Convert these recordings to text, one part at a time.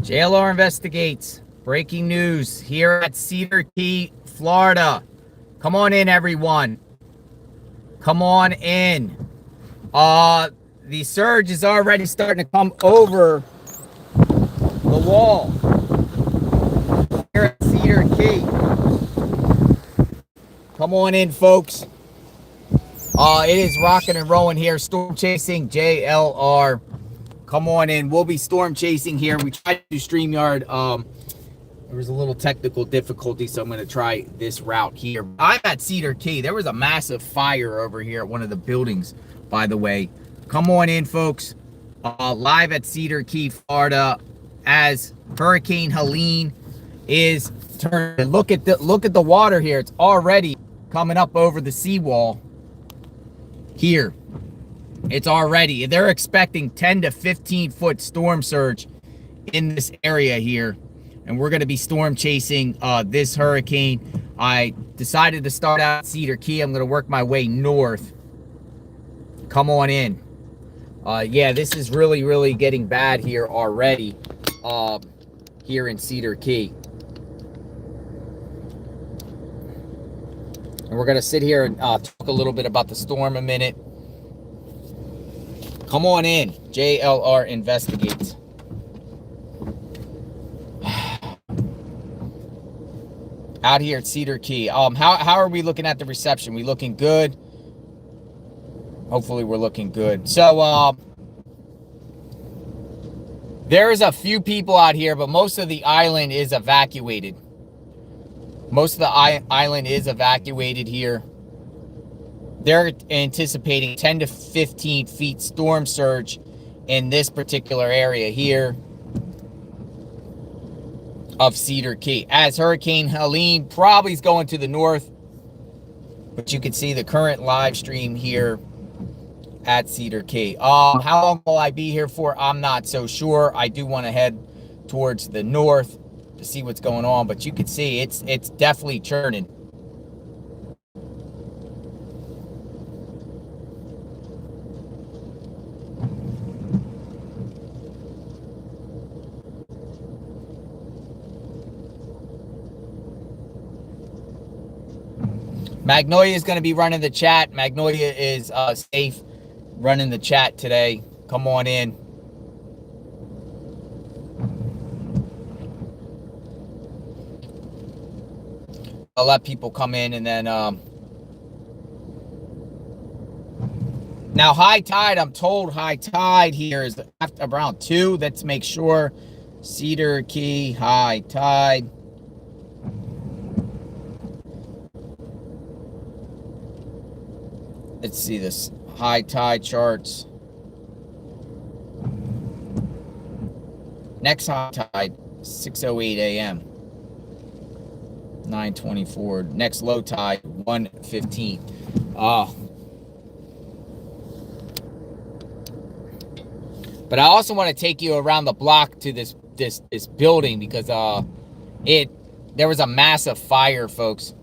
JLR investigates. Breaking news here at Cedar Key, Florida. Come on in, everyone. Come on in. The surge is already starting to come over the wall here at Cedar Key. Come on in, folks. It is rocking and rolling here. Storm chasing JLR. Come on in. We'll be storm chasing here. We tried to do StreamYard. There was a little technical difficulty, so I'm going to try this route here. I'm at Cedar Key. There was a massive fire over here at one of the buildings, by the way. Come on in, folks. Live at Cedar Key, Florida, as Hurricane Helene is turning. Look at the water here. It's already coming up over the seawall here. It's already, they're expecting 10 to 15 foot storm surge in this area here. And we're going to be storm chasing this hurricane. I decided to start out at Cedar Key. I'm going to work my way north. Come on in. Yeah, this is really, really getting bad here already here in Cedar Key. And we're going to sit here and talk a little bit about the storm a minute. Come on in. JLR investigates. Out here at Cedar Key. How are we looking at the reception? We looking good? Hopefully we're looking good. So there's a few people out here, but most of the island is evacuated. Most of the island is evacuated here. They're anticipating 10 to 15 feet storm surge in this particular area here of Cedar Key, as Hurricane Helene probably is going to the north. But you can see the current live stream here at Cedar Key. How long will I be here for? I'm not so sure. I do want to head towards the north to see what's going on, but you can see it's definitely churning. Magnolia is going to be running the chat. Magnolia is safe running the chat today. Come on in. I'll let people come in, and then now high tide, I'm told high tide here is around 2. Let's make sure. Cedar Key high tide. Let's see this high tide charts. Next high tide, 6:08 a.m. 9:24. Next low tide, 1:15. But I also want to take you around the block to this building, because there was a massive fire, folks.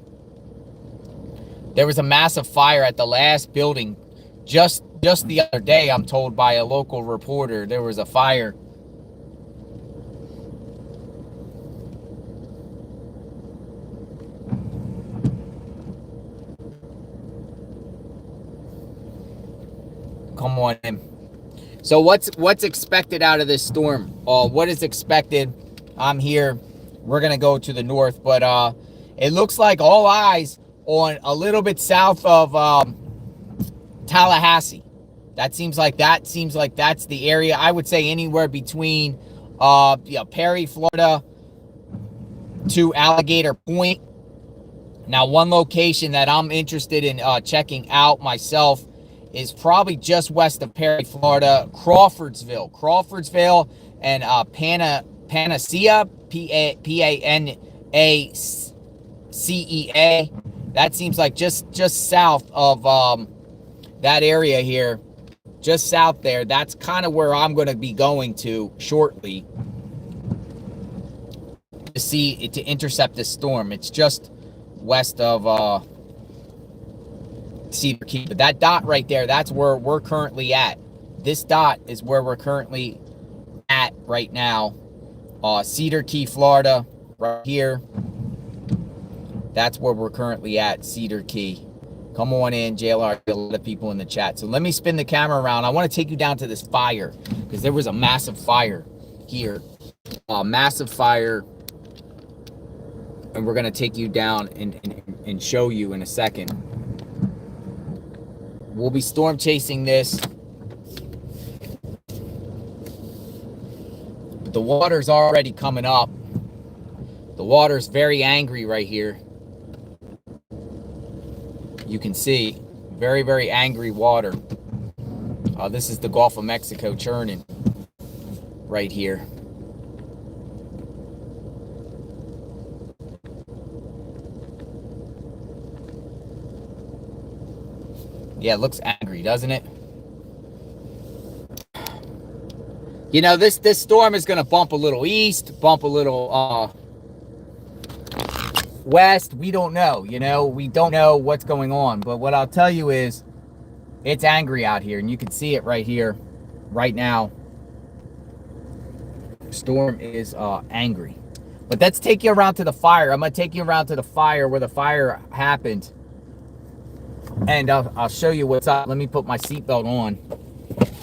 There was a massive fire at the last building just the other day, I'm told by a local reporter. There was a fire. Come on in. So what's expected out of this storm? What is expected? I'm here. We're going to go to the north, but it looks like all eyes on a little bit south of Tallahassee. That seems like that's the area. I would say anywhere between Perry, Florida to Alligator Point. Now, one location that I'm interested in checking out myself is probably just west of Perry, Florida, Crawfordville and Panacea, Panacea. That seems like just south of that area here, just south there. That's kind of where I'm going to be going to shortly to intercept this storm. It's just west of Cedar Key. But that dot right there, that's where we're currently at. This dot is where we're currently at right now Cedar Key, Florida, right here. That's where we're currently at, Cedar Key. Come on in, JLR. A lot of people in the chat. So let me spin the camera around. I want to take you down to this fire because there was a massive fire here. Massive fire. And we're going to take you down and show you in a second. We'll be storm chasing this. The water's already coming up. The water's very angry right here. You can see very, very angry water. This is the Gulf of Mexico churning right here. Yeah, it looks angry, doesn't it? You know, this storm is going to bump a little east, bump a little west. We don't know, you know. We don't know what's going on. But what I'll tell you is it's angry out here. And you can see it right here, right now. The storm is angry. But let's take you around to the fire. I'm going to take you around to the fire where the fire happened. And I'll show you what's up. Let me put my seatbelt on.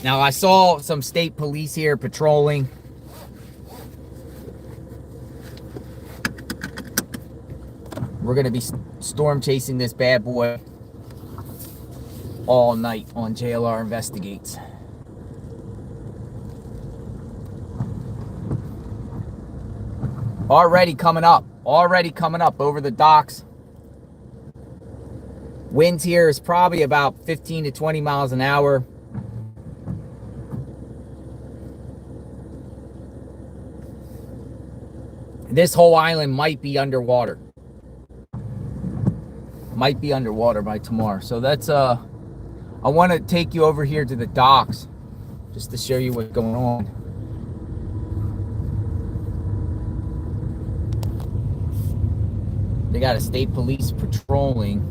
Now, I saw some state police here patrolling. We're going to be storm chasing this bad boy all night on JLR Investigates. Already coming up over the docks. Winds here is probably about 15 to 20 miles an hour. This whole island might be underwater. Might be underwater by tomorrow. So that's I want to take you over here to the docks just to show you what's going on. They got a state police patrolling.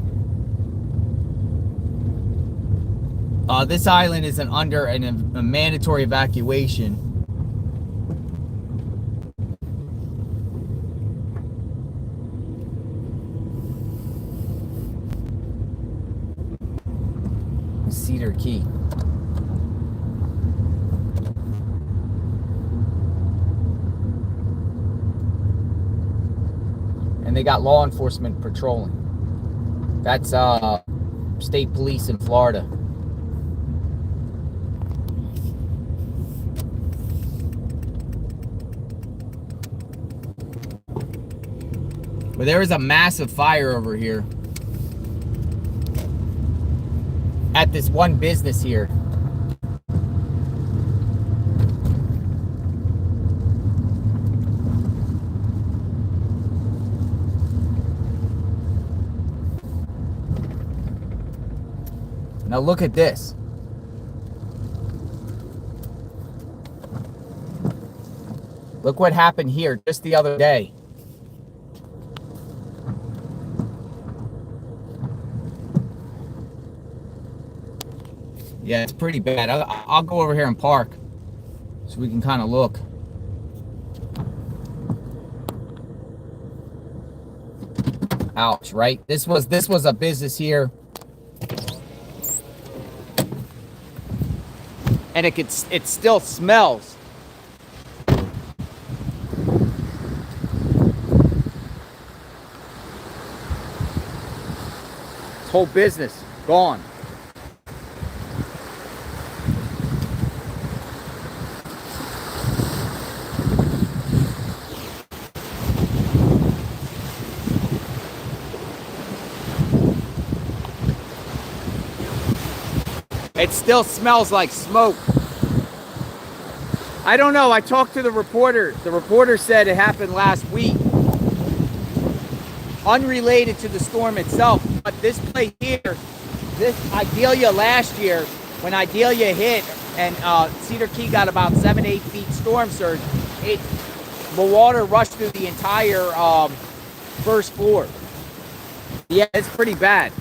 This island is under a mandatory evacuation. Cedar Key. And they got law enforcement patrolling. That's state police in Florida. But there is a massive fire over here at this one business here. Now look at this. Look what happened here just the other day. Yeah, it's pretty bad. I'll go over here and park so we can kind of look. Ouch, right? This was a business here. And it still smells. This whole business gone. It still smells like smoke. I don't know. I talked to the reporter. The reporter said it happened last week. Unrelated to the storm itself. But this place here, this Idalia last year, when Idalia hit and Cedar Key got about 7-8 feet storm surge, the water rushed through the entire first floor. Yeah, it's pretty bad.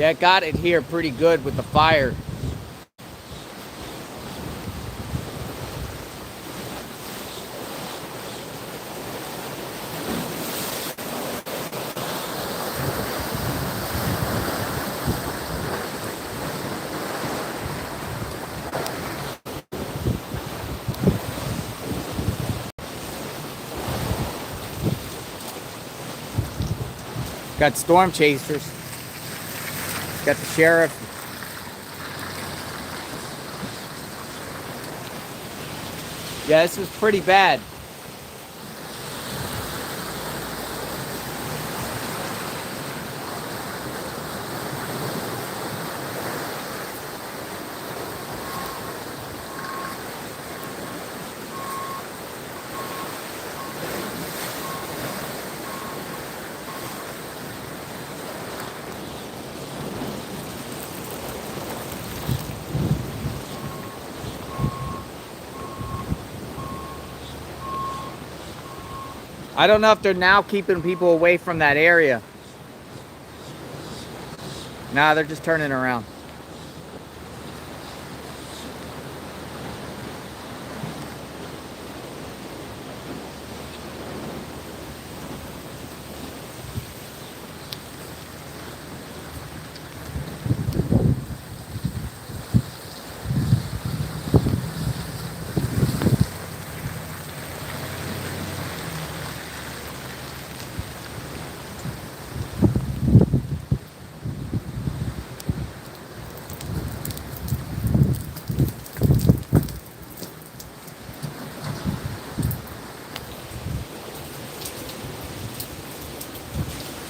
Yeah, it got it here pretty good with the fire. Got storm chasers. Got the sheriff. Yeah, this was pretty bad. I don't know if they're now keeping people away from that area. Nah, they're just turning around.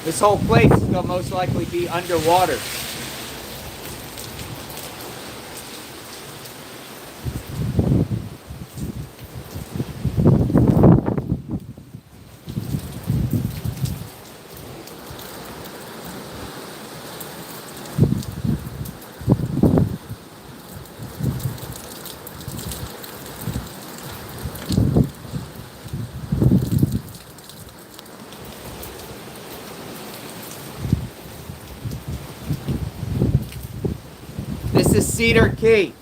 This whole place is going to most likely be underwater. This is Cedar Key.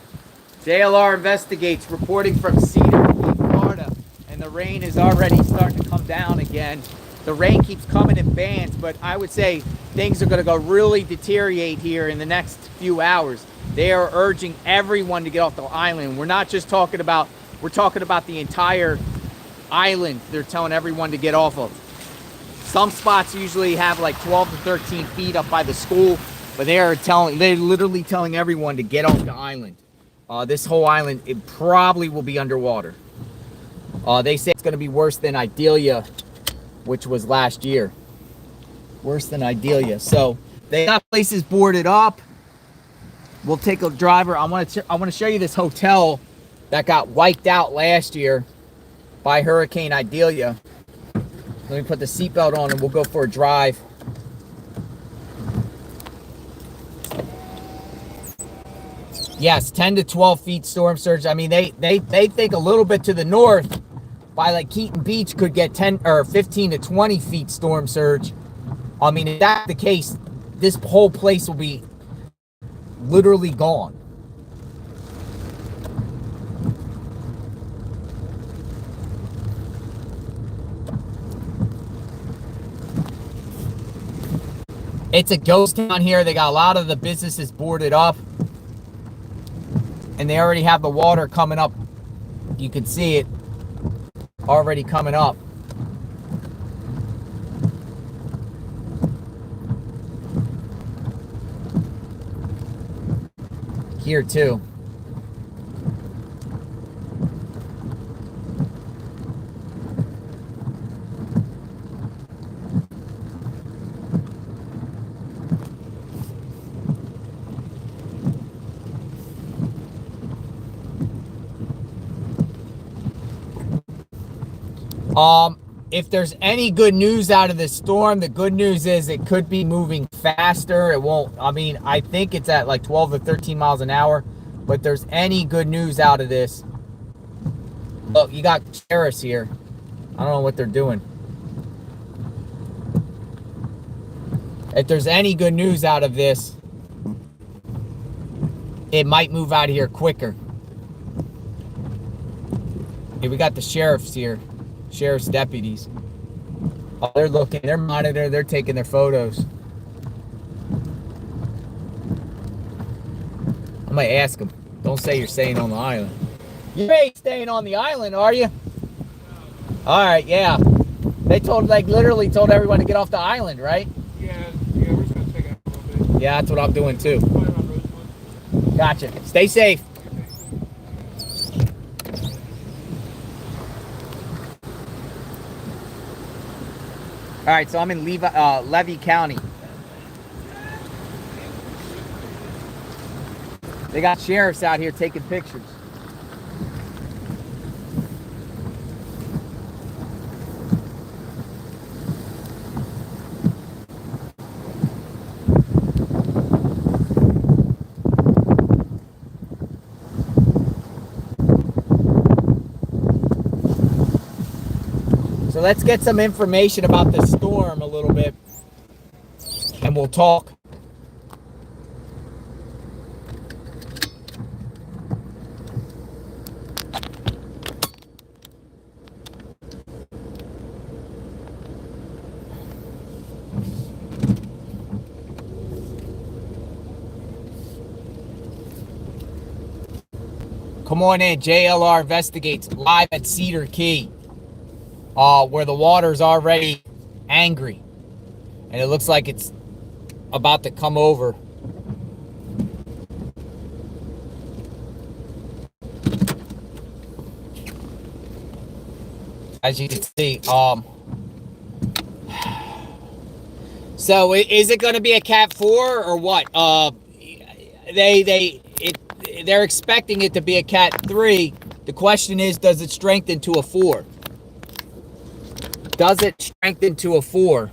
JLR investigates, reporting from Cedar Key, Florida. And the rain is already starting to come down again. The rain keeps coming in bands, but I would say things are going to go really deteriorate here in the next few hours. They are urging everyone to get off the island. We're not just talking about, we're talking about the entire island they're telling everyone to get off of. Some spots usually have like 12 to 13 feet up by the school, but they're literally telling everyone to get off the island. This whole island, it probably will be underwater. They say it's going to be worse than Idalia, which was last year. Worse than Idalia. So they got places boarded up. We'll take a driver. I want to show you this hotel that got wiped out last year by Hurricane Idalia. Let me put the seatbelt on and we'll go for a drive. Yes, 10 to 12 feet storm surge. I mean, they think a little bit to the north by like Keaton Beach could get 10 or 15 to 20 feet storm surge. I mean, if that's the case, this whole place will be literally gone. It's a ghost town here. They got a lot of the businesses boarded up. And they already have the water coming up. You can see it already coming up. Here too. If there's any good news out of this storm, the good news is it could be moving faster. It won't, I mean, I think it's at like 12 to 13 miles an hour, but if there's any good news out of this, look, you got sheriffs here. I don't know what they're doing. If there's any good news out of this, it might move out of here quicker. Hey, we got the sheriffs here. Sheriff's deputies. Oh, they're looking, they're monitoring, they're taking their photos. I might ask them. Don't say you're staying on the island. You ain't staying on the island, are you? All right, yeah. They told, like, literally told everyone to get off the island, right? Yeah, we're just gonna check out a little bit. Yeah, that's what I'm doing too. Gotcha. Stay safe. All right, so I'm in Levy County. They got sheriffs out here taking pictures. So let's get some information about the storm a little bit, and we'll talk. Come on in. JLR Investigates live at Cedar Key, where the water's already angry. And it looks like it's about to come over. As you can see, so is it going to be a Cat 4 or what? They're expecting it to be a Cat 3. The question is, does it strengthen to a 4? Does it strengthen to a 4?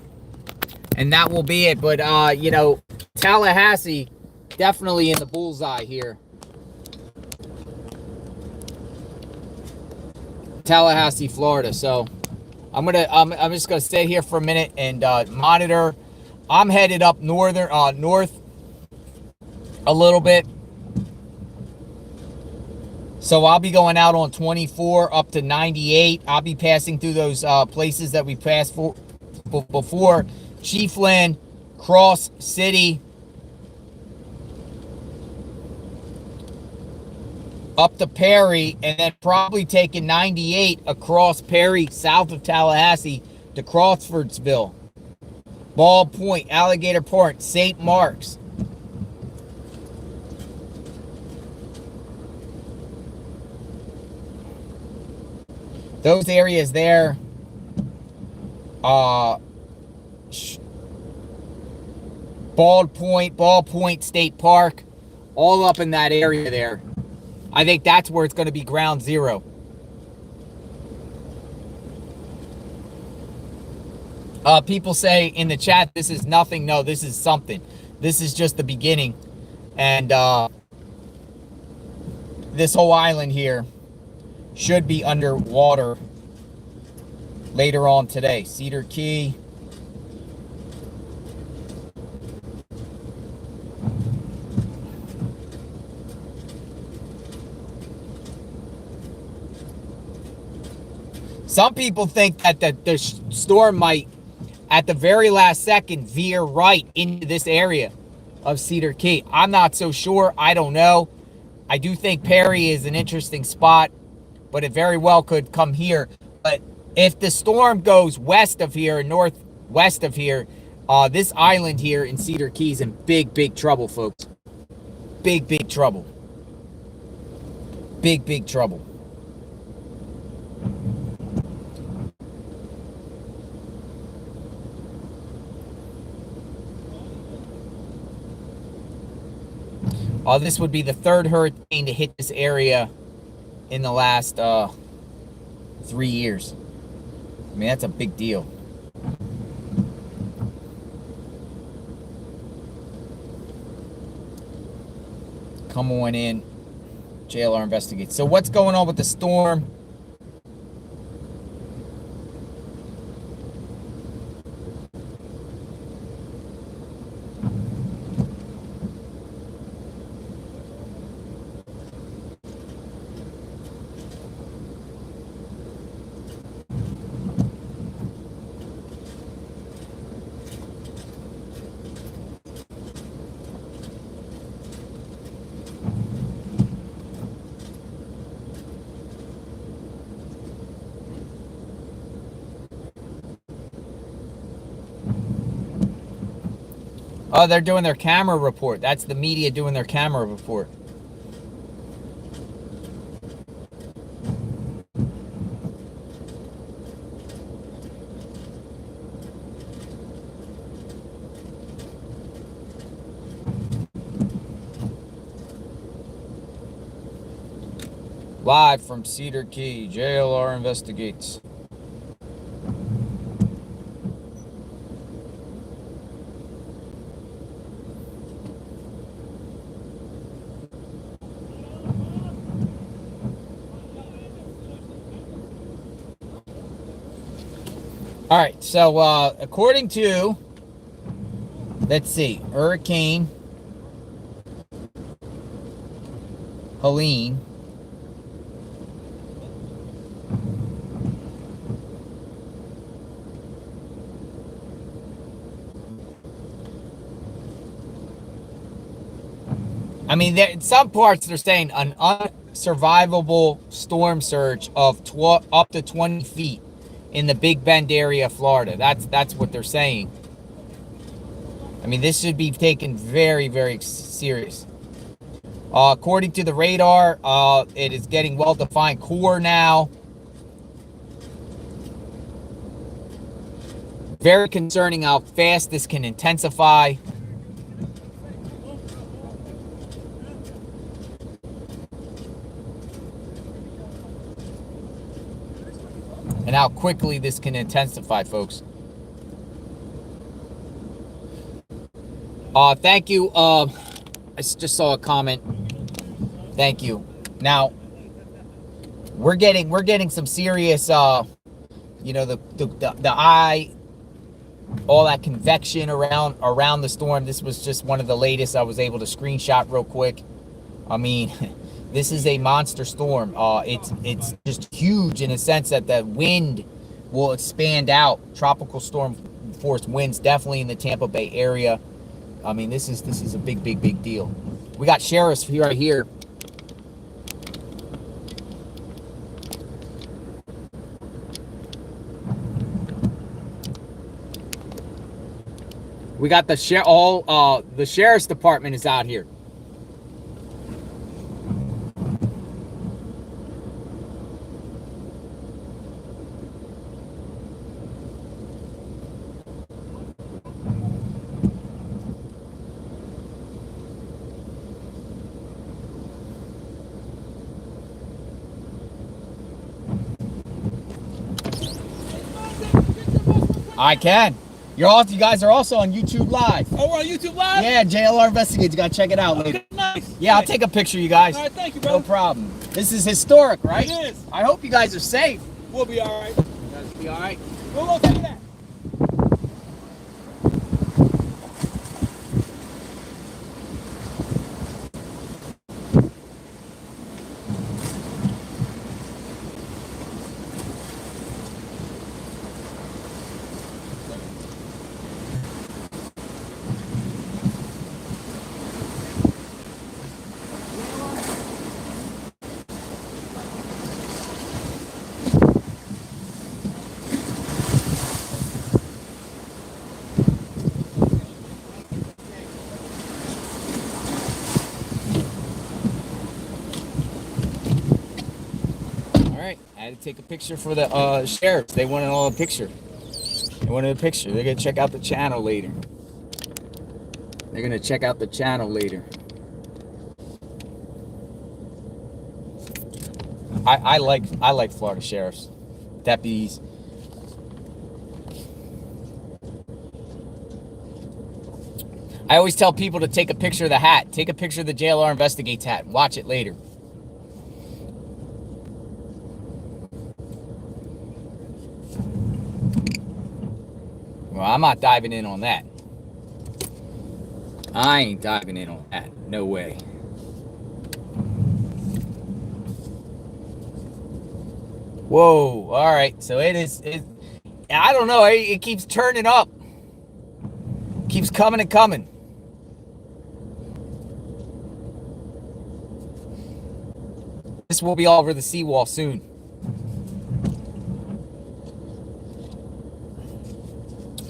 And that will be it. But, you know, Tallahassee definitely in the bullseye here. Tallahassee, Florida. So I'm just gonna stay here for a minute and monitor. I'm headed up north a little bit. So I'll be going out on 24 up to 98. I'll be passing through those places that we passed for before. Chiefland, Cross City, up to Perry, and then probably taking 98 across Perry, south of Tallahassee, to Crawfordville, Ball Point, Alligator Point, St. Mark's. Those areas there, Ball Point State Park, all up in that area there. I think that's where it's going to be ground zero. People say in the chat, this is nothing. No, this is something. This is just the beginning. And this whole island here should be underwater later on today. Cedar Key. Some people think that the storm might, at the very last second, veer right into this area of Cedar Key. I'm not so sure. I don't know. I do think Perry is an interesting spot, but it very well could come here. But if the storm goes west of here, northwest of here, this island here in Cedar Key is in big, big trouble, folks. Big, big trouble. Big, big trouble. This would be the third hurricane to hit this area in the last 3 years. I mean, that's a big deal. Come on in. JLR Investigates. So what's going on with the storm? Oh, they're doing their camera report. That's the media doing their camera report. Live from Cedar Key, JLR investigates. All right, so according to, let's see, Hurricane Helene, I mean, in some parts they're saying an unsurvivable storm surge of up to 20 feet in the Big Bend area of Florida. That's what they're saying. I mean, this should be taken very, very serious. According to the radar, it is getting well-defined core now. Very concerning how fast this can intensify. And how quickly this can intensify, folks. Thank you. I just saw a comment. Thank you. Now, we're getting some serious, you know, the eye, all that convection around the storm. This was just one of the latest I was able to screenshot real quick. I mean, this is a monster storm. It's just huge in a sense that the wind will expand out. Tropical storm force winds definitely in the Tampa Bay area. I mean, this is a big deal. We got sheriffs here right here. We got the sheriff's department is out here. I can. You guys are also on YouTube Live. Oh, we're on YouTube Live? Yeah, JLR Investigates. You gotta check it out later. Okay, nice. Yeah, I'll take a picture, you guys. All right, thank you, brother. No problem. This is historic, right? It is. I hope you guys are safe. We'll be all right. You guys will be all right. We'll go take that. I had to take a picture for the sheriffs. They wanted all a picture. They wanted a picture. They're gonna check out the channel later. They're gonna check out the channel later. I like Florida sheriffs, deputies. I always tell people to take a picture of the hat. Take a picture of the JLR Investigates hat and watch it later. Well, I'm not diving in on that. I ain't diving in on that. No way. Whoa. All right. So I don't know. It keeps turning up. Keeps coming and coming. This will be all over the seawall soon.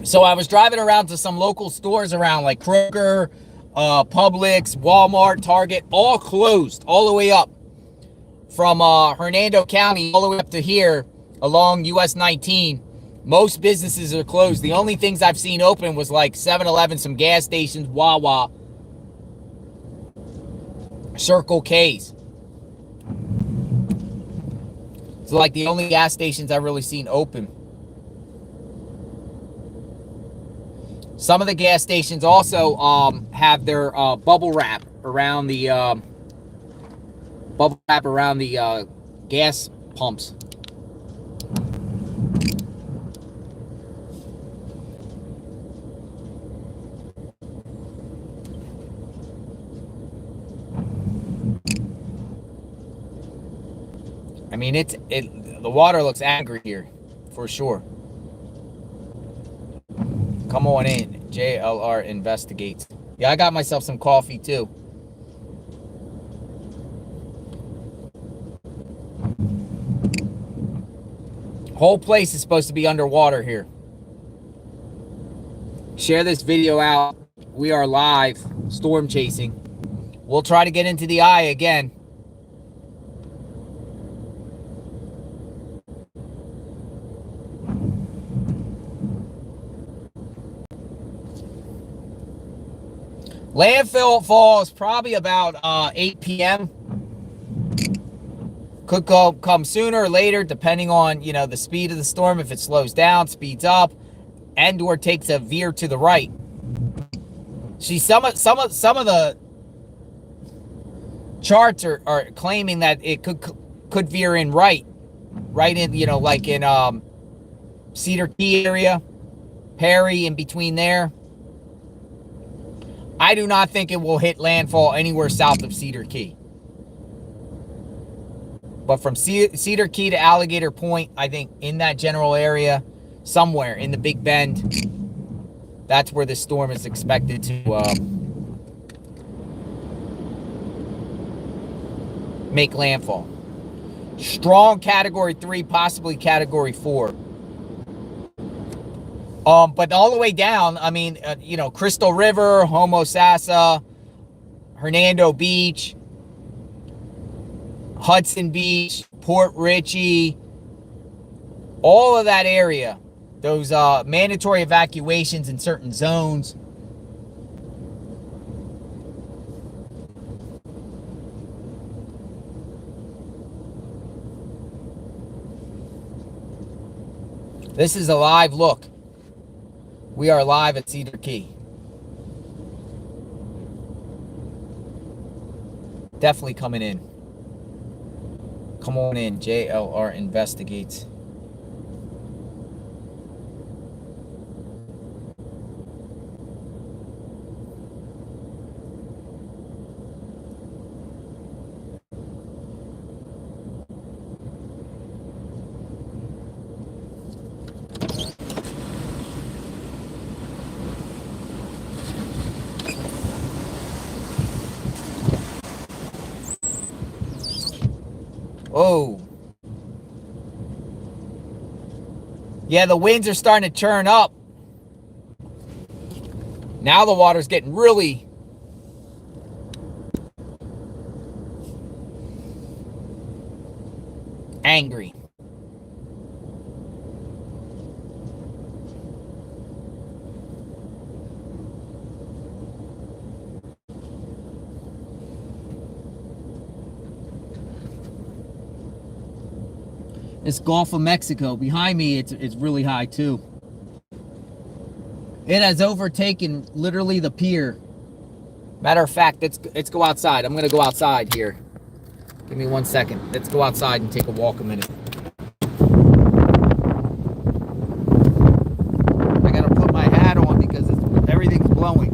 So I was driving around to some local stores around like Kroger, Publix, Walmart, Target, all closed all the way up from Hernando County all the way up to here along US 19. Most businesses are closed. The only things I've seen open was like 7-Eleven, some gas stations, Wawa, Circle K's. It's like the only gas stations I've really seen open. Some of the gas stations also have their bubble wrap around the gas pumps. I mean, the water looks angry here, for sure. Come on in. JLR investigates. Yeah, I got myself some coffee too. Whole place is supposed to be underwater here. Share this video out. We are live storm chasing. We'll try to get into the eye again. Landfall fall is probably about 8 p.m. Could come sooner or later, depending on, you know, the speed of the storm. If it slows down, speeds up, and or takes a veer to the right. See, some of the charts are claiming that it could veer in right in, you know, like in Cedar Key area, Perry, in between there. I do not think it will hit landfall anywhere south of Cedar Key. But from Cedar Key to Alligator Point, I think in that general area, somewhere in the Big Bend, that's where this storm is expected to make landfall. Strong Category 3, possibly Category 4. But all the way down, I mean, you know, Crystal River, Homosassa, Hernando Beach, Hudson Beach, Port Richey, all of that area, those mandatory evacuations in certain zones. This is a live look. We are live at Cedar Key. Definitely coming in. Come on in. JLR investigates. Oh. Yeah, the winds are starting to turn up. Now the water's getting really angry. This Gulf of Mexico behind me, it's really high too. It has overtaken literally the pier. Matter of fact, let's go outside. I'm gonna go outside here. Give me 1 second. Let's go outside and take a walk a minute. I gotta put my hat on because everything's blowing.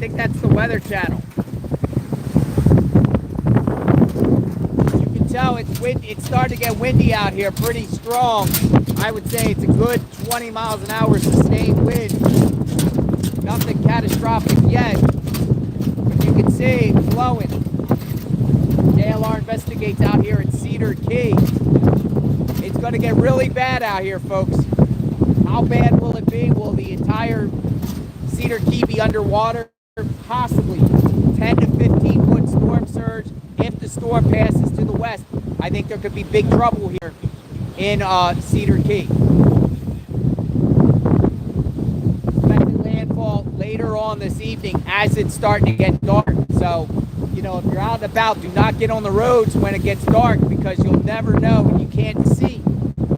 think that's the Weather Channel. You can tell it's starting to get windy out here, pretty strong. I would say it's a good 20 miles an hour sustained wind. Nothing catastrophic yet, but you can see it flowing. JLR investigates out here at Cedar Key. It's going to get really bad out here, folks. How bad will it be? Will the entire Cedar Key be underwater? Possibly 10 to 15 foot storm surge. If the storm passes to the west, I think there could be big trouble here in Cedar Key. Expected landfall later on this evening as it's starting to get dark. So, you know, if you're out and about, do not get on the roads when it gets dark, because you'll never know and you can't see.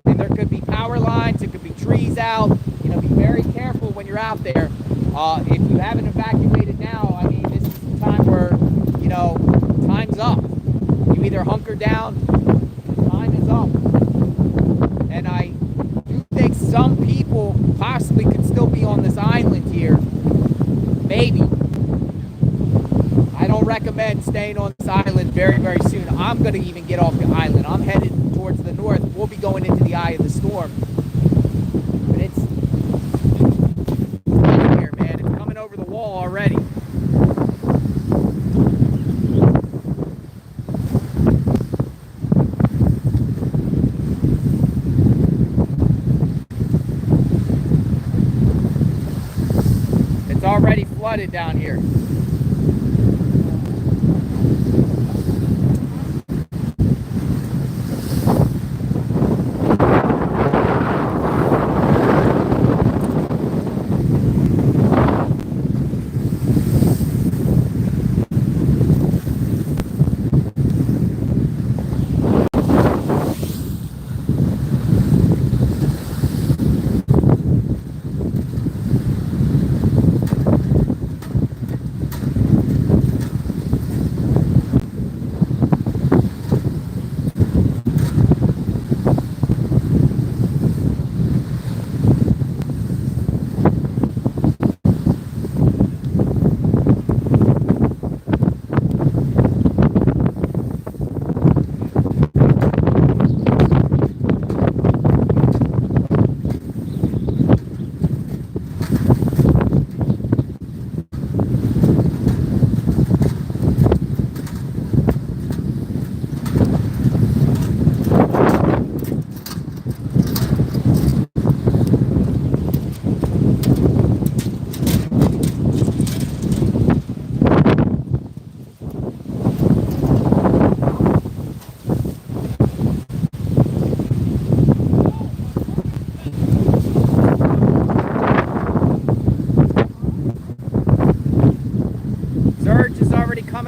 And there could be power lines, there could be trees out. You know, be very careful when you're out there. If you haven't evacuated now, I mean, this is the time where, you know, time's up. You either hunker down, time is up. And I do think some people possibly could still be on this island here. Maybe. I don't recommend staying on this island very, very soon. I'm going to even get off the island. I'm headed towards the north. We'll be going into the eye of the storm. But it's here, man. It's coming over the wall already. It's already flooded down here.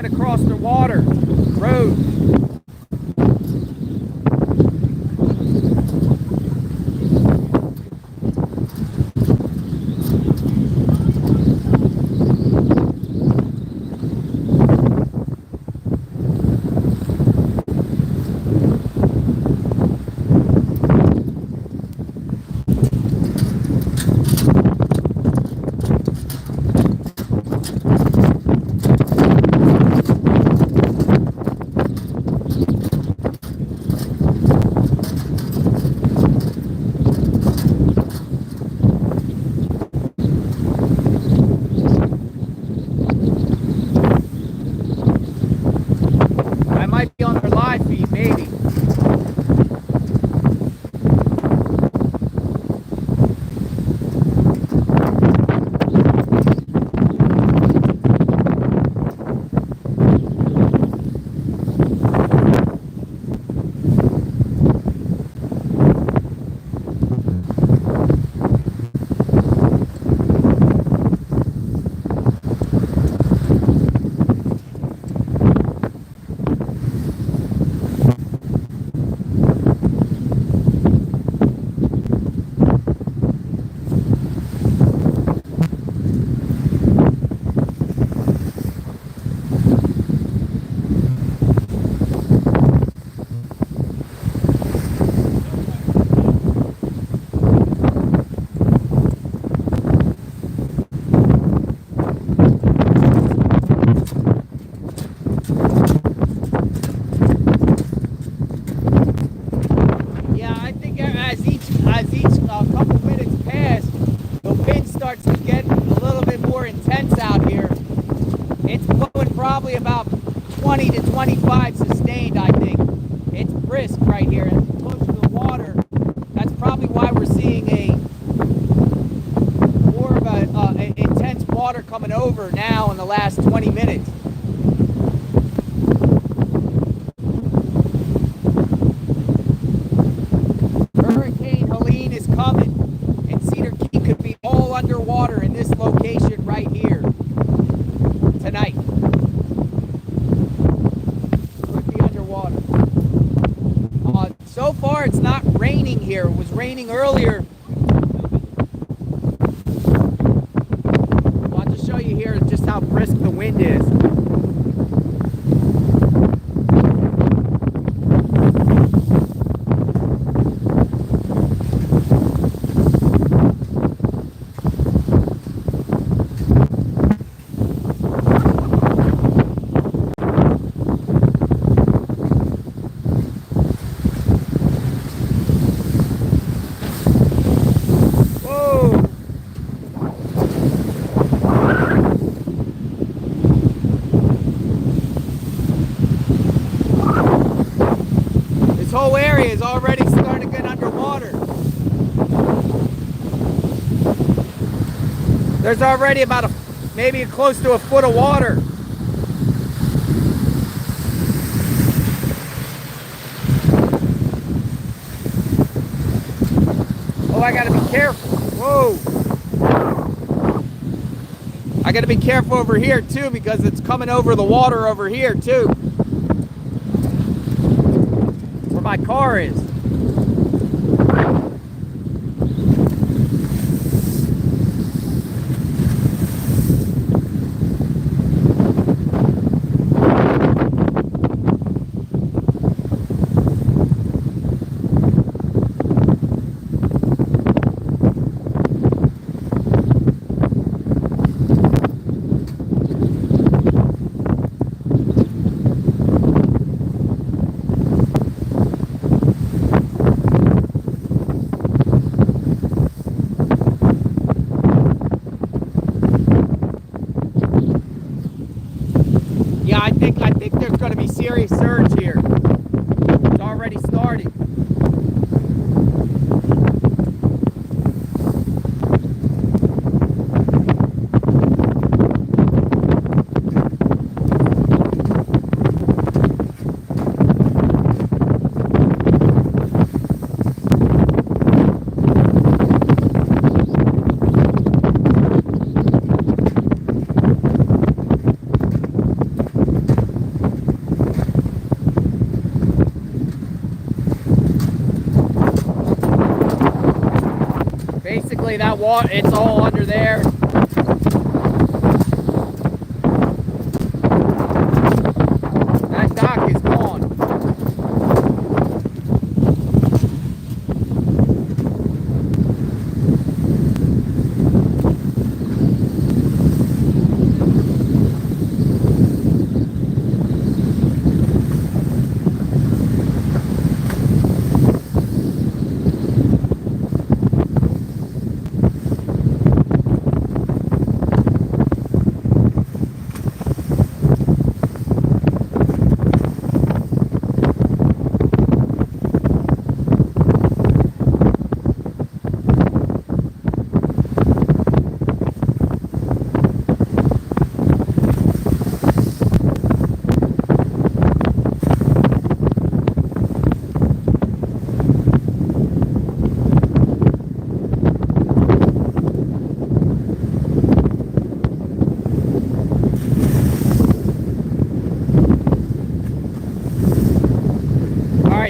Across the water road. probably about 20 to 25 sustained, I think. It's brisk right here, and close to the water. That's probably why we're seeing a more of a intense water coming over now in the last 20 minutes. Hurricane Helene is coming, and Cedar Key could be all underwater in this location right here tonight. Could be underwater. So far, it's not raining here. It was raining earlier. I'll just show you here just how brisk the wind is. This whole area is already starting to get underwater. There's already about maybe close to a foot of water. Oh, I gotta be careful. Whoa. I gotta be careful over here too, because it's coming over the water over here too. Where my car is. I think there's going to be serious surge here. It's already starting. Basically, that water, it's all under there. That dock is gone.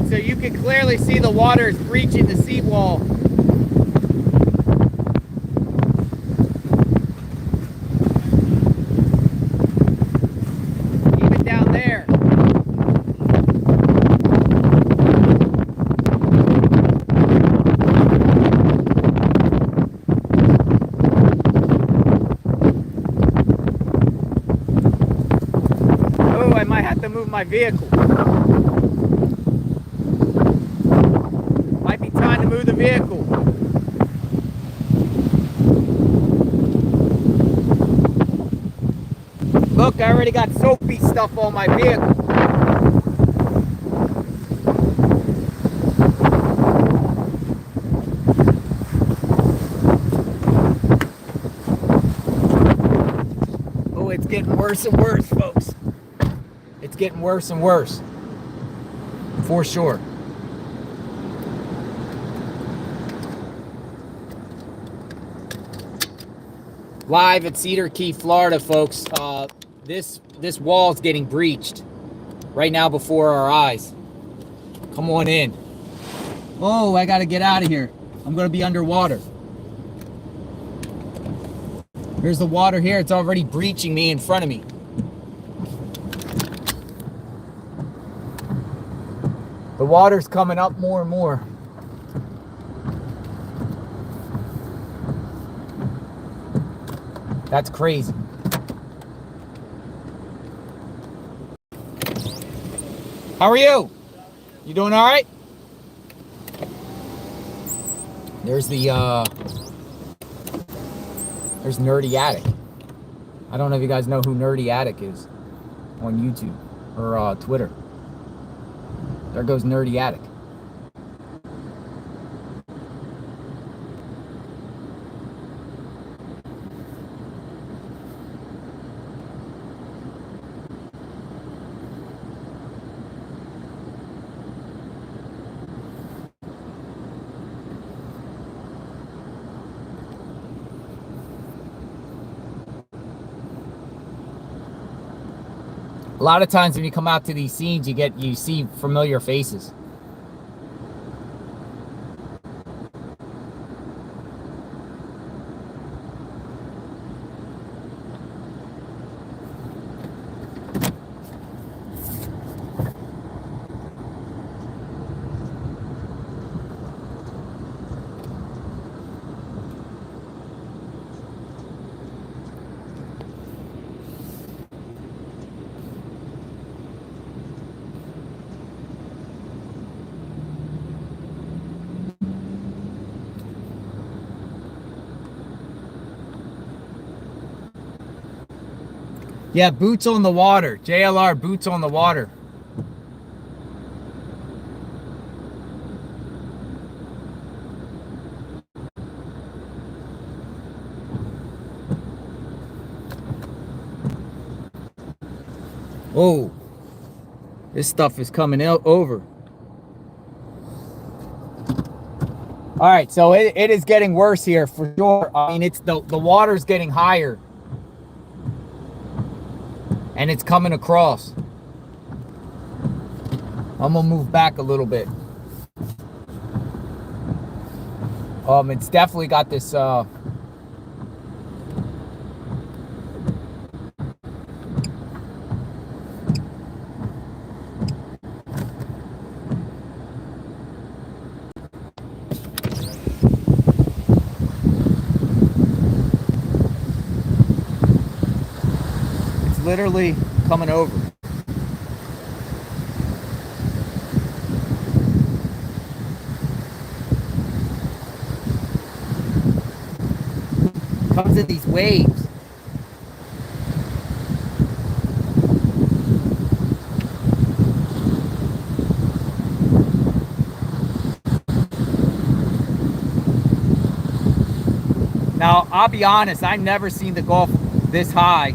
So you can clearly see the water is breaching the seawall. Even down there. Oh, I might have to move my vehicle. Might be time to move the vehicle. Look, I already got soapy stuff on my vehicle. Oh, it's getting worse and worse, folks. It's getting worse and worse. For sure. Live at Cedar Key, Florida, folks. This wall is getting breached right now before our eyes. Come on in. Oh, I gotta get out of here. I'm gonna be underwater. Here's the water here. It's already breaching me in front of me. The water's coming up more and more. That's crazy. How are you? You doing all right? There's Nerdy Attic. I don't know if you guys know who Nerdy Attic is on YouTube or Twitter. There goes Nerdy Attic. A lot of times when you come out to these scenes, you see familiar faces. Yeah, boots on the water. JLR, boots on the water. Oh, this stuff is coming out over. All right, so it is getting worse here for sure. I mean, it's the water's getting higher. And it's coming across. I'm gonna move back a little bit. It's definitely got this literally coming over. Comes in these waves. Now, I'll be honest, I've never seen the Gulf this high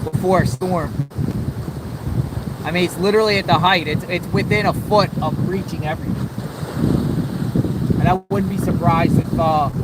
before a storm. I mean, it's literally at the height. It's within a foot of breaching everything. And I wouldn't be surprised if it starts.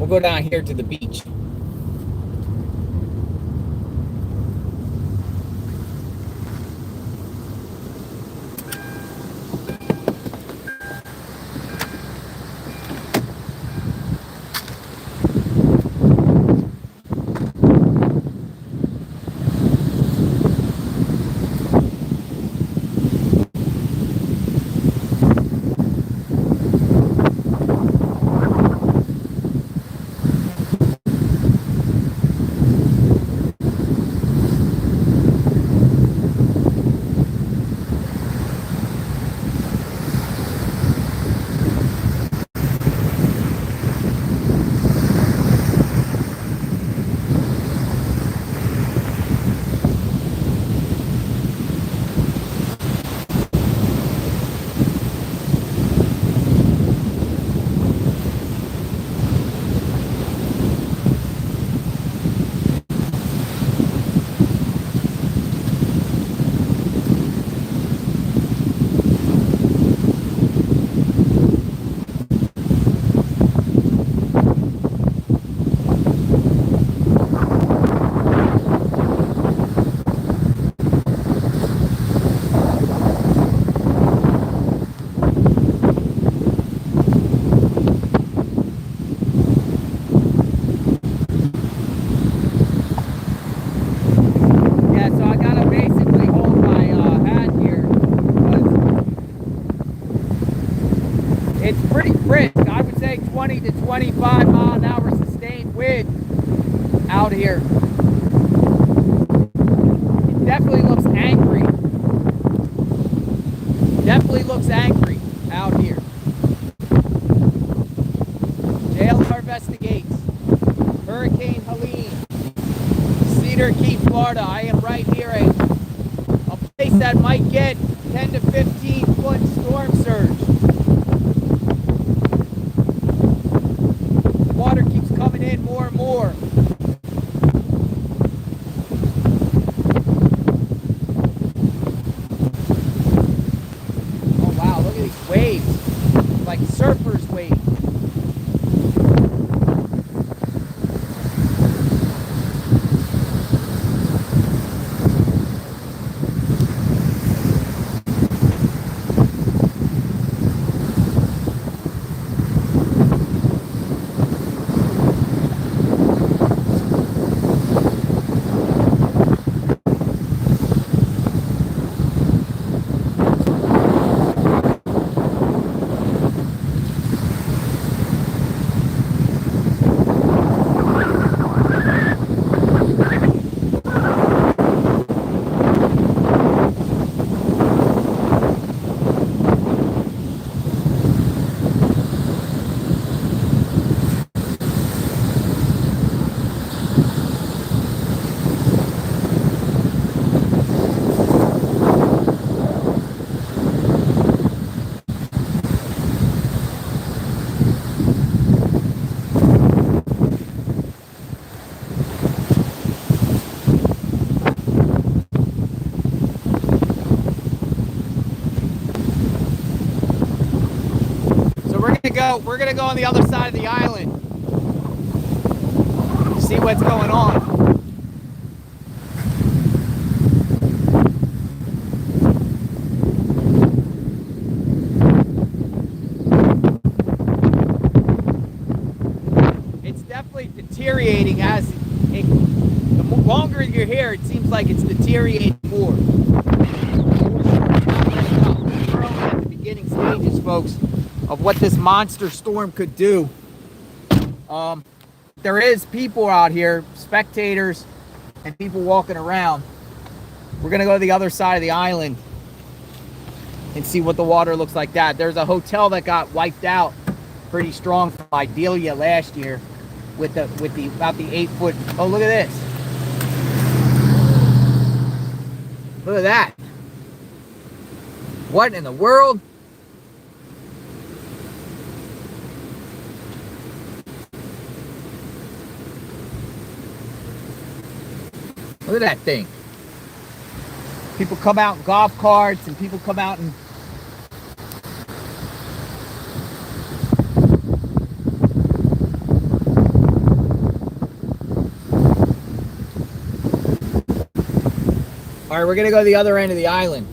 go down here to the beach. It's pretty brisk. I would say 20 to 25 mile an hour sustained wind out here. It definitely looks angry. Definitely looks angry out here. JLR investigates. Hurricane Helene. Cedar Key, Florida. I am right here at a place that might get 10 to 15 foot storm surge. Water keeps coming in more and more. Oh wow, look at these waves. Like surfers' waves. We're gonna go on the other side of the island, see what's going on. It's definitely deteriorating as the longer you're here, it seems like it's deteriorating more. We're only at the beginning stages, folks, of what this monster storm could do. There is people out here, spectators and people walking around. We're gonna go to the other side of the island and see what the water looks like. That there's a hotel that got wiped out pretty strong from Idalia last year with about the 8 foot. Oh, look at this. Look at that. What in the world? Look at that thing. People come out in golf carts and people come out and right, we're gonna go to the other end of the island.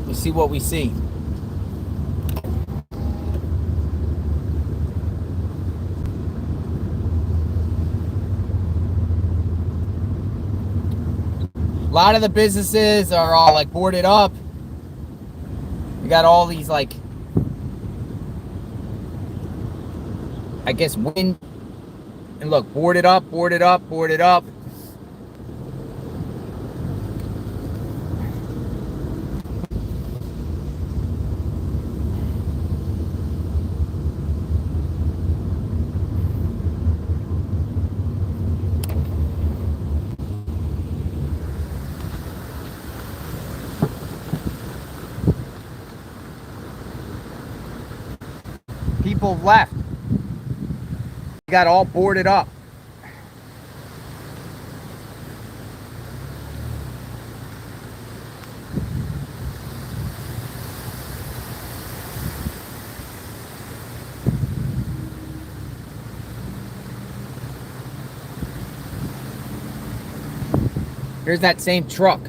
Let's see what we see. A lot of the businesses are all like boarded up. We got all these like, I guess, wind. And look, boarded up, boarded up, boarded up. People left. We got all boarded up. Here's that same truck.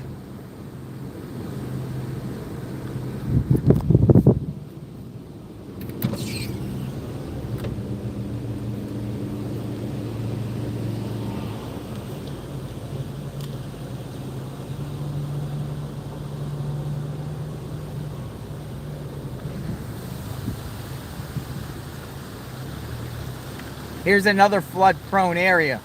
Here's another flood-prone area.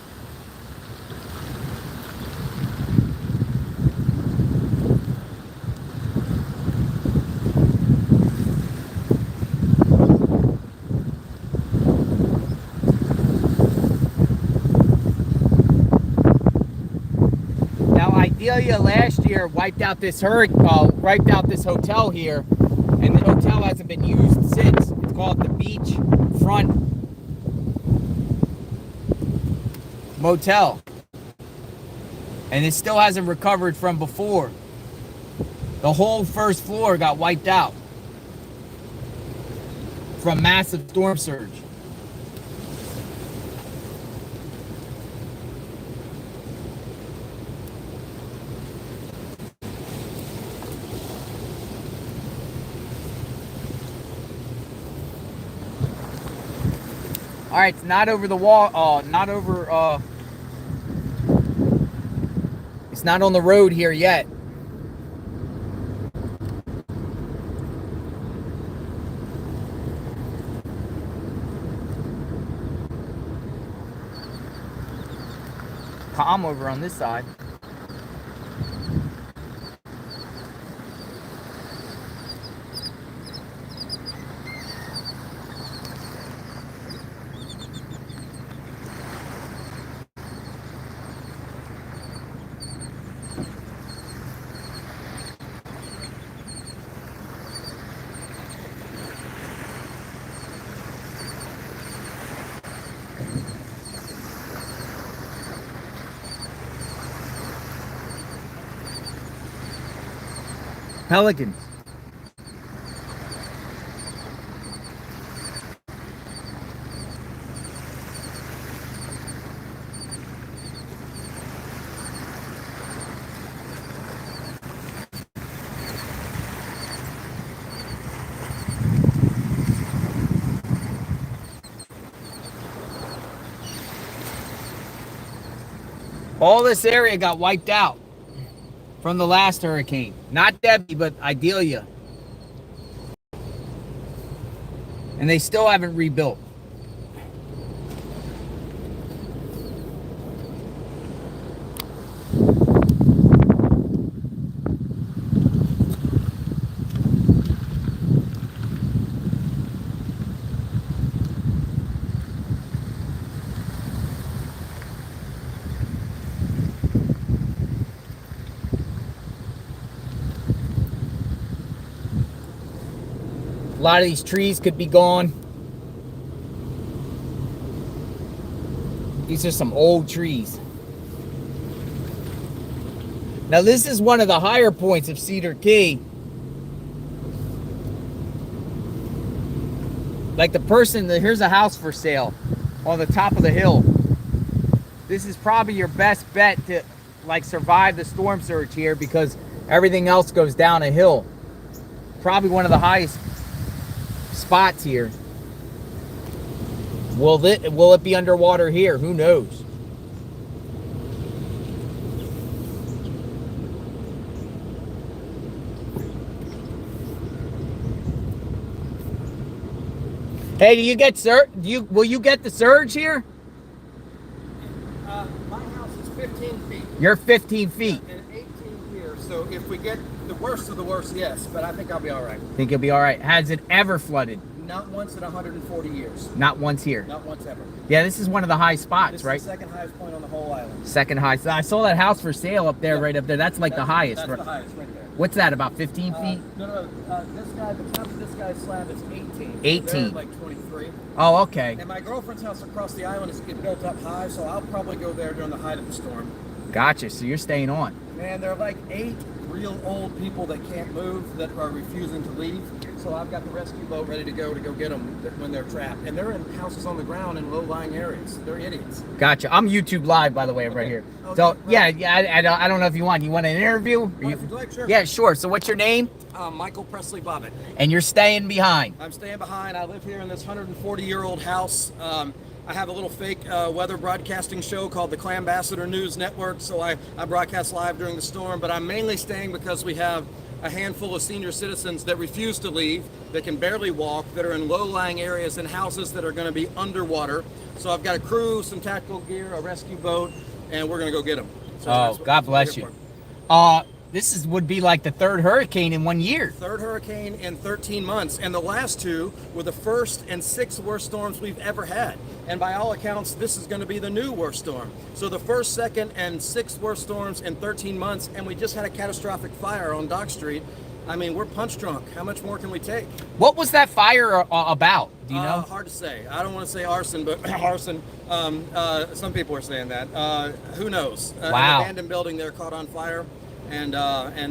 Now, Idalia last year wiped out this wiped out this hotel here, and the hotel hasn't been used since. It's called the Beach Front Motel, and it still hasn't recovered from before. The whole first floor got wiped out from massive storm surge. All right, it's not over the wall, not over, it's not on the road here yet. Calm over on this side. Pelicans. All this area got wiped out from the last hurricane. Not Debbie, but Idalia. And they still haven't rebuilt. A lot of these trees could be gone. These are some old trees. Now this is one of the higher points of Cedar Key. Like the person, here's a house for sale on the top of the hill. this is probably your best bet to like survive the storm surge here, because everything else goes down a hill. Probably one of the highest spots here. Will it be underwater here? Who knows? Hey, do you get will you get the surge here? My house is 15 feet. You're 15 feet. And 18 here, so if we get the worst of the worst, yes, but I think I'll be all right. Think you'll be all right. Has it ever flooded? Not once in 140 years. Not once here. Not once ever. Yeah, this is one of the high spots, This right? is the second highest point on the whole island. Second highest. I saw that house for sale up there, Yeah. right up there. That's like the highest. That's Right? the highest right there. What's that, about 15 feet? No. This guy, the top of this guy's slab is 18. 18. They're like 23. Oh, okay. And my girlfriend's house across the island is getting built up high, so I'll probably go there during the height of the storm. Gotcha. So you're staying on. Man, there are like 8 real old people that can't move that are refusing to leave. So I've got the rescue boat ready to go get them when they're trapped. And they're in houses on the ground in low-lying areas. They're idiots. Gotcha. I'm YouTube live, by the way, right here. Okay, So right. yeah. I don't know if you want an interview. Or If you'd like, sure. Yeah, sure. So what's your name? Michael Presley Bobbitt. And you're staying behind. I'm staying behind. I live here in this 140-year-old house. I have a little fake weather broadcasting show called the Clamambassador News Network, so I broadcast live during the storm, but I'm mainly staying because we have a handful of senior citizens that refuse to leave, that can barely walk, that are in low-lying areas in houses that are going to be underwater. So I've got a crew, some tactical gear, a rescue boat, and we're going to go get them. So Oh, God bless you. This would be like the third hurricane in 1 year. Third hurricane in 13 months, and the last two were the first and 6th worst storms we've ever had. And by all accounts, this is going to be the new worst storm. So the first, second, and 6th worst storms in 13 months, and we just had a catastrophic fire on Dock Street. I mean, we're punch drunk. How much more can we take? What was that fire about? Do you know? Hard to say. I don't want to say arson, but arson. Some people are saying that. Who knows? Wow. An abandoned building there caught on fire, and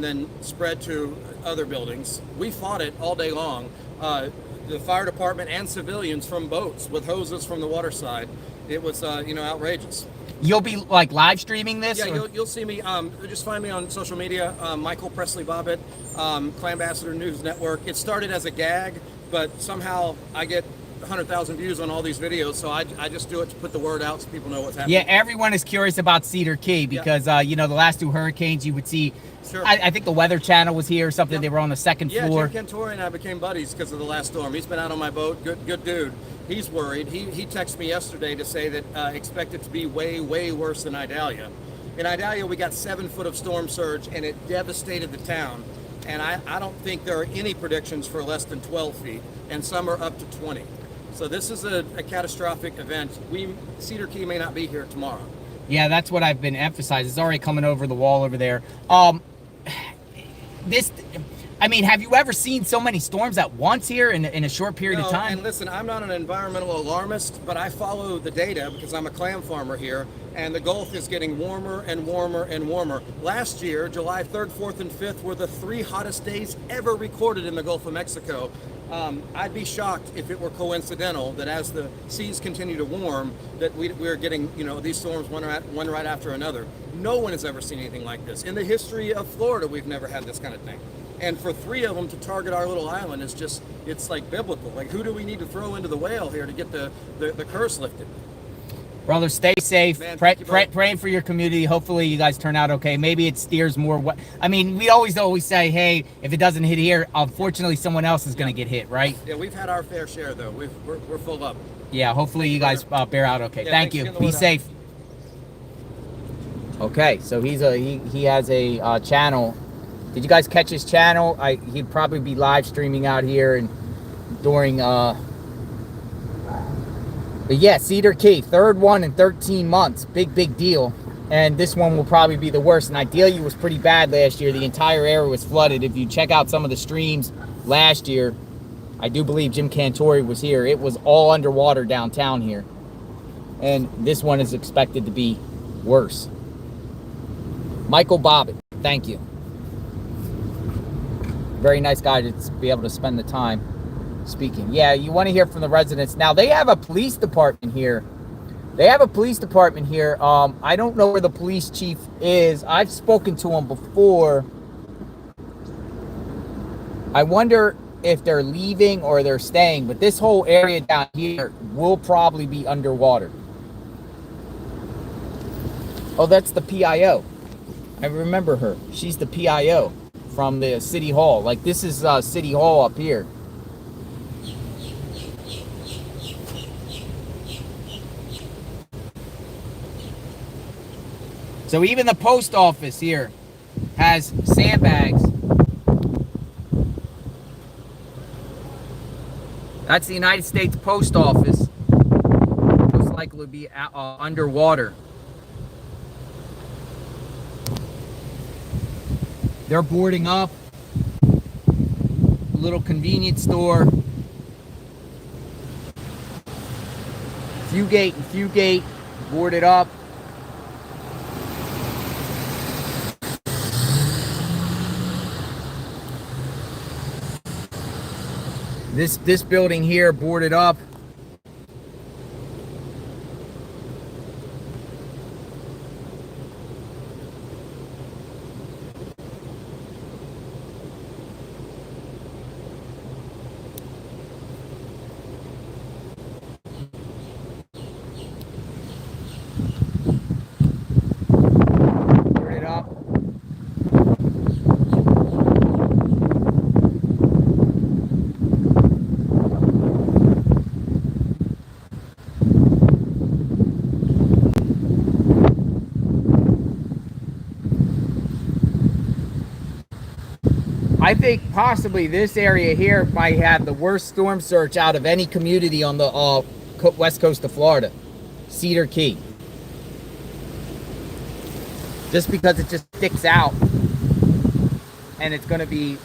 then spread to other buildings. We fought it all day long. The fire department and civilians from boats with hoses from the water side. It was, outrageous. You'll be like live streaming this? Yeah, or- you'll see me. Just find me on social media, Michael Presley Bobbitt, Clamambassador News Network. It started as a gag, but somehow I get 100,000 views on all these videos, so I just do it to put the word out so people know what's happening. Yeah, everyone is curious about Cedar Key because, the last 2 hurricanes you would see. Sure. I think the Weather Channel was here or something. Yep. They were on the second Yeah, floor. Jim Cantori and I became buddies because of the last storm. He's been out on my boat. Good dude. He's worried. He texted me yesterday to say that expect it to be way, way worse than Idalia. In Idalia, we got 7 foot of storm surge, and it devastated the town. And I don't think there are any predictions for less than 12 feet, and some are up to 20. So this is a catastrophic event. Cedar Key may not be here tomorrow. Yeah, that's what I've been emphasizing. It's already coming over the wall over there. Have you ever seen so many storms at once here in a short period of time? And listen, I'm not an environmental alarmist, but I follow the data because I'm a clam farmer here, and the Gulf is getting warmer and warmer and warmer. Last year, July 3rd, 4th, and 5th were the 3 hottest days ever recorded in the Gulf of Mexico. I'd be shocked if it were coincidental that as the seas continue to warm, that we're getting, these storms one right after another. No one has ever seen anything like this. In the history of Florida, we've never had this kind of thing. And for 3 of them to target our little island is just, it's like biblical. Like, who do we need to throw into the whale here to get the curse lifted? Brother, stay safe. Man, thank you, brother. Praying for your community. Hopefully you guys turn out okay. Maybe it steers more. We always say, hey, if it doesn't hit here, unfortunately someone else is going to get hit, right? Yeah, we've had our fair share, though. We're full up. Yeah, hopefully you guys bear out okay. Yeah, Thank thanks you. for getting the Be word out. safe. Okay, so he has a channel. Did you guys catch his channel? He'd probably be live streaming out here and during but yeah, Cedar Key, 3rd one in 13 months. Big deal. And this one will probably be the worst. And Idalia was pretty bad last year. The entire area was flooded. If you check out some of the streams last year, I do believe Jim Cantori was here. It was all underwater downtown here. And this one is expected to be worse. Michael Bobbitt, thank you. Very nice guy to be able to spend the time speaking. Yeah, you want to hear from the residents. Now, they have a police department here They have a police department here. I don't know where the police chief is. I've spoken to him before. I wonder if they're leaving or they're staying, but this whole area down here will probably be underwater. Oh, that's the PIO. I remember her. She's the PIO from the city hall. Like, this is city hall up here. So even the post office here has sandbags. That's the United States Post Office. Most likely to be underwater. They're boarding up. A little convenience store. Fugate, boarded up. This building here boarded up. Boarded up. I think possibly this area here might have the worst storm surge out of any community on the west coast of Florida. Cedar Key. Just because it just sticks out. And it's going to be,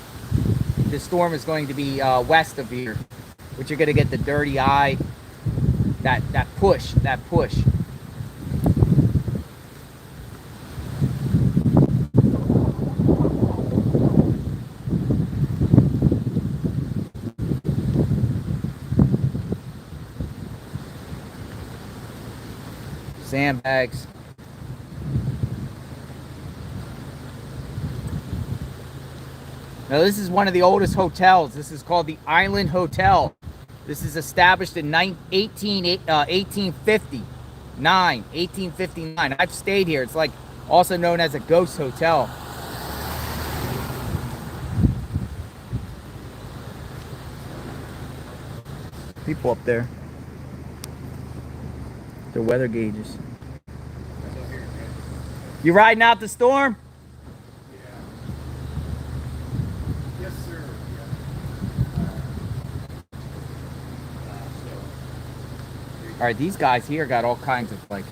the storm is going to be west of here. Which you're going to get the dirty eye. That push. Sandbags. Now this is one of the oldest hotels. This is called the Island Hotel. This is established in 1859. I've stayed here. It's like also known as a ghost hotel. People up there. The weather gauges. You riding out the storm? Yes, sir. All right, these guys here got all kinds of like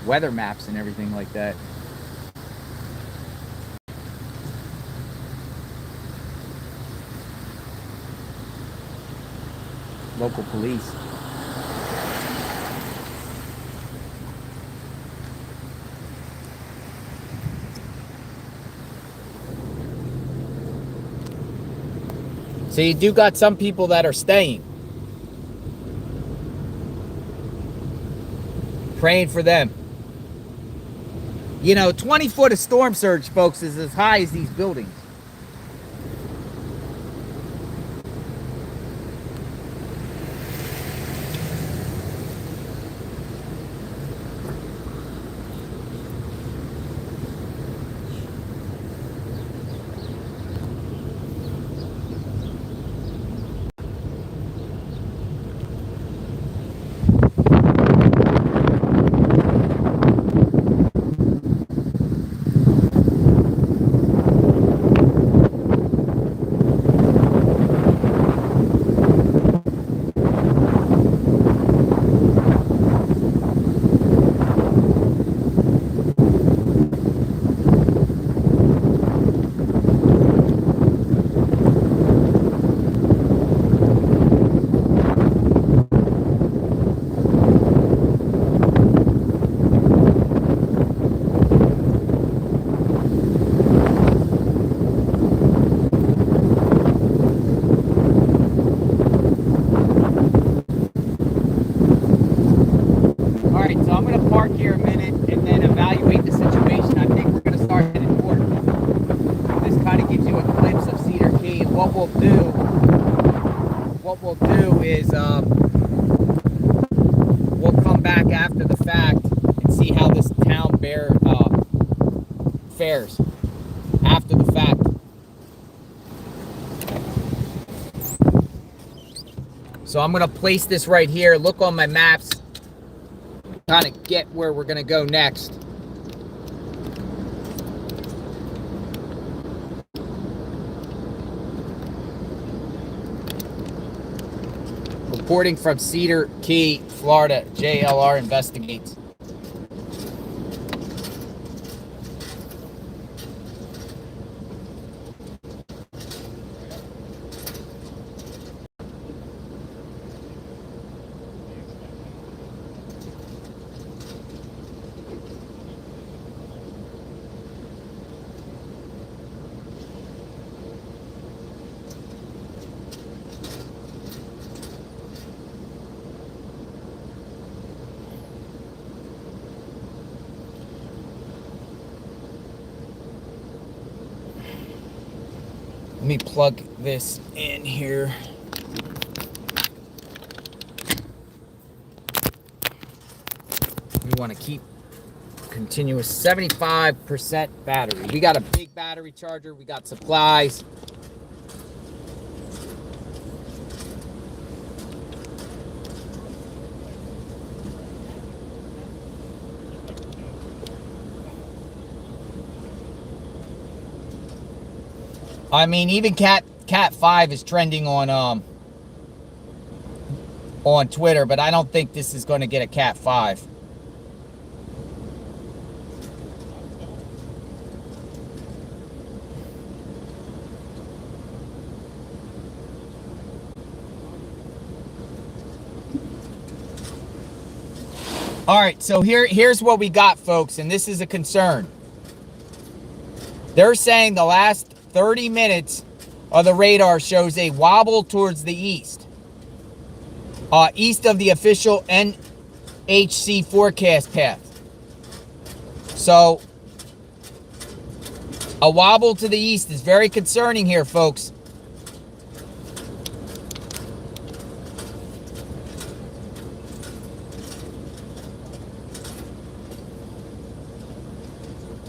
weather maps and everything like that. Local police. So you do got some people that are staying. Praying for them. You know, 20 foot of storm surge, folks, is as high as these buildings. fares after the fact. So I'm going to place this right here. Look on my maps. Kind of get where we're going to go next. Reporting from Cedar Key, Florida, JLR investigates. Let me plug this in here. We want to keep continuous 75% battery. We got a big battery charger. We got supplies. I mean, even Cat 5 is trending on Twitter, but I don't think this is going to get a Cat 5. All right, so here's what we got, folks, and this is a concern. They're saying the last 30 minutes of the radar shows a wobble towards the east. East of the official NHC forecast path. So, a wobble to the east is very concerning here, folks.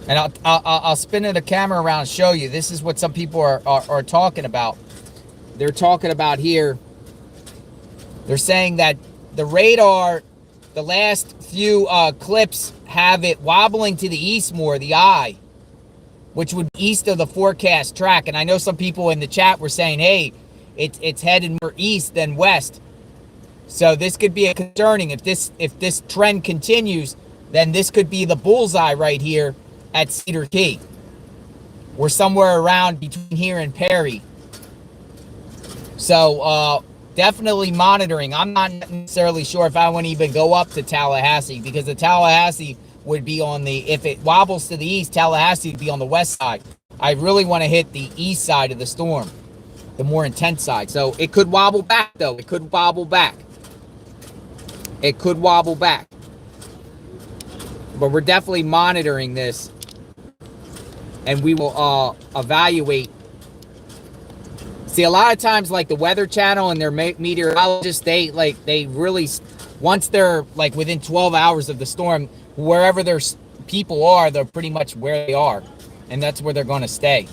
And I'll spin the camera around and show you. This is what some people are talking about. They're talking about here. They're saying that the radar, the last few clips have it wobbling to the east more, the eye, which would be east of the forecast track. And I know some people in the chat were saying, hey, it's headed more east than west. So this could be a concerning. If this trend continues, then this could be the bullseye right here at Cedar Key. We're somewhere around between here and Perry. So definitely monitoring. I'm not necessarily sure if I want to even go up to Tallahassee, because the Tallahassee would be on the, if it wobbles to the east, Tallahassee would be on the west side. I really want to hit the east side of the storm, the more intense side. So it could wobble back, though. It could wobble back. It could wobble back. But we're definitely monitoring this, and we will evaluate. See, a lot of times, like the Weather Channel and their meteorologists, they really, once they're like within 12 hours of the storm, wherever their people are, they're pretty much where they are, and that's where they're going to stay.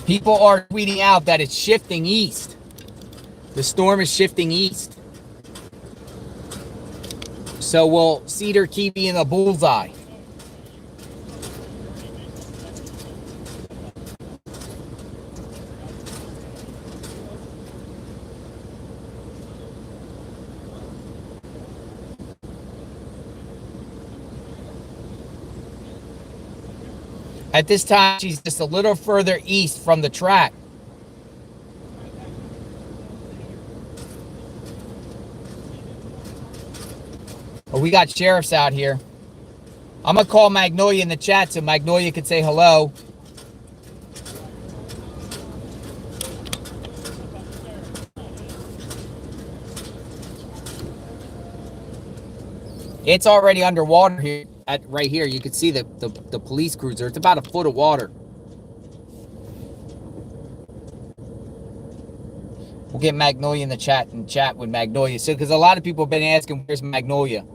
People are tweeting out that it's shifting east. The storm is shifting east. So will Cedar Key be in the bullseye? At this time, she's just a little further east from the track. But we got sheriffs out here. I'm going to call Magnolia in the chat so Magnolia can say hello. It's already underwater here. Right here, you can see the police cruiser. It's about a foot of water. We'll get Magnolia in the chat and chat with Magnolia. So, because a lot of people have been asking, where's Magnolia?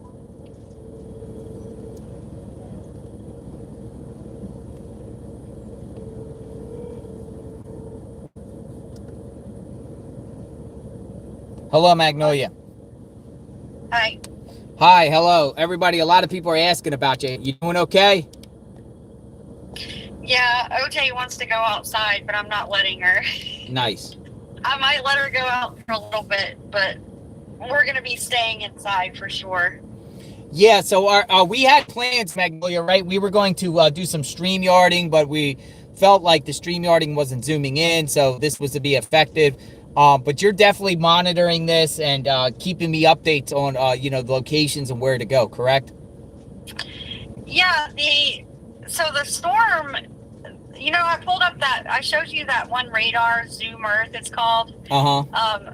Hello, Magnolia. Hi. Hi, hello. Everybody, a lot of people are asking about you. You doing okay? Yeah, OJ wants to go outside, but I'm not letting her. Nice. I might let her go out for a little bit, but we're going to be staying inside for sure. Yeah, so we had plans, Magnolia, right? We were going to do some StreamYarding, but we felt like the StreamYarding wasn't zooming in, so this was to be effective. But you're definitely monitoring this and keeping me updates on, the locations and where to go, correct? Yeah, so the storm, I pulled up I showed you that one radar, Zoom Earth it's called. Uh-huh.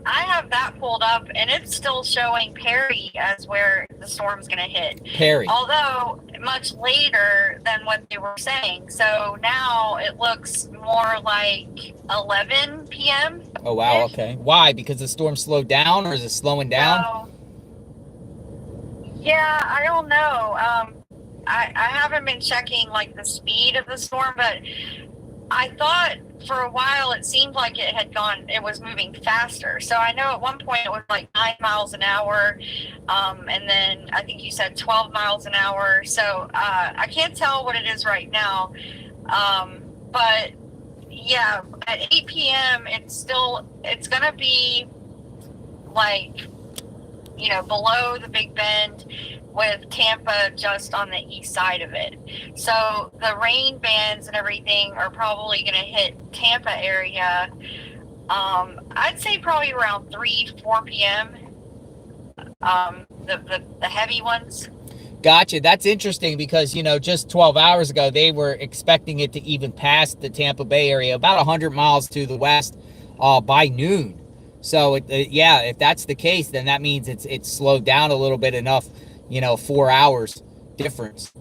I have that pulled up, and it's still showing Perry as where the storm's going to hit. Perry. Although much later than what they were saying. So now it looks more like 11 p.m. Oh, wow, okay. Why? Because the storm slowed down, or is it slowing down? So, yeah, I don't know. I haven't been checking like the speed of the storm, but I thought for a while it seemed like it was moving faster. So I know at one point it was like 9 miles an hour, and then I think you said 12 miles an hour. So I can't tell what it is right now, but yeah, at 8 p.m. it's gonna be like below the Big Bend, with Tampa just on the east side of it. So the rain bands and everything are probably going to hit Tampa area. I'd say probably around 3-4 p.m. The heavy ones. Gotcha. That's interesting because, just 12 hours ago, they were expecting it to even pass the Tampa Bay area about 100 miles to the west by noon. So, if that's the case, then that means it's slowed down a little bit enough, 4 hours difference.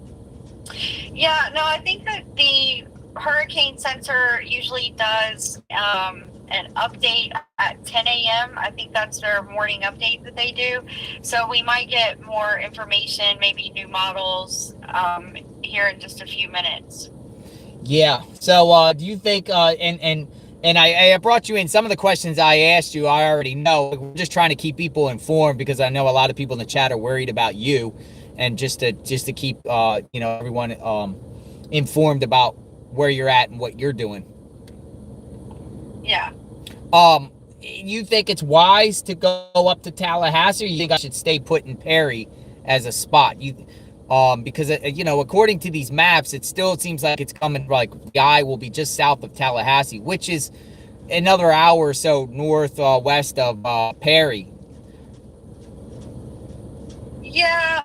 Yeah, no, I think that the Hurricane Center usually does an update at 10 a.m. I think that's their morning update that they do. So we might get more information, maybe new models here in just a few minutes. Yeah. So do you think, and I brought you in some of the questions I asked you, I already know. We're just trying to keep people informed because I know a lot of people in the chat are worried about you, and just to keep everyone informed about where you're at and what you're doing. Yeah. You think it's wise to go up to Tallahassee, or you think I should stay put in Perry as a spot? Because according to these maps, it seems like it's coming, like the eye will be just south of Tallahassee, which is another hour or so northwest of Perry. Yeah,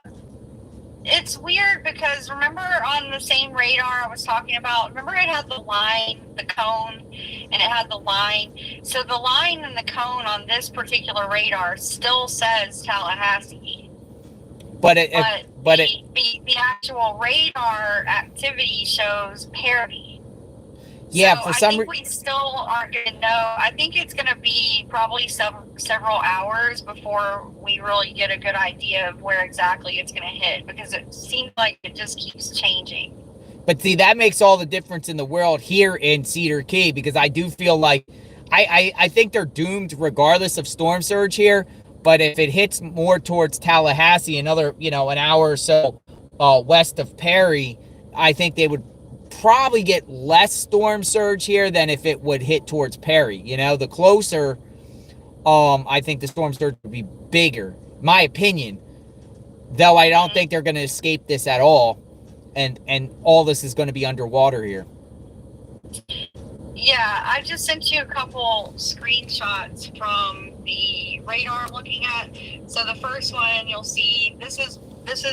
it's weird because remember on the same radar I was talking about, remember it had the line, the cone, and it had the line. So the line and the cone on this particular radar still says Tallahassee. But the actual radar activity shows Perry. Yeah, so I think we still aren't going to know. I think it's going to be probably several hours before we really get a good idea of where exactly it's going to hit, because it seems like it just keeps changing. But see, that makes all the difference in the world here in Cedar Key, because I do feel like I think they're doomed regardless of storm surge here. But if it hits more towards Tallahassee, another, an hour or so west of Perry, I think they would probably get less storm surge here than if it would hit towards Perry. The closer, I think the storm surge would be bigger, my opinion. Though I don't think they're going to escape this at all, and all this is going to be underwater here. Yeah, I just sent you a couple screenshots from the radar I'm looking at. So the first one, you'll see this is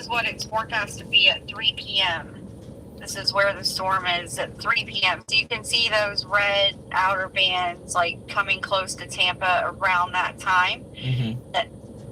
what it's forecast to be at 3 p.m. This is where the storm is at 3 p.m. So you can see those red outer bands like coming close to Tampa around that time. Mm-hmm.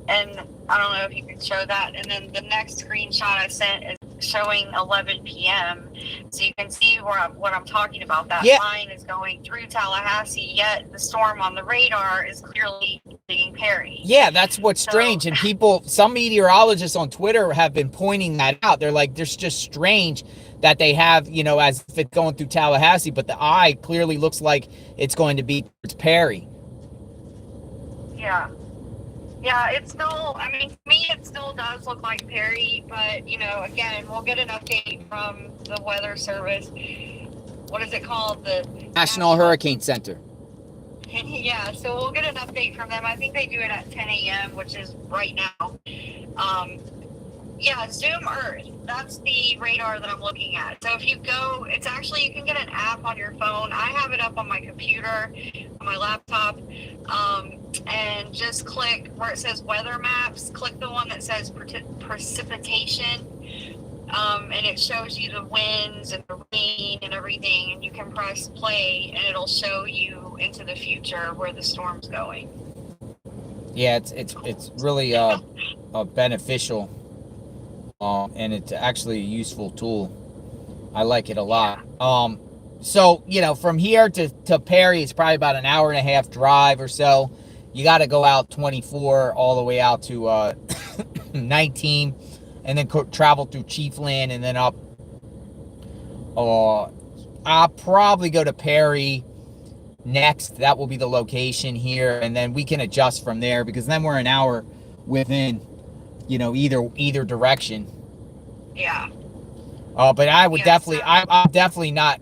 And I don't know if you can show that. And then the next screenshot I sent is showing 11 p.m. So you can see what I'm talking about. That line is going through Tallahassee, yet the storm on the radar is clearly hitting Perry. Yeah, that's what's strange. And some meteorologists on Twitter have been pointing that out. They're like, there's just strange that they have, as if it's going through Tallahassee, but the eye clearly looks like it's going to be towards Perry. Yeah. Yeah, it's still, I mean, to me, it still does look like Perry, but, again, we'll get an update from the Weather Service. What is it called? The National Hurricane Center. Yeah, so we'll get an update from them. I think they do it at 10 a.m., which is right now. Yeah, Zoom Earth. That's the radar that I'm looking at. So if you go, you can get an app on your phone. I have it up on my computer, on my laptop, and just click where it says weather maps. Click the one that says precipitation, and it shows you the winds and the rain and everything. And you can press play, and it'll show you into the future where the storm's going. Yeah, it's really beneficial. And it's actually a useful tool. I like it a lot. So, from here to Perry, it's probably about an hour and a half drive or so. You got to go out 24 all the way out to 19, and then travel through Chiefland and then up. I'll probably go to Perry next. That will be the location here, and then we can adjust from there, because then we're an hour within either direction. Yeah. But I would I'm definitely not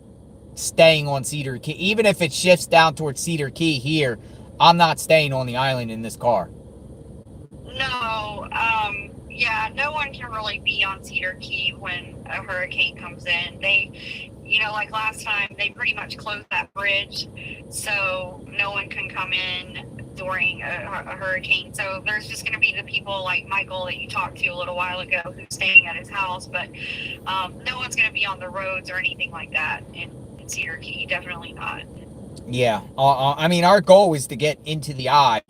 staying on Cedar Key. Even if it shifts down towards Cedar Key here, I'm not staying on the island in this car. No, no one can really be on Cedar Key when a hurricane comes in. They, like last time, they pretty much closed that bridge, so no one can come in during a hurricane. So there's just going to be the people like Michael that you talked to a little while ago who's staying at his house, but no one's going to be on the roads or anything like that in Cedar Key. Definitely not. Yeah. I mean, our goal is to get into the eye.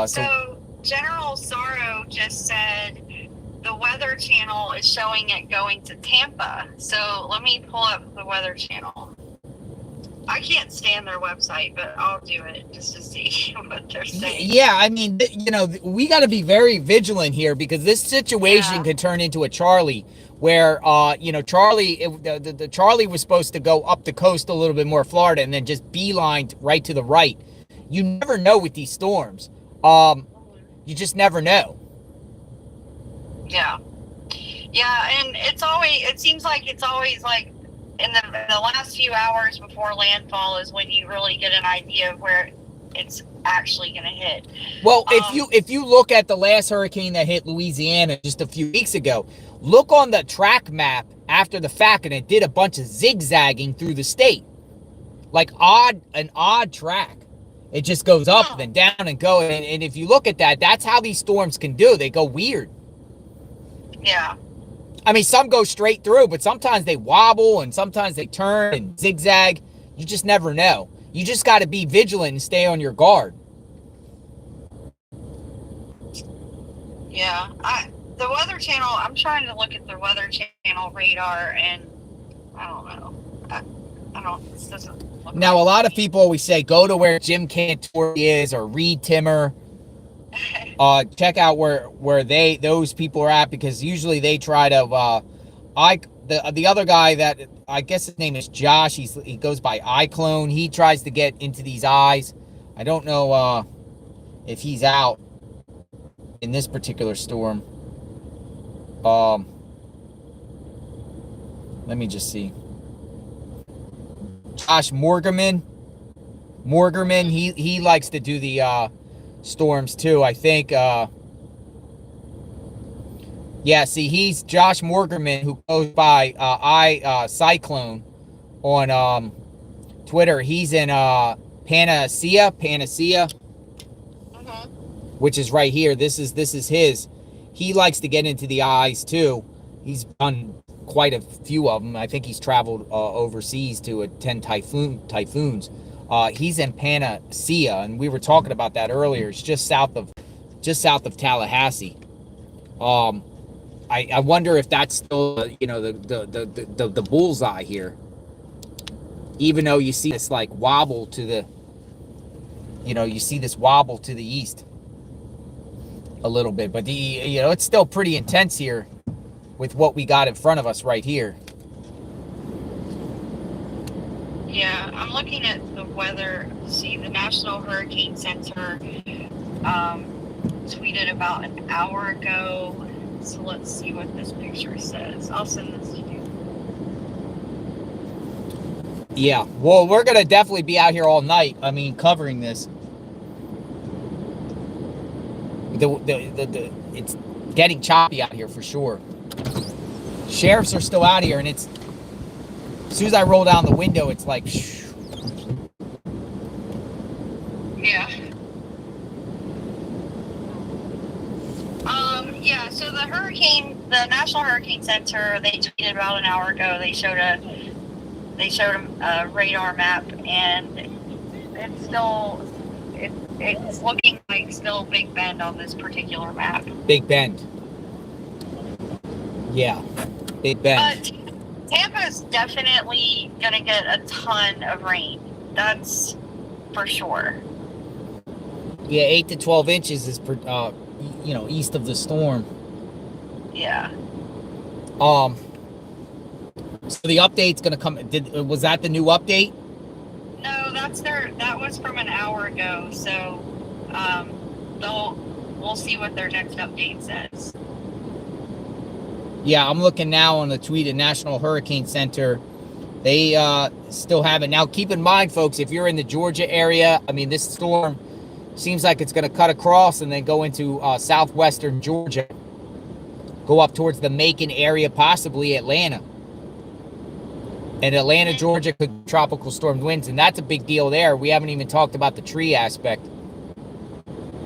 So General Sorrow just said the Weather Channel is showing it going to Tampa. So let me pull up the Weather Channel. I can't stand their website, but I'll do it just to see what they're saying. Yeah, I mean, we got to be very vigilant here, because this situation could turn into a Charlie, where, Charlie, the Charlie was supposed to go up the coast a little bit more, Florida, and then just beelined right to the right. You never know with these storms. You just never know. Yeah. Yeah, and it seems like it's always like, in the last few hours before landfall is when you really get an idea of where it's actually going to hit. Well, if you look at the last hurricane that hit Louisiana just a few weeks ago, look on the track map after the fact, and it did a bunch of zigzagging through the state, like an odd track. It just goes up and down and go. And if you look at that, that's how these storms can do. They go weird. Yeah. I mean, some go straight through, but sometimes they wobble and sometimes they turn and zigzag. You just never know. You just got to be vigilant and stay on your guard. Yeah. The Weather Channel, I'm trying to look at the Weather Channel radar, and I don't know. This doesn't look now, a lot of people always say, go to where Jim Cantor is or Reed Timmer. Check out where those people are at, because usually they try to the other guy that I guess his name is Josh, he goes by iClone. He tries to get into these eyes. I don't know if he's out in this particular storm. Let me just see. Josh Morgerman, he likes to do the storms too, I think. He's Josh Morgerman, who goes by Cyclone on Twitter. He's in Panacea, which is right here. This is his. He likes to get into the eyes too. He's done quite a few of them. I think he's traveled overseas to attend typhoons. He's in Panacea, and we were talking about that earlier. It's just south of just south of Tallahassee. I wonder if that's still, you know, the bullseye here. Even though you see this like wobble to the, you know, you see this wobble to the east a little bit, but you know, it's still pretty intense here with what we got in front of us right here. Yeah, I'm looking at the weather. See, the National Hurricane Center tweeted about an hour ago. So let's see what this picture says. I'll send this to you. Yeah, well, we're gonna definitely be out here all night. I mean, covering this. It's getting choppy out here for sure. Sheriffs are still out here, and it's as soon as I roll down the window, it's like. Yeah. Yeah. So the National Hurricane Center, they tweeted about an hour ago. They showed a radar map, and it's still it's looking like still Big Bend on this particular map. Big Bend. Yeah, Big Bend. But Tampa's definitely gonna get a ton of rain. That's for sure. Yeah, 8 to 12 inches is, you know, east of the storm. Yeah. So the update's gonna come. Was that the new update? No, that was from an hour ago. So, we'll see what their next update says. Yeah, I'm looking now on the tweet at National Hurricane Center. They still have it. Now, keep in mind, folks, if you're in the Georgia area, I mean, this storm seems like it's going to cut across and then go into southwestern Georgia, go up towards the Macon area, possibly Atlanta. And Atlanta, Georgia could tropical storm winds, and that's a big deal there. We haven't even talked about the tree aspect.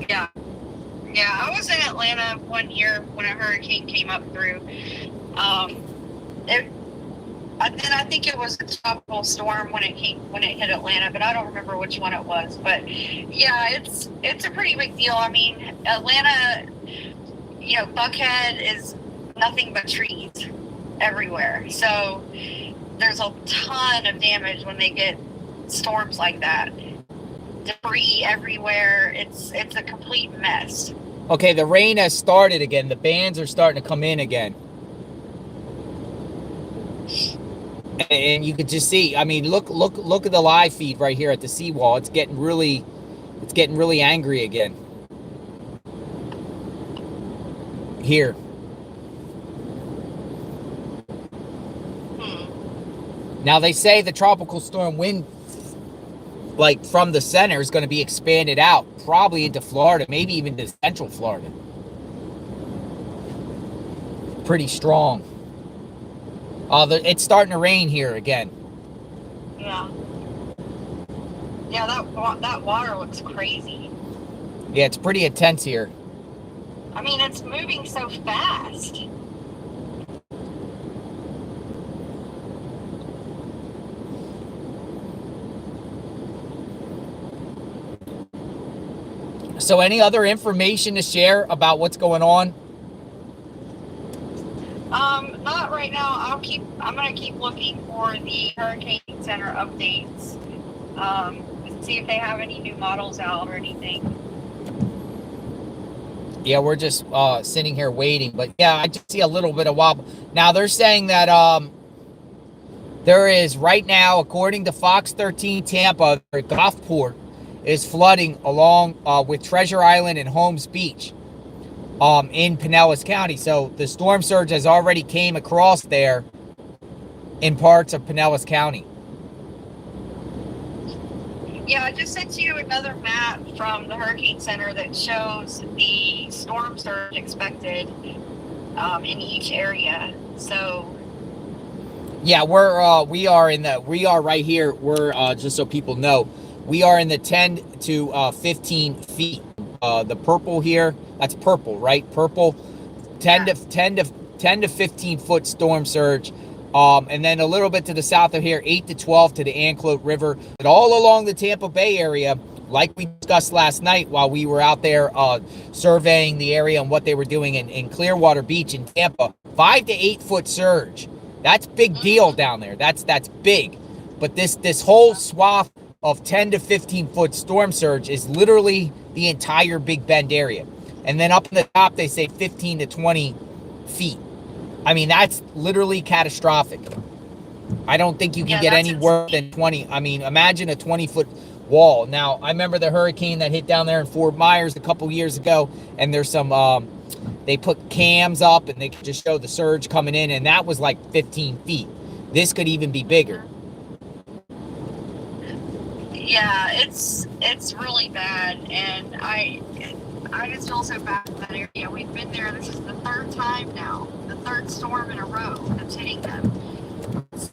Yeah. Yeah, I was in Atlanta one year when a hurricane came up through. I think it was a tropical storm when it hit Atlanta, but I don't remember which one it was. But yeah, it's a pretty big deal. I mean, Atlanta, you know, Buckhead is nothing but trees everywhere. So there's a ton of damage when they get storms like that. Debris everywhere. It's a complete mess. Okay, the rain has started again. The bands are starting to come in again. And you could just see, I mean, look at the live feed right here at the seawall. It's getting really angry again. Here. Now they say the tropical storm wind, like from the center, is going to be expanded out, probably into Florida, maybe even to central Florida. Pretty strong. It's starting to rain here again. Yeah. Yeah, that water looks crazy. Yeah, it's pretty intense here. I mean, it's moving so fast. So any other information to share about what's going on? Not right now. I'm gonna keep looking for the Hurricane Center updates. See if they have any new models out or anything. Yeah, we're just sitting here waiting. But yeah, I just see a little bit of wobble. Now they're saying that there is right now, according to Fox 13 Tampa, Gulfport is flooding along with Treasure Island and Holmes Beach in Pinellas County. So the storm surge has already came across there in parts of Pinellas County. Yeah, I just sent you another map from the Hurricane Center that shows the storm surge expected in each area. So yeah, we are right here. We're just so people know, we are in the 10 to 15 feet. The purple here, that's purple, right? Purple, 10 to 15 foot storm surge. And then a little bit to the south of here, 8 to 12 to the Anclote River. But all along the Tampa Bay area, like we discussed last night while we were out there surveying the area and what they were doing in Clearwater Beach in Tampa, 5 to 8 foot surge. That's big deal down there. That's big. But this whole swath of 10 to 15 foot storm surge is literally the entire Big Bend area. And then up in the top, they say 15 to 20 feet. I mean, that's literally catastrophic. I don't think you can get any worse than 20. I mean, imagine a 20-foot wall. Now, I remember the hurricane that hit down there in Fort Myers a couple years ago, and there's some, they put cams up, and they could just show the surge coming in, and that was like 15 feet. This could even be bigger. Yeah, it's really bad, and I just feel so bad in that area. We've been there. This is the third time now, the third storm in a row that's hitting them.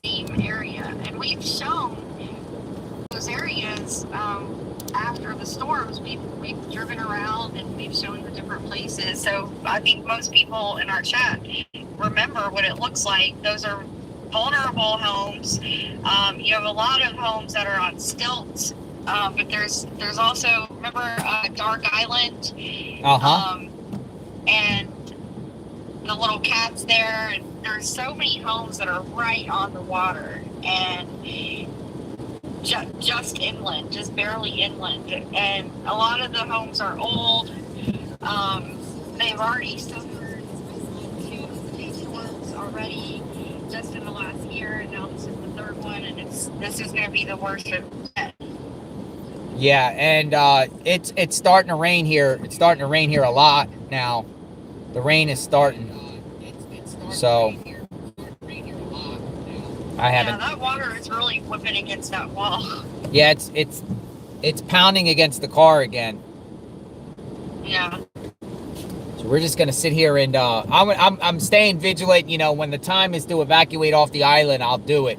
Same area, and we've shown those areas after the storms. We've driven around and we've shown the different places. So I think most people in our chat remember what it looks like. Those are vulnerable homes. You have a lot of homes that are on stilts, but there's also, remember Dark Island, and the little cats there, and there's so many homes that are right on the water and just inland, just barely inland, and a lot of the homes are old. They've already suffered 2 storms already just in the last year, and now this is the third one, and this is going to be the worst of it. Yeah, and it's starting to rain here. It's starting to rain here a lot now. The rain is starting. So I haven't. Yeah, that water is really whipping against that wall. Yeah, it's pounding against the car again. Yeah. So we're just gonna sit here and I'm staying vigilant. You know, when the time is to evacuate off the island, I'll do it.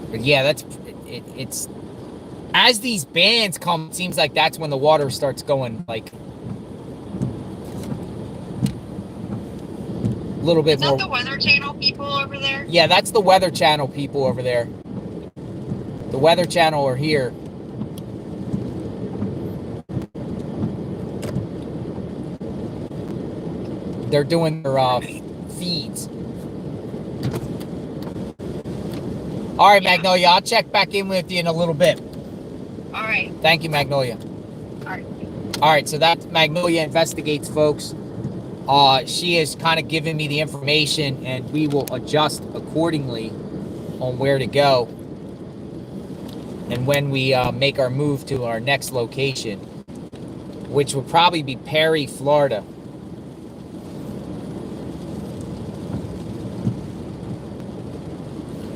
But yeah, it's as these bands come, it seems like that's when the water starts going like a little bit more. Is that the Weather Channel people over there? Yeah, that's the Weather Channel people over there. The Weather Channel are here. They're doing their feeds. All right, Magnolia, I'll check back in with you in a little bit. All right. Thank you, Magnolia. All right. All right, so that's Magnolia Investigates, folks. She is kind of giving me the information, and we will adjust accordingly on where to go and when we make our move to our next location, which will probably be Perry, Florida.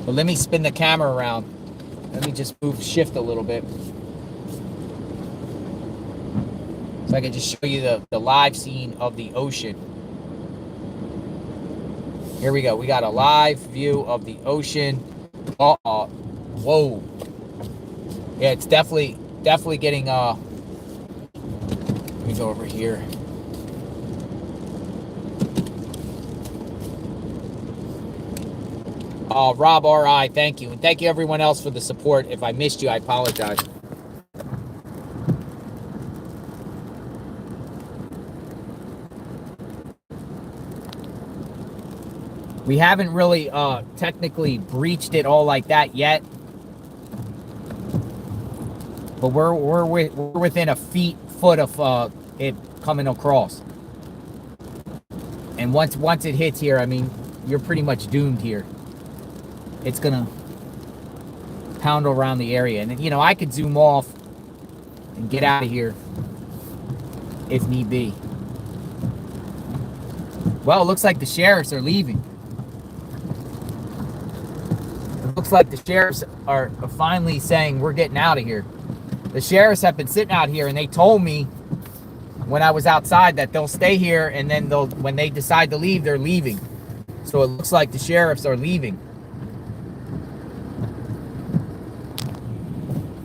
But let me spin the camera around. Let me just shift a little bit, so I can just show you the live scene of the ocean. Here we go. We got a live view of the ocean. Whoa. Yeah, it's definitely getting, let me go over here. Rob R.I., thank you. And thank you everyone else for the support. If I missed you, I apologize. We haven't really technically breached it all like that yet. But we're within a foot of it coming across. And once it hits here, I mean, you're pretty much doomed here. It's gonna pound around the area, and you know, I could zoom off and get out of here if need be. Well, it looks like the sheriffs are leaving. It looks like the sheriffs are finally saying we're getting out of here. The sheriffs have been sitting out here, and they told me when I was outside that they'll stay here, and then when they decide to leave, they're leaving. So it looks like the sheriffs are leaving.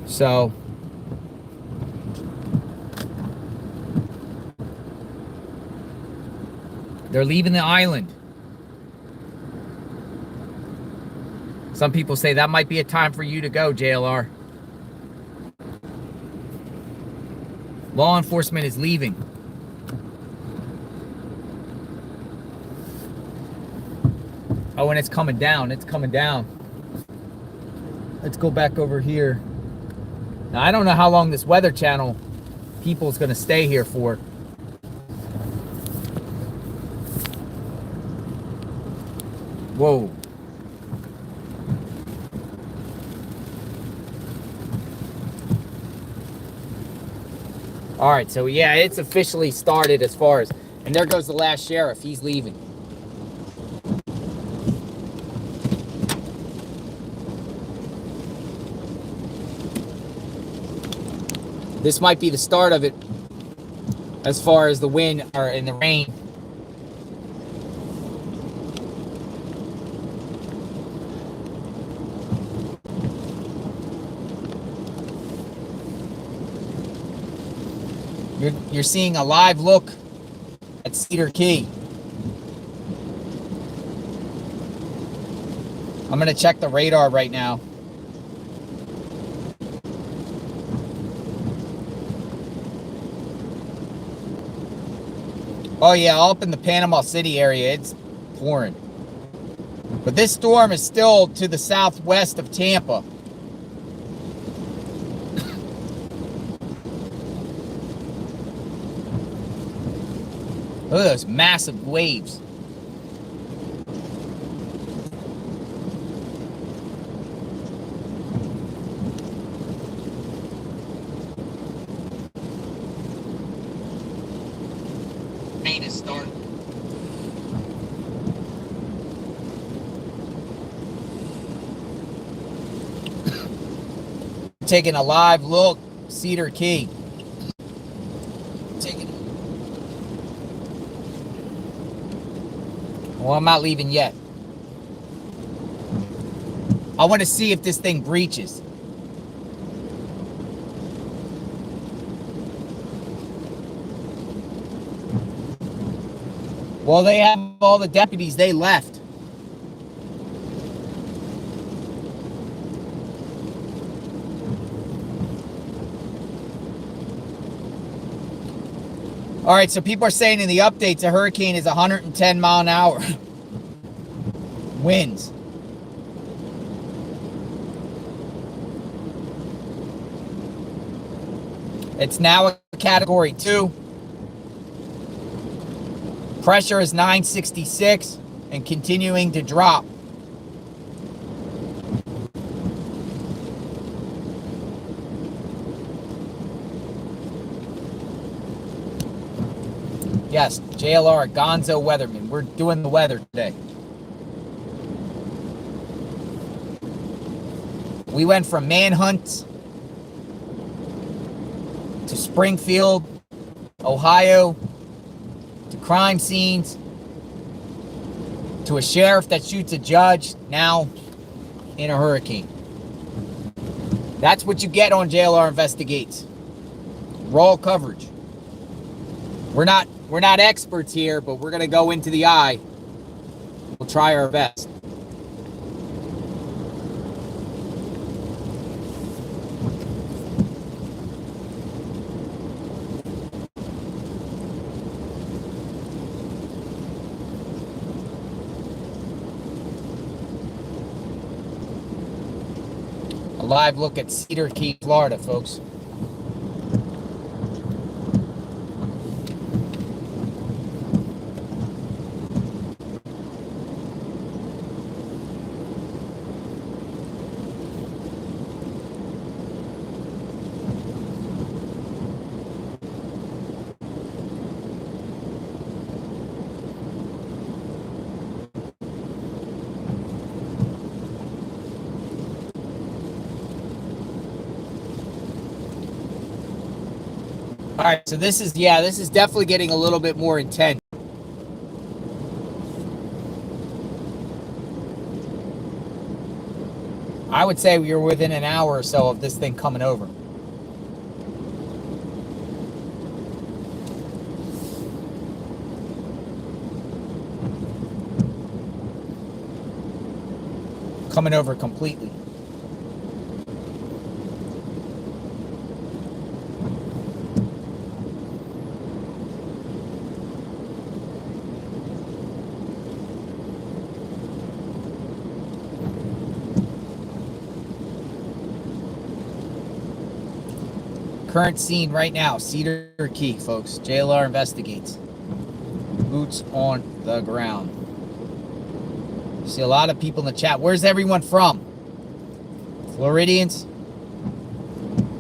So they're leaving the island. Some people say that might be a time for you to go, JLR. Law enforcement is leaving. Oh, and it's coming down. It's coming down. Let's go back over here. Now, I don't know how long this Weather Channel people is going to stay here for. Whoa. All right, so yeah, it's officially started as far as, and there goes the last sheriff. He's leaving. This might be the start of it as far as the wind or in the rain. You're seeing a live look at Cedar Key. I'm going to check the radar right now. Oh yeah, up in the Panama City area, it's pouring. But this storm is still to the southwest of Tampa. Look at those massive waves. Rain is starting. Taking a live look, Cedar Key. Well, I'm not leaving yet. I want to see if this thing breaches. Well, they have all the deputies. They left. All right, so people are saying in the updates a hurricane is 110 mile an hour winds. It's now a category 2. Pressure is 966 and continuing to drop. Yes, JLR, Gonzo Weatherman. We're doing the weather today. We went from manhunts to Springfield, Ohio, to crime scenes, to a sheriff that shoots a judge, now in a hurricane. That's what you get on JLR Investigates. Raw coverage. We're not experts here, but we're going to go into the eye. We'll try our best. A live look at Cedar Key, Florida, folks. All right, so this is definitely getting a little bit more intense. I would say we're within an hour or so of this thing coming over. coming over completely. Current scene right now, Cedar Key, folks. JLR investigates. Boots on the ground. See a lot of people in the chat. Where's everyone from? Floridians?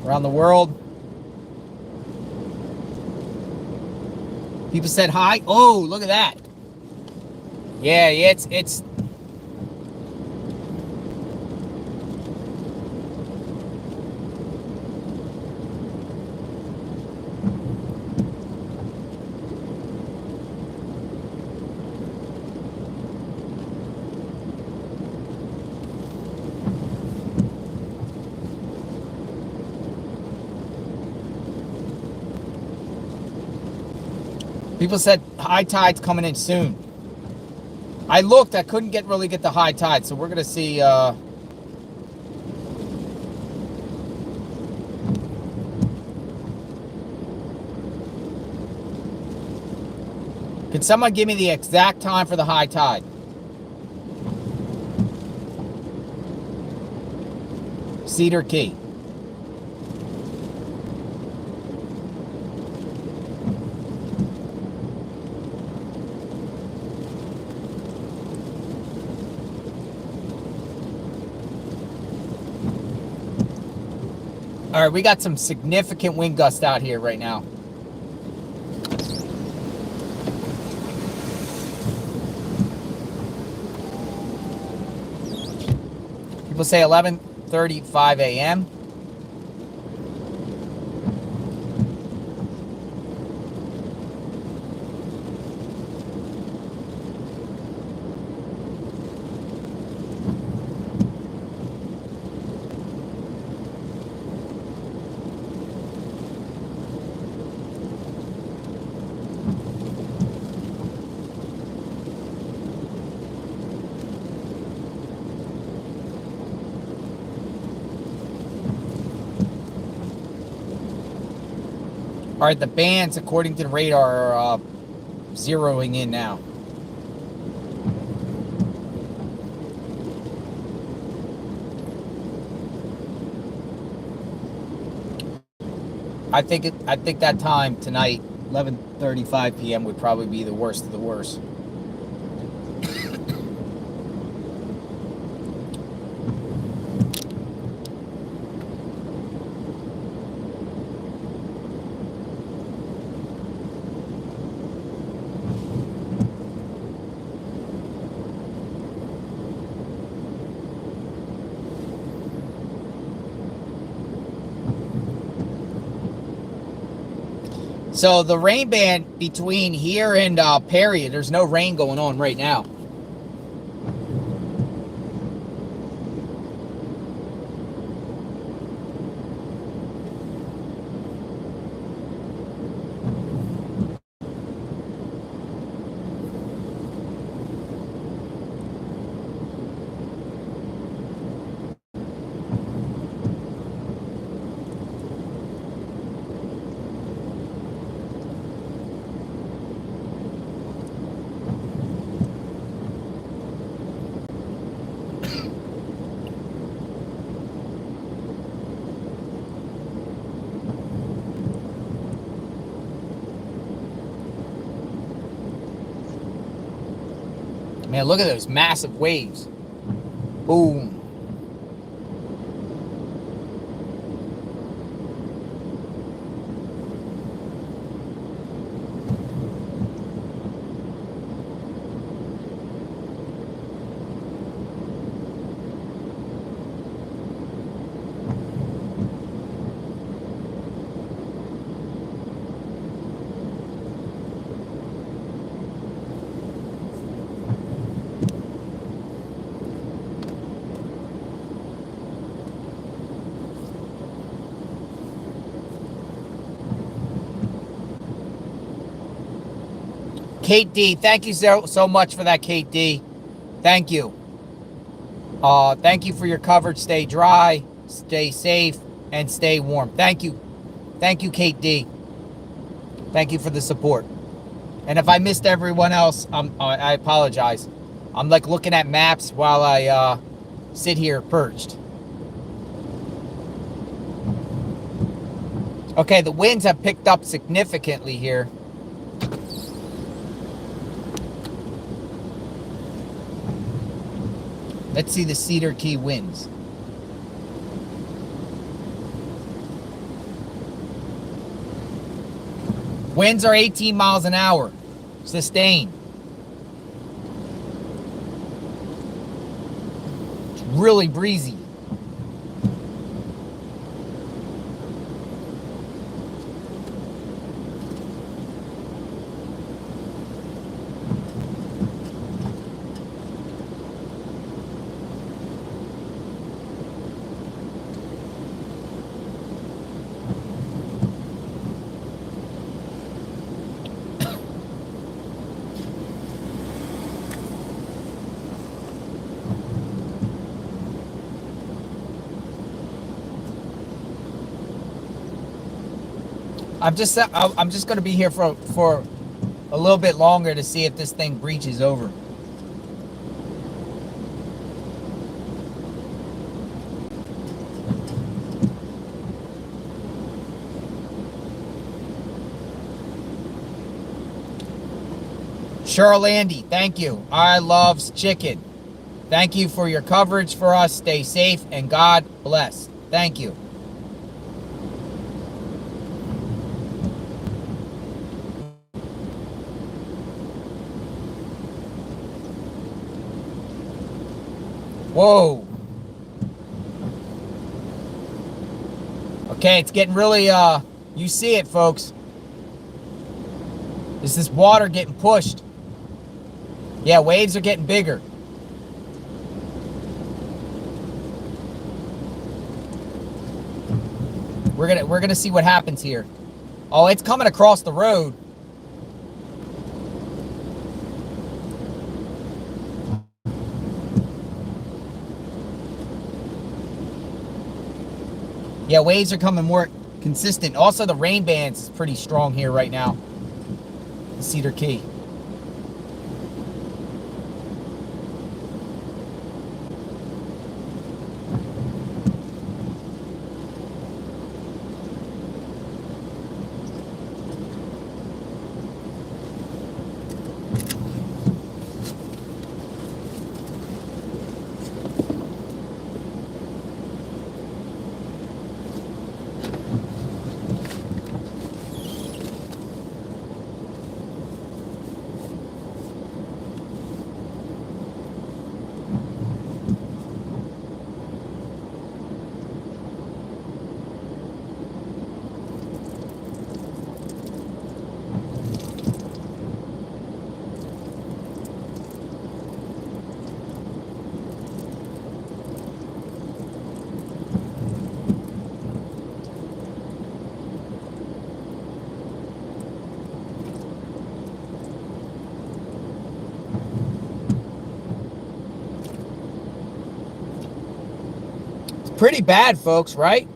Around the world? People said hi. Oh, look at that. Yeah, it's people said high tide's coming in soon. I looked, I couldn't really get the high tide, so we're gonna see. Can someone give me the exact time for the high tide? Cedar Key. All right, we got some significant wind gusts out here right now. People say 11:35 a.m. All right, the bands, according to the radar, are zeroing in now. I think that time tonight, 11:35 p.m. would probably be the worst of the worst. So the rain band between here and Perry, there's no rain going on right now. Man, look at those massive waves. Boom. Kate D, thank you so much for that, Kate D. Thank you. Thank you for your coverage. Stay dry, stay safe, and stay warm. Thank you. Thank you, Kate D. Thank you for the support. And if I missed everyone else, I apologize. I'm like looking at maps while I sit here perched. Okay, the winds have picked up significantly here. Let's see the Cedar Key winds. Winds are 18 miles an hour. Sustained. It's really breezy. I'm just going to be here for a little bit longer to see if this thing breaches over. Cheryl Andy, thank you. I loves chicken. Thank you for your coverage for us. Stay safe and God bless. Thank you. Whoa. Okay, it's getting really, you see it, folks. Is this water getting pushed? Yeah, waves are getting bigger. We're gonna see what happens here. Oh, it's coming across the road. Yeah, waves are coming more consistent. Also, the rain bands is pretty strong here right now. Cedar Key. Pretty bad, folks, right?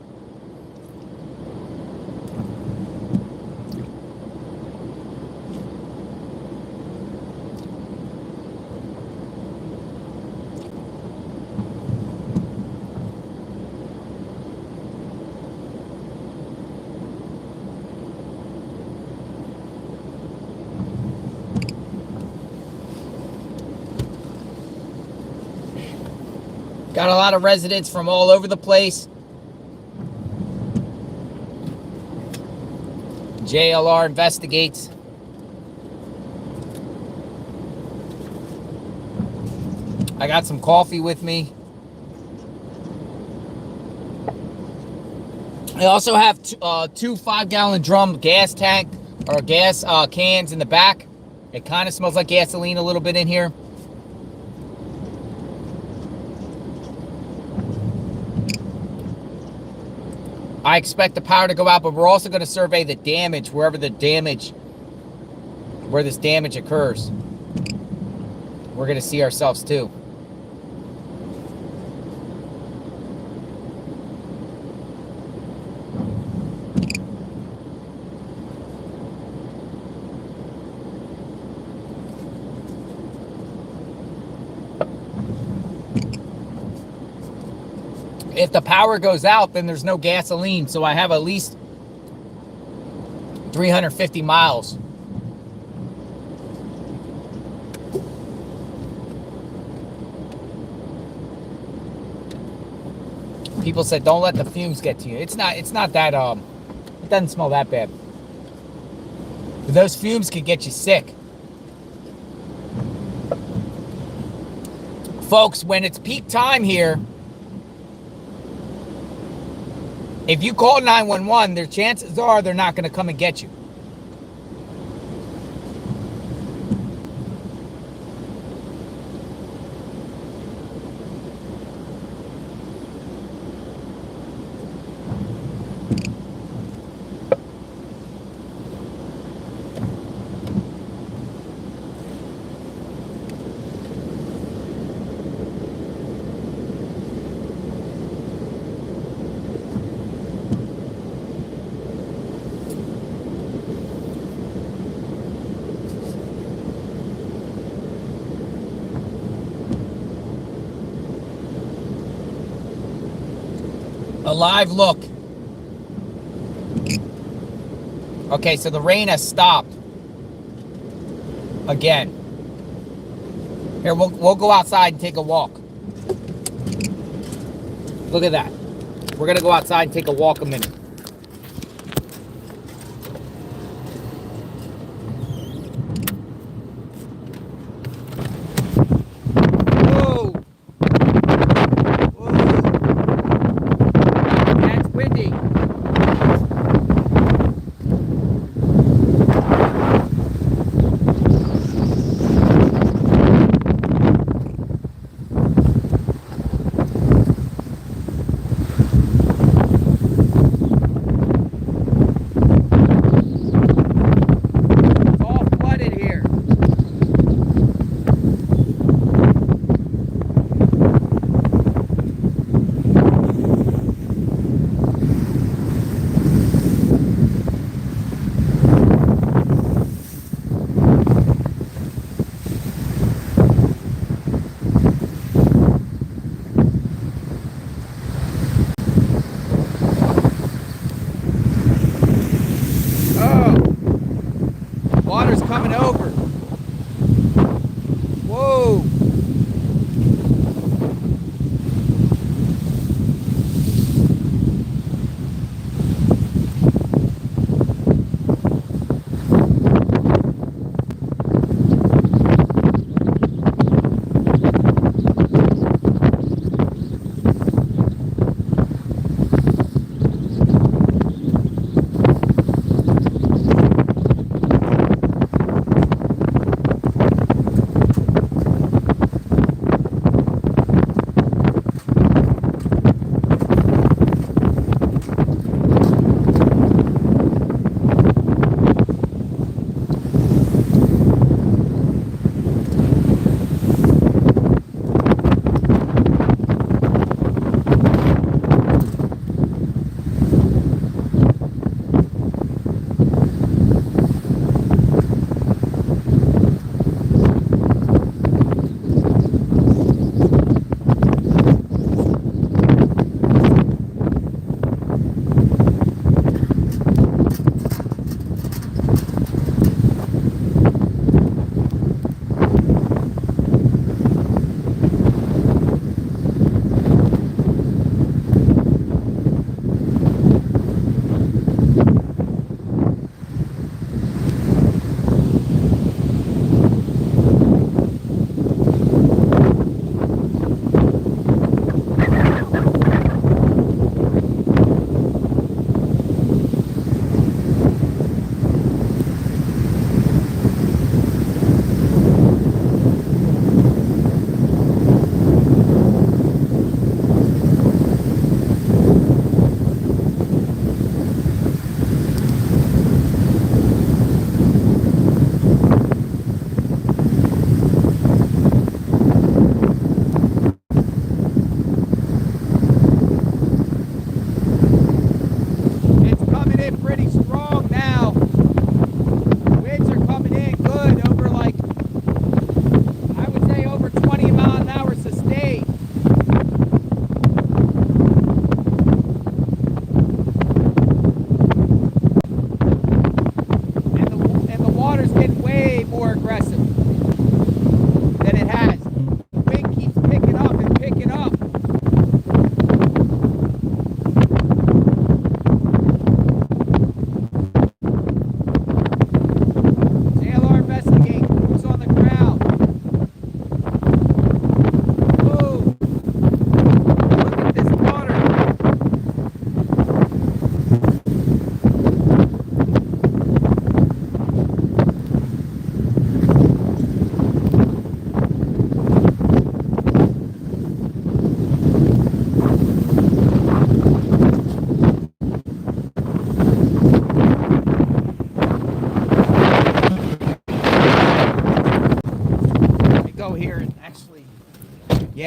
Got a lot of residents from all over the place. JLR investigates. I got some coffee with me. I also have two 5-gallon drum gas tank or gas cans in the back. It kind of smells like gasoline a little bit in here. I expect the power to go out, but we're also going to survey the damage where this damage occurs. We're going to see ourselves too. If the power goes out, then there's no gasoline. So I have at least 350 miles. People said, don't let the fumes get to you. It's not that, it doesn't smell that bad. But those fumes could get you sick. Folks, when it's peak time here, if you call 911, their chances are they're not going to come and get you. A live look. Okay, so the rain has stopped. Again. Here, we'll go outside and take a walk. Look at that. We're going to go outside and take a walk a minute.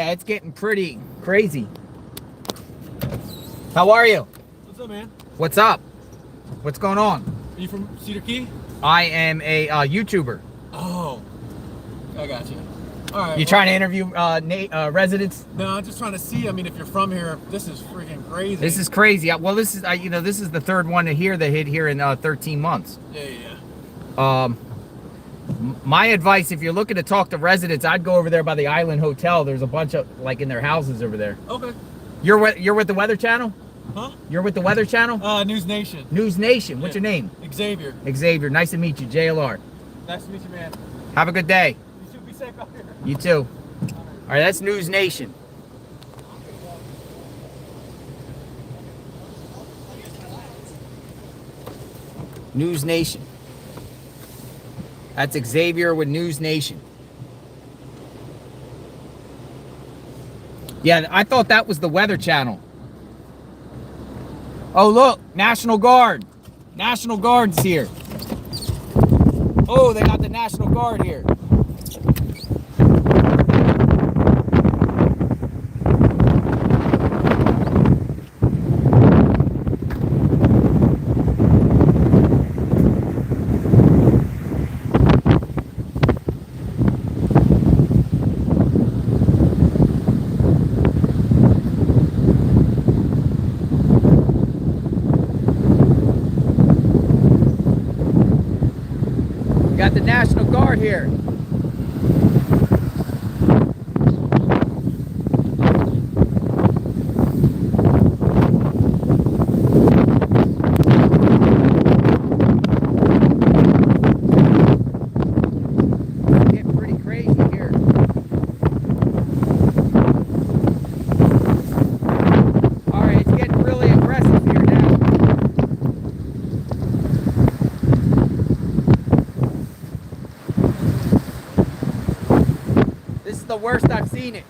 Yeah, it's getting pretty crazy. How are you? What's up, man? What's up? What's going on? Are you from Cedar Key? I am a YouTuber. Oh, I got you. All right. You trying to interview residents? No, I'm just trying to see. I mean, if you're from here, this is freaking crazy. This is crazy. Well, this is this is the third one to hear that hit here in 13 months. Yeah. My advice, if you're looking to talk to residents, I'd go over there by the Island Hotel. There's a bunch of in their houses over there. Okay. You're with the Weather Channel? Huh? You're with the Weather Channel? News Nation. News Nation. What's your name? Xavier. Xavier. Nice to meet you. JLR. Nice to meet you, man. Have a good day. You should be safe out here. You too. All right, that's News Nation. News Nation. That's Xavier with News Nation. Yeah, I thought that was the Weather Channel. Oh, look, National Guard. National Guard's here. Oh, they got the National Guard here. Got the National Guard here. It's getting pretty crazy here. All right, it's getting really aggressive here now. This is the worst I've seen it.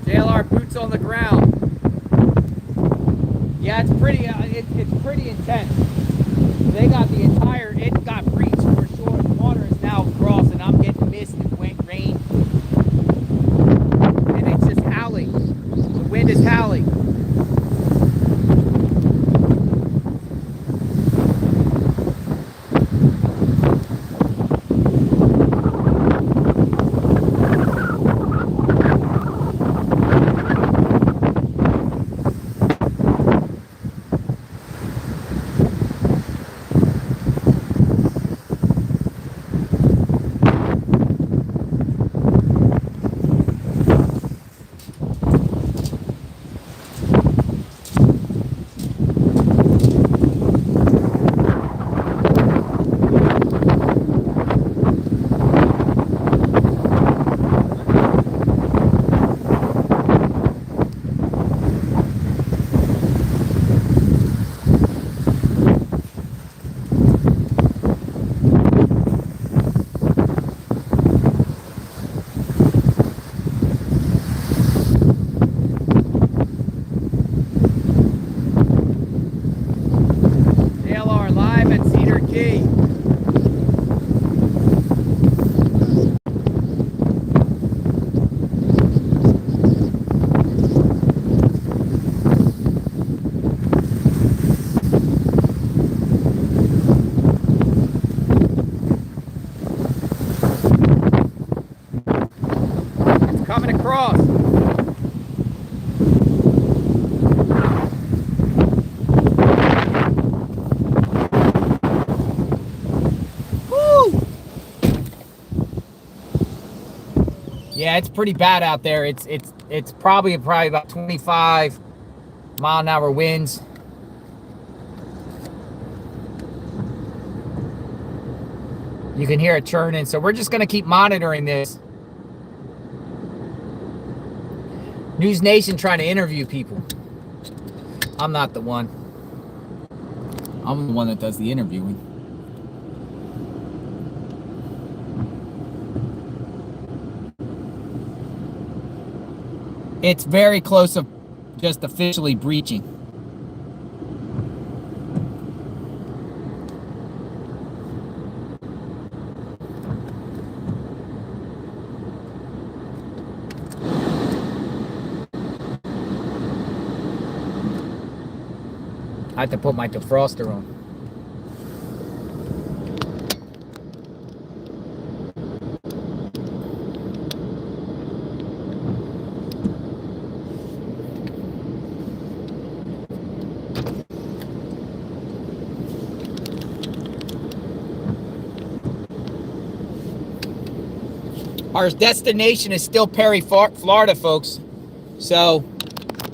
JLR boots on the ground. Yeah, it's pretty. It's pretty intense. They got the entire, it got breached for sure. The water is now crossing. I'm getting mist and rain. And it's just howling. The wind is howling. JLR live at Cedar Key. It's coming across. Yeah, it's pretty bad out there. It's probably about 25 mile an hour winds. You can hear it churning. So we're just going to keep monitoring this. News Nation trying to interview people. I'm not the one. I'm the one that does the interviewing. It's very close to just officially breaching. I have to put my defroster on. Our destination is still Perry, Florida, folks. So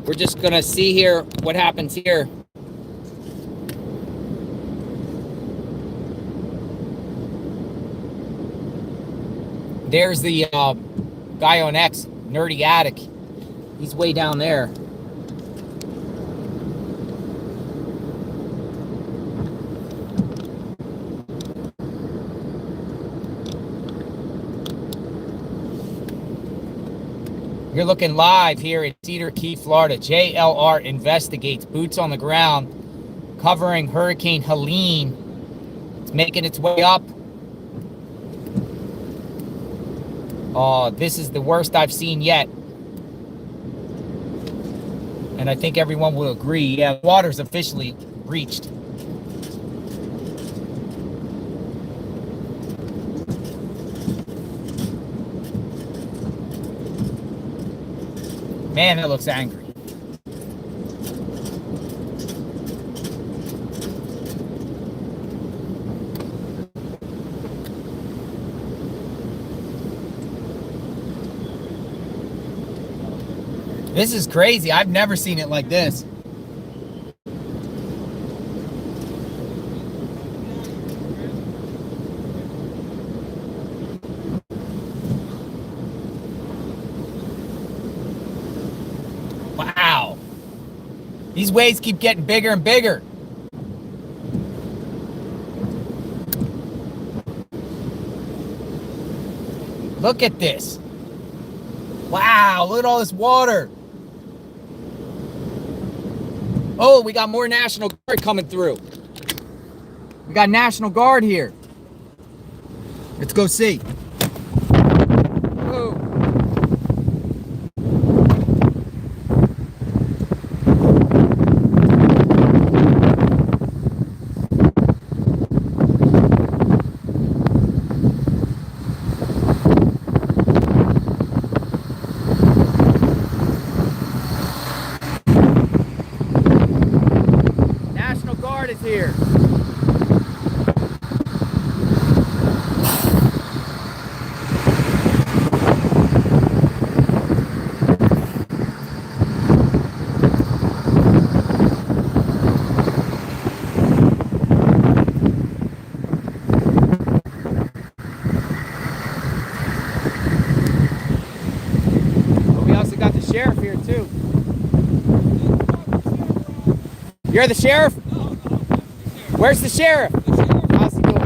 we're just gonna see here what happens here. There's the guy on X, Nerdy Attic. He's way down there. You're looking live here in Cedar Key, Florida. JLR investigates, boots on the ground, covering Hurricane Helene. It's making its way up. Oh, this is the worst I've seen yet. And I think everyone will agree. Yeah, water's officially reached. Man, it looks angry. This is crazy. I've never seen it like this. Wow. These waves keep getting bigger and bigger. Look at this. Wow, look at all this water. Oh, we got more National Guard coming through. We got National Guard here. Let's go see. Whoa. Here. But we also got the sheriff here too. You're the sheriff? Where's the sheriff? How's he doing?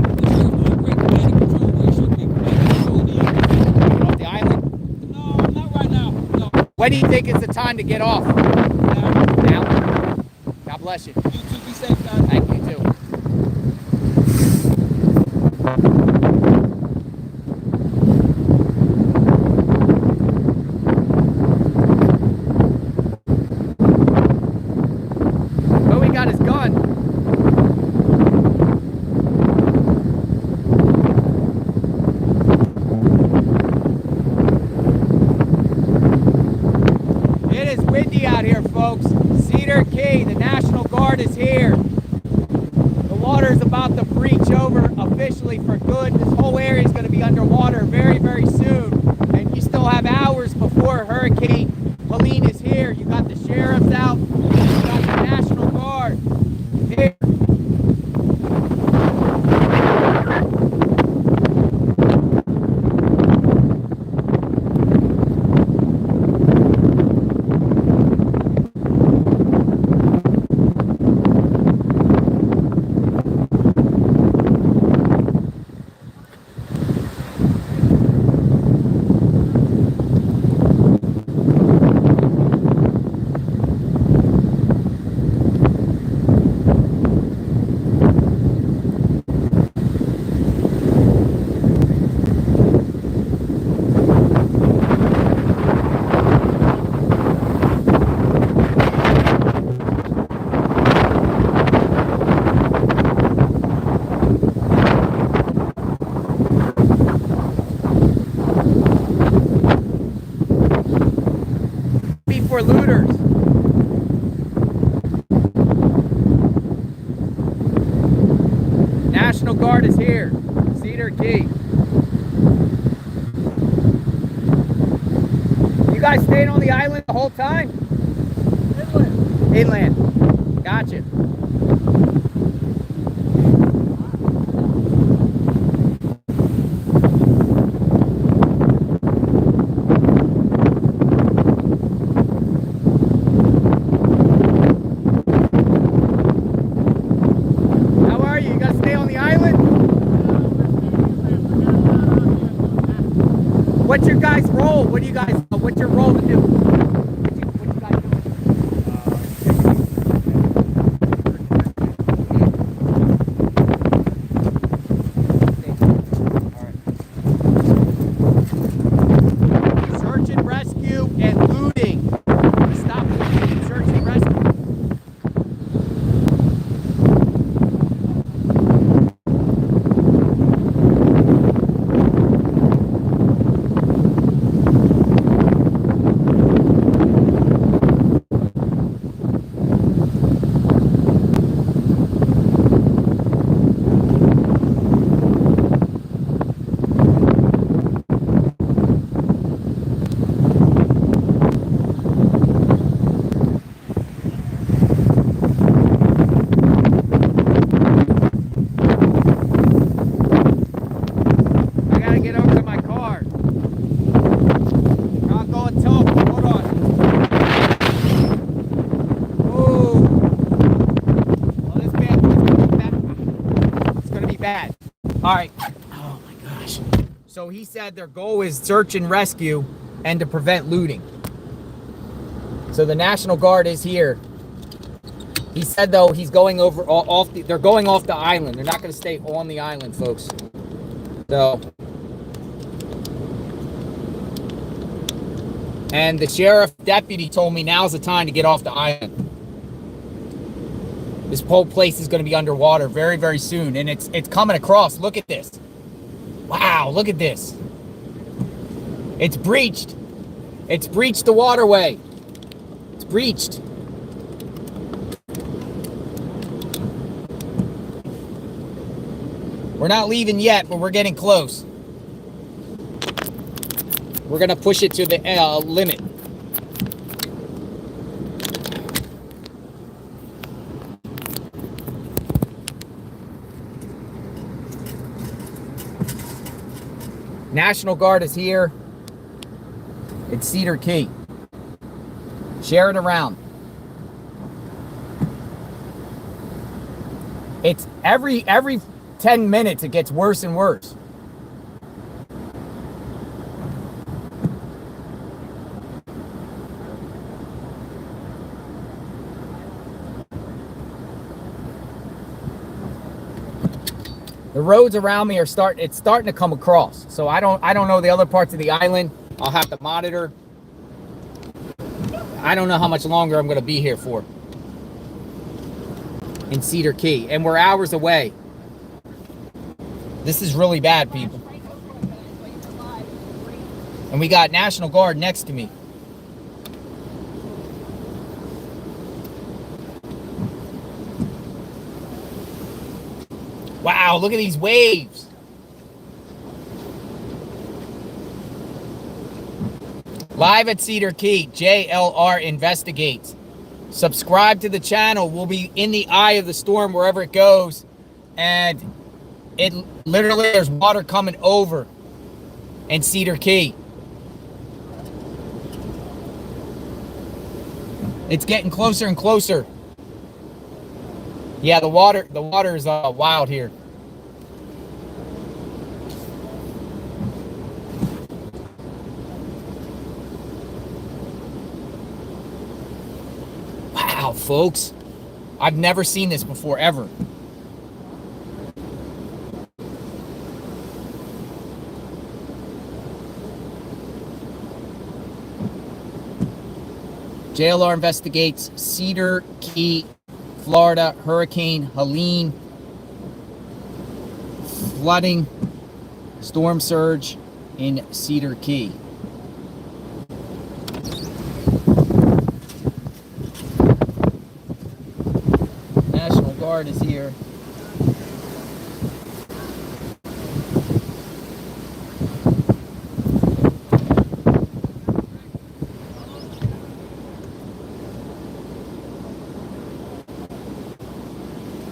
Off the island? No, not right now. No. When do you think is the time to get off? Now? God bless you. You too, be safe, guys. Thank you too. Oh, he got his gun. Out here, folks. Cedar Key, the National Guard is here. The water is about to breach over officially for good. This whole area is going to be underwater very, very soon. And you still have hours before Hurricane Helene is here. You got the sheriffs out. You got the National Guard here. for looters. National Guard is here. Cedar Key. You guys staying on the island the whole time? Inland. Inland. Gotcha. How are you? You guys stay on the island? What's your guys' role? What do you guys? What's your role to do? What you guys doing? Search and rescue and looting. Stop looting. Search and rescue. I gotta get over to my car. I'll go and tell them. Hold on. Oh. Well, this bad. It's gonna be bad. All right. Oh my gosh. So he said their goal is search and rescue and to prevent looting. So the National Guard is here. He said though he's going over off the, they're going off the island. They're not going to stay on the island, folks. So, and the sheriff deputy told me now's the time to get off the island. This whole place is going to be underwater very, very soon, and it's coming across. Look at this. Wow, look at this. It's breached. It's breached the waterway. It's breached. We're not leaving yet, but we're getting close. We're going to push it to the limit. National Guard is here. It's Cedar Key. Share it around. It's every 10 minutes it gets worse and worse. The roads around me are it's starting to come across. So I don't know the other parts of the island. I'll have to monitor. I don't know how much longer I'm going to be here for in Cedar Key, and we're hours away. This is really bad, people. And we got National Guard next to me. Wow, look at these waves. Live at Cedar Key, JLR investigates. Subscribe to the channel. We'll be in the eye of the storm wherever it goes. And it literally, there's water coming over in Cedar Key. It's getting closer and closer. Yeah, the water is wild here. Wow, folks. I've never seen this before, ever. JLR investigates Cedar Key, Florida, Hurricane Helene, flooding, storm surge in Cedar Key.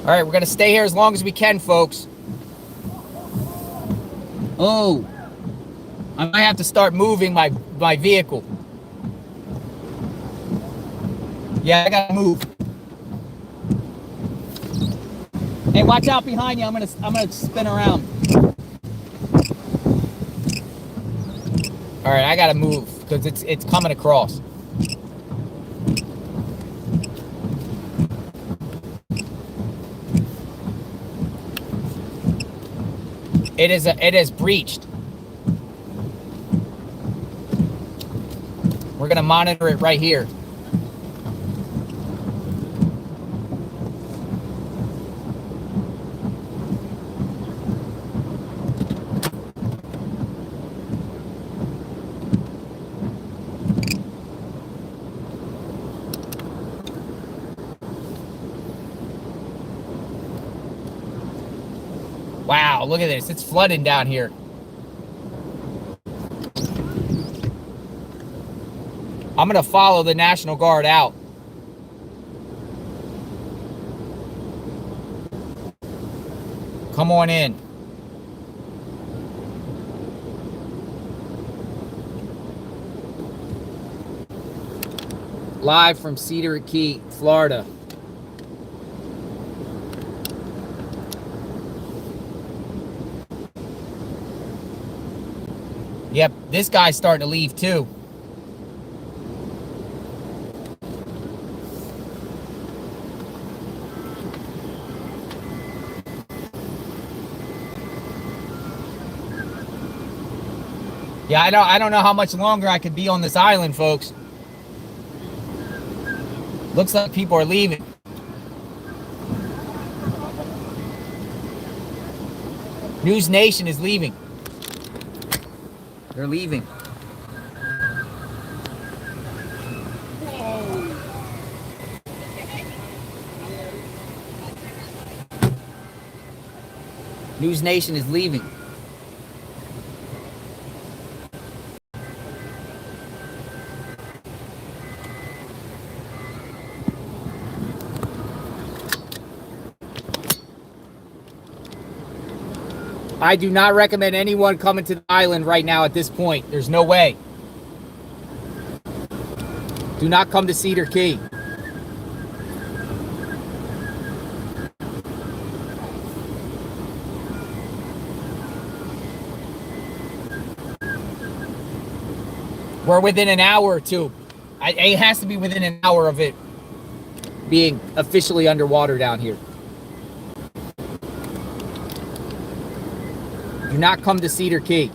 All right, we're going to stay here as long as we can, folks. Oh, I might have to start moving my vehicle. Yeah, I got to move. Hey, watch out behind you. I'm gonna spin around. All right, I got to move because it's coming across. It is breached. We're gonna monitor it right here. Wow, look at this. It's flooding down here. I'm going to follow the National Guard out. Come on in. Live from Cedar Key, Florida. Yep, this guy's starting to leave too. Yeah, I don't know how much longer I could be on this island, folks. Looks like people are leaving. News Nation is leaving. They're leaving. News Nation is leaving. I do not recommend anyone coming to the island right now at this point. There's no way. Do not come to Cedar Key. We're within an hour or two. It has to be within an hour of it being officially underwater down here. Do not come to Cedar Key.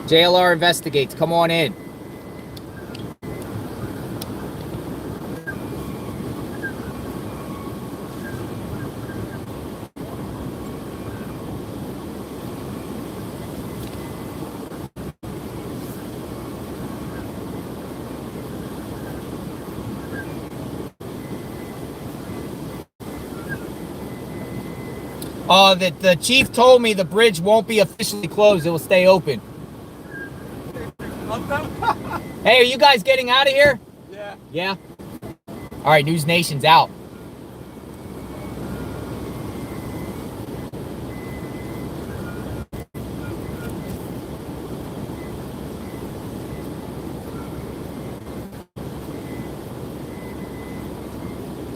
JLR investigates. Come on in. The chief told me the bridge won't be officially closed. It will stay open. Hey, are you guys getting out of here? Yeah. Yeah? All right, News Nation's out.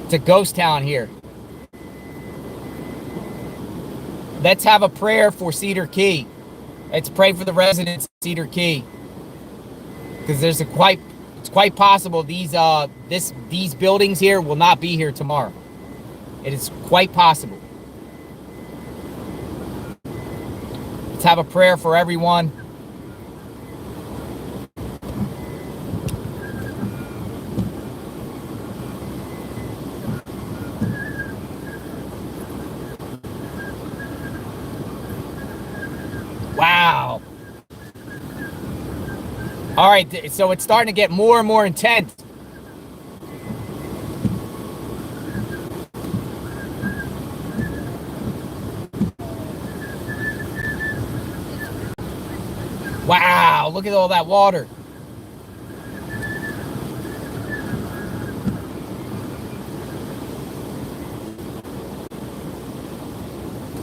It's a ghost town here. Let's have a prayer for Cedar Key. Let's pray for the residents of Cedar Key, because it's quite possible these buildings here will not be here tomorrow. It is quite possible. Let's have a prayer for everyone. Wow. All right, so it's starting to get more and more intense. Wow, look at all that water.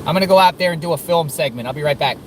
I'm going to go out there and do a film segment. I'll be right back.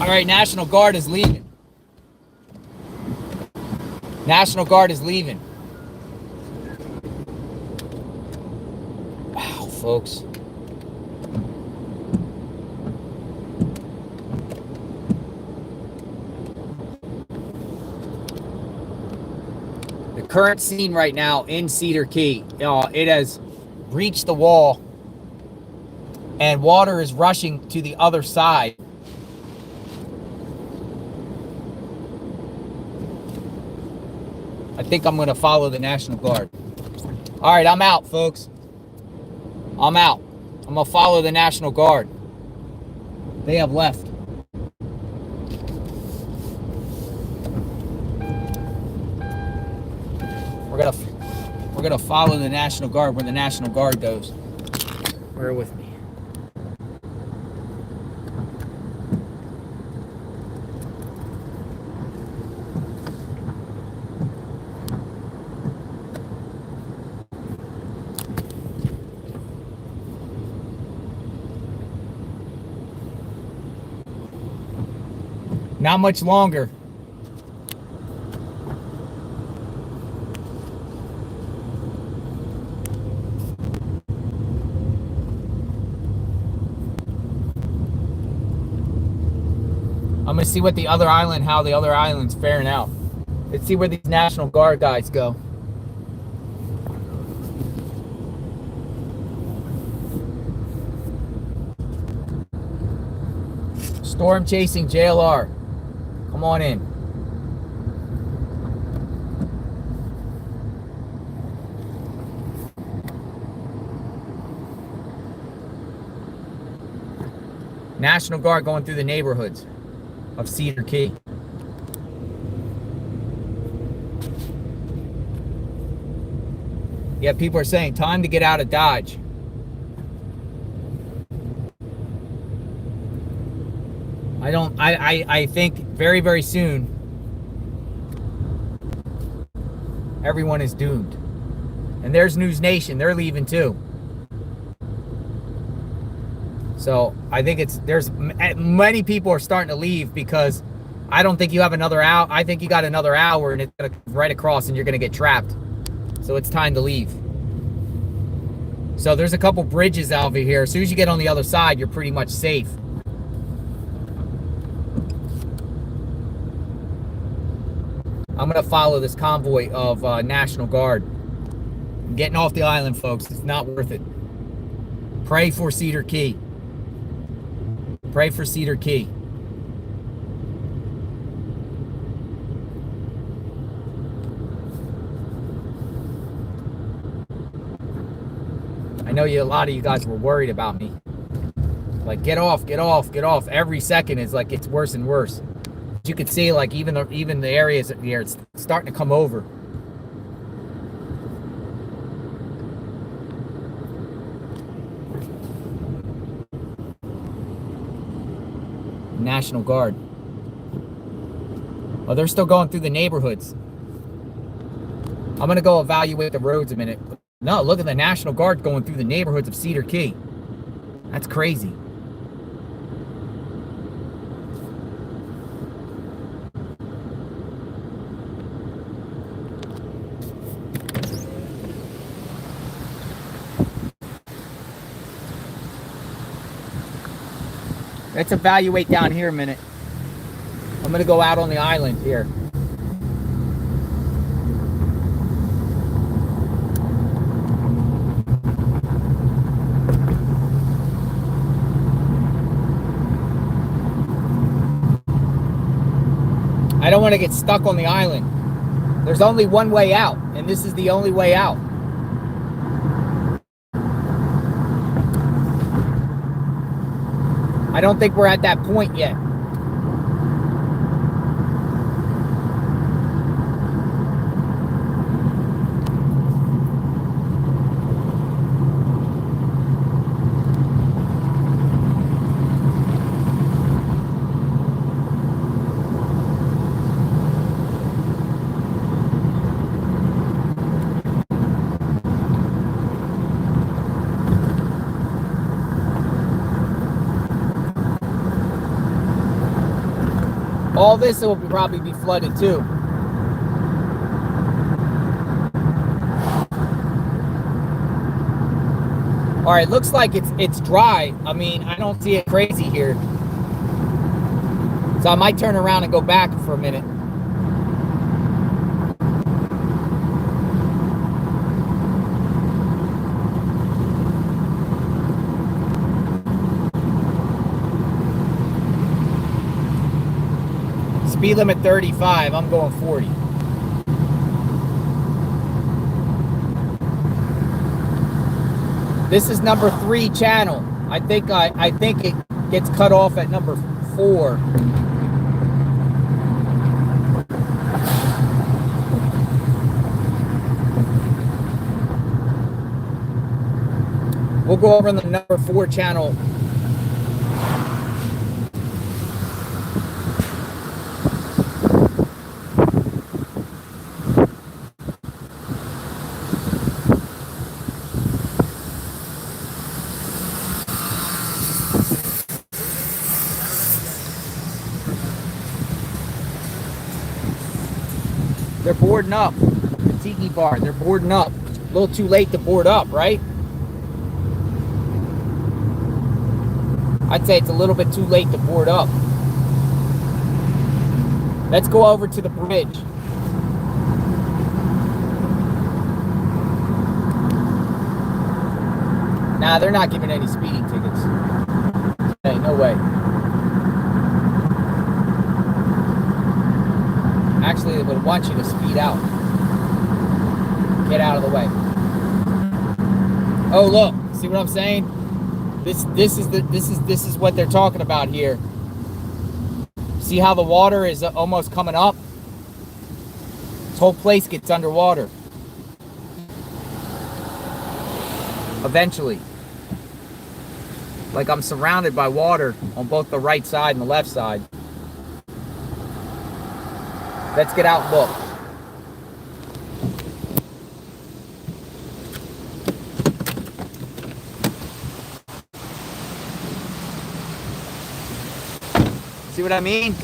All right, National Guard is leaving. National Guard is leaving. Wow, folks. The current scene right now in Cedar Key, it has breached the wall and water is rushing to the other side. I think I'm going to follow the National Guard. All right, I'm out, folks. I'm out. I'm going to follow the National Guard. They have left. We're gonna follow the National Guard where the National Guard goes. Bear with me. Not much longer. I'm gonna see what the other island, how the other island's faring out. Let's see where these National Guard guys go. Storm chasing JLR. Come on in. National Guard going through the neighborhoods of Cedar Key. Yeah, people are saying time to get out of Dodge. I think very, very soon everyone is doomed. And there's News Nation, they're leaving too. So I think there's many people are starting to leave because I don't think you have another hour. I think you got another hour and it's gonna right across and you're gonna get trapped. So it's time to leave. So there's a couple bridges over here. As soon as you get on the other side, you're pretty much safe. I'm gonna follow this convoy of National Guard. I'm getting off the island, folks. It's not worth it. Pray for Cedar Key. Pray for Cedar Key. I know a lot of you guys were worried about me. Like, get off, get off, get off. Every second is like it's worse and worse. But you can see, like, even the areas here, it's starting to come over. National Guard. Oh, they're still going through the neighborhoods. I'm gonna go evaluate the roads a minute. No, look at the National Guard going through the neighborhoods of Cedar Key. That's crazy. Let's evaluate down here a minute. I'm gonna go out on the island here. I don't want to get stuck on the island. There's only one way out, and this is the only way out. I don't think we're at that point yet. All this will probably be flooded too. All right, looks like it's dry. I mean, I don't see it crazy here. So I might turn around and go back for a minute. Speed limit 35, I'm going 40. This is number 3 channel. I think it gets cut off at number 4. We'll go over on the number 4 channel. They're boarding up. The tiki bar, they're boarding up. A little too late to board up, right? I'd say it's a little bit too late to board up. Let's go over to the bridge. Nah, they're not giving any speeding tickets. Hey, no way. Actually, they would want you to speed out. Get out of the way. Oh, look. See what I'm saying? This is what they're talking about here. See how the water is almost coming up? This whole place gets underwater. Eventually. Like I'm surrounded by water on both the right side and the left side. Let's get out and look. See what I mean?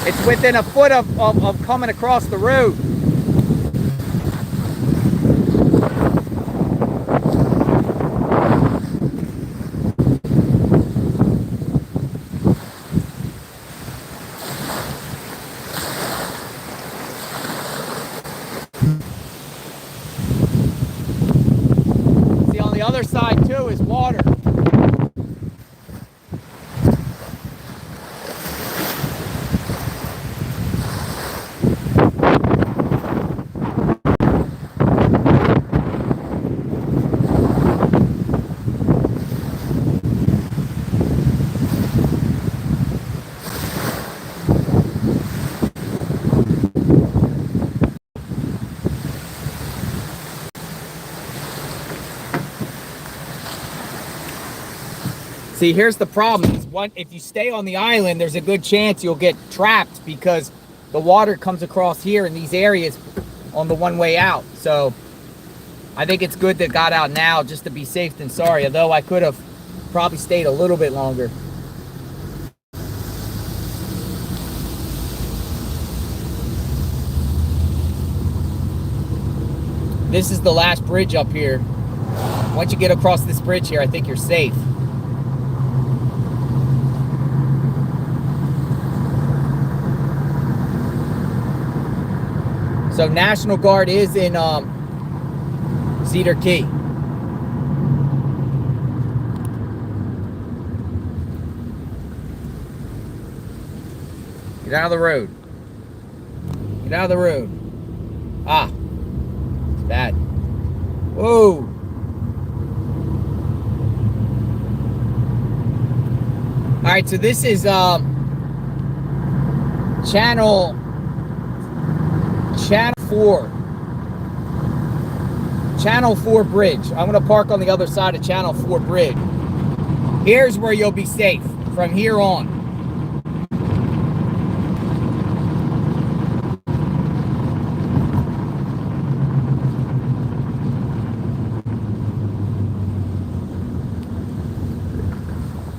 It's within a foot of coming across the road. See, on the other side too is water. See, here's the problem. If you stay on the island, there's a good chance you'll get trapped because the water comes across here in these areas on the one way out. So I think it's good that got out now just to be safe than sorry, although I could have probably stayed a little bit longer. This is the last bridge up here. Once you get across this bridge here, I think you're safe. So National Guard is in Cedar Key. Get out of the road. Get out of the road. Ah, it's bad. Whoa. All right, so this is Channel 4. Channel 4 bridge. I'm going to park on the other side of Channel 4 bridge. Here's where you'll be safe from here on.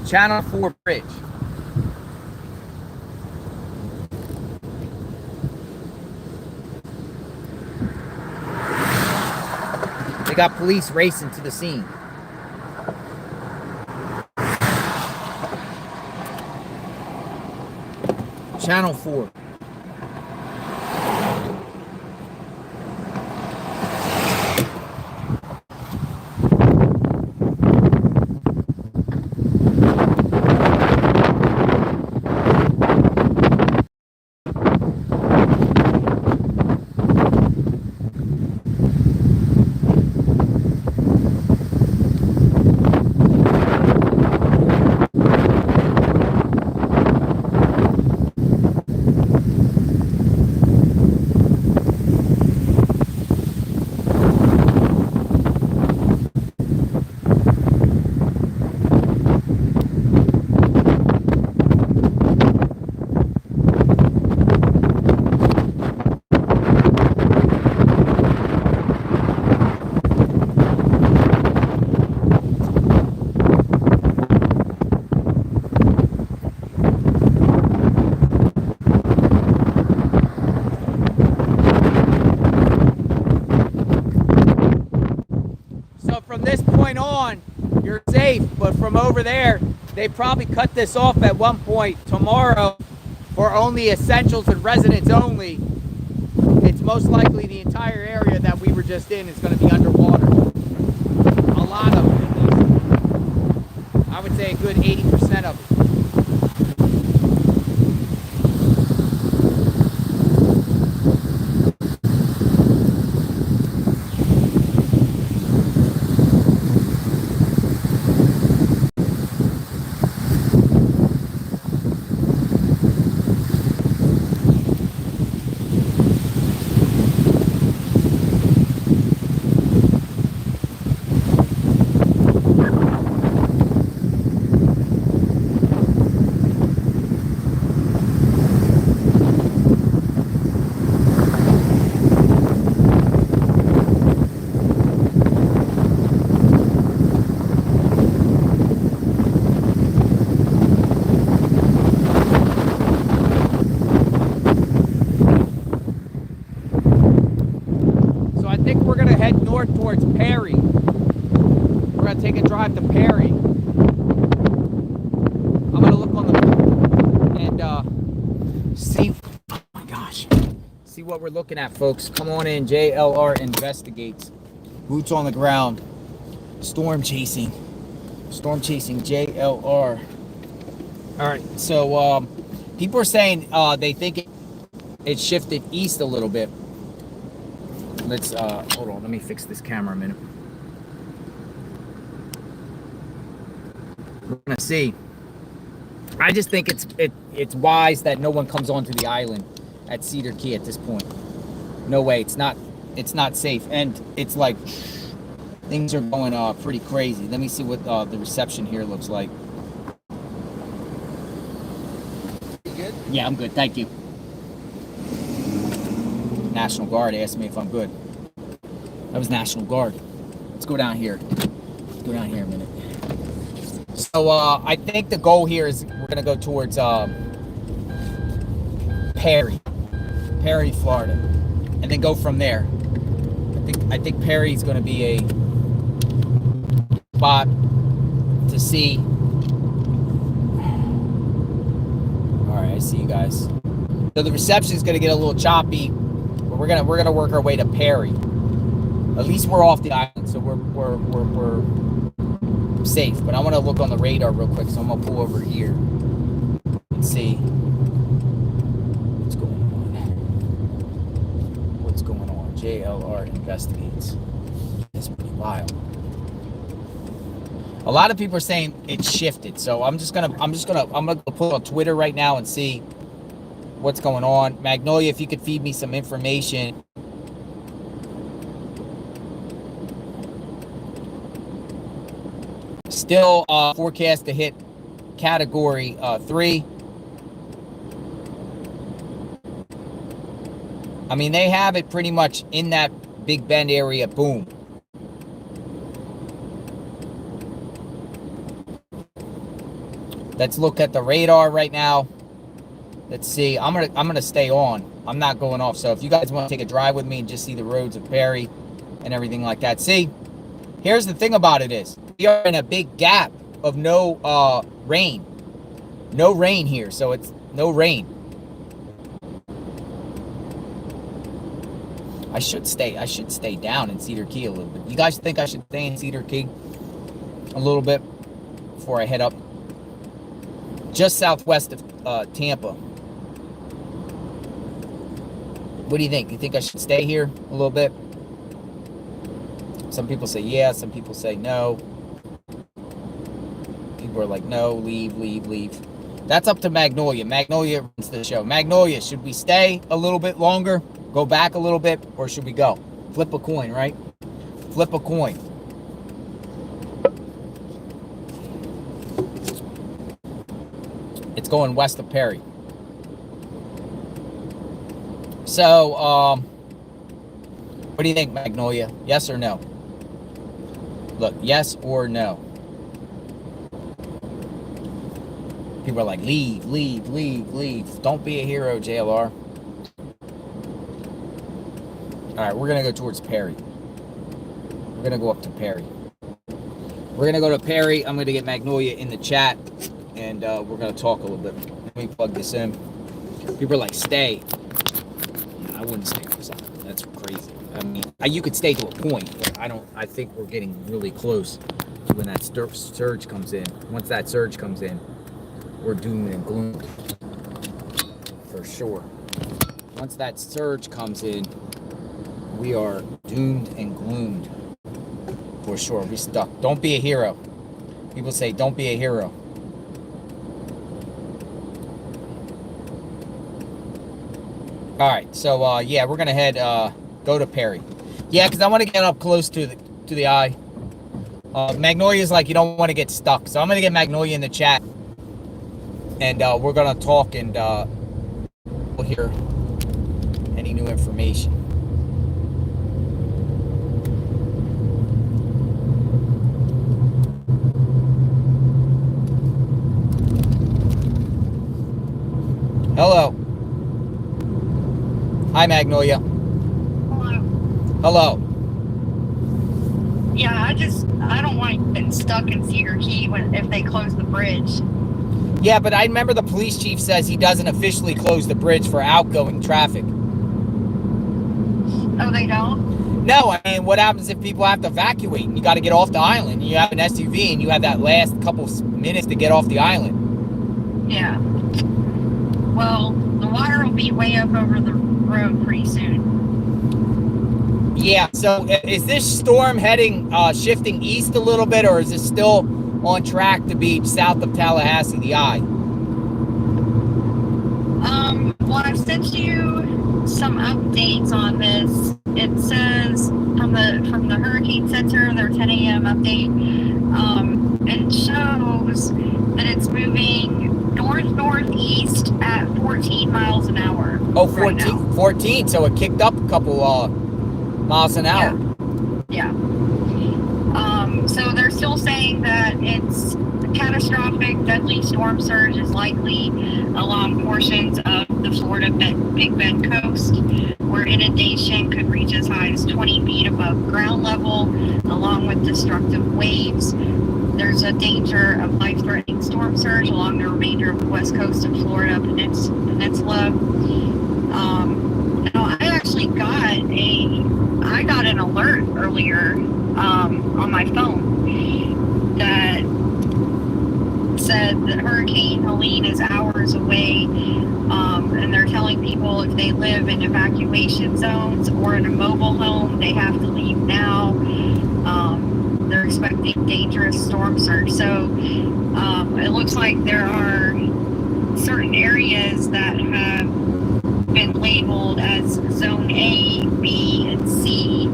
Channel 4 bridge. They got police racing to the scene. Channel 4. On, you're safe, but from over there, they probably cut this off at one point tomorrow for only essentials and residents only. It's most likely the entire area that we were just in is going to be underwater. A lot of it, at least. I would say a good 80% of it. Perry. We're gonna take a drive to Perry. I'm gonna look on the and see. Oh my gosh, see what we're looking at, folks. Come on in. JLR investigates. Boots on the ground. Storm chasing. Storm chasing. JLR. All right. So people are saying they think it shifted east a little bit. Let's hold on. Let me fix this camera a minute. We're gonna see. I just think it's wise that no one comes onto the island at Cedar Key at this point. No way. It's not safe, and it's like things are going pretty crazy. Let me see what the reception here looks like. You good? Yeah, I'm good. Thank you. National Guard asked me if I'm good. That was National Guard. Let's go down here. Let's go down here a minute. So I think the goal here is we're gonna go towards Perry, Florida, and then go from there. I think Perry's gonna be a spot to see. All right, I see you guys. So the reception is gonna get a little choppy. We're gonna work our way to Perry. At least we're off the island, so we're safe. But I want to look on the radar real quick, so I'm gonna pull over here and see what's going on. What's going on? JLR investigates. It's pretty wild. A lot of people are saying it shifted, so I'm gonna pull on Twitter right now and see what's going on. Magnolia, if you could feed me some information. Still forecast to hit category 3. I mean, they have it pretty much in that Big Bend area. Boom. Let's look at the radar right now. Let's see. I'm gonna stay on. I'm not going off. So if you guys want to take a drive with me and just see the roads of Perry and everything like that. See, here's the thing about it is we are in a big gap of no rain. No rain here. So it's no rain. I should stay down in Cedar Key a little bit. You guys think I should stay in Cedar Key a little bit before I head up? Just southwest of Tampa. What do you think? You think I should stay here a little bit? Some people say yeah, some people say no. People are like, no, leave. That's up to Magnolia. Magnolia runs the show. Magnolia, should we stay a little bit longer? Go back a little bit? Or should we go? Flip a coin, right? Flip a coin. It's going west of Perry. So, what do you think, Magnolia? Yes or no? Look, yes or no. People are like, leave. Don't be a hero, JLR. All right, we're going to go towards Perry. We're going to go up to Perry. We're going to go to Perry. I'm going to get Magnolia in the chat, and we're going to talk a little bit. Let me plug this in. People are like, stay. I wouldn't stay on this island. That's crazy. I mean, you could stay to a point, but I think we're getting really close to when that surge comes in. Once that surge comes in, we're doomed and gloomed. For sure. Once that surge comes in, we are doomed and gloomed. For sure. We're stuck. Don't be a hero. People say, don't be a hero. All right, so yeah, we're gonna head go to Perry. Yeah, because I want to get up close to the eye. Magnolia's like, you don't want to get stuck, so I'm gonna get Magnolia in the chat, and we're gonna talk, and we'll hear any new information. Hello. Hi, Magnolia. Hello. Hello. Yeah, I don't want getting stuck in Cedar Key if they close the bridge. Yeah, but I remember the police chief says he doesn't officially close the bridge for outgoing traffic. Oh, they don't? No, I mean, what happens if people have to evacuate and you got to get off the island? You have an SUV and you have that last couple minutes to get off the island. Yeah. Well, the water will be way up over the road pretty soon. Yeah, so is this storm heading, shifting east a little bit, or is it still on track to be south of Tallahassee, the eye? Well, I've sent you some updates on this. It says from the Hurricane Center, their 10 a.m. update, it shows that it's moving north-northeast at 14 miles an hour. Oh, 14, 14, so it kicked up a couple miles an hour. Yeah. So they're still saying that it's a catastrophic, deadly storm surge is likely along portions of the Florida Big Bend coast, where inundation could reach as high as 20 feet above ground level, along with destructive waves. There's a danger of life-threatening storm surge along the remainder of the west coast of Florida Peninsula. Now, I actually got an alert earlier on my phone that said that Hurricane Helene is hours away, and they're telling people if they live in evacuation zones or in a mobile home, they have to leave now. They're expecting dangerous storm surge. So it looks like there are certain areas that have been labeled as Zone A, B, and C.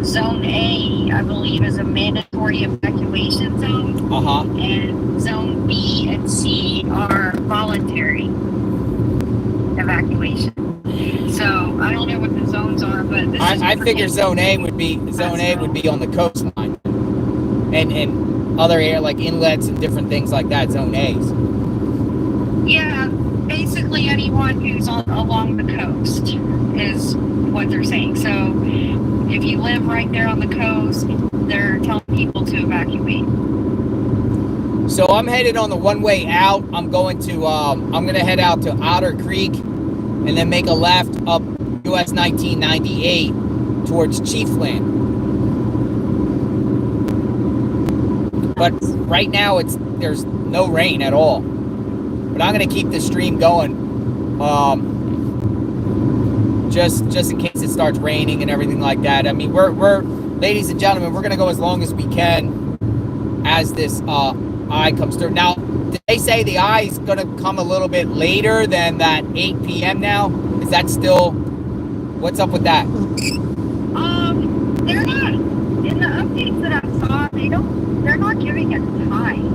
Zone A, I believe, is a mandatory evacuation zone. And Zone B and C are voluntary evacuation. So I don't know what the zones are, but this I figure Zone A would be on the coastline, and other air like inlets and different things like that. Zone A's. Yeah, basically anyone who's along the coast is what they're saying. So if you live right there on the coast, they're telling people to evacuate. So I'm headed on the one way out. I'm going to head out to Otter Creek and then make a left up US 1998 towards Chiefland. But right now there's no rain at all. But I'm going to keep the stream going, just in case it starts raining and everything like that. I mean, we're ladies and gentlemen, we're going to go as long as we can as this eye comes through. Now, did they say the eye is going to come a little bit later than that 8 p.m. now? Is that still, what's up with that? They're not, in the updates that I saw, they're not giving a time.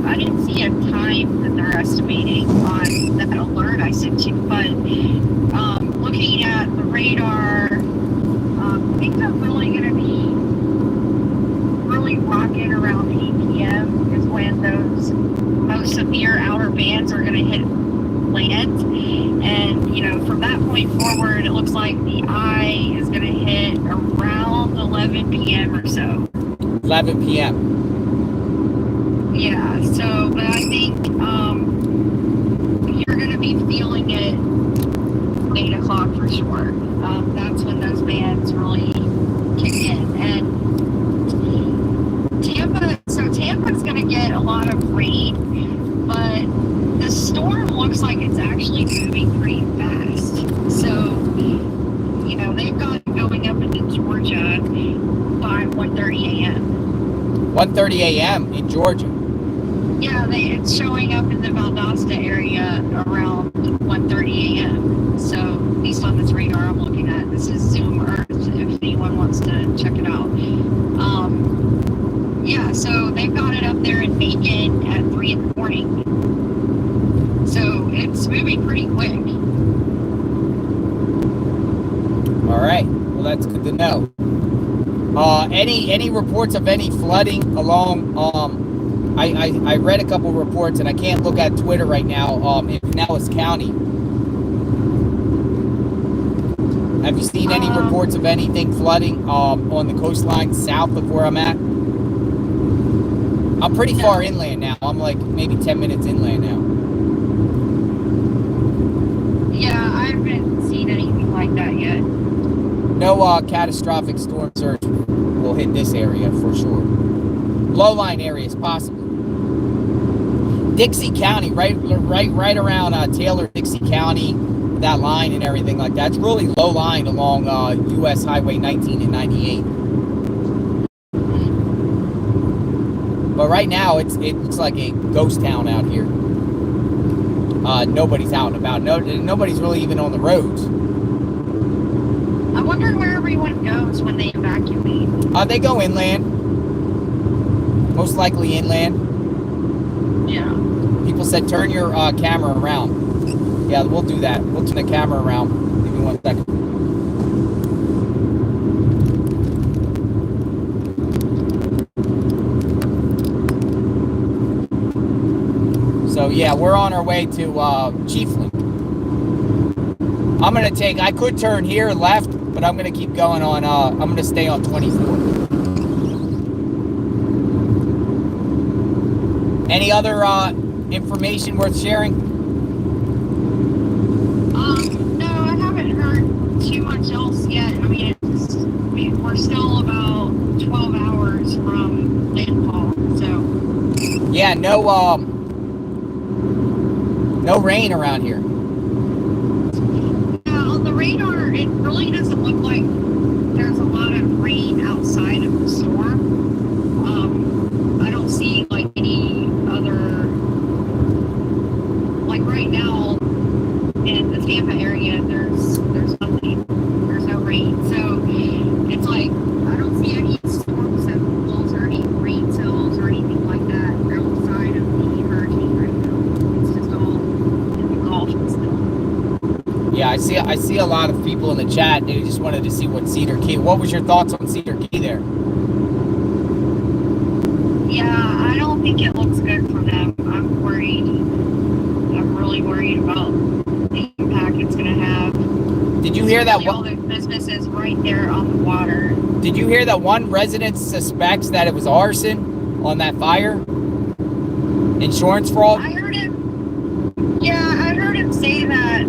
I didn't see a time that they're estimating on that alert I sent you, but looking at the radar, things are really going to be really rocking around 8 p.m. is when those most severe outer bands are going to hit land. And, from that point forward, it looks like the eye is going to hit around 11 p.m. or so. 11 p.m. Yeah, so, but I think you're going to be feeling it 8 o'clock for sure. That's when those bands really kick in. And Tampa's going to get a lot of rain, but the storm looks like it's actually moving pretty fast. So, they've got it going up into Georgia by 1:30 a.m. 1:30 a.m. in Georgia. Yeah, it's showing up in the Valdosta area around 1:30 a.m. So, at least on this radar I'm looking at, this is Zoom Earth, if anyone wants to check it out. Yeah, so they've got it up there in Macon at 3 in the morning. So, it's moving pretty quick. All right. Well, that's good to know. Any reports of any flooding along? I read a couple reports, and I can't look at Twitter right now. In Pinellas County. Have you seen any reports of anything flooding on the coastline south of where I'm at? I'm pretty far inland now. I'm like maybe 10 minutes inland now. Yeah, I haven't seen anything like that yet. No catastrophic storm surge will hit this area for sure. Low-lying areas possibly. Dixie County, right around Taylor, Dixie County, that line and everything like that. It's really low-lying along U.S. Highway 19 and 98. But right now, it's like a ghost town out here. Nobody's out and about. Nobody's really even on the roads. I wonder where everyone goes when they evacuate. They go inland. Most likely inland. Yeah. People said turn your camera around. Yeah, we'll do that. We'll turn the camera around. Give me 1 second. So yeah, we're on our way to Chiefland. I could turn here left, but I'm gonna keep going on, I'm gonna stay on 24. Any other information worth sharing? No, I haven't heard too much else yet. I mean, we're still about 12 hours from landfall, so. Yeah, no rain around here. Yeah, on the radar, it really doesn't look like there's a lot of rain outside of the storm. I don't see like any other, like right now in the Tampa area, there's nothing, there's no rain. So it's like, I don't see any storm cells or any rain cells or anything like that outside of the hurricane right now. It's just all in the Gulf still. Yeah, I see a lot of people in the chat. They just wanted to see what Cedar Key. What was your thoughts on Cedar Key there? Yeah, I don't think it looks good for them. I'm worried. I'm really worried about the impact it's going to have. Did you hear that all the businesses right there on the water. Did you hear that one resident suspects that it was arson on that fire? Insurance fraud? I heard him. Yeah, I heard him say that.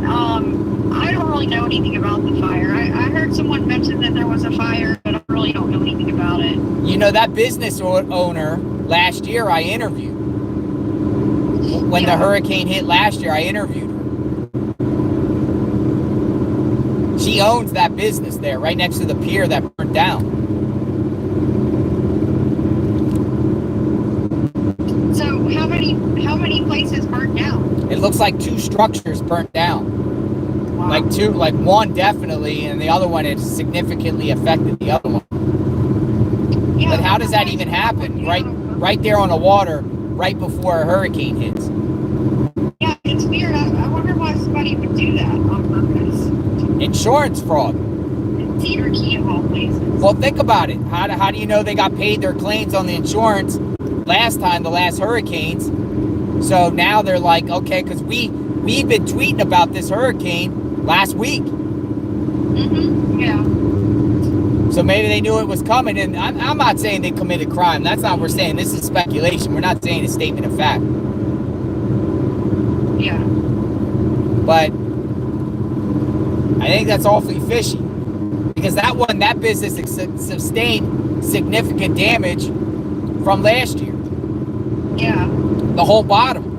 I don't really know anything about the fire. I heard someone mention that there was a fire, but I really don't know anything about it. You know, that business owner last year I interviewed. When the hurricane hit last year, I interviewed her. She owns that business there, right next to the pier that burned down. So how many places burnt down? It looks like 2 structures burnt down. Wow. Like one definitely, and the other one had significantly affected the other one. Yeah, but how does that even happen? Right there on the water, right before a hurricane hits. Yeah, it's weird. I wonder why somebody would do that on purpose. Insurance fraud. Cedar Key of all places. Well, think about it. How do you know they got paid their claims on the insurance last time, the last hurricanes? So now they're like, okay, because we've been tweeting about this hurricane last week. Mm-hmm. Yeah. So maybe they knew it was coming, and I'm not saying they committed crime. That's not what we're saying. This is speculation. We're not saying a statement of fact. Yeah. But I think that's awfully fishy, because that business sustained significant damage from last year. Yeah. The whole bottom.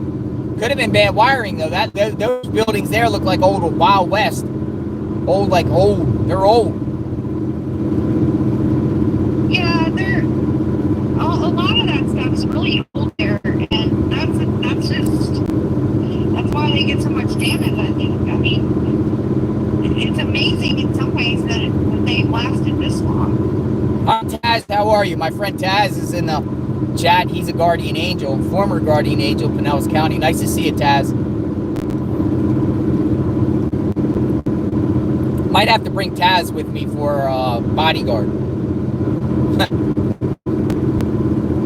Could have been bad wiring though. Those buildings there look like old Wild West. Old. They're old. Yeah, a lot of that stuff's really old there, and that's why they get so much damage. I think. I mean, it's amazing in some ways that they lasted this long. Hi Taz, how are you? My friend Taz is in the chat. He's a guardian angel, former guardian angel, Pinellas County. Nice to see you, Taz. Might have to bring Taz with me for bodyguard.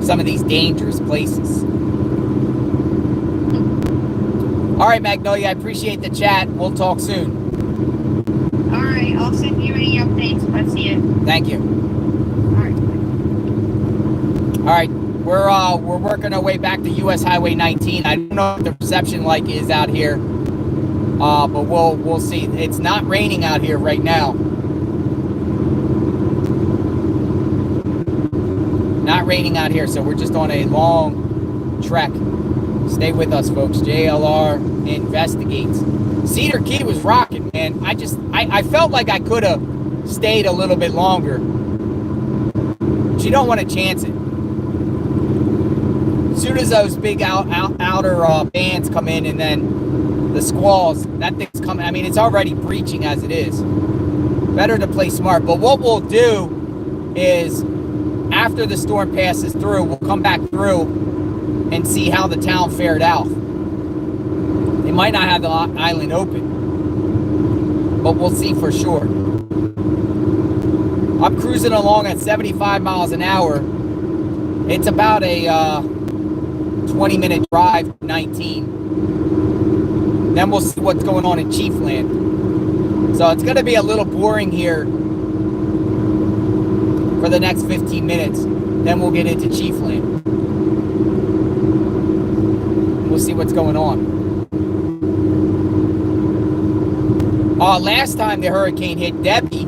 Some of these dangerous places. All right, Magnolia, I appreciate the chat. We'll talk soon. All right. I'll send you any updates if I see it. Thank you. All right. All right, we're working our way back to US Highway 19. I don't know what the reception like is out here, but we'll see. It's not raining out here right now. Not raining out here, so we're just on a long trek. Stay with us, folks. JLR investigates. Cedar Key was rocking, man. I felt like I could have stayed a little bit longer. But you don't want to chance it. As soon as those big outer bands come in, and then the squalls, that thing's coming. I mean, it's already breaching as it is. Better to play smart. But what we'll do is, after the storm passes through, we'll come back through and see how the town fared out. They might not have the island open, but we'll see for sure. I'm cruising along at 75 miles an hour. It's about a 20-minute drive, 19. Then we'll see what's going on in Chiefland. So it's going to be a little boring here for the next 15 minutes. Then we'll get into Chiefland. We'll see what's going on. Last time the hurricane hit Debbie,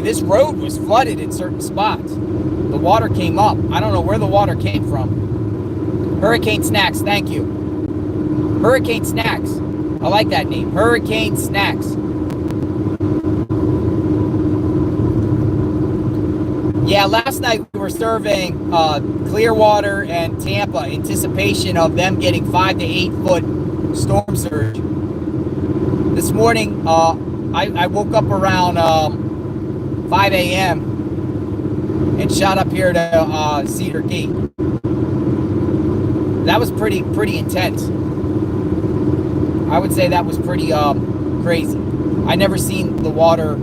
this road was flooded in certain spots. The water came up. I don't know where the water came from. Hurricane Snacks, thank you. Hurricane Snacks. I like that name. Hurricane Snacks. Yeah, last night we were serving Clearwater and Tampa, anticipation of them getting 5 to 8 foot storm surge. This morning, I woke up around 5 a.m. and shot up here to Cedar Key. That was pretty intense. I would say that was pretty crazy. I never seen the water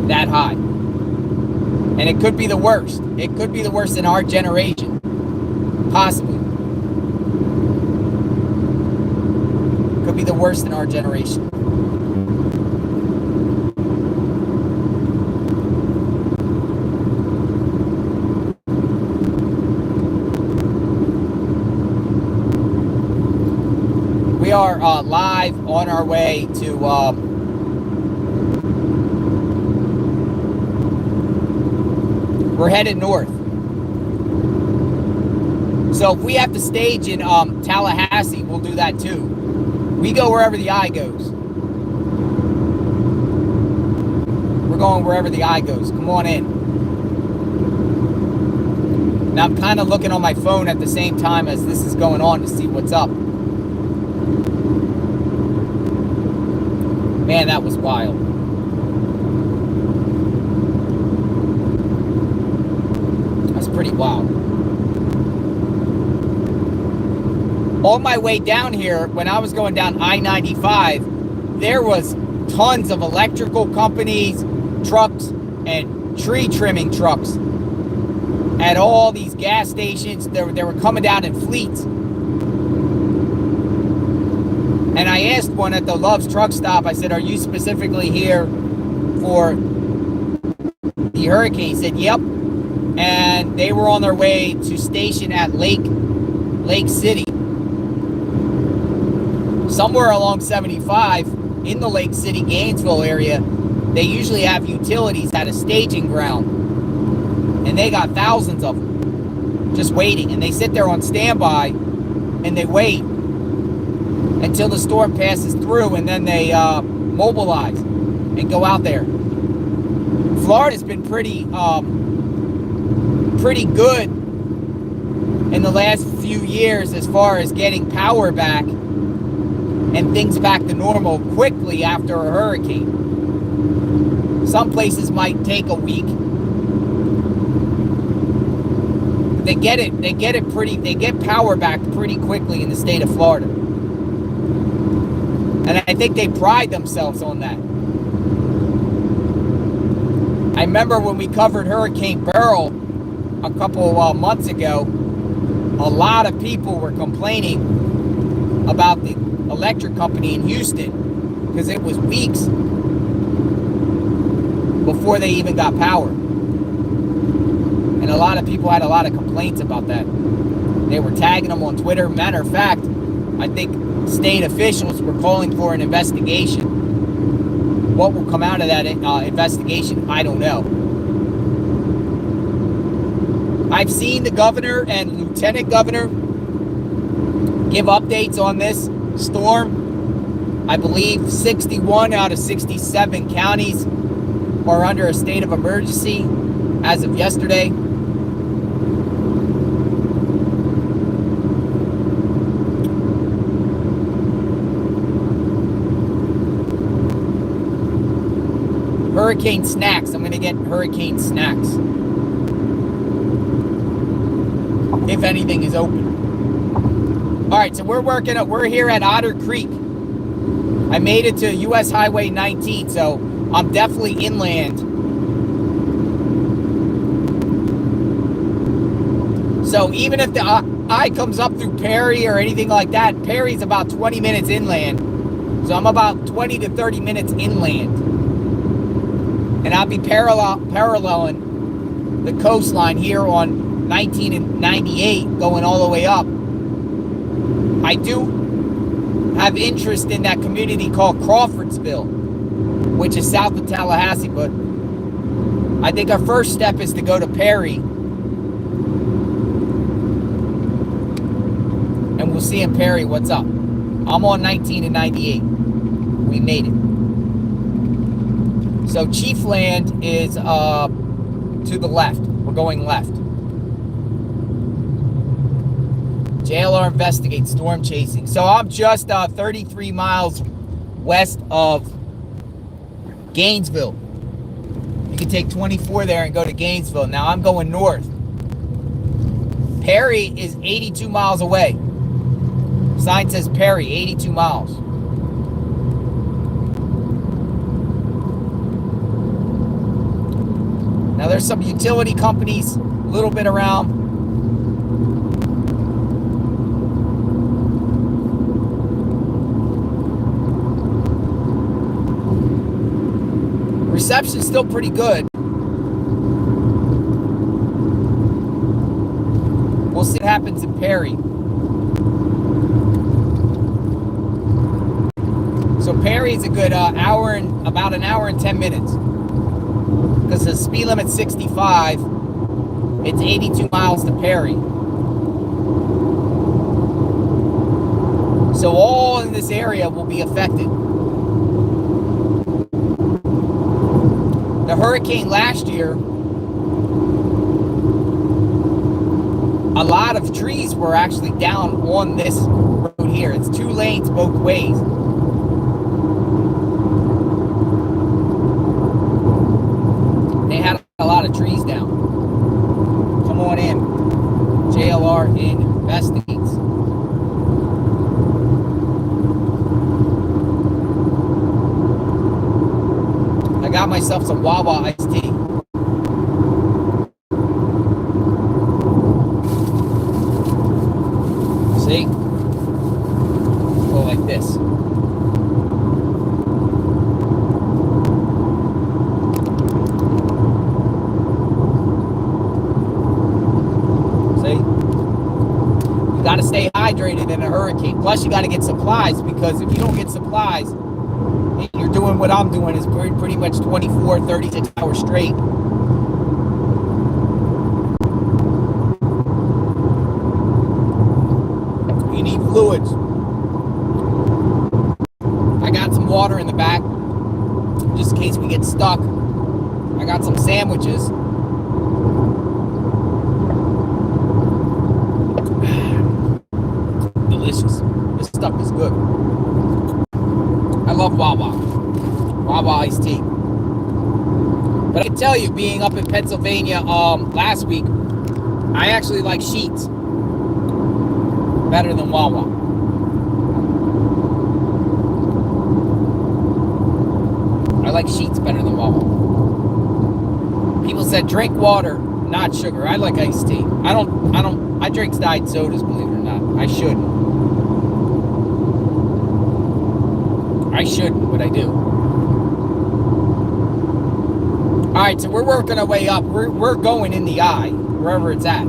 that high. And it could be the worst. It could be the worst in our generation. Possibly. Could be the worst in our generation. We are live on our way to we're headed north. So if we have to stage in Tallahassee, we'll do that too. We go wherever the eye goes. We're going wherever the eye goes. Come on in. Now I'm kind of looking on my phone at the same time as this is going on to see what's up. Man, that was wild. Pretty wild. On my way down here, when I was going down I-95, there was tons of electrical companies, trucks, and tree trimming trucks at all these gas stations. They were coming down in fleets. And I asked one at the Love's truck stop, I said, "Are you specifically here for the hurricane?" He said, "Yep." And they were on their way to station at Lake City. Somewhere along 75 in the Lake City, Gainesville area, they usually have utilities at a staging ground. And they got thousands of them just waiting. And they sit there on standby and they wait until the storm passes through, and then they mobilize and go out there. Florida's been pretty good in the last few years as far as getting power back and things back to normal quickly after a hurricane. Some places might take a week. They get power back pretty quickly in the state of Florida. And I think they pride themselves on that. I remember when we covered Hurricane Beryl a couple months ago, a lot of people were complaining about the electric company in Houston because it was weeks before they even got power. And a lot of people had a lot of complaints about that. They were tagging them on Twitter. Matter of fact, I think state officials were calling for an investigation. What will come out of that investigation, I don't know. I've seen the governor and lieutenant governor give updates on this storm. I believe 61 out of 67 counties are under a state of emergency as of yesterday. Hurricane snacks. I'm going to get hurricane snacks. If anything is open. All right, so we're here at Otter Creek. I made it to US Highway 19, so I'm definitely inland. So even if the eye comes up through Perry or anything like that, Perry's about 20 minutes inland. So I'm about 20 to 30 minutes inland. And I'll be paralleling the coastline here on 19 and 98 going all the way up. I do have interest in that community called Crawfordville, which is south of Tallahassee, but I think our first step is to go to Perry. And we'll see in Perry what's up. I'm on 19 and 98. We made it. So Chiefland is to the left. We're going left. JLR investigates storm chasing. So I'm just 33 miles west of Gainesville. You can take 24 there and go to Gainesville. Now I'm going north. Perry is 82 miles away. Sign says Perry, 82 miles. Now there's some utility companies a little bit around. Reception's still pretty good. We'll see what happens in Perry. So Perry's a good about an hour and 10 minutes. Because the speed limit's 65. It's 82 miles to Perry. So all in this area will be affected. The hurricane last year, a lot of trees were actually down on this road here. It's 2 lanes both ways. They had a lot of trees down. Come on in. JLR investigates. I got myself some wobble iced tea. See? Go like this. See? You got to stay hydrated in a hurricane. Plus, you got to get supplies, because if you don't get supplies, you're doing what I'm doing, is pretty much 24, 36 hours straight. You need fluids. I got some water in the back, just in case we get stuck. I got some sandwiches. Delicious. This stuff is good. I love Wawa iced tea. But I can tell you, being up in Pennsylvania last week, I actually like Sheets better than Wawa. I like Sheets better than Wawa. People said drink water, not sugar. I like iced tea. I drink diet sodas, believe it or not. I shouldn't. I shouldn't, but I do. All right, so we're working our way up. We're going in the eye, wherever it's at.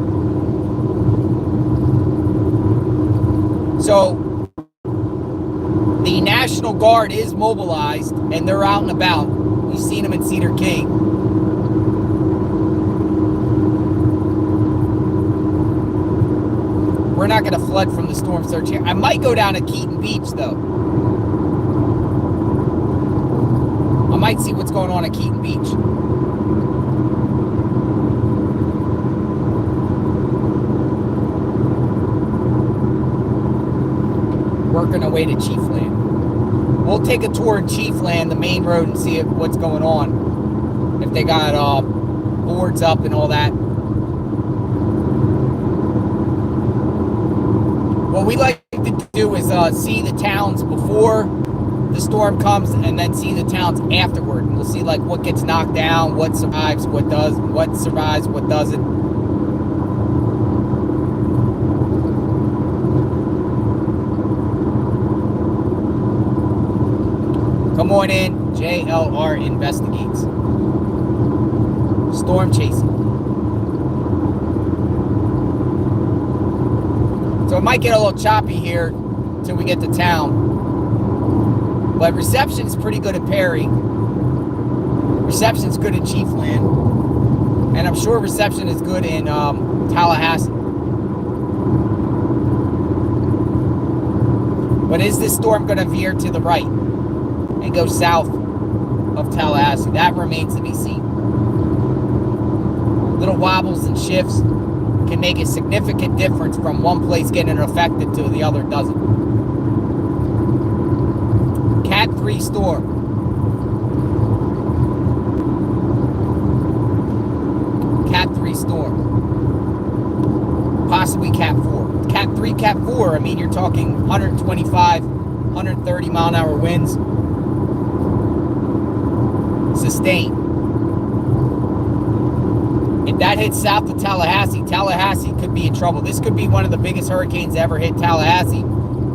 So the National Guard is mobilized, and they're out and about. We've seen them in Cedar Key. We're not going to flood from the storm surge here. I might go down to Keaton Beach, though. I might see what's going on at Keaton Beach. Working our way to Chiefland. We'll take a tour in Chiefland, the main road, and see what's going on. If they got boards up and all that. What we like to do is see the towns before the storm comes, and then see the towns afterward. And we'll see like what gets knocked down, what survives, what survives, what doesn't. Come on in. JLR investigates. Storm chasing. So it might get a little choppy here until we get to town. But reception's pretty good at Perry. Reception's good in Chiefland. And I'm sure reception is good in Tallahassee. But is this storm going to veer to the right and go south of Tallahassee? That remains to be seen. Little wobbles and shifts can make a significant difference from one place getting affected to the other doesn't. Cat 3 storm. Cat 3 storm. Possibly Cat 4. Cat 3, Cat 4, I mean, you're talking 125, 130 mile an hour winds. Sustained. If that hits south of Tallahassee, Tallahassee could be in trouble. This could be one of the biggest hurricanes to ever hit Tallahassee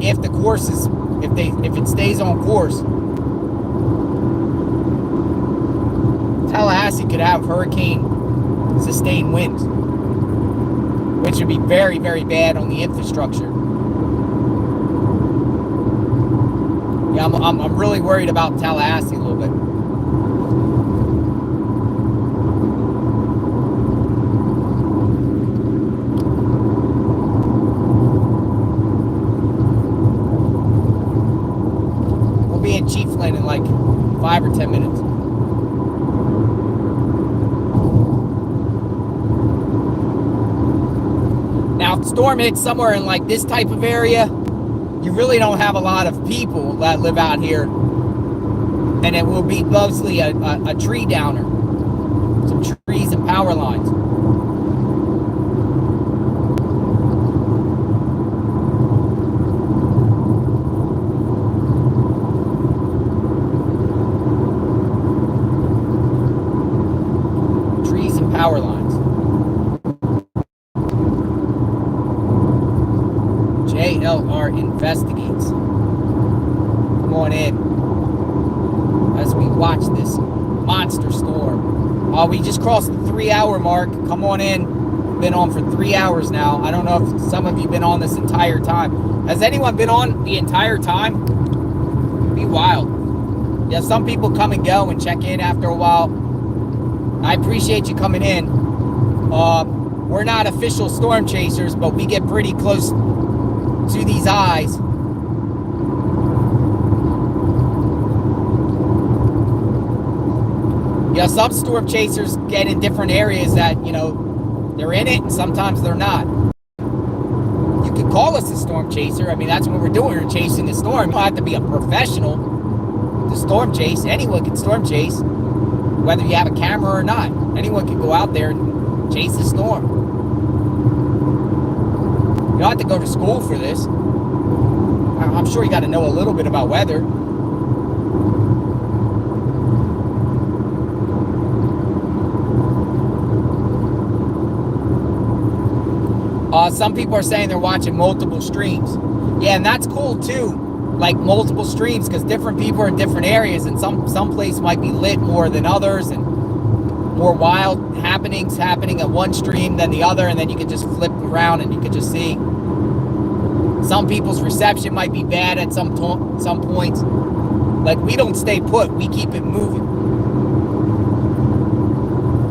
if the course is, if it stays on course. Tallahassee could have hurricane sustained winds, which would be very, very bad on the infrastructure. Yeah, I'm really worried about Tallahassee a little bit. In Chiefland in like 5 or 10 minutes. Now, if the storm hits somewhere in like this type of area, you really don't have a lot of people that live out here, and it will be mostly a tree downer, some trees and power lines. Power lines. JLR investigates. Come on in as we watch this monster storm. We just crossed the 3-hour mark. Come on in. Been on for 3 hours now. I don't know if some of you been on this entire time. Has anyone been on the entire time? Be wild. Yeah, some people come and go and check in after a while. I appreciate you coming in. We're not official storm chasers, but we get pretty close to these eyes. Yeah, some storm chasers get in different areas that, you know, they're in it and sometimes they're not. You can call us a storm chaser. I mean, that's what we're doing. We're chasing the storm. You don't have to be a professional to storm chase. Anyone can storm chase. Whether you have a camera or not, anyone can go out there and chase the storm. You don't have to go to school for this. I'm sure you got to know a little bit about weather. Some people are saying they're watching multiple streams. Yeah, and that's cool too. like multiple streams, because different people are in different areas, and some place might be lit more than others, and more wild happenings happening at one stream than the other, and then you could just flip around and you could just see. Some people's reception might be bad at some points. Like, we don't stay put, we keep it moving.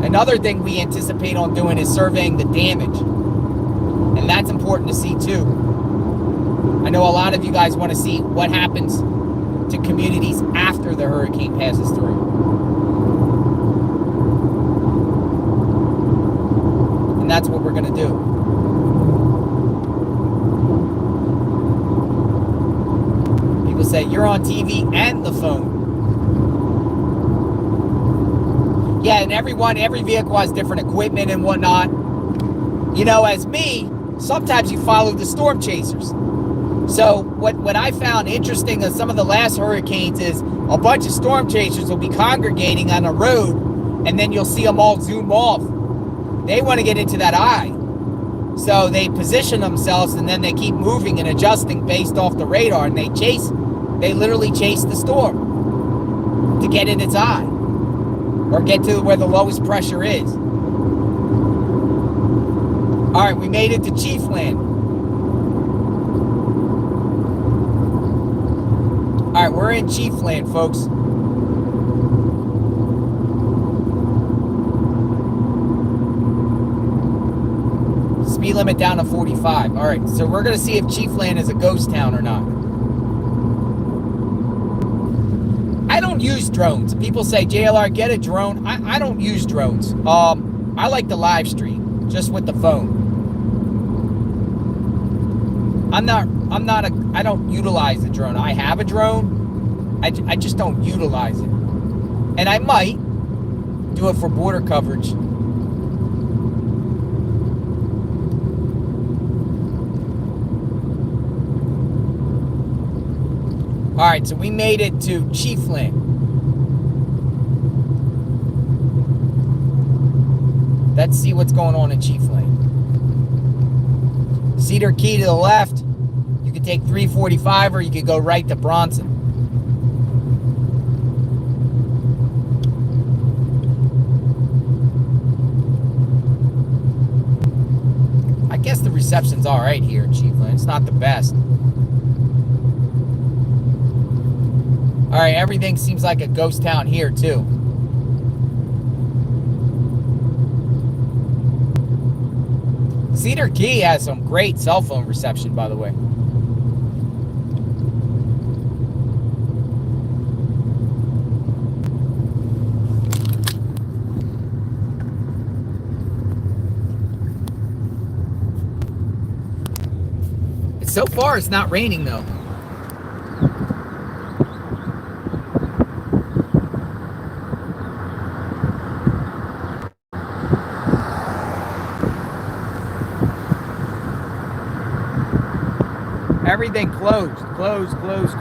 Another thing we anticipate on doing is surveying the damage. And that's important to see too. I know a lot of you guys want to see what happens to communities after the hurricane passes through. And that's what we're going to do. People say, you're on TV and the phone. Yeah, and every vehicle has different equipment and whatnot. You know, as me, sometimes you follow the storm chasers. So what I found interesting of some of the last hurricanes is a bunch of storm chasers will be congregating on a road, and then you'll see them all zoom off. They want to get into that eye. So they position themselves, and then they keep moving and adjusting based off the radar, and they literally chase the storm to get in its eye or get to where the lowest pressure is. All right, we made it to Chiefland. All right, we're in Chiefland, folks. Speed limit down to 45. All right, so we're going to see if Chiefland is a ghost town or not. I don't use drones. People say, JLR, get a drone. I don't use drones. I like the live stream, just with the phone. I don't utilize the drone. I have a drone. I just don't utilize it. And I might do it for border coverage. All right, so we made it to Chiefland. Let's see what's going on in Chiefland. Cedar Key to the left. You could take 345, or you could go right to Bronson. I guess the reception's all right here in Chiefland. It's not the best. All right, everything seems like a ghost town here too. Cedar Key has some great cell phone reception, by the way. So far, it's not raining though. Everything closed. Closed. Closed.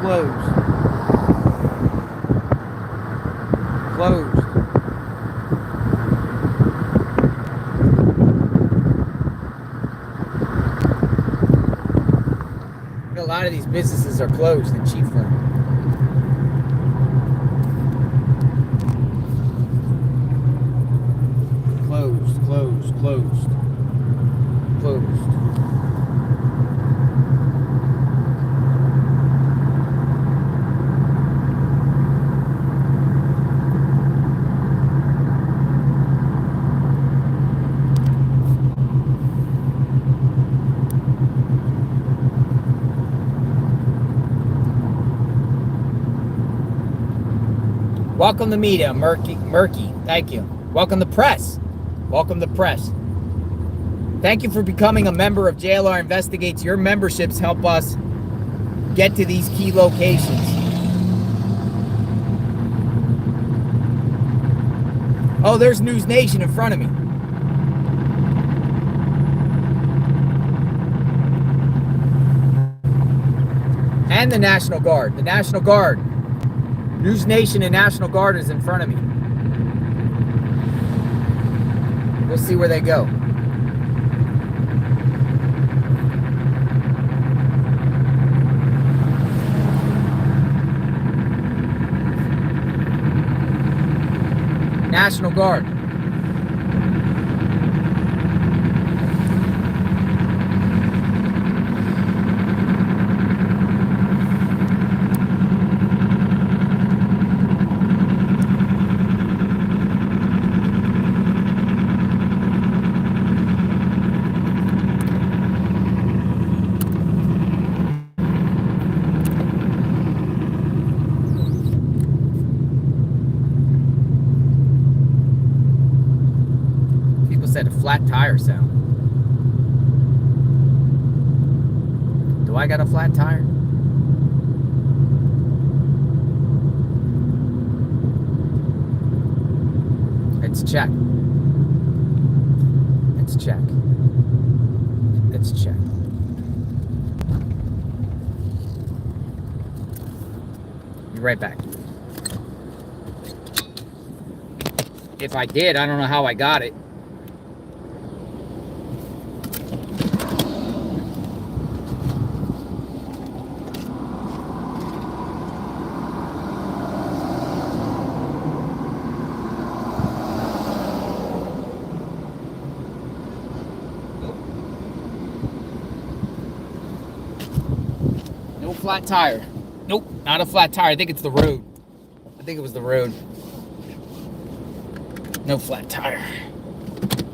A lot of these businesses are closed in Chiefland. Closed. Welcome to media, Murky. Thank you. Welcome to press. Thank you for becoming a member of JLR Investigates. Your memberships help us get to these key locations. Oh, there's News Nation in front of me. And the National Guard. News Nation and National Guard is in front of me. We'll see where they go. National Guard. Said a flat tire sound. Do I got a flat tire? Let's check. Let's check. Let's check. Be right back. If I did, I don't know how I got it. Flat tire. Nope, not a flat tire. I think it's the road. I think it was the road. No flat tire.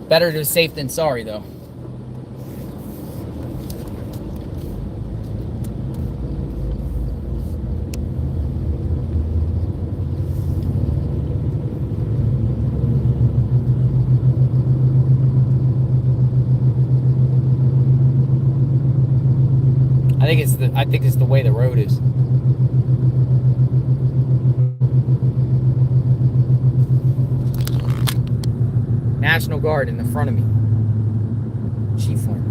Better to safe than sorry, though. I think it's the way the road is. National Guard in the front of me. Chief one.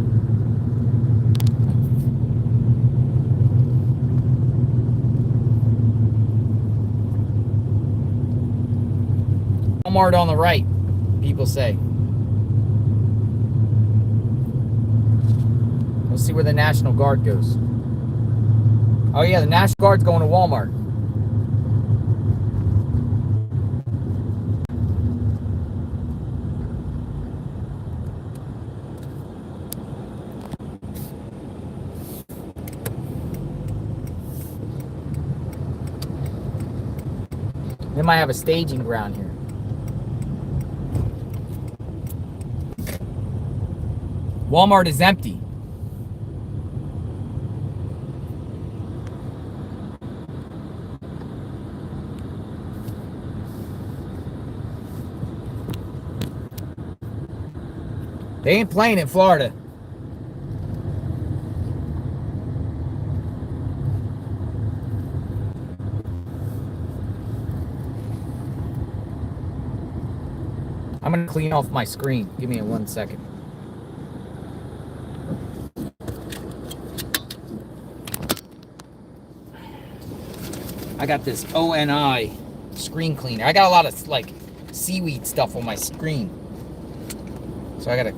Walmart on the right, people say. We'll see where the National Guard goes. Oh yeah, the National Guard's going to Walmart. They might have a staging ground here. Walmart is empty. They ain't playing in Florida. I'm gonna clean off my screen. Give me 1 second. I got this ONI screen cleaner. I got a lot of like seaweed stuff on my screen. So I gotta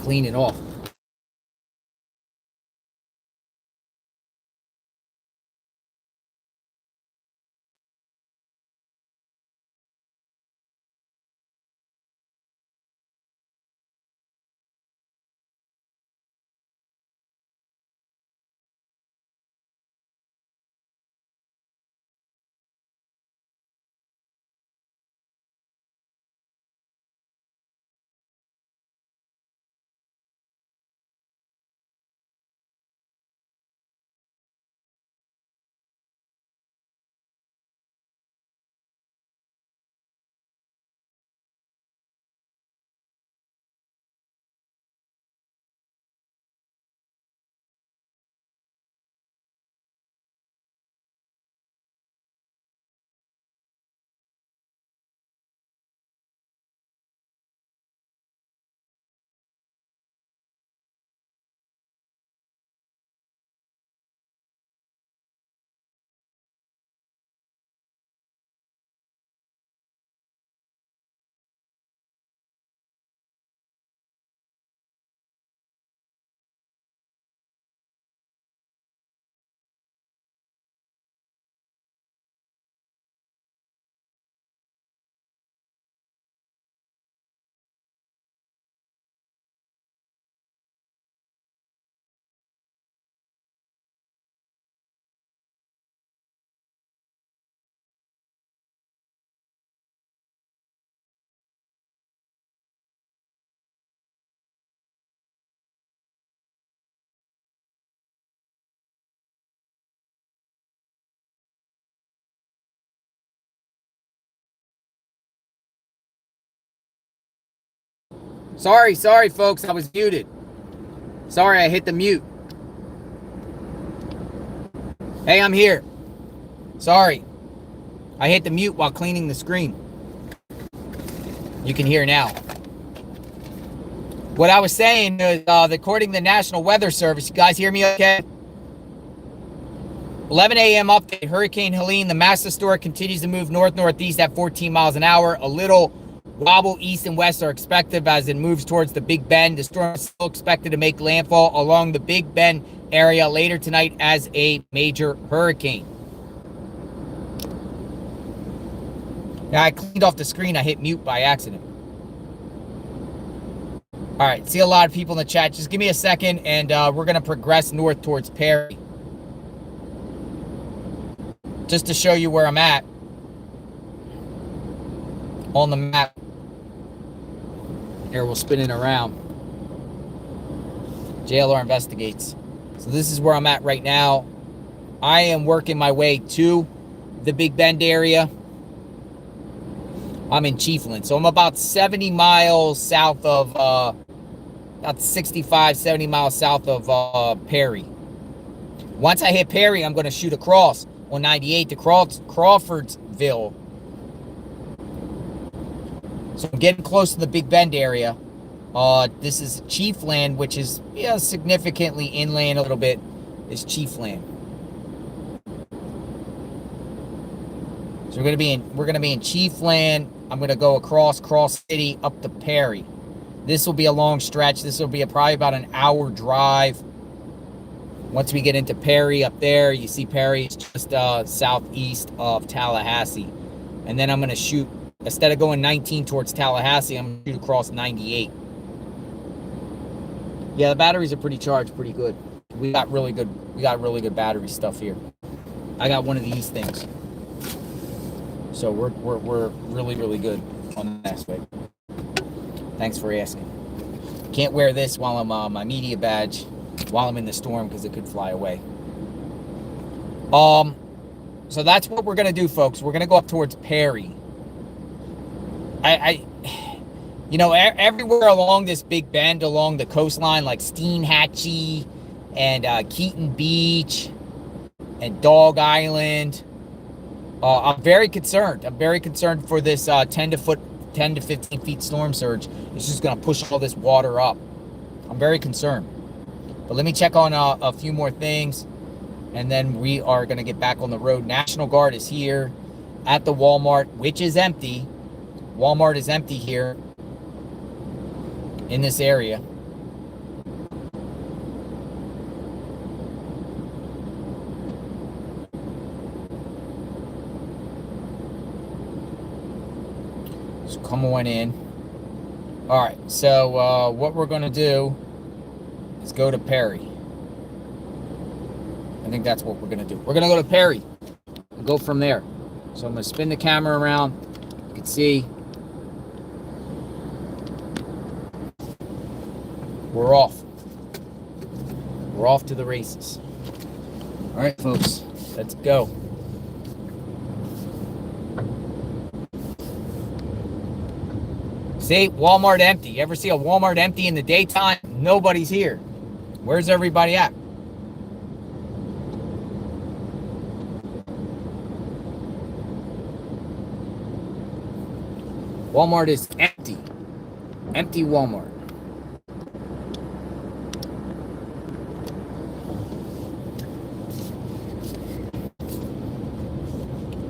clean it off. Sorry, folks. I was muted. Sorry, I hit the mute. Hey, I'm here. Sorry. I hit the mute while cleaning the screen. You can hear now. What I was saying is, according to the National Weather Service, you guys hear me okay? 11 a.m. update. Hurricane Helene, the massive storm, continues to move north-northeast at 14 miles an hour. A little wobble east and west are expected as it moves towards the Big Bend. The storm is still expected to make landfall along the Big Bend area later tonight as a major hurricane. Now, I cleaned off the screen. I hit mute by accident. All right, see a lot of people in the chat. Just give me a second, and we're going to progress north towards Perry. Just to show you where I'm at on the map. Here, we'll spin it around. JLR investigates. So this is where I'm at right now. I am working my way to the Big Bend area. I'm in Chiefland. So I'm about 70 miles south of, about 65, 70 miles south of Perry. Once I hit Perry, I'm going to shoot across on 98 to Crawfordville. So I'm getting close to the Big Bend area. This is Chiefland, which is significantly inland a little bit, is Chiefland. So we're gonna be in Chiefland. I'm gonna go across Cross City up to Perry. This will be a long stretch. This will be probably about an hour drive. Once we get into Perry up there, you see Perry is just southeast of Tallahassee. And then I'm gonna shoot, instead of going 19 towards Tallahassee, I'm gonna shoot across 98. Yeah, the batteries are pretty charged, pretty good. We got really good battery stuff here. I got one of these things. So we're really good on that aspect. Thanks for asking. Can't wear this while I'm my media badge while I'm in the storm because it could fly away. So that's what we're gonna do, folks. We're gonna go up towards Perry. Everywhere along this Big Bend, along the coastline, like Steenhatchee and Keaton Beach and Dog Island. I'm very concerned. I'm very concerned for this 10 to 15 feet storm surge. It's just going to push all this water up. I'm very concerned. But let me check on a few more things, and then we are going to get back on the road. National Guard is here at the Walmart, which is empty. Walmart is empty here in this area. So come on in. All right, so what we're going to do is go to Perry. I think that's what we're going to do. We're going to go to Perry and go from there. So I'm going to spin the camera around. You can see we're off. We're off to the races. All right, folks, let's go. See, Walmart empty. You ever see a Walmart empty in the daytime? Nobody's here. Where's everybody at? Walmart is empty. Empty Walmart.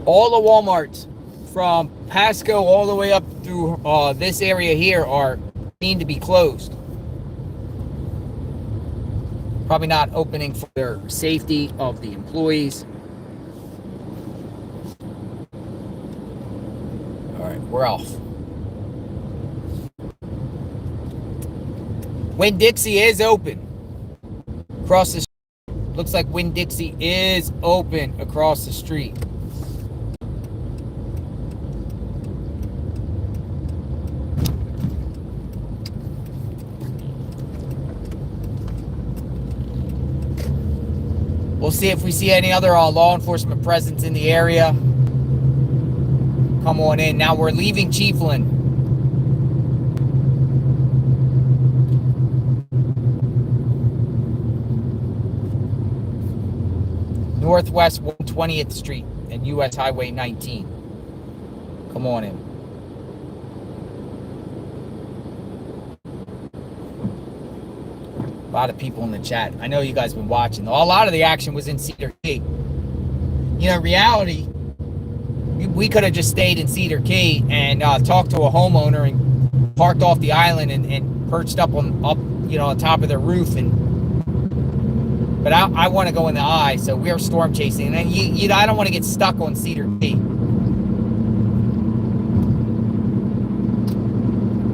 All the Walmarts from Pasco all the way up through this area here are deemed to be closed. Probably not opening for their safety of the employees. All right, we're off. Winn-Dixie is open. Across the street. Looks like Winn-Dixie is open across the street. We'll see if we see any other law enforcement presence in the area. Come on in. Now we're leaving Chiefland. Northwest 120th Street and US Highway 19. Come on in. A lot of people in the chat. I know you guys have been watching. A lot of the action was in Cedar Key. You know, reality, we could have just stayed in Cedar Key and talked to a homeowner and parked off the island and perched up on top of their roof. But I want to go in the eye, so we're storm chasing. And I don't want to get stuck on Cedar Key.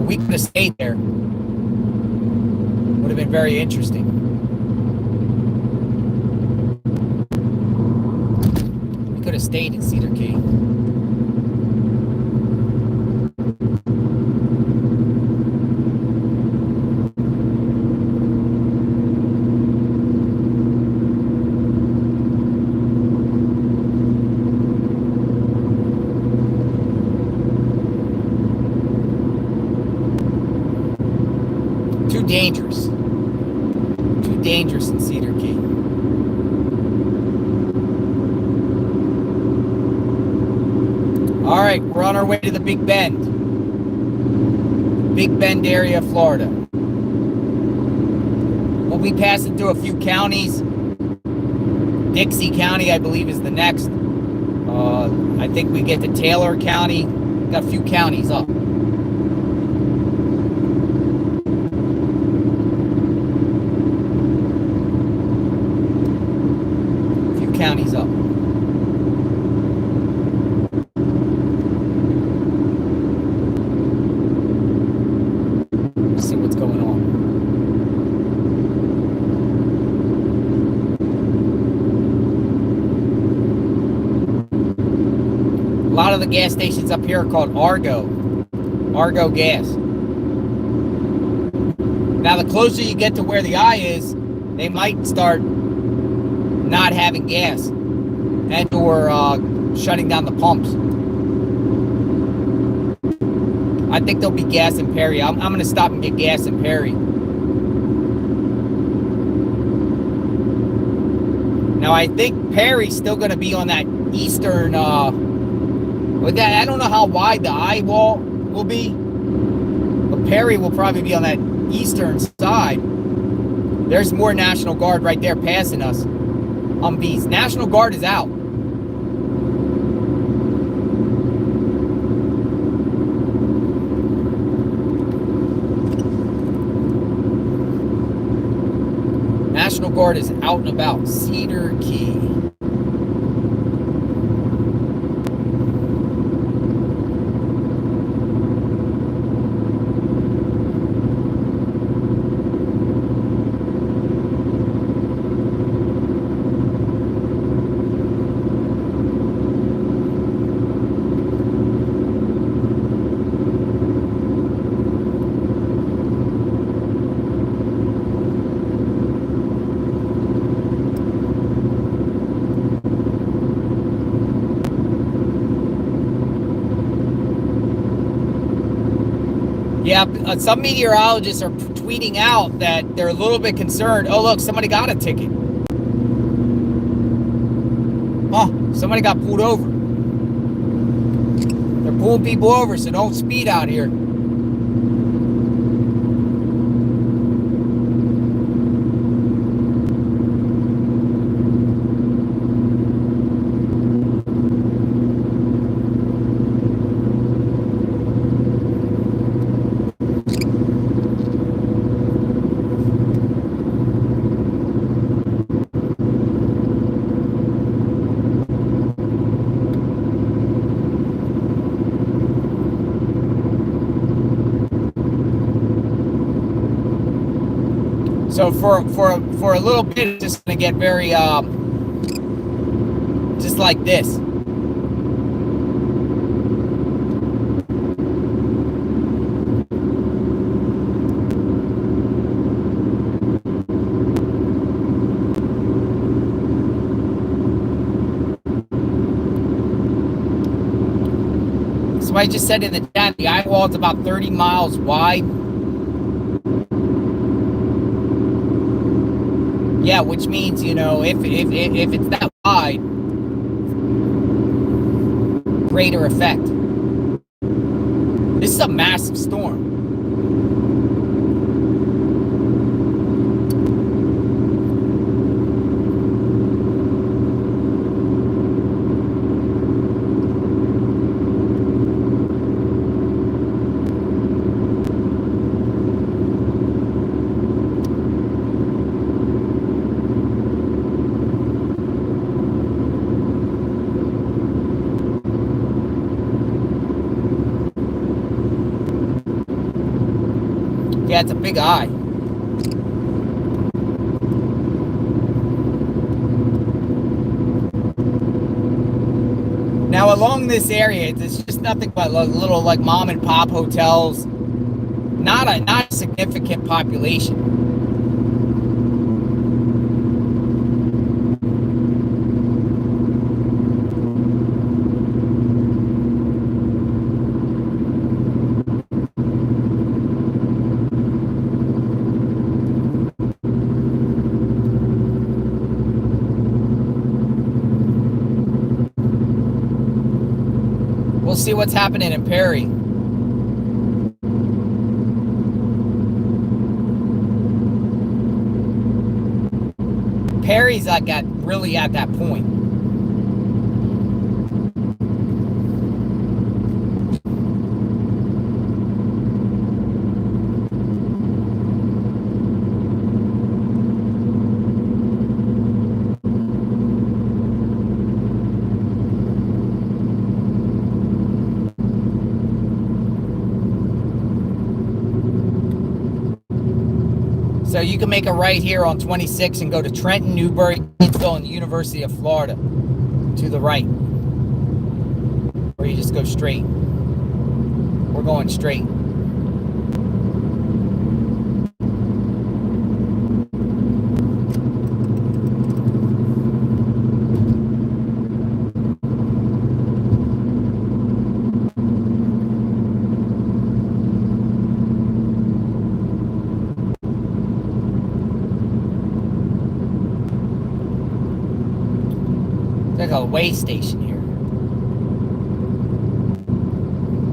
We could have stayed there. Would have been very interesting. We could have stayed in Cedar Key. Too dangerous in Cedar Key. All right, we're on our way to the Big Bend. Big Bend area, Florida. We'll be passing through a few counties. Dixie County, I believe, is the next. I think we get to Taylor County. Got a few counties up. Counties up. Let's see what's going on. A lot of the gas stations up here are called Argo gas. Now, the closer you get to where the eye is, they might start not having gas and or shutting down the pumps. I think there'll be gas in Perry. I'm going to stop and get gas in Perry. Now, I think Perry's still going to be on that eastern, with that, I don't know how wide the eye wall will be, but Perry will probably be on that eastern side. There's more National Guard right there passing us. Humvees. National Guard is out. National Guard is out and about. Cedar Key. Yeah, some meteorologists are tweeting out that they're a little bit concerned. Oh, look, somebody got a ticket. Oh, somebody got pulled over. They're pulling people over, so don't speed out here. So for a little bit, it's just gonna get very just like this. Somebody just said in the chat, the eye wall is about 30 miles wide. Yeah, which means, you know, if it's that wide, side, greater effect. This is a massive storm. Yeah, it's a big eye. Now along this area, it's just nothing but little like mom and pop hotels. Not a significant population. We'll see what's happening in Perry. Perry's like really at that point. So you can make a right here on 26 and go to Trenton, Newberry, Gainesville, and the University of Florida to the right. Or you just go straight. We're going straight. Like a way station here.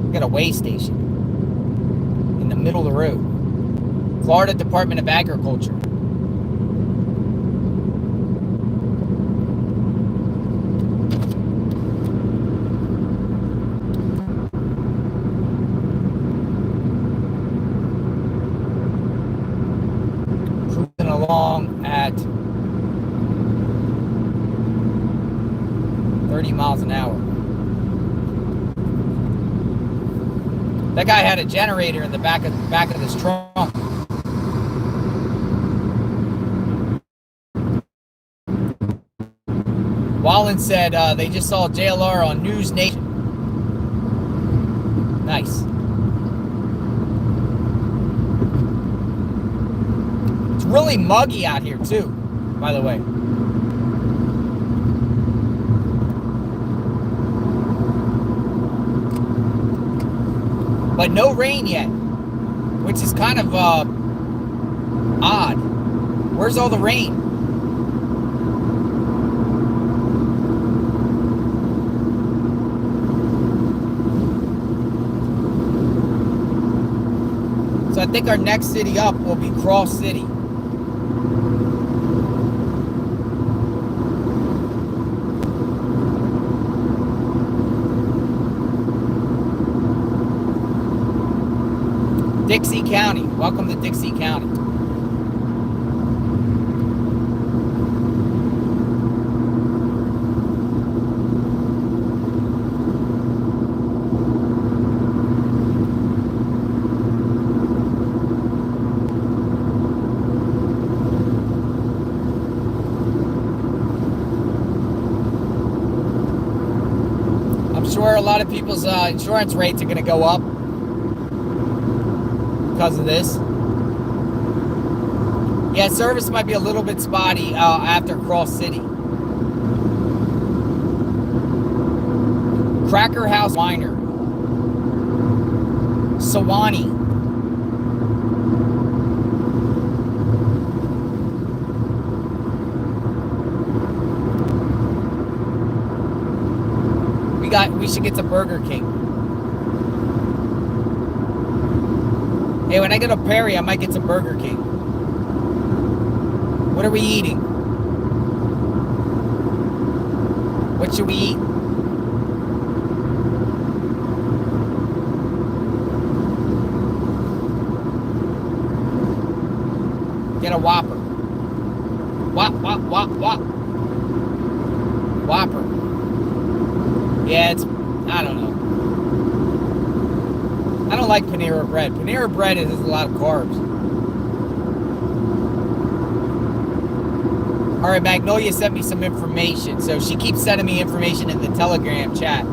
We got a way station in the middle of the road. Florida Department of Agriculture. Cruising along at 30 miles an hour. That guy had a generator in the back of this trunk. Wallen said they just saw JLR on News Nation. Nice. It's really muggy out here too, by the way. But no rain yet, which is kind of odd. Where's all the rain? So I think our next city up will be Cross City. Dixie County. Welcome to Dixie County. I'm sure a lot of people's insurance rates are going to go up because of this. Yeah, service might be a little bit spotty after Cross City. Cracker House Winer. Sewanee. we should get some Burger King. Hey, when I get to Perry, I might get some Burger King. What are we eating? What should we eat? Get a Whopper. Whopper. Yeah, it's, I don't know. I don't like Panera bread. Panera bread has a lot of carbs. All right, Magnolia sent me some information. So she keeps sending me information in the Telegram chat.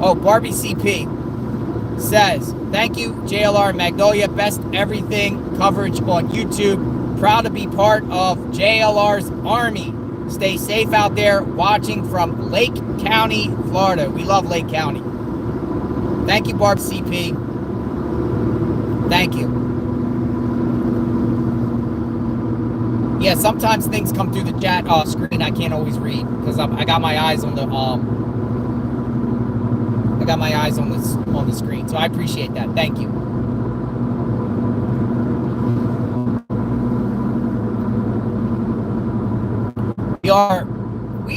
Oh, Barbie CP says, thank you, JLR and Magnolia. Best everything coverage on YouTube. Proud to be part of JLR's Army. Stay safe out there watching from Lake County, Florida. We love Lake County. Thank you, Barb CP. Thank you. Yeah, sometimes things come through the chat screen I can't always read because I got my eyes on the on the screen. So I appreciate that. Thank you. We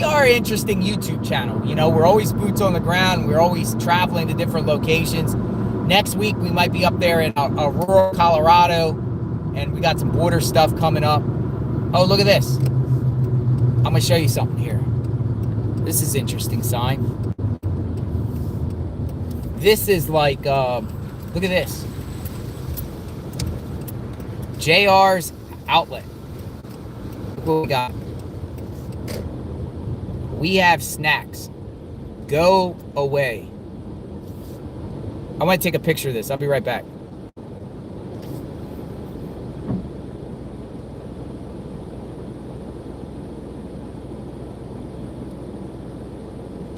are an interesting YouTube channel. You know, we're always boots on the ground. We're always traveling to different locations. Next week, we might be up there in rural Colorado, and we got some border stuff coming up. Oh, look at this. I'm going to show you something here. This is interesting sign. This is like, look at this. JR's outlet. Look what we got. We have snacks. Go away. I want to take a picture of this. I'll be right back.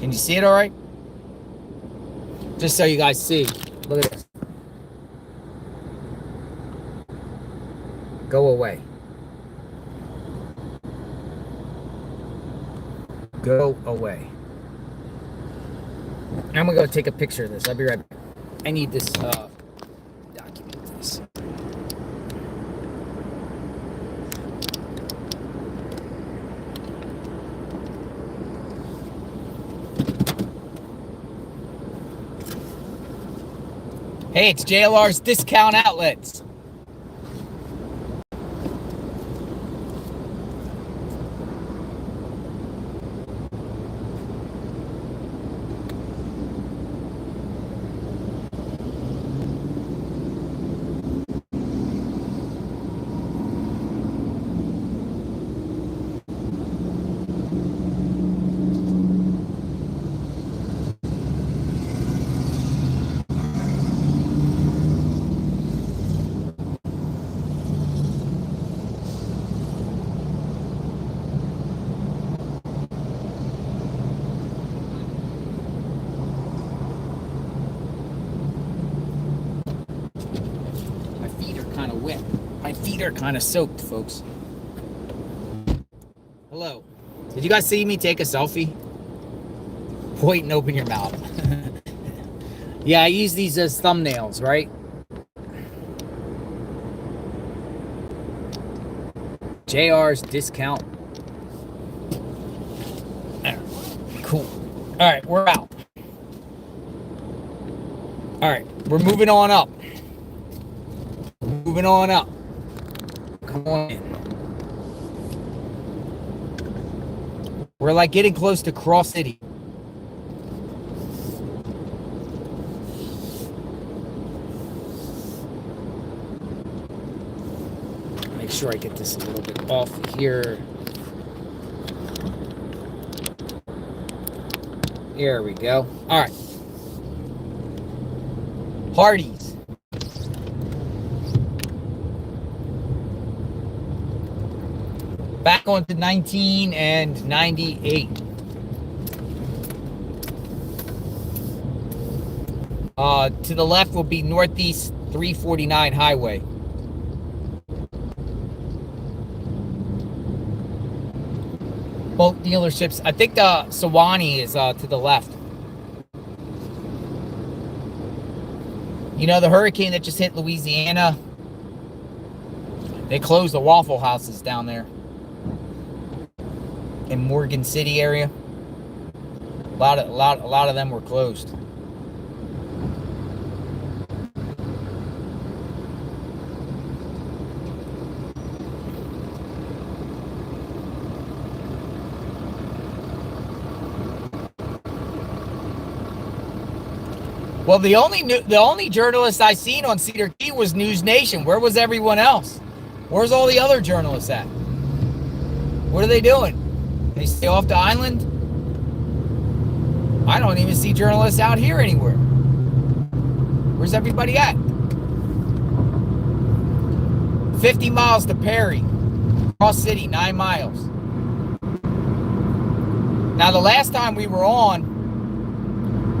Can you see it all right? Just so you guys see. Look at this. Go away. Go away. I'm gonna go take a picture of this. I'll be right back. I need this document this. Hey, it's JLR's Discount Outlets. Kind of soaked, folks. Hello. Did you guys see me take a selfie? Point and open your mouth. Yeah, I use these as thumbnails, right? JR's Discount. Cool. All right, we're out. All right, we're moving on up. Moving on up. Come on in. We're like getting close to Cross City. Make sure I get this a little bit off here. Here we go. All right. Hardee's. Back onto 19 and 98. To the left will be Northeast 349 Highway. boat dealerships. I think the Sewanee is to the left. You know, the hurricane that just hit Louisiana, they closed the Waffle Houses down there in Morgan City area. A lot of them were closed. Well, the only journalist I seen on Cedar Key was News Nation. Where was everyone else? Where's all the other journalists at? What are they doing? They stay off the island? I don't even see journalists out here anywhere. Where's everybody at? 50 miles to Perry. Cross City, 9 miles. Now, the last time we were on,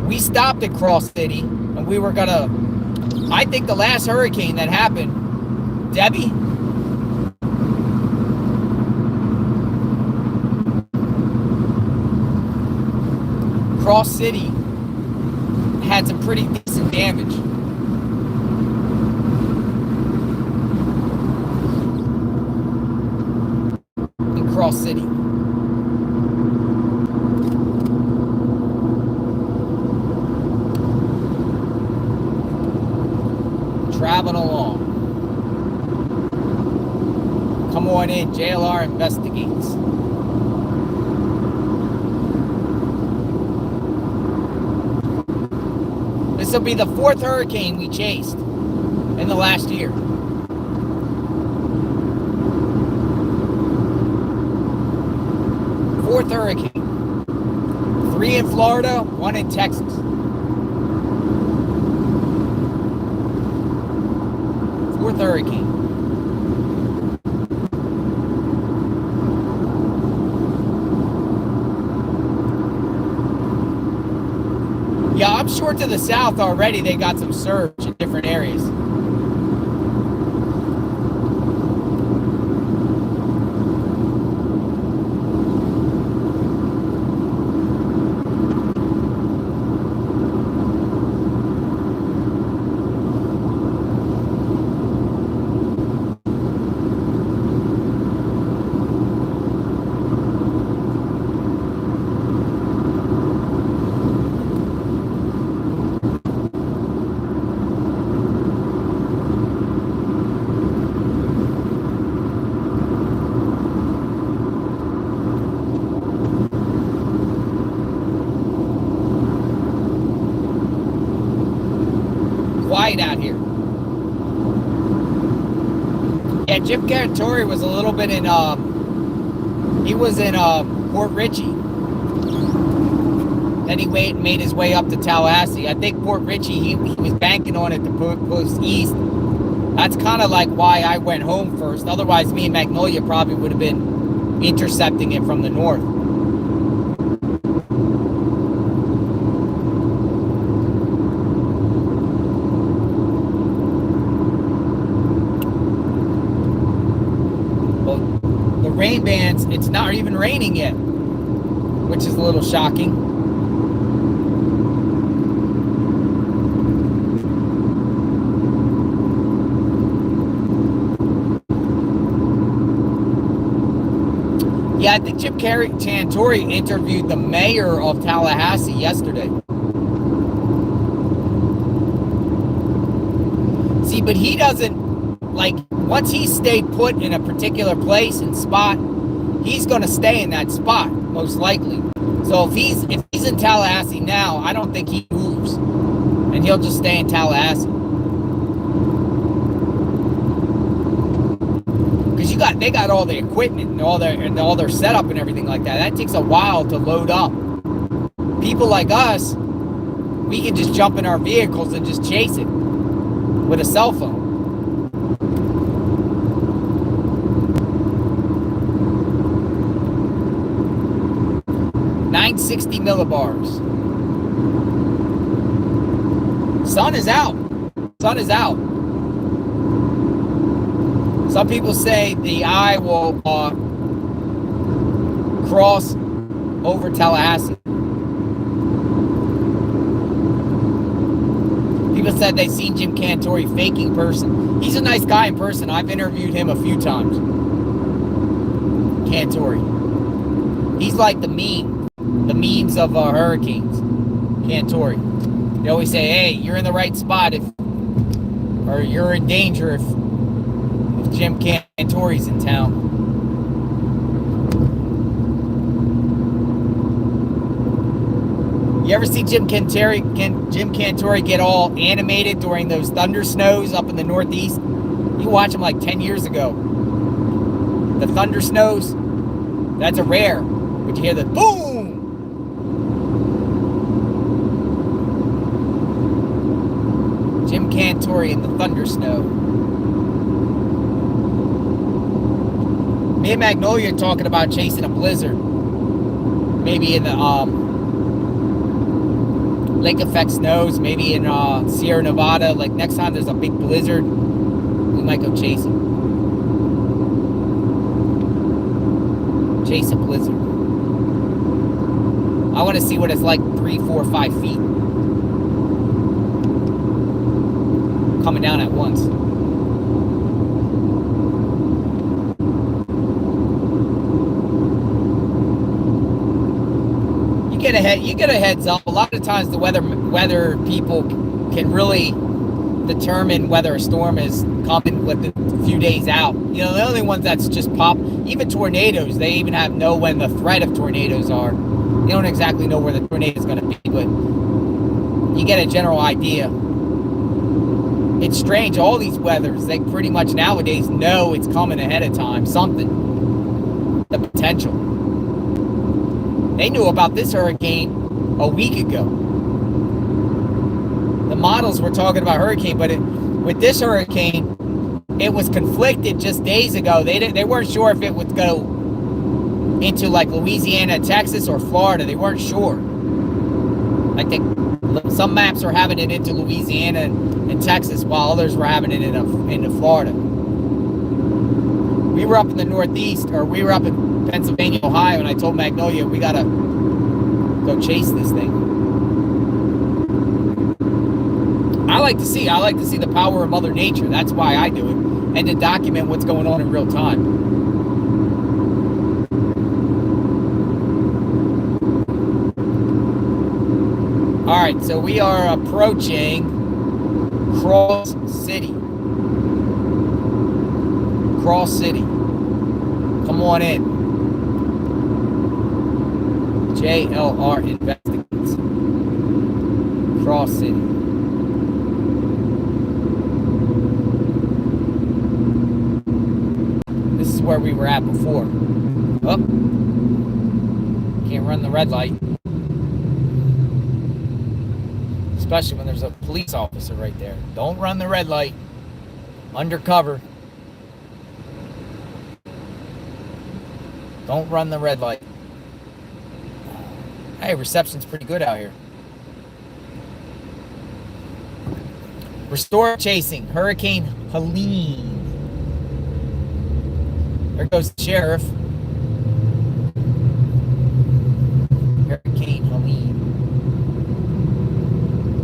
we stopped at Cross City, and we were gonna, I think the last hurricane that happened, Debbie? Cross City had some pretty decent damage. In Cross City. Traveling along. Come on in, JLR investigates. This will be the 4th hurricane we chased in the last year. Fourth hurricane. 3 in Florida, 1 in Texas. 4th hurricane. Yeah, I'm sure to the south already they got some surge in different areas. Out here. Yeah, Jim Caratori was a little bit in he was in Port Richey. Then he made his way up to Tallahassee. I think Port Richey he was banking on it to post east. That's kind of like why I went home first. Otherwise me and Magnolia probably would have been intercepting it from the north. Rain bands, it's not even raining yet, which is a little shocking. Yeah, I think Jim Caratori interviewed the mayor of Tallahassee yesterday. See, but he doesn't, like, once he stayed put in a particular place and spot, he's going to stay in that spot, most likely. So if he's in Tallahassee now, I don't think he moves. And he'll just stay in Tallahassee. Because they got all the equipment and all their setup and everything like that. That takes a while to load up. People like us, we can just jump in our vehicles and just chase it with a cell phone. 960 millibars. Sun is out. Sun is out. Some people say the eye will cross over Tallahassee. People said they seen Jim Cantore faking person. He's a nice guy in person. I've interviewed him a few times. Cantore. He's like the memes of hurricanes. Cantore. They always say, hey, you're in the right spot or you're in danger if Jim Cantore's in town. You ever see Jim Cantore get all animated during those thunder snows up in the Northeast? You watch him like 10 years ago. The thunder snows, that's a rare. But you hear the boom! Jim Cantore in the thunder snow. Me and Magnolia are talking about chasing a blizzard. Maybe in the lake effect snows, maybe in Sierra Nevada. Like next time there's a big blizzard, we might go chase it. Chase a blizzard. I want to see what it's like 3, 4, 5 feet. Coming down at once. You get a heads up. A lot of times the weather people can really determine whether a storm is coming with a few days out. You know, the only ones that's just pop, even tornadoes, they even know when the threat of tornadoes are. They don't exactly know where the tornado is going to be, but you get a general idea. It's strange, all these weathers, they pretty much nowadays know it's coming ahead of time, something, the potential. They knew about this hurricane a week ago. The models were talking about hurricane, but with this hurricane, it was conflicted just days ago. They weren't sure if it would go into like Louisiana, Texas, or Florida. They weren't sure. Like some maps are having it into Louisiana and Texas, while others were having it into Florida. We were up in the Northeast, or we were up in Pennsylvania, Ohio, and I told Magnolia we gotta go chase this thing. I like to see the power of Mother Nature. That's why I do it, and to document what's going on in real time. All right, so we are approaching Cross City. Cross City. Come on in. JLR investigates. Cross City. This is where we were at before. Oh. Can't run the red light. Especially when there's a police officer right there. Don't run the red light. Undercover. Don't run the red light. Hey, reception's pretty good out here. Restore chasing. Hurricane Helene. There goes the sheriff. Hurricane Helene.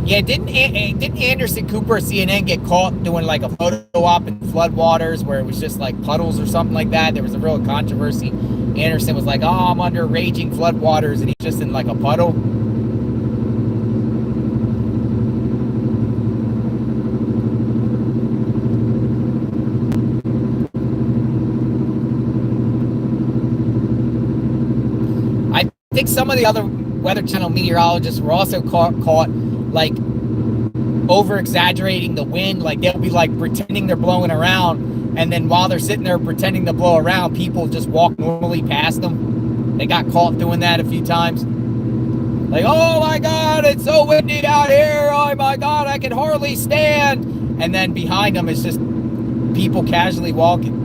Yeah, didn't Anderson Cooper of CNN get caught doing like a photo op in floodwaters where it was just like puddles or something like that? There was a real controversy. Anderson was like, oh, I'm under raging floodwaters, and he's just in like a puddle. I think some of the other Weather Channel meteorologists were also caught like over exaggerating the wind. Like they'll be like pretending they're blowing around, and then while they're sitting there pretending to blow around, people just walk normally past them. They got caught doing that a few times. Like, oh my God, it's so windy out here. Oh my God, I can hardly stand. And then behind them is just people casually walking.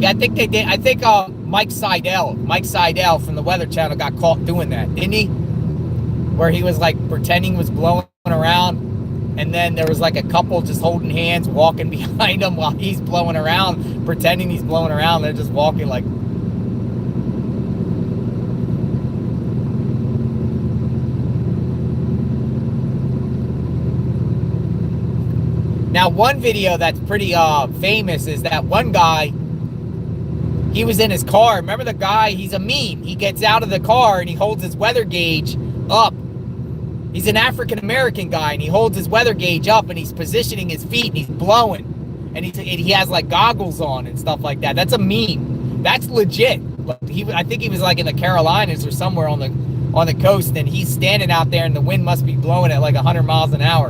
I think they did. I think Mike Seidel from the Weather Channel got caught doing that, didn't he? Where he was like pretending he was blowing around, and then there was like a couple just holding hands walking behind him while he's blowing around, pretending he's blowing around. They're just walking like. Now, one video that's pretty famous is that one guy, he was in his car. Remember the guy? He's a meme. He gets out of the car and he holds his weather gauge up. He's an African-American guy, and he holds his weather gauge up, and he's positioning his feet, and he's blowing. And he has, like, goggles on and stuff like that. That's a meme. That's legit. I think he was, like, in the Carolinas or somewhere on the coast, and he's standing out there, and the wind must be blowing at, like, 100 miles an hour.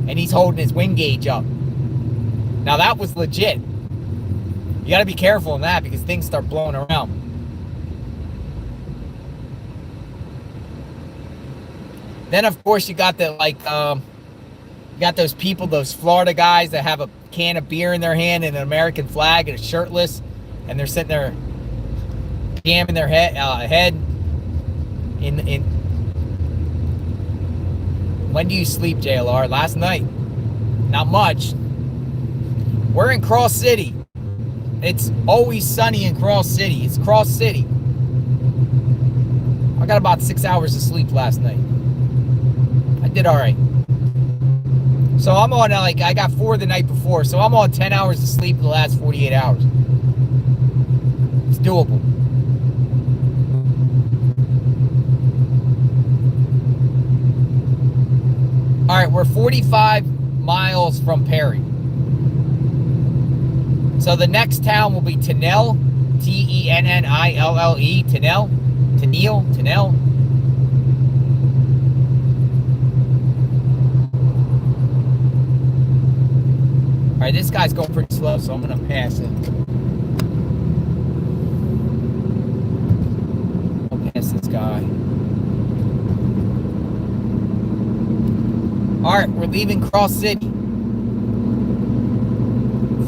And he's holding his wind gauge up. Now, that was legit. You got to be careful in that because things start blowing around. Then, of course, you got the, like, you got those people, those Florida guys that have a can of beer in their hand and an American flag and are shirtless, and they're sitting there jamming their head in. When do you sleep, JLR? Last night. Not much. We're in Cross City. It's always sunny in Cross City. It's Cross City. I got about 6 hours of sleep last night. I did all right. So I'm on, like, I got 4 the night before, so I'm on 10 hours of sleep in the last 48 hours. It's doable. All right, we're 45 miles from Perry. So the next town will be Tennille, Tennille, Tennille. All right, this guy's going pretty slow, so I'm going to pass it. I'll pass this guy. All right, we're leaving Cross City.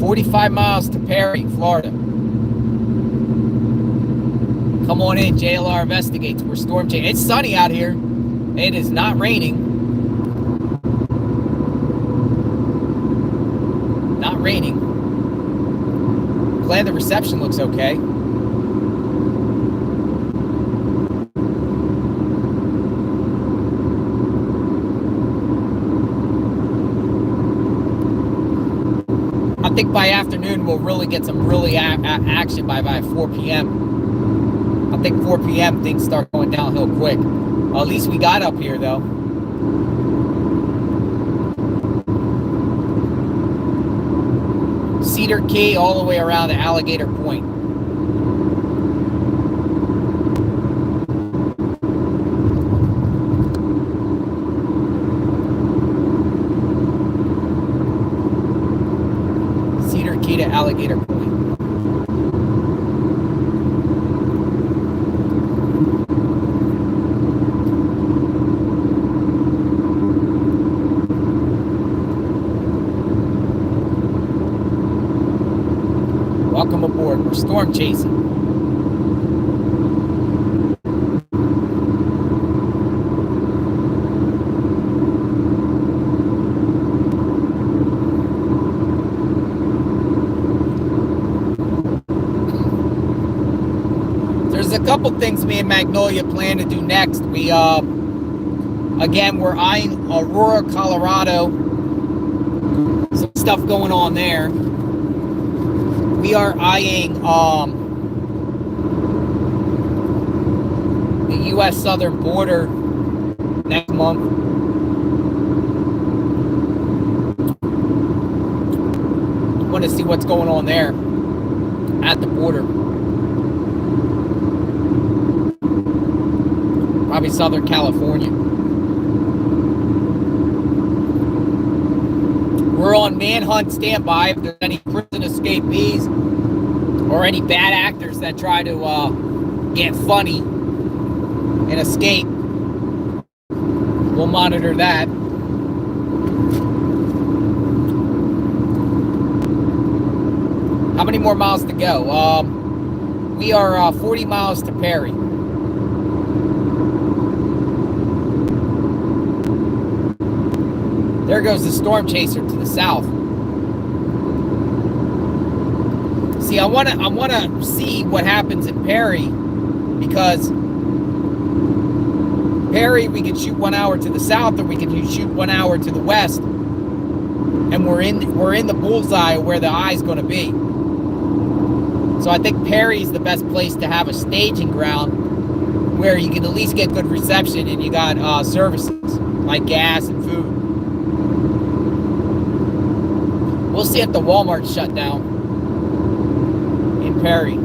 45 miles to Perry, Florida. Come on in, JLR Investigates. We're storm chasing. It's sunny out here. It is not raining. Not raining. Glad the reception looks okay. I think by afternoon we'll really get some really action by 4 p.m. I think 4 p.m. things start going downhill quick. Well, at least we got up here though. Cedar Key all the way around to Alligator Point. Cedar Key to Alligator Point. Welcome aboard. We're storm chasing. There's a couple things me and Magnolia plan to do next. We, again, we're eyeing Aurora, Colorado. Some stuff going on there. We are eyeing the U.S. southern border next month. Want to see what's going on there at the border. Probably Southern California. We're on manhunt standby if there's any prison escapees or any bad actors that try to get funny and escape. We'll monitor that. How many more miles to go? we are 40 miles to Perry. There goes the storm chaser to the south. See, I wanna see what happens in Perry, because Perry, we can shoot 1 hour to the south, or we can shoot 1 hour to the west, and we're in the bullseye of where the eye's going to be. So I think Perry's the best place to have a staging ground where you can at least get good reception, and you got services like gas and food. We'll see if the Walmart shut down in Perry.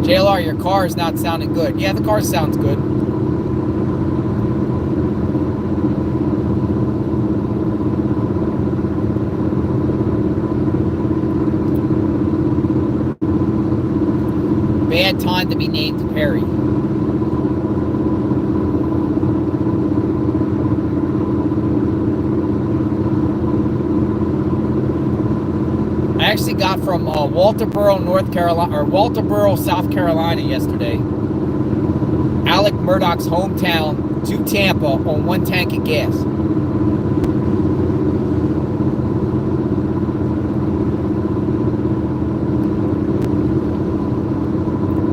JLR, your car is not sounding good. Yeah, the car sounds good. Bad time to be named Perry. I actually got from Walterboro, North Carolina, or Walterboro, South Carolina yesterday. Alec Murdoch's hometown to Tampa on 1 tank of gas.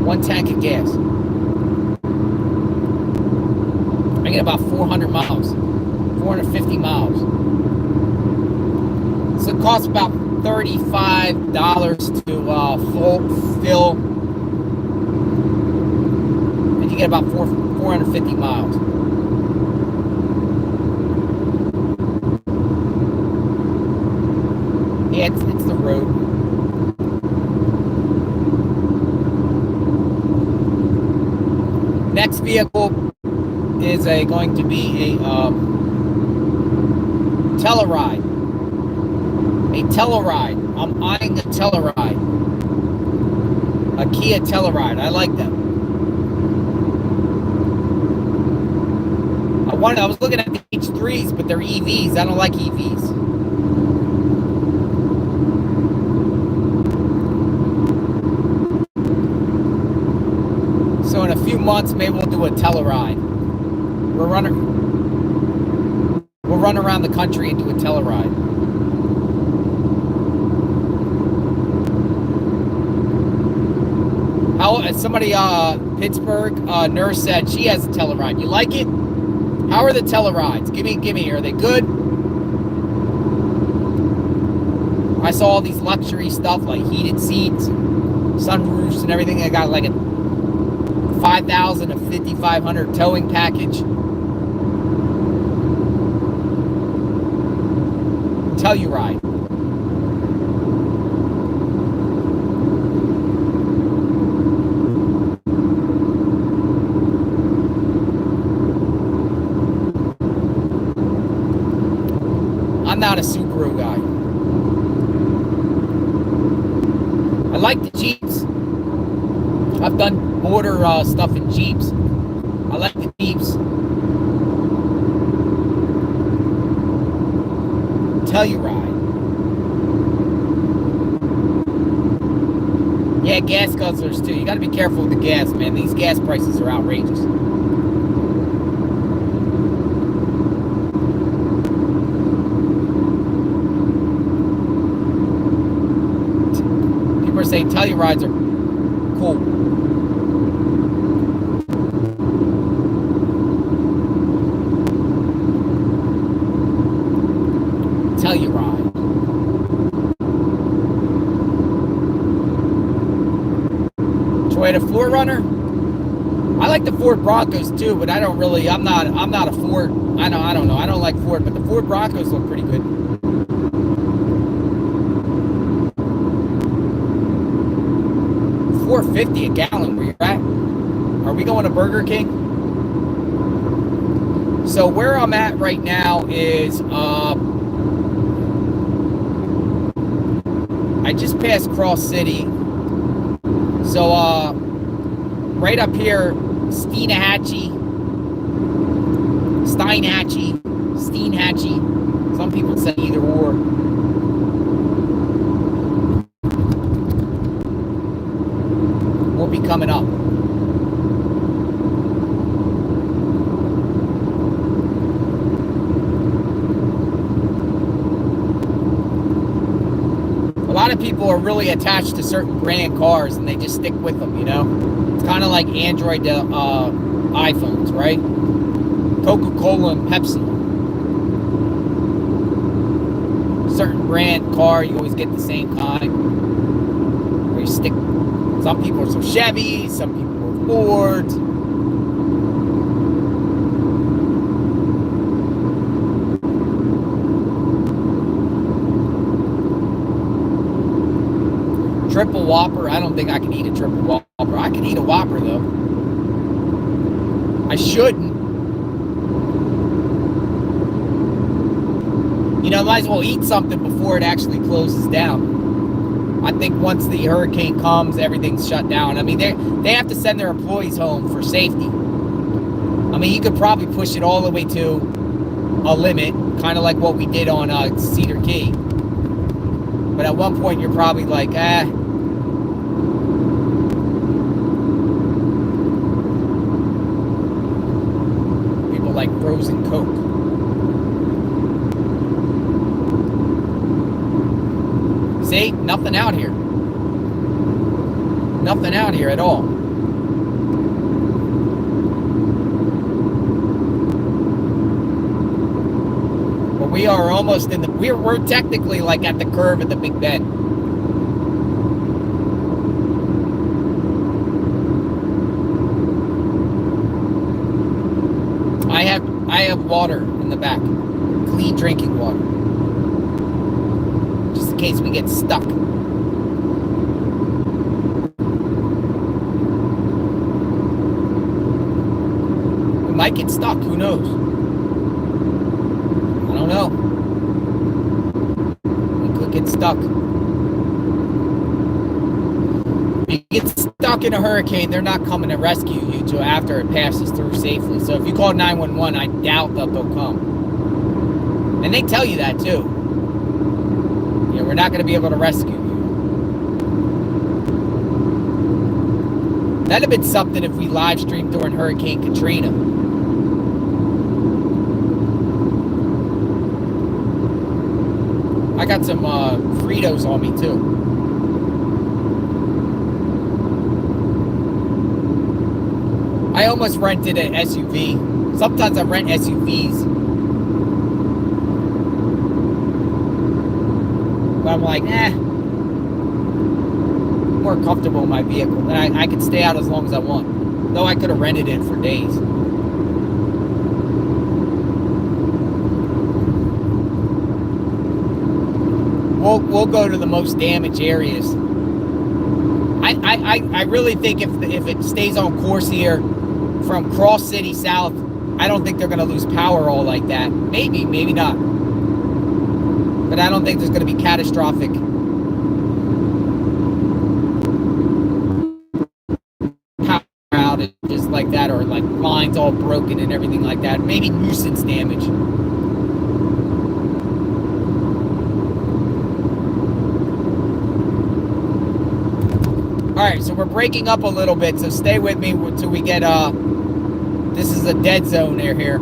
One tank of gas. I get about 400 miles, 450 miles. So it costs about $35 to fill, and you get about 450 miles. Yeah, it's the road. Next vehicle is going to be a Telluride. A Telluride. I'm eyeing a Telluride. A Kia Telluride. I like them. I was looking at the H3s, but they're EVs. I don't like EVs. So in a few months, maybe we'll do a Telluride. We'll run around the country and do a Telluride. Somebody, Pittsburgh nurse said she has a Telluride. You like it? How are the Tellurides? Give me. Are they good? I saw all these luxury stuff like heated seats, sunroofs, and everything. I got like a 5,000 to 5,500 towing package. Telluride. I'm not a Subaru guy. I like the Jeeps. I've done border stuff in Jeeps. I like the Jeeps. Telluride. Yeah, gas guzzlers too. You got to be careful with the gas, man. These gas prices are outrageous. People are saying Tellurides are cool. Telluride. Toyota 4Runner. I like the Ford Broncos too, but I don't really. I'm not a Ford. I don't know. I don't like Ford, but the Ford Broncos look pretty good. $4.50 a gallon. Where you're at? Are we going to Burger King? So where I'm at right now is I just passed Cross City. So right up here, Steinhatchee. Some people say either or. lot of people are really attached to certain brand cars and they just stick with them, you know? It's kind of like Android to iPhones, right? Coca-Cola and Pepsi. Certain brand car, you always get the same kind. Where you stick. Some people are Chevy, some people are Ford. Triple Whopper. I don't think I can eat a triple Whopper. I can eat a Whopper though. I shouldn't. You know, might as well eat something before it actually closes down. I think once the hurricane comes, everything's shut down. I mean, they have to send their employees home for safety. I mean, you could probably push it all the way to a limit, kind of like what we did on Cedar Key. But at one point, you're probably like, People like frozen Coke. See? Nothing out here. Nothing out here at all. But we are almost in the... We're technically like at the curve of the Big Bend. I have water in the back. Clean drinking water. Just in case we get stuck. We might get stuck, who knows? I don't know. We could get stuck. If you get stuck in a hurricane, they're not coming to rescue you till after it passes through safely. So if you call 911, I doubt that they'll come. And they tell you that too. You know, we're not going to be able to rescue you. That'd have been something if we live streamed during Hurricane Katrina. I got some Fritos on me too. I almost rented an SUV. Sometimes I rent SUVs. But I'm like, more comfortable in my vehicle. And I can stay out as long as I want. Though I could have rented it for days. We'll go to the most damaged areas. I really think if it stays on course here from Cross City south, I don't think they're going to lose power all like that. Maybe, maybe not. But I don't think there's going to be catastrophic power outages like that, or like lines all broken and everything like that. Maybe nuisance damage. Alright, so we're breaking up a little bit, so stay with me until we get, this is a dead zone here.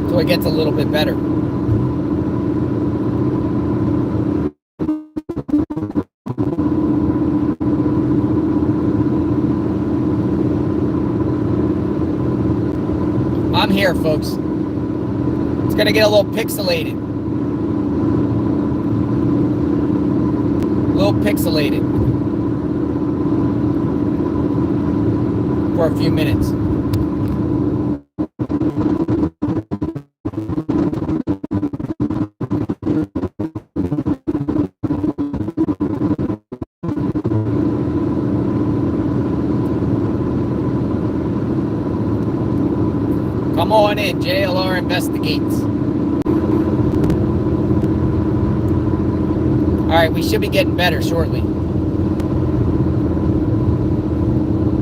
So it gets a little bit better. I'm here, folks. It's gonna get a little pixelated. For a few minutes. Come on in, JLR investigates. Alright, we should be getting better shortly.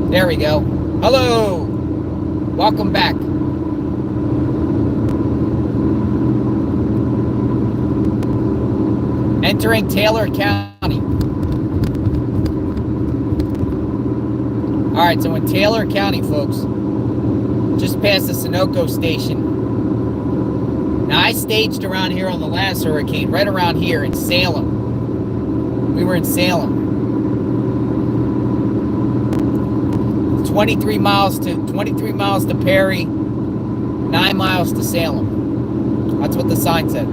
There we go. Hello! Welcome back. Entering Taylor County. All right, so in Taylor County, folks, just past the Sunoco station. Now, I staged around here on the last hurricane, right around here in Salem. We were in Salem. 23 miles to Perry, 9 miles to Salem. That's what the sign said.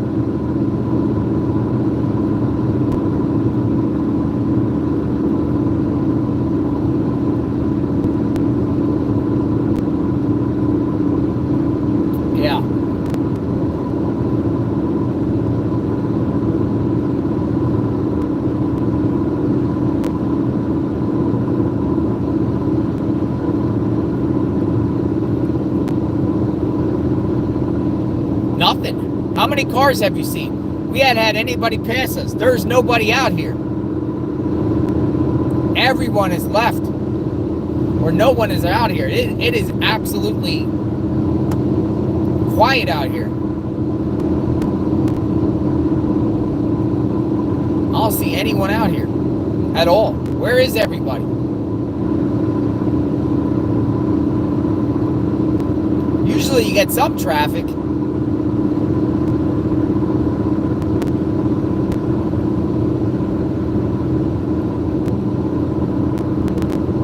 Yeah. Nothing. How many cars have you seen? We hadn't had anybody pass us. There's nobody out here. Everyone is left. Or no one is out here. It is absolutely quiet out here. I don't see anyone out here at all. Where is everybody? Usually you get some traffic.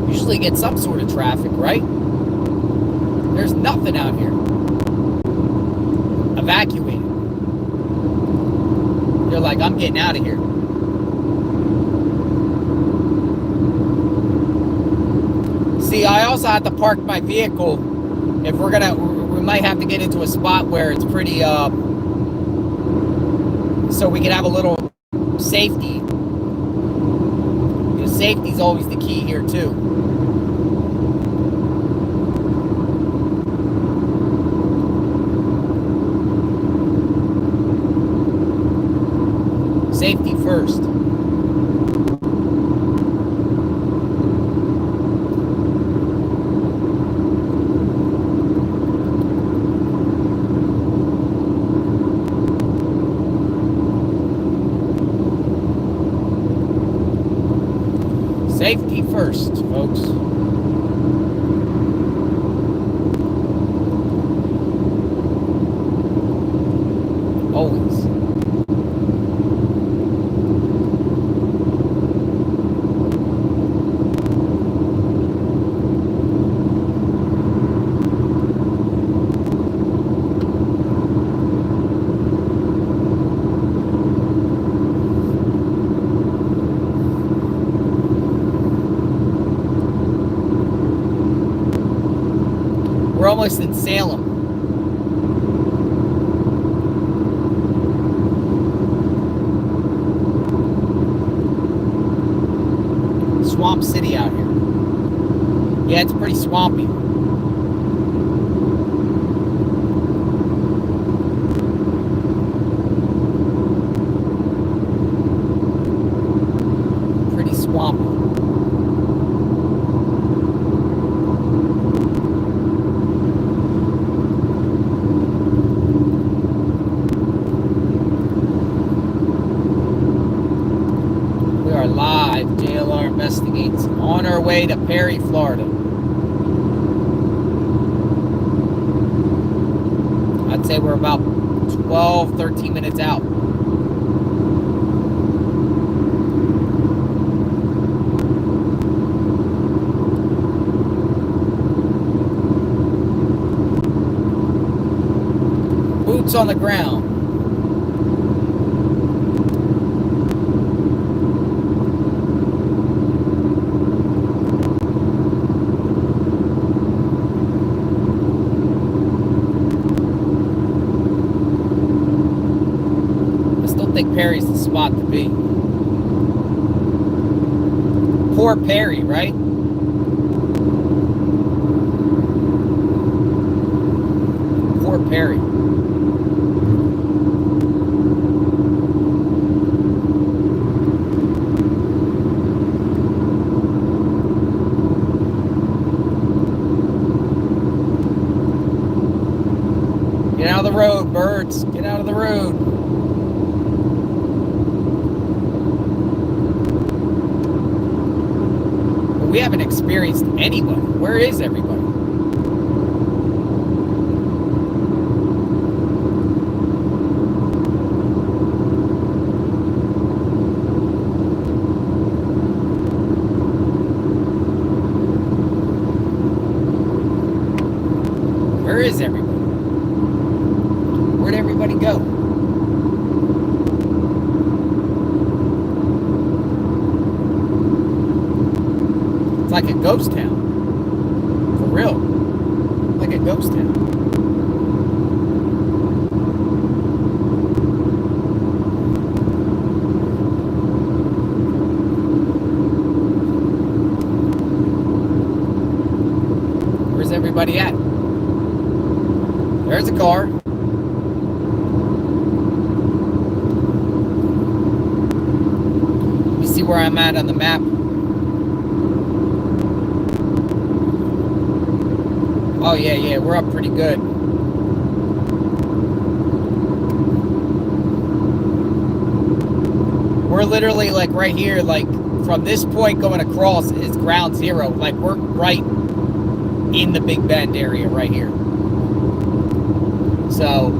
Usually get some sort of traffic, right? There's nothing out here. Evacuated. They're like, I'm getting out of here. See, I also have to park my vehicle. If we might have to get into a spot where it's pretty, so we can have a little safety. Because safety is always the key here too. Safety first. Safety first, folks. Always. We're almost in Salem. Swamp City out here. Yeah, it's pretty swampy. Pretty swampy. Live JLR investigates on our way to Perry, Florida. I'd say we're about 12, 13 minutes out. Boots on the ground. I think Perry's the spot to be. Poor Perry, right? Poor Perry. Get out of the road, birds. Get out of the road. We haven't experienced anybody. Where is everybody? Where is everybody? Where'd everybody go? It's like a ghost town. For real. Like a ghost town. Where's everybody at? There's a car. You see where I'm at on the map? Oh yeah, we're up pretty good. We're literally like right here, like from this point going across is ground zero. Like we're right in the Big Bend area right here. So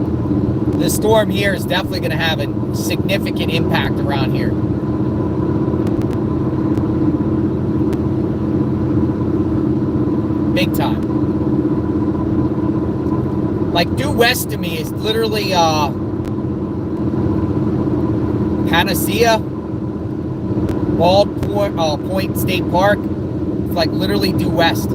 the storm here is definitely going to have a significant impact around here. Big time. Like due west of me is literally Panacea, Bald Point State Park. It's like literally due west.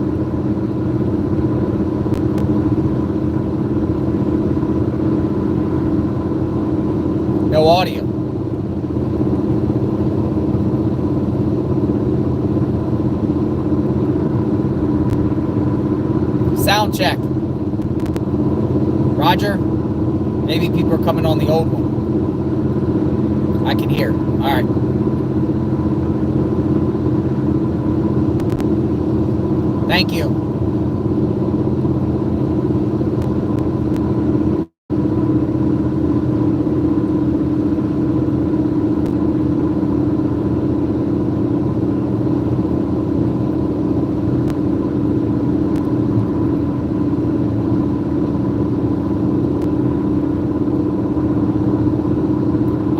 No audio. Sound check. Roger. Maybe people are coming on the old one. I can hear. All right. Thank you.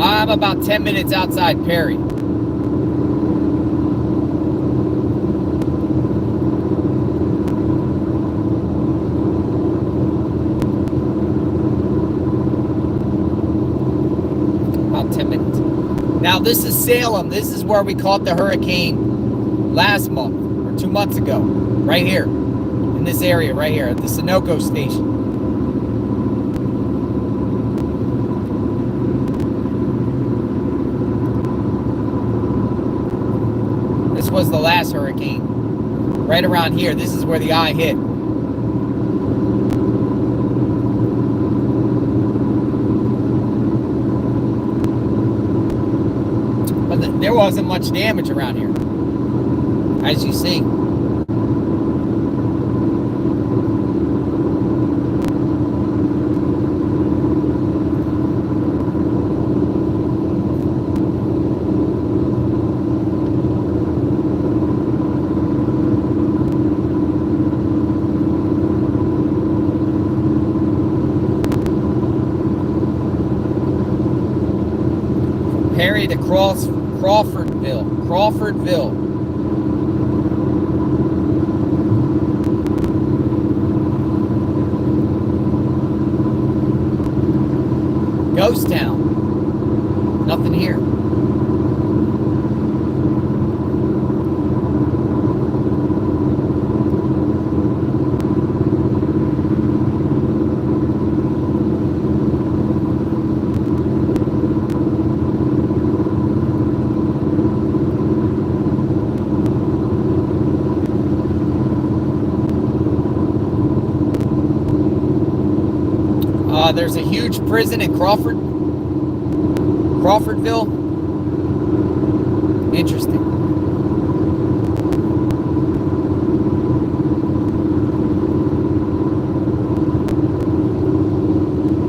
I'm about 10 minutes outside Perry. About 10 minutes. Now this is Salem. This is where we caught the hurricane last month or 2 months ago. Right here. In this area right here at the Sunoco station. Was the last hurricane right around here. This is where the eye hit. But there wasn't much damage around here, as you see. Perry to Crawfordville. Ghost town. Nothing here. There's a huge prison in Crawfordville. Interesting.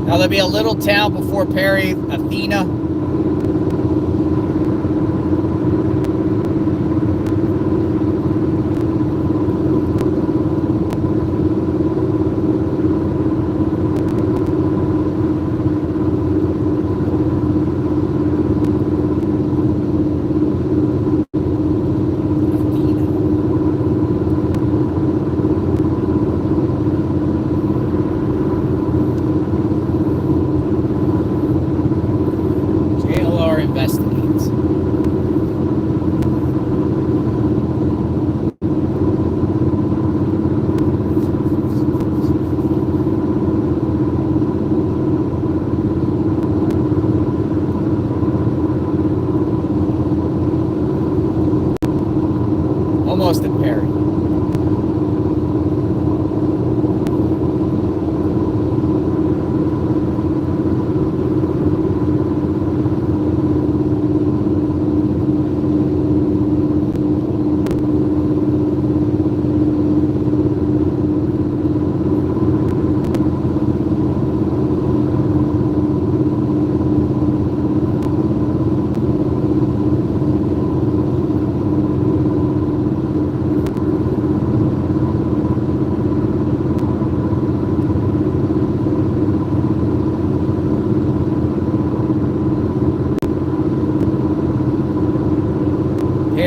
Now there'll be a little town before Perry, Athena.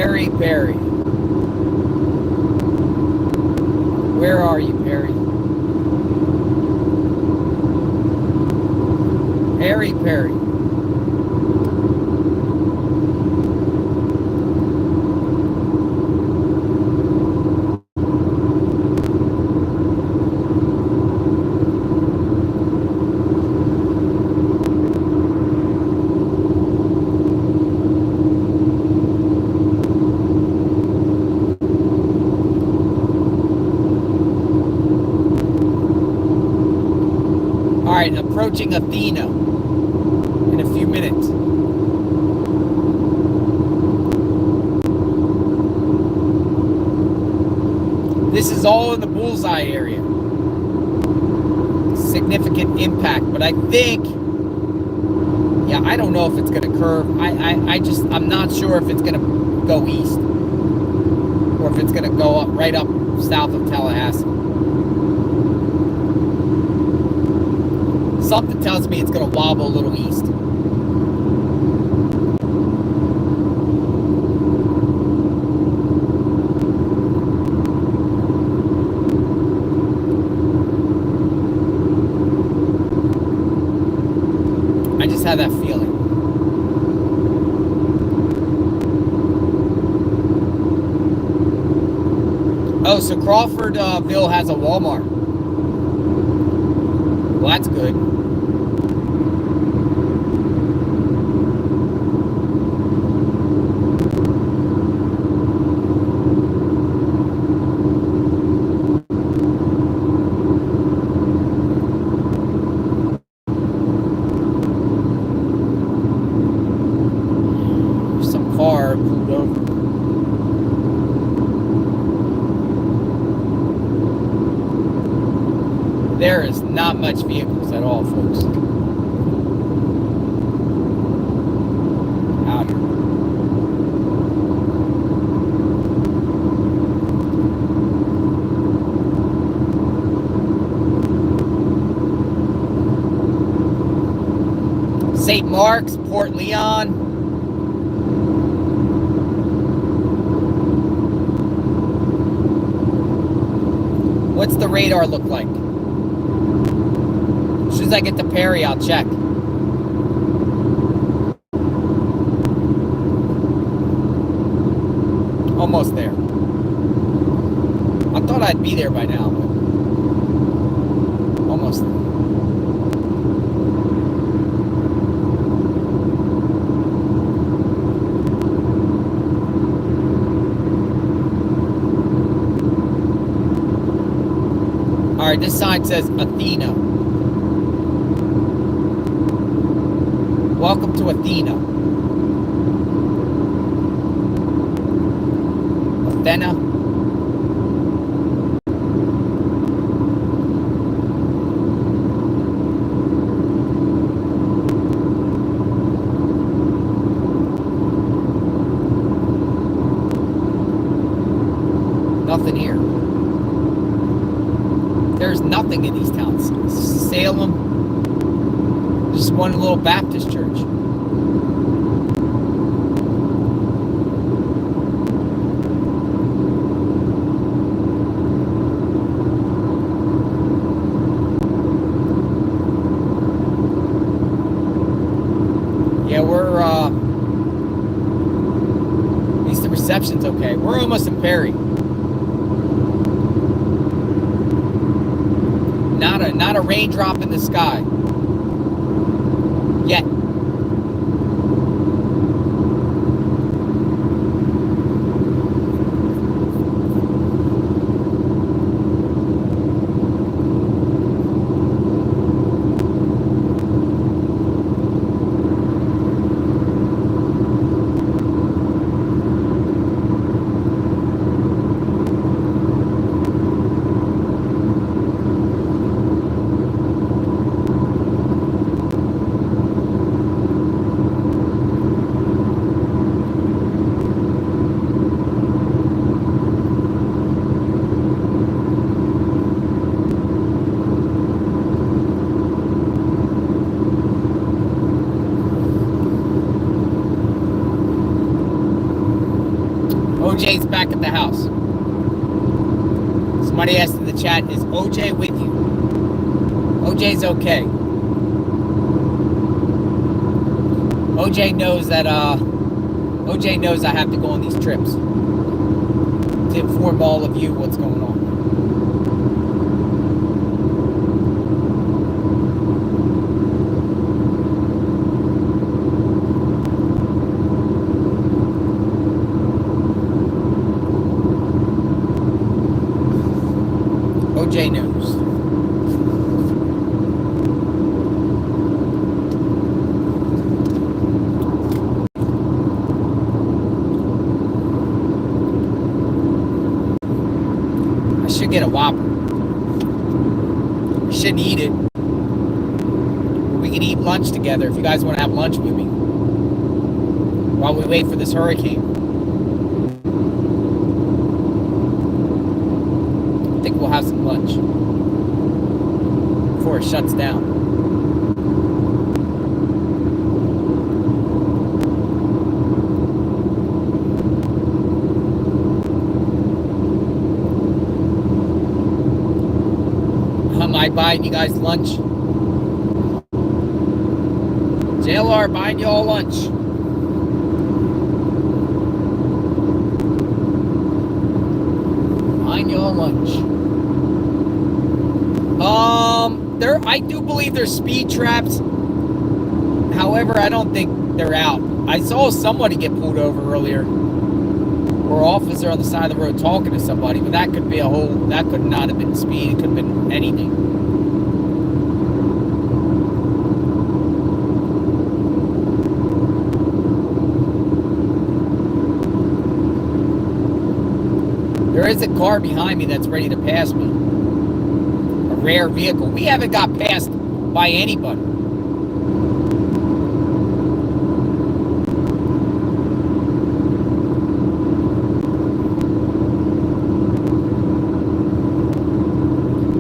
Perry. Where are you, Perry? Perry. All right, approaching Athena in a few minutes. This is all in the bullseye area. Significant impact, but I think, yeah, I don't know if it's going to curve. I'm not sure if it's going to go east or if it's going to go up right up south of Tallahassee. Something tells me it's going to wobble a little east. I just had that feeling. Oh, so Crawfordville has a Walmart. Well, that's good. There is not much vehicles at all, folks. Out here. St. Mark's, Port Leon. What's the radar look like? As soon as I get to Perry, I'll check. Almost there. I thought I'd be there by now, but almost there. All right, this sign says Athena. Welcome to Athena. Athena. Nothing here. There's nothing in these towns. Salem, just one little Baptist church. Yeah, we're, at least the reception's okay. We're almost in Perry. Not a raindrop in the sky. Yet. OJ's back at the house. Somebody asked in the chat, is OJ with you? OJ's okay. OJ knows that OJ knows I have to go on these trips to inform all of you what's going on. OJ knows. I should get a Whopper. I shouldn't eat it. We can eat lunch together if you guys want to have lunch with me while we wait for this hurricane. I think we'll have some lunch before it shuts down. Am I buying you guys lunch? JLR buying you all lunch. Buying you all lunch. I do believe there's speed traps. However, I don't think they're out. I saw somebody get pulled over earlier, or an officer on the side of the road talking to somebody, but that could be that could not have been speed. It could have been anything. There is a car behind me that's ready to pass me. A rare vehicle. We haven't got passed by anybody.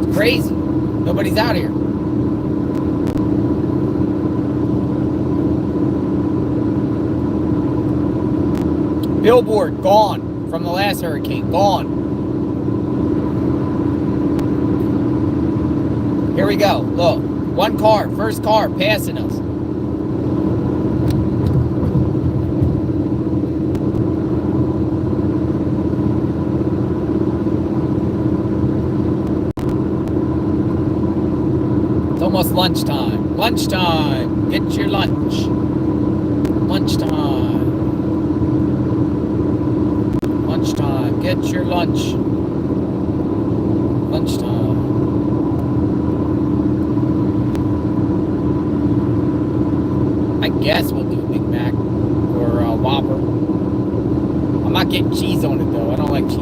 It's crazy. Nobody's out here. Billboard gone from the last hurricane. Gone. Here we go. Look. One car. First car passing us. It's almost lunchtime. Lunchtime. Get your lunch. Lunchtime. Lunchtime. Get your lunch. Lunchtime. I guess we'll do a Big Mac or a Whopper. I'm not getting cheese on it though. I don't like cheese.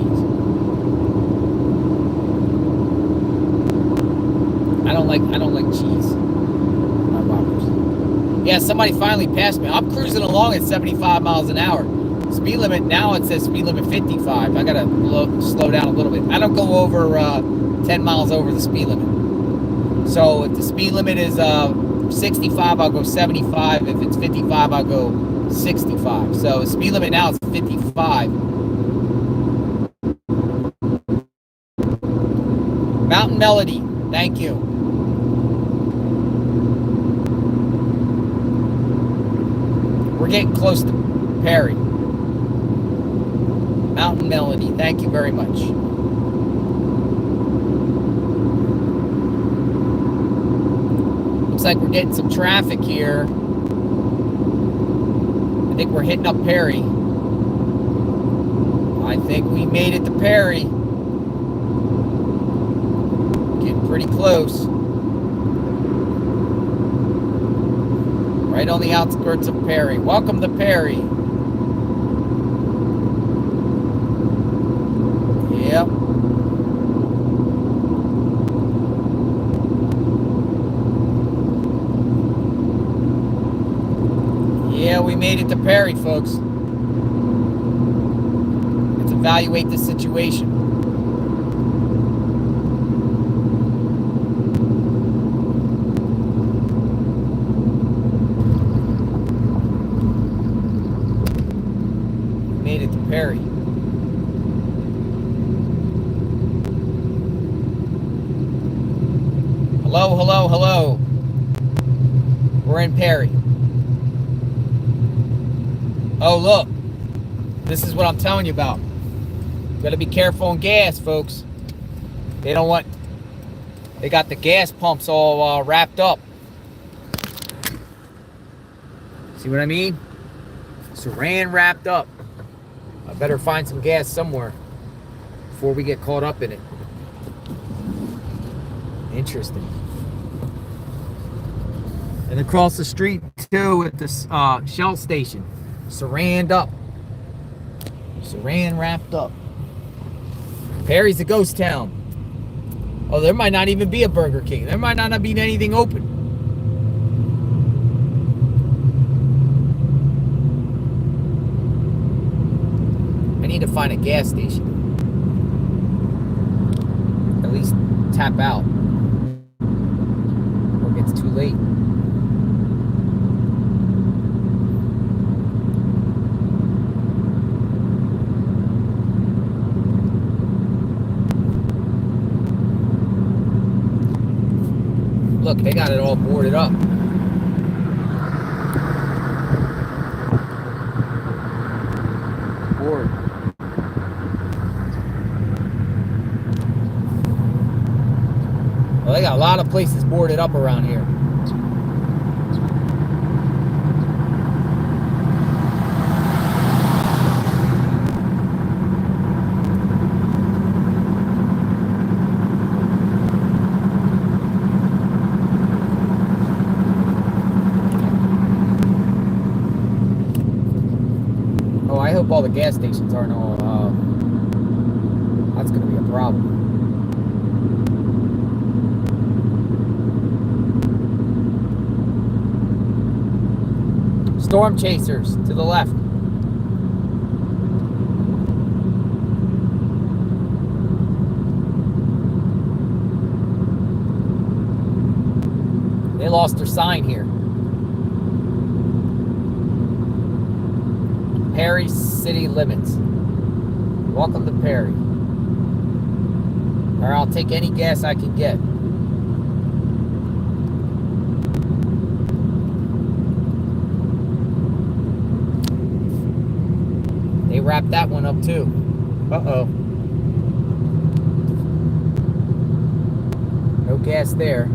I don't like cheese on my Whoppers. Yeah, somebody finally passed me. I'm cruising along at 75 miles an hour. Speed limit now, it says speed limit 55. I gotta slow down a little bit. I don't go over 10 miles over the speed limit. So if the speed limit is 65, I'll go 75. If it's 55, I'll go 65. So speed limit now is 55. Mountain Melody, thank you. We're getting close to Perry. Mountain Melody, thank you very much. Looks like we're getting some traffic here. I think we're hitting up Perry. I think we made it to Perry. Getting pretty close. Right on the outskirts of Perry. Welcome to Perry. Yep. Yeah, we made it to Perry, folks. Let's evaluate the situation. We made it to Perry. Hello, hello, hello. We're in Perry. Oh, look. This is what I'm telling you about. You gotta be careful on gas, folks. They don't want... They got the gas pumps all wrapped up. See what I mean? Saran wrapped up. I better find some gas somewhere before we get caught up in it. Interesting. And across the street too at this Shell station. Saran up. Saran wrapped up. Perry's a ghost town. Oh, there might not even be a Burger King. There might not be anything open. I need to find a gas station. At least tap out. Or it gets too late. Look, they got it all boarded up. Board. Well, they got a lot of places boarded up around here. All the gas stations aren't all that's gonna be a problem. Storm chasers to the left. They lost their sign here. Perry city limits. Welcome to Perry. Or I'll take any gas I can get. They wrapped that one up too. Uh-oh. No gas there.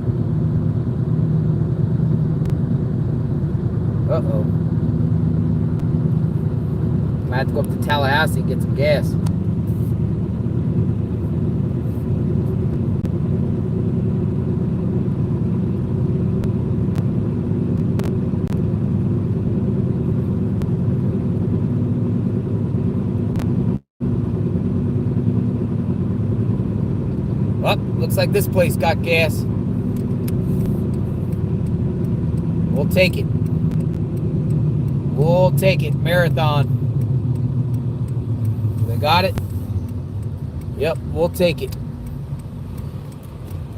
Uh-oh. I have to go up to Tallahassee and get some gas. Oh, looks like this place got gas. We'll take it. We'll take it. Marathon. Got it? Yep, we'll take it.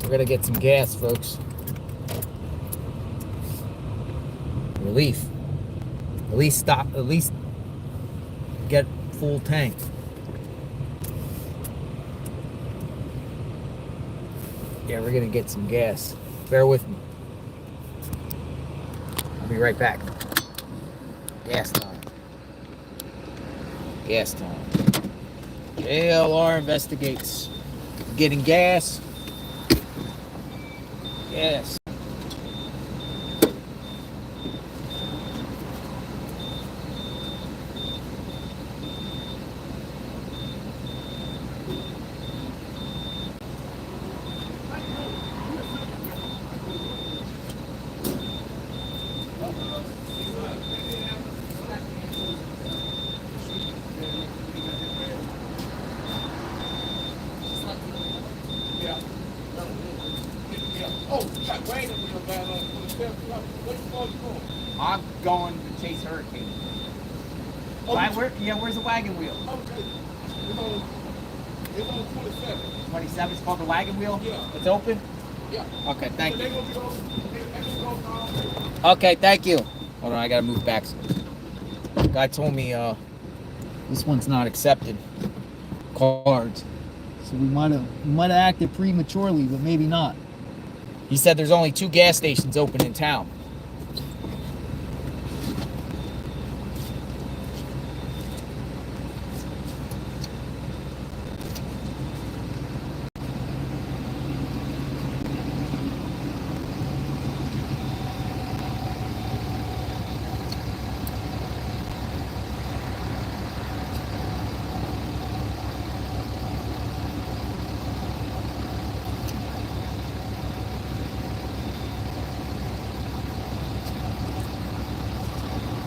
We're gonna get some gas, folks. Relief. At least stop. At least get full tank. Yeah, we're gonna get some gas. Bear with me. I'll be right back. Gas time. Gas time. JLR investigates. Getting gas. Yes. I'm going to chase Hurricane. Where's the wagon wheel? Okay. It's on 27. 27 is called the wagon wheel? Yeah. It's open? Yeah. Okay, thank you. They gonna be Okay, thank you. Hold on, I gotta move back. Guy told me this one's not accepted. Cards. So we might have acted prematurely, but maybe not. He said there's only 2 gas stations open in town.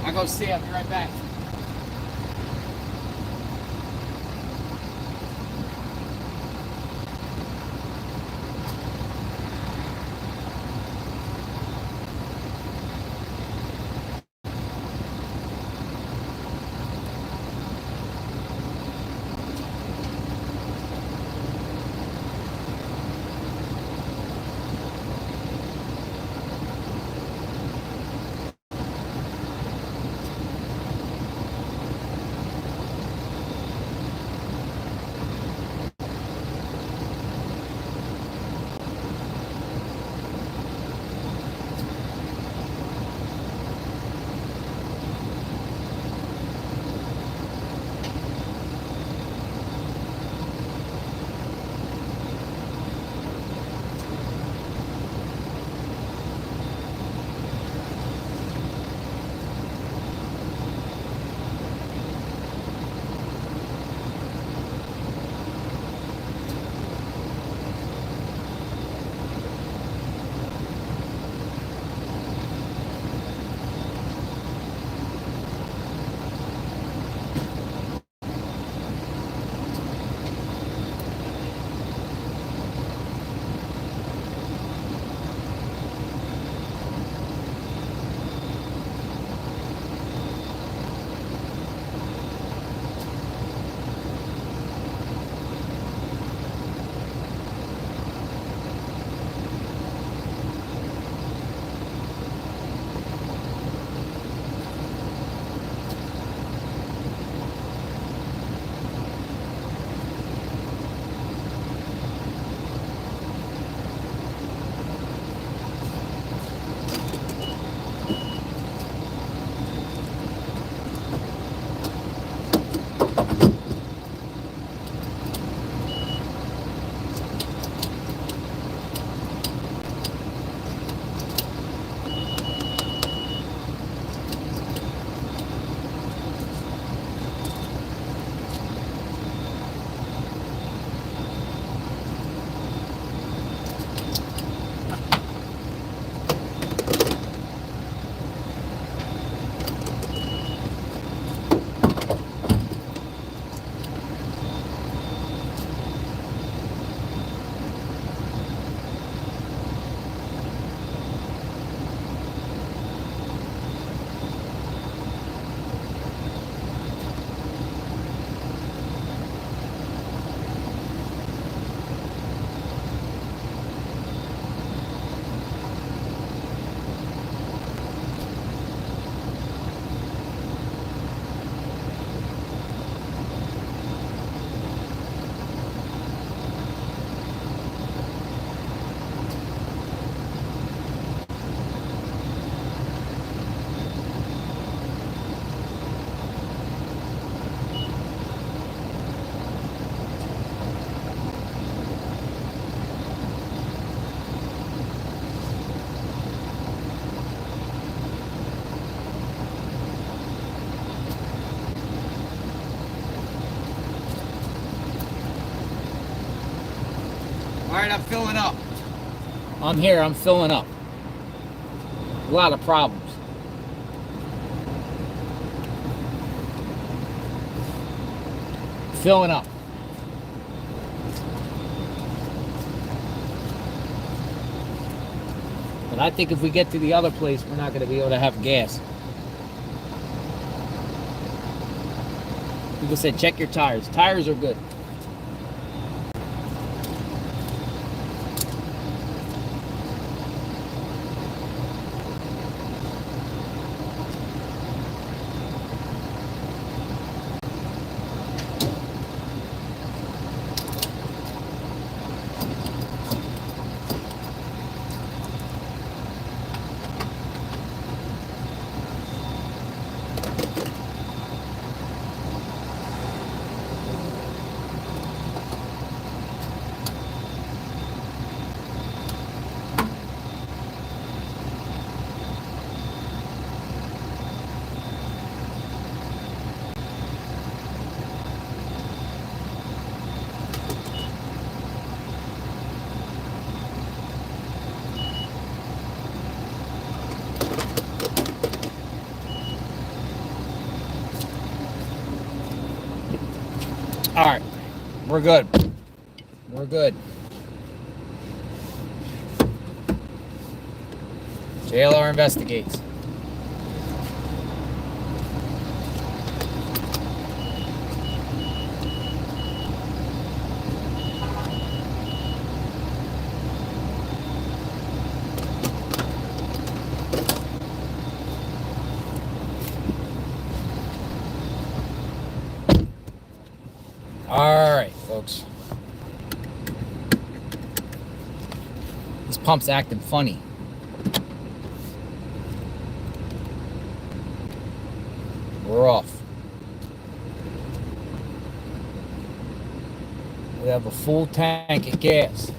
I'll go see. I'll be right back. All right, I'm filling up. I'm here, I'm filling up. A lot of problems. Filling up. But I think if we get to the other place, we're not going to be able to have gas. People said, check your tires. Tires are good. All right, we're good. We're good. JLR investigates. All right, folks. This pump's acting funny. We're off. We have a full tank of gas.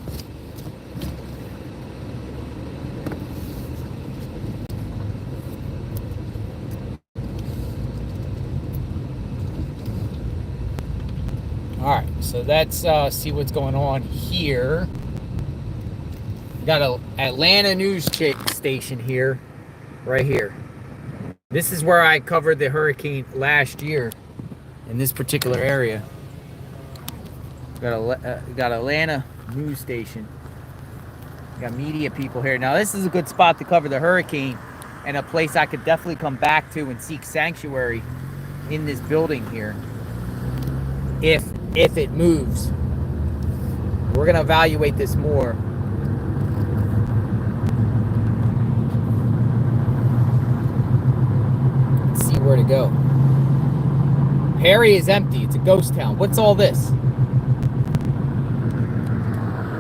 All right, so let's see what's going on here. We got an Atlanta news station here, right here. This is where I covered the hurricane last year in this particular area. Got Atlanta news station. Got media people here. Now this is a good spot to cover the hurricane and a place I could definitely come back to and seek sanctuary in this building here. If it moves. We're gonna evaluate this more. Let's see where to go. Perry is empty. It's a ghost town. What's all this?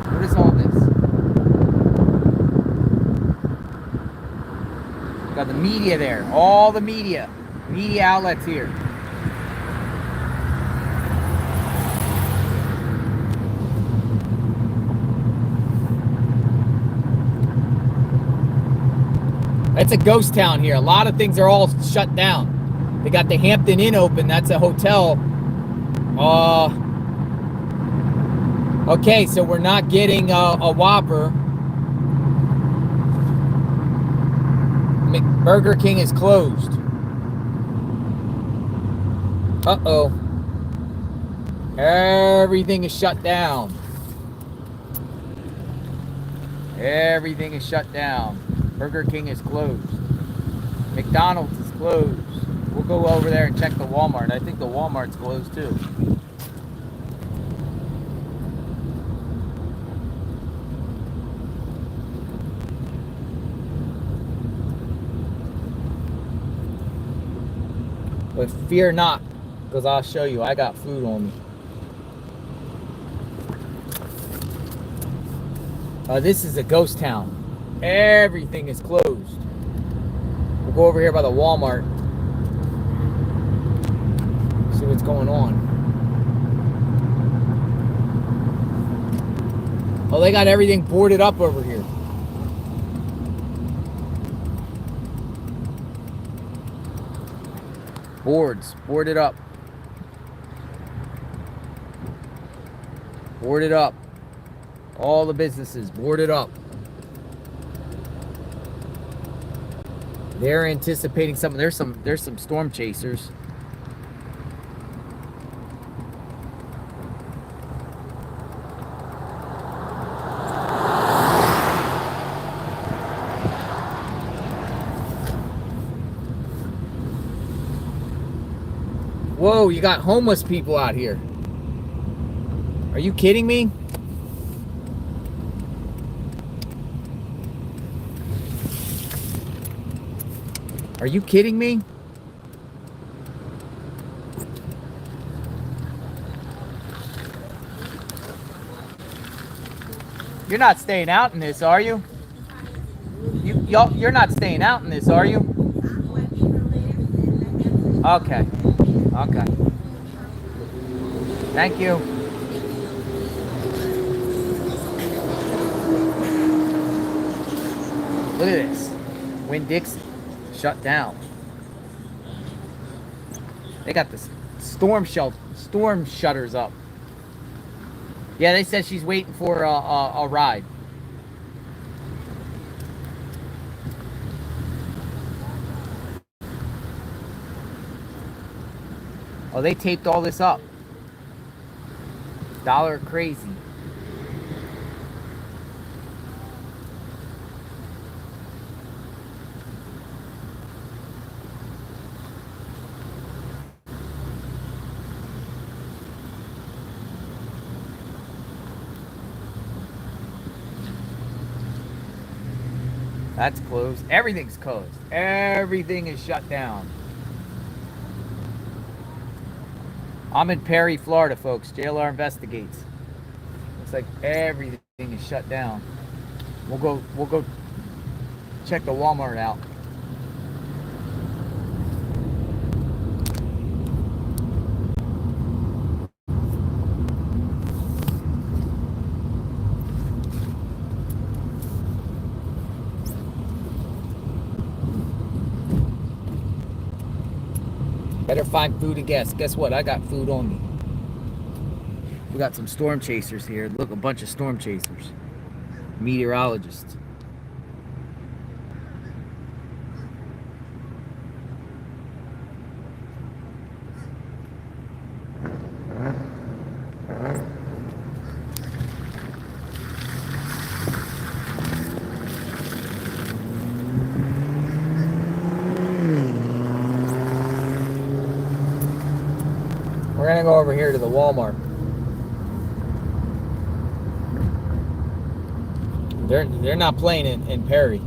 What is all this? Got the media there. All the media outlets here. It's a ghost town here. A lot of things are all shut down. They got the Hampton Inn open. That's a hotel. Okay, so we're not getting a Whopper. Burger King is closed. Uh-oh. Everything is shut down. Everything is shut down. Burger King is closed. McDonald's is closed. We'll go over there and check the Walmart. I think the Walmart's closed too. But fear not, because I'll show you. I got food on me. This is a ghost town. Everything is closed. We'll go over here by the Walmart. See what's going on. Oh, they got everything boarded up over here. Boards, boarded up. Boarded up. All the businesses boarded up. They're anticipating something. There's some storm chasers. Whoa, you got homeless people out here. Are you kidding me? Are you kidding me? You're not staying out in this, are you? You're not staying out in this, are you? Okay. Okay. Thank you. Look at this. Winn-Dixie. Shut down. They got the storm shutters up. Yeah, they said she's waiting for a ride. Oh, they taped all this up. Dollar crazy. That's closed. Everything's closed. Everything is shut down. I'm in Perry, Florida, folks. JLR investigates. Looks like everything is shut down. We'll go check the Walmart out. Better find food and gas. Guess what? I got food on me. We got some storm chasers here. Look, a bunch of storm chasers. Meteorologists. We're gonna go over here to the Walmart. They're not playing in Perry.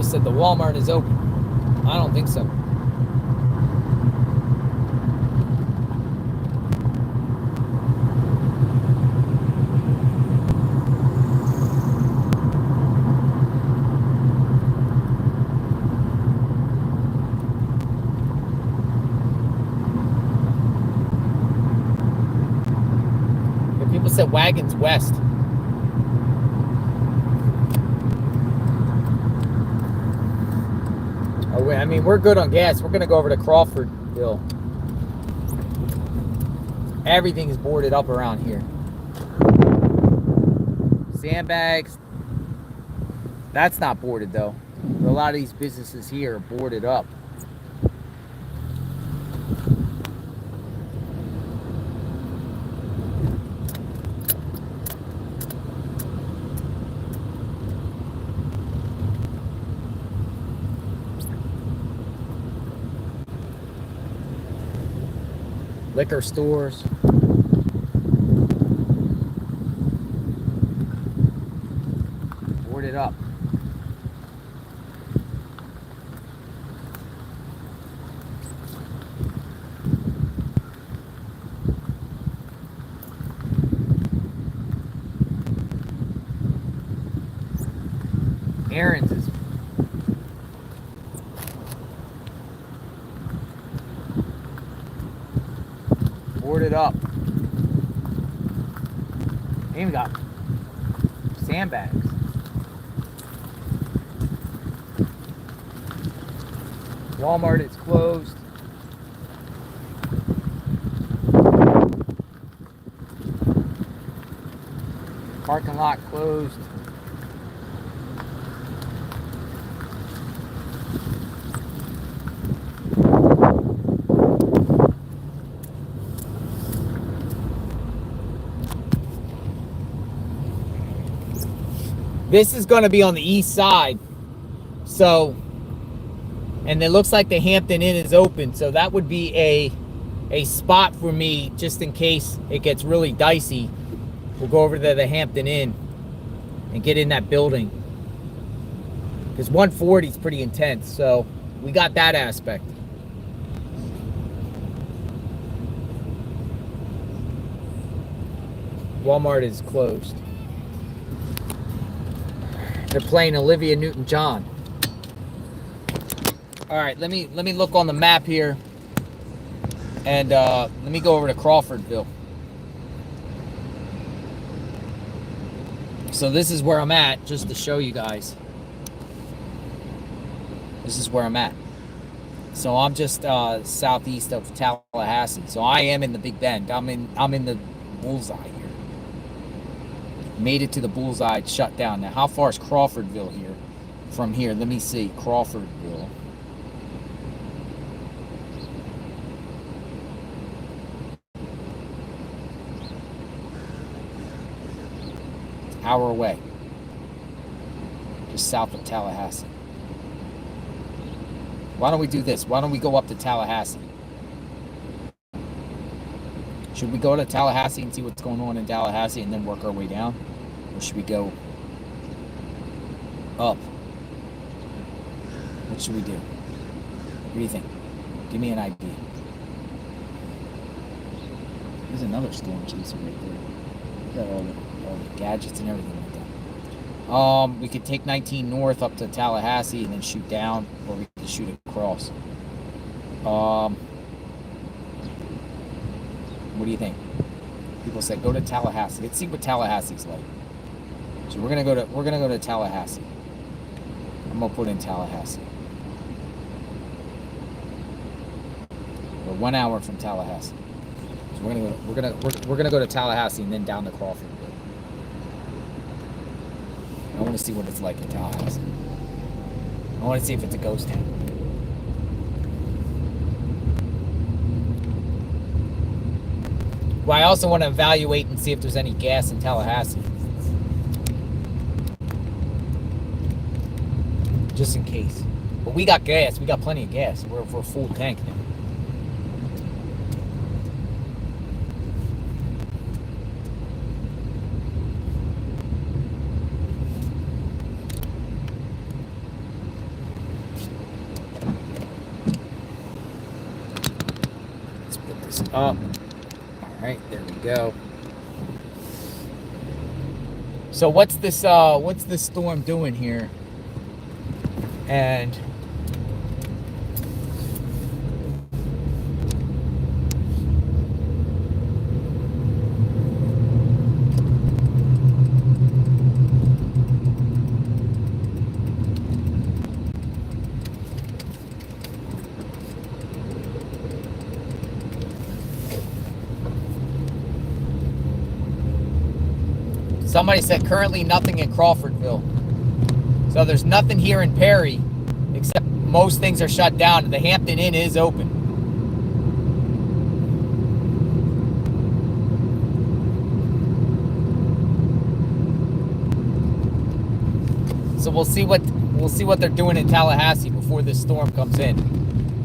Said the Walmart is open. I don't think so. But people said Wagons West. I mean, we're good on gas. We're going to go over to Crawfordville. Everything is boarded up around here. Sandbags. That's not boarded, though. A lot of these businesses here are boarded up. Liquor stores. Boarded up. Aaron's is boarded up. Even got sandbags. Walmart is closed. Parking lot closed. This is going to be on the east side. So, and it looks like the Hampton Inn is open. So that would be a spot for me just in case it gets really dicey. We'll go over to the Hampton Inn and get in that building. Because 140 is pretty intense. So we got that aspect. Walmart is closed. They're playing Olivia Newton-John. All right, let me look on the map here. And let me go over to Crawfordville. So this is where I'm at, just to show you guys. This is where I'm at. So I'm just southeast of Tallahassee. So I am in the Big Bend. I'm in the bullseye here. Made it to the bullseye, shut down. Now, how far is Crawfordville here? From here, let me see. Crawfordville. It's an hour away. Just south of Tallahassee. Why don't we do this? Why don't we go up to Tallahassee? Should we go to Tallahassee and see what's going on in Tallahassee and then work our way down? Or should we go up? What should we do? What do you think? Give me an idea. There's another storm chaser right there. Got all the gadgets and everything like that. We could take 19 north up to Tallahassee and then shoot down, or we could shoot across. What do you think? People say go to Tallahassee. Let's see what Tallahassee's like. So we're gonna go to Tallahassee. I'm gonna put in Tallahassee. We're 1 hour from Tallahassee. So we're gonna go to Tallahassee and then down to Crawfordville. I want to see what it's like in Tallahassee. I want to see if it's a ghost town. Well, I also want to evaluate and see if there's any gas in Tallahassee. Just in case. But we got gas. We got plenty of gas. We're full tank now. Let's put this up. Alright, there we go. So what's this storm doing here? And somebody said currently nothing in Crawfordville. So there's nothing here in Perry, except most things are shut down. The Hampton Inn is open. So we'll see what they're doing in Tallahassee before this storm comes in.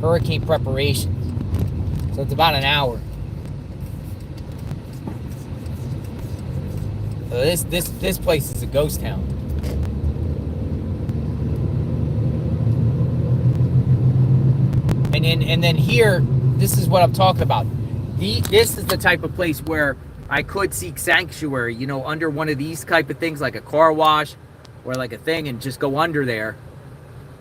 Hurricane preparations. So it's about an hour. This place is a ghost town. And then here, this is what I'm talking about. This is the type of place where I could seek sanctuary, you know, under one of these type of things, like a car wash or like a thing, and just go under there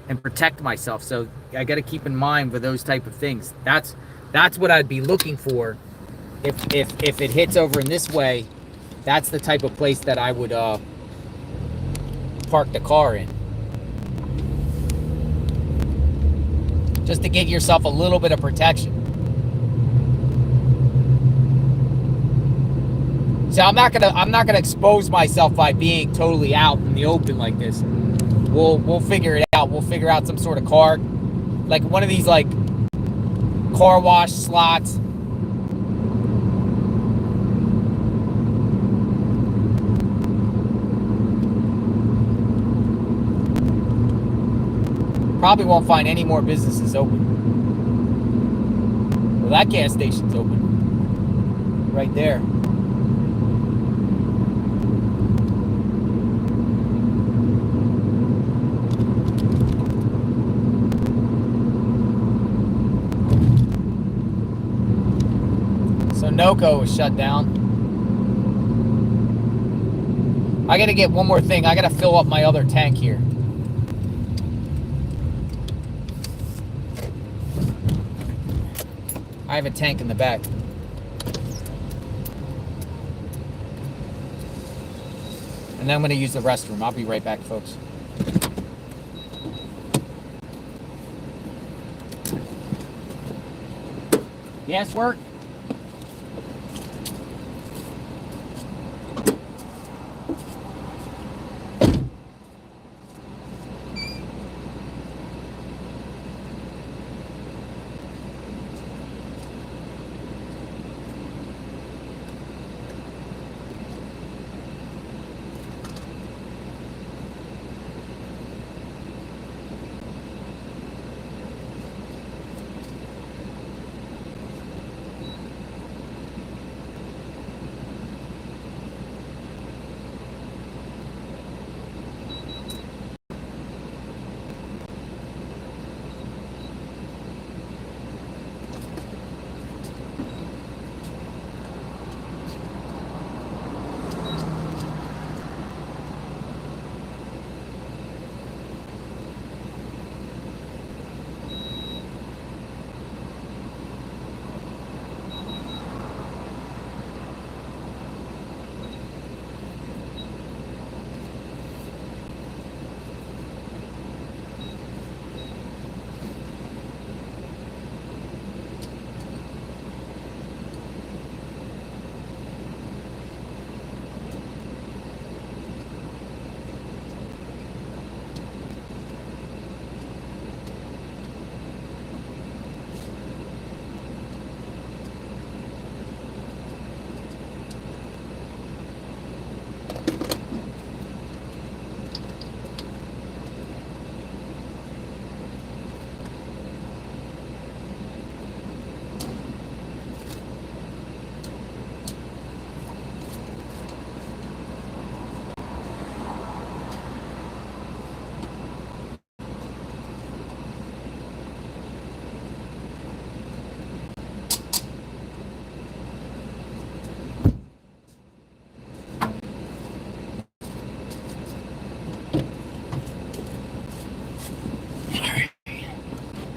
and protect myself. So I got to keep in mind for those type of things. That's what I'd be looking for if it hits over in this way. That's the type of place that I would park the car in. Just to get yourself a little bit of protection. So I'm not gonna expose myself by being totally out in the open like this. We'll figure it out. We'll figure out some sort of car, like one of these like car wash slots. Probably won't find any more businesses open. Well, that gas station's open. Right there. So NOCO is shut down. I gotta get one more thing. I gotta fill up my other tank here. I have a tank in the back. And then I'm going to use the restroom. I'll be right back, folks. Yes, work.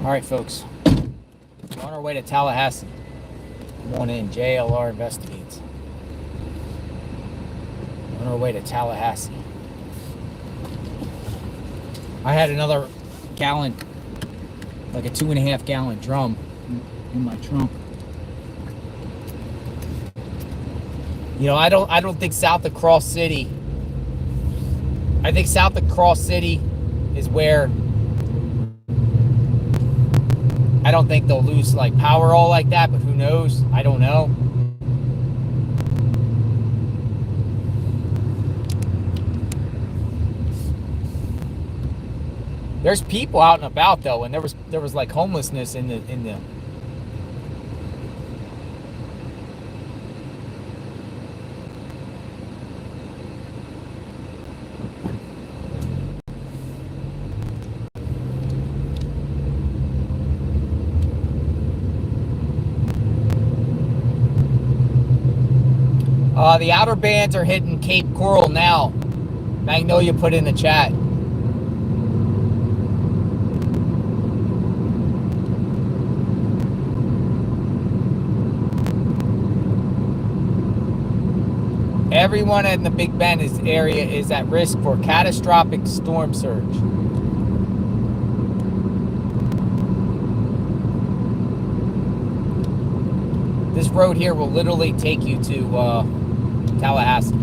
All right, folks. We're on our way to Tallahassee. Come on in. JLR investigates. On our way to Tallahassee. I had another gallon, like a 2.5 gallon drum in my trunk. You know, I don't think south of Cross City. I think south of Cross City is where I don't think they'll lose like power all like that, but who knows? I don't know. There's people out and about though, and there was like homelessness in the the outer bands are hitting Cape Coral now. Magnolia put in the chat. Everyone in the Big Bend area is at risk for catastrophic storm surge. This road here will literally take you to Tallahassee.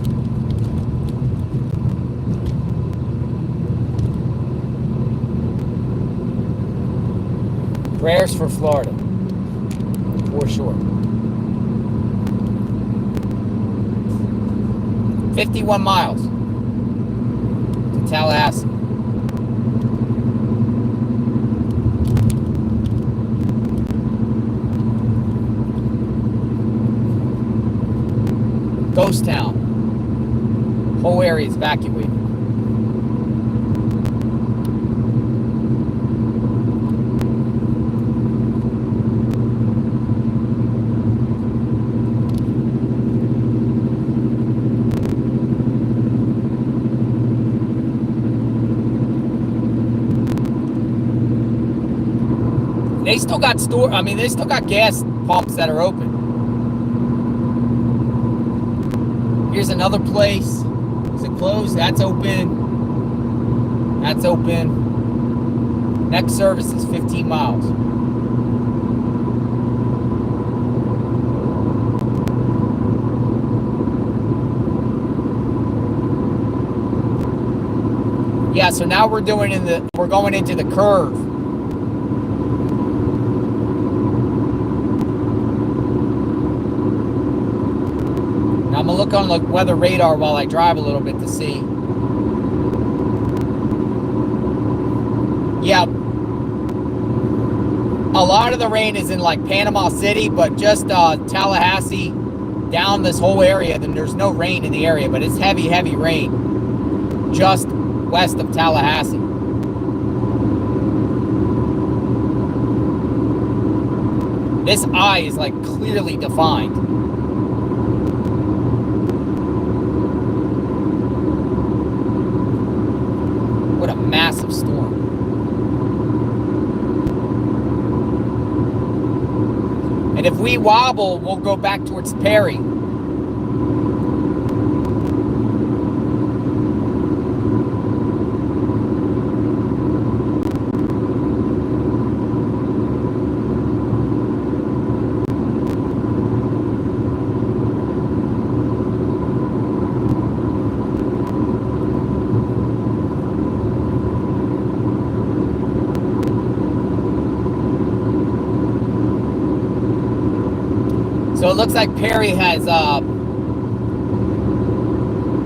Prayers for Florida, for sure. 51 miles to Tallahassee. Ghost town. Whole area is evacuated. they still got they still got gas pumps that are open. Here's another place. Is it closed? That's open. That's open. Next service is 15 miles. Yeah, so now we're going into the curve. Now I'm gonna look on the weather radar while I drive a little bit to see. Yeah, a lot of the rain is in like Panama City, but just Tallahassee, down this whole area, then there's no rain in the area, but it's heavy, heavy rain just west of Tallahassee. This eye is like clearly defined. What a massive storm. And if we wobble, we'll go back towards Perry. So it looks like Perry has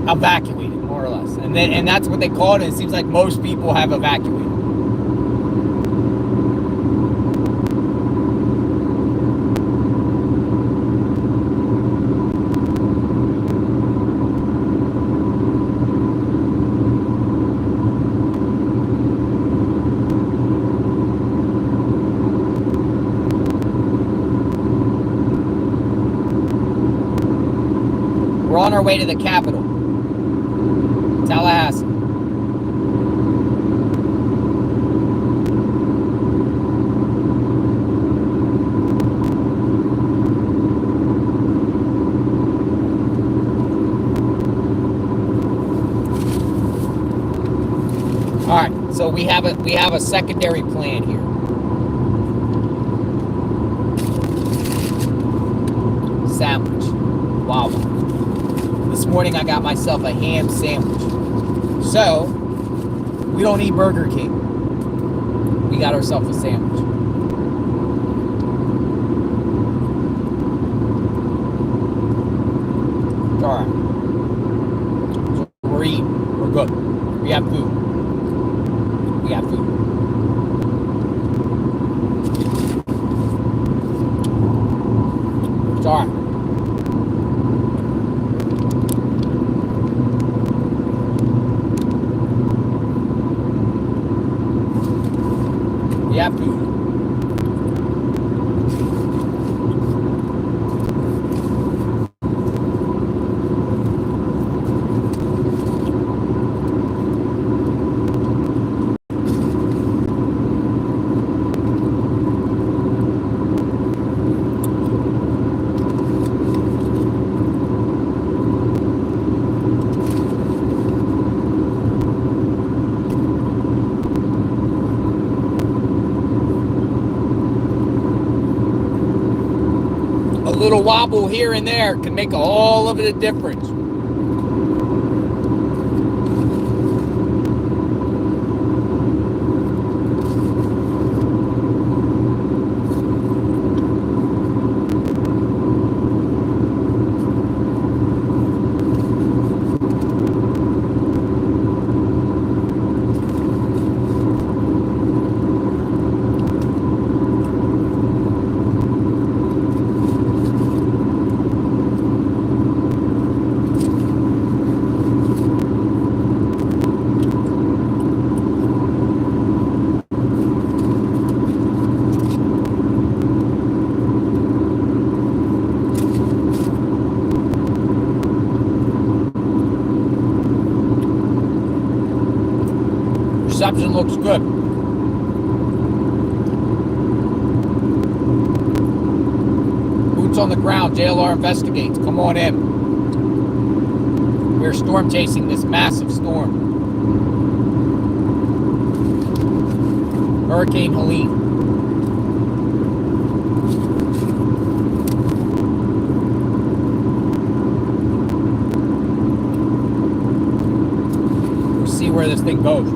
evacuated, more or less, and that's what they call it. And it seems like most people have evacuated. We're on our way to the capital, Tallahassee. All right, so we have a secondary plan here. Sandwich, wobble. This morning I got myself a ham sandwich. So, we don't eat Burger King. We got ourselves a sandwich. Alright. So we're eating. We're good. We have food. We got food. It's alright. Yeah, food. Little wobble here and there can make all of the difference. Reception looks good. Boots on the ground, JLR investigates. Come on in. We're storm chasing this massive storm. Hurricane Helene. We'll see where this thing goes.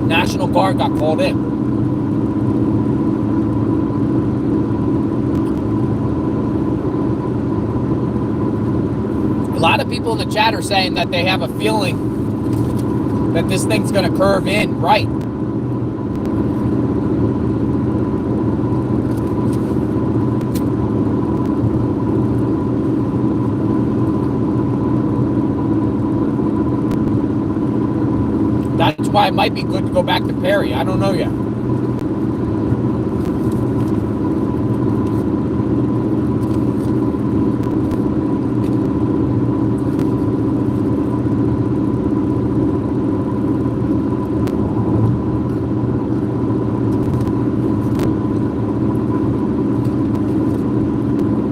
National Guard got called in. A lot of people in the chat are saying that they have a feeling that this thing's going to curve in right. That's why it might be good to go back to Perry. I don't know yet.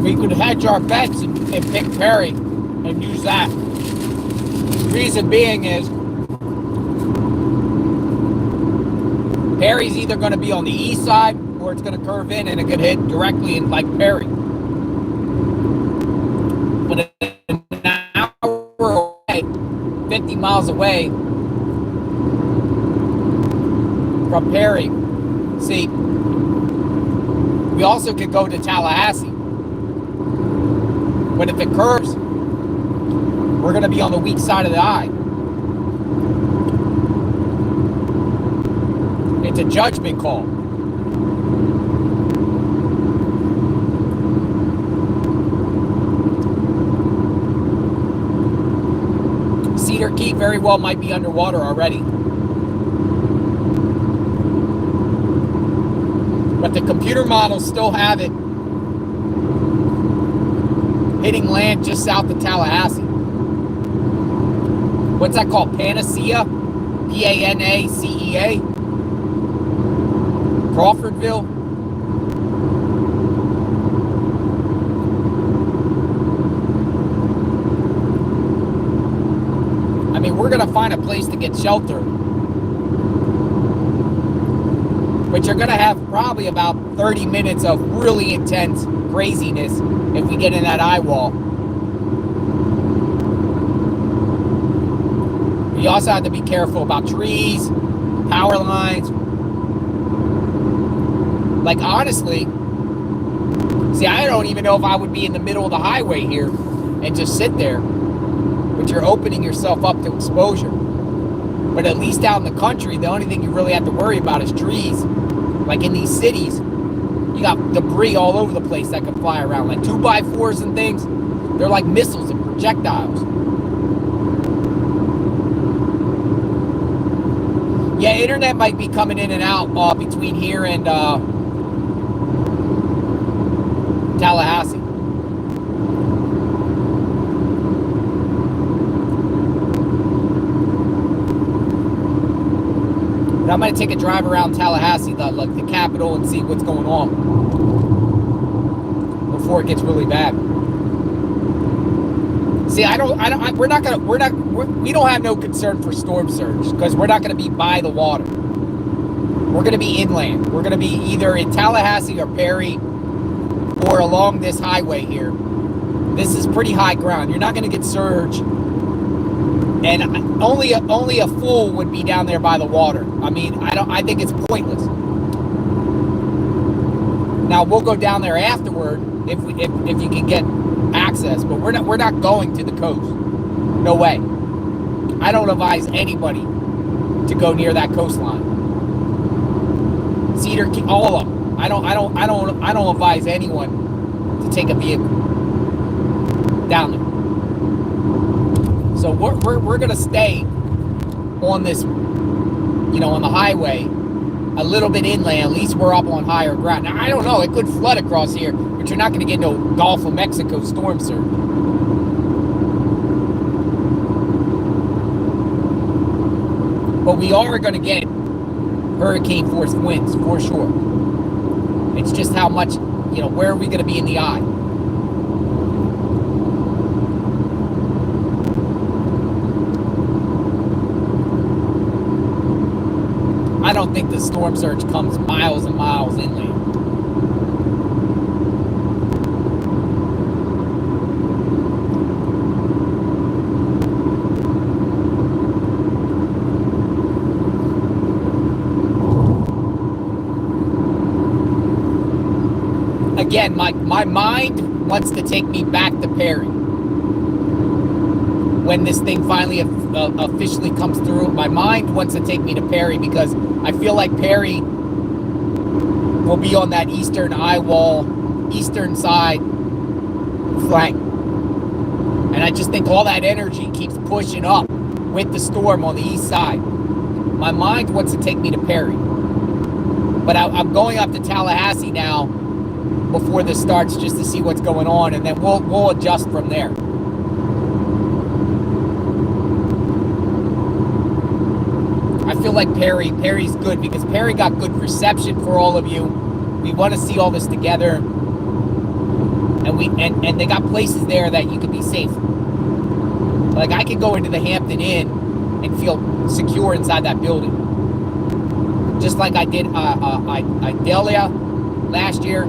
We could hedge our bets and pick Perry and use that. Reason being is Perry's either going to be on the east side or it's going to curve in and it could hit directly in like Perry. But an hour away, 50 miles away from Perry, see, we also could go to Tallahassee. But if it curves, we're going to be on the weak side of the eye. It's a judgment call. Cedar Key very well might be underwater already. But the computer models still have it hitting land just south of Tallahassee. What's that called? Panacea? Panacea? Crawfordville? I mean, we're going to find a place to get shelter. But you're going to have probably about 30 minutes of really intense craziness if we get in that eye wall. You also have to be careful about trees, power lines. Like, honestly, see, I don't even know if I would be in the middle of the highway here and just sit there. But you're opening yourself up to exposure. But at least out in the country, the only thing you really have to worry about is trees. Like in these cities, you got debris all over the place that can fly around. Like 2x4s and things, they're like missiles and projectiles. Yeah, internet might be coming in and out between here and Tallahassee. But I'm going to take a drive around Tallahassee, the capital, and see what's going on before it gets really bad. See, we don't have no concern for storm surge because we're not going to be by the water. We're going to be inland. We're going to be either in Tallahassee or Perry or along this highway here. This is pretty high ground. You're not going to get surge. And only a fool would be down there by the water. I mean, I think it's pointless. Now we'll go down there afterward if you can get access, but we're not going to the coast. No way. I don't advise anybody to go near that coastline. Cedar Key, all of them. I don't advise anyone to take a vehicle down there. So we're gonna stay on this, on the highway, a little bit inland. At least we're up on higher ground. Now I don't know, it could flood across here, but you're not gonna get no Gulf of Mexico storm surge. But we are going to get hurricane force winds for sure. It's just how much, where are we going to be in the eye? I don't think the storm surge comes miles and miles inland. Again, my mind wants to take me back to Perry. When this thing finally officially comes through, my mind wants to take me to Perry because I feel like Perry will be on that eastern eye wall, eastern side flank. And I just think all that energy keeps pushing up with the storm on the east side. My mind wants to take me to Perry. But I'm going up to Tallahassee now before this starts just to see what's going on, and then we'll adjust from there. I feel like Perry's good because Perry got good reception for all of you. We want to see all this together, and they got places there that you can be safe. Like I could go into the Hampton Inn and feel secure inside that building, just like I did Idalia last year.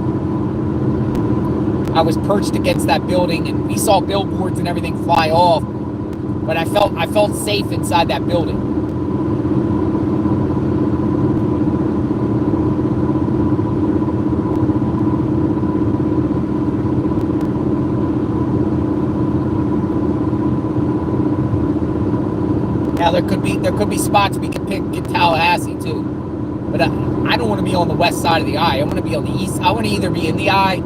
I was perched against that building, and we saw billboards and everything fly off, but I felt safe inside that building. Now there could be spots we can pick in Tallahassee too, but I don't want to be on the west side of the eye. I want to be on the east. I want to either be in the eye,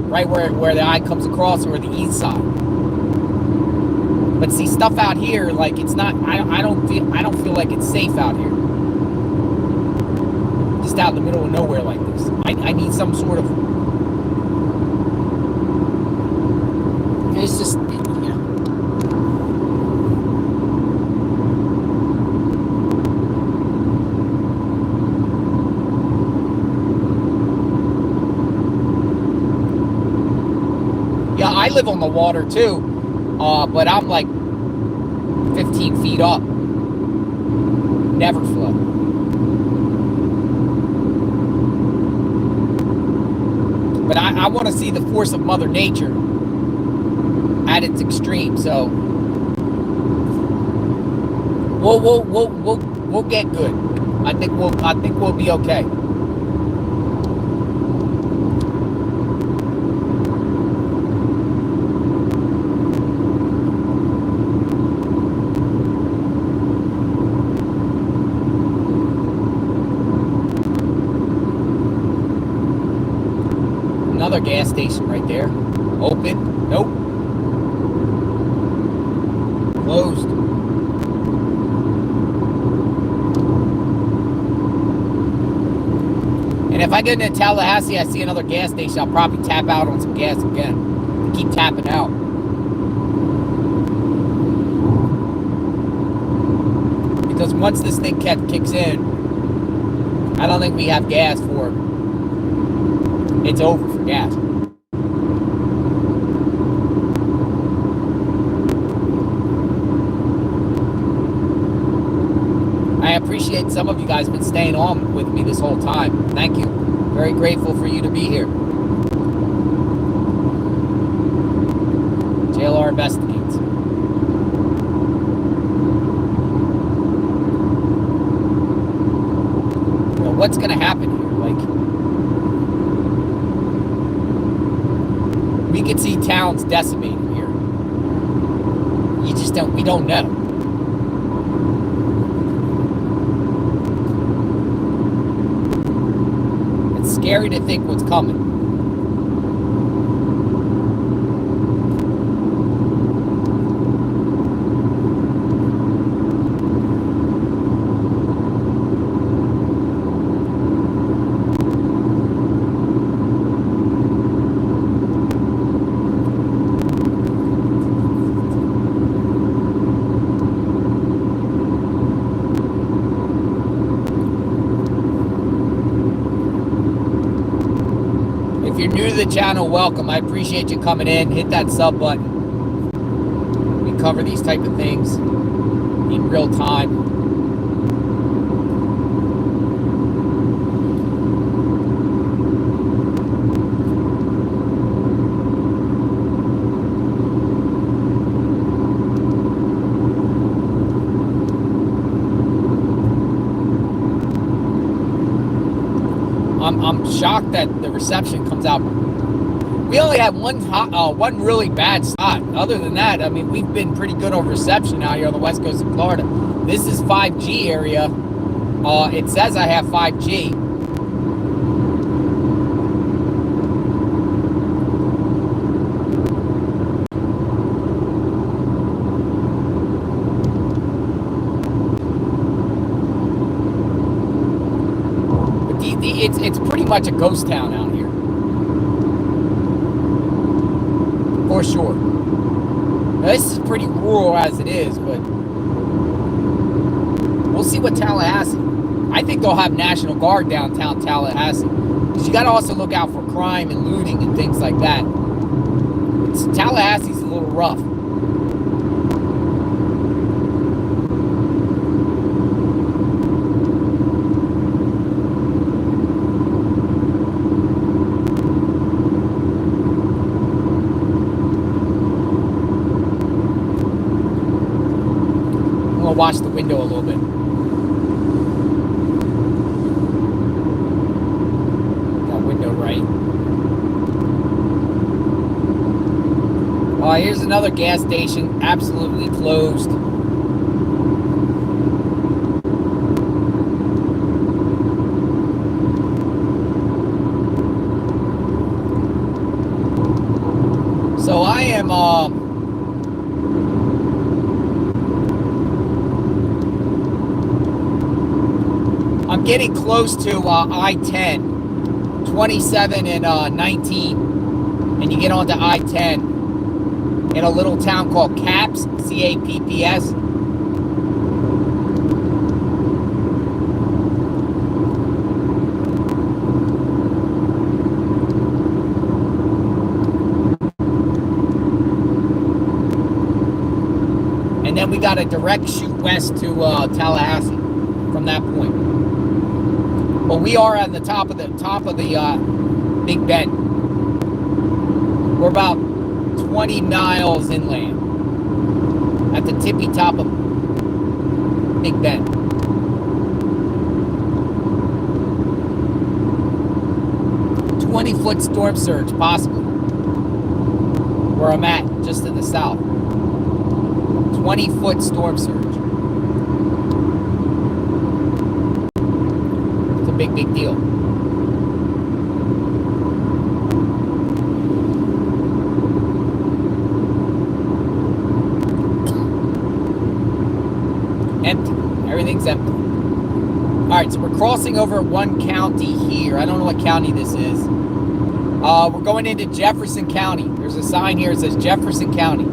right where the eye comes across, or the east side. But see, stuff out here, like it's not. I don't feel like it's safe out here. Just out in the middle of nowhere like this. I need some sort of. It's just. I live on the water too, but I'm like 15 feet up. Never flood. But I want to see the force of Mother Nature at its extreme. So we'll get good. I think we'll be okay. Another gas station right there. Open. Nope. Closed. And if I get into Tallahassee, I see another gas station, I'll probably tap out on some gas again. Keep tapping out. Because once this thing kicks in, I don't think we have gas for it. It's over for gas. I appreciate some of you guys have been staying on with me this whole time. Thank you. Very grateful for you to be here. JLR investigates. Well, what's going to happen here? We could see towns decimated here. We don't know. It's scary to think what's coming. If you're new to the channel, welcome. I appreciate you coming in. Hit that sub button. We cover these type of things in real time. I'm shocked that the reception comes out. We only have one really bad spot. Other than that, I mean, we've been pretty good on reception out here on the west coast of Florida. This is 5G area. It says I have 5G. It's pretty much a ghost town out here. For sure. Now, this is pretty rural as it is, but we'll see what Tallahassee. I think they'll have National Guard downtown Tallahassee. Because you got to also look out for crime and looting and things like that. Tallahassee's a little rough. Watch the window a little bit. That window right. Here's another gas station, absolutely closed. So I am I'm getting close to I-10, 27 and 19, and you get onto I-10 in a little town called Capps, C-A-P-P-S. And then we got a direct shoot west to Tallahassee from that point. But we are at the top of the Big Bend. We're about 20 miles inland at the tippy top of Big Bend. "20-foot storm surge possible where I'm at, just in the south. 20-foot storm surge. Big deal. Empty. Everything's empty. Alright, so we're crossing over one county here. I don't know what county this is. We're going into Jefferson County. There's a sign here that says Jefferson County.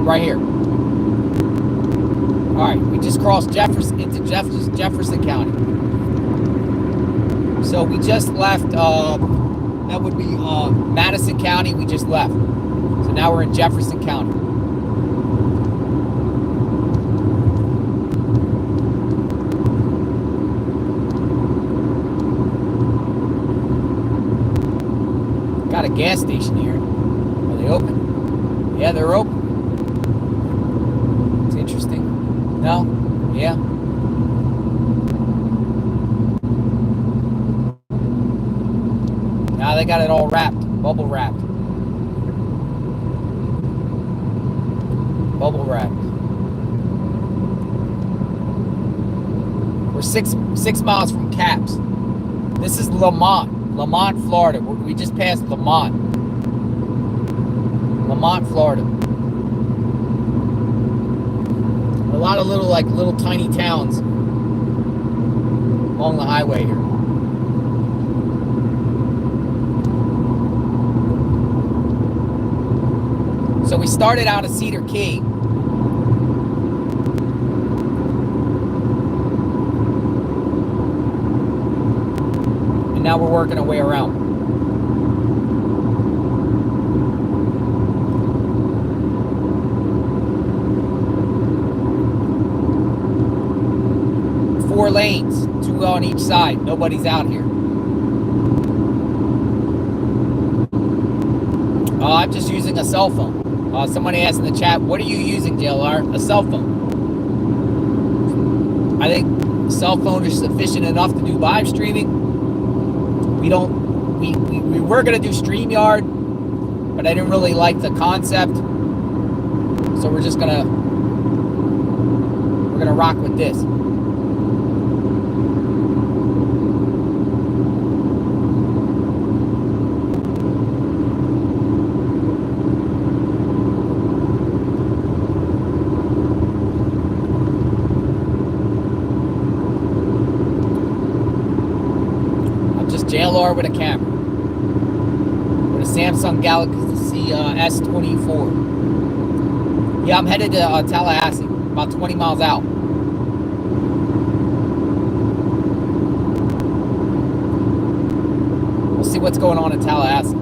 Right here. Alright, we just crossed Jefferson into Jefferson County. So we just left, that would be Madison County, we just left. So now we're in Jefferson County. Got a gas station here. Are they open? Yeah, they're open. It's interesting. No? Yeah. Now they got it all wrapped. Bubble wrapped. Bubble wrapped. We're six miles from Capps. This is Lamont, Florida. We just passed Lamont, Florida. A lot of little tiny towns along the highway here. So we started out of Cedar Key. now we're working our way around. Four lanes, two on each side. Nobody's out here. I'm just using a cell phone. Somebody asked in the chat, what are you using, JLR? A cell phone. I think a cell phone is sufficient enough to do live streaming. We were going to do StreamYard, but I didn't really like the concept. So we're gonna rock with this. JLR with a camera. With a Samsung Galaxy S24. Yeah, I'm headed to Tallahassee, about 20 miles out. We'll see what's going on in Tallahassee.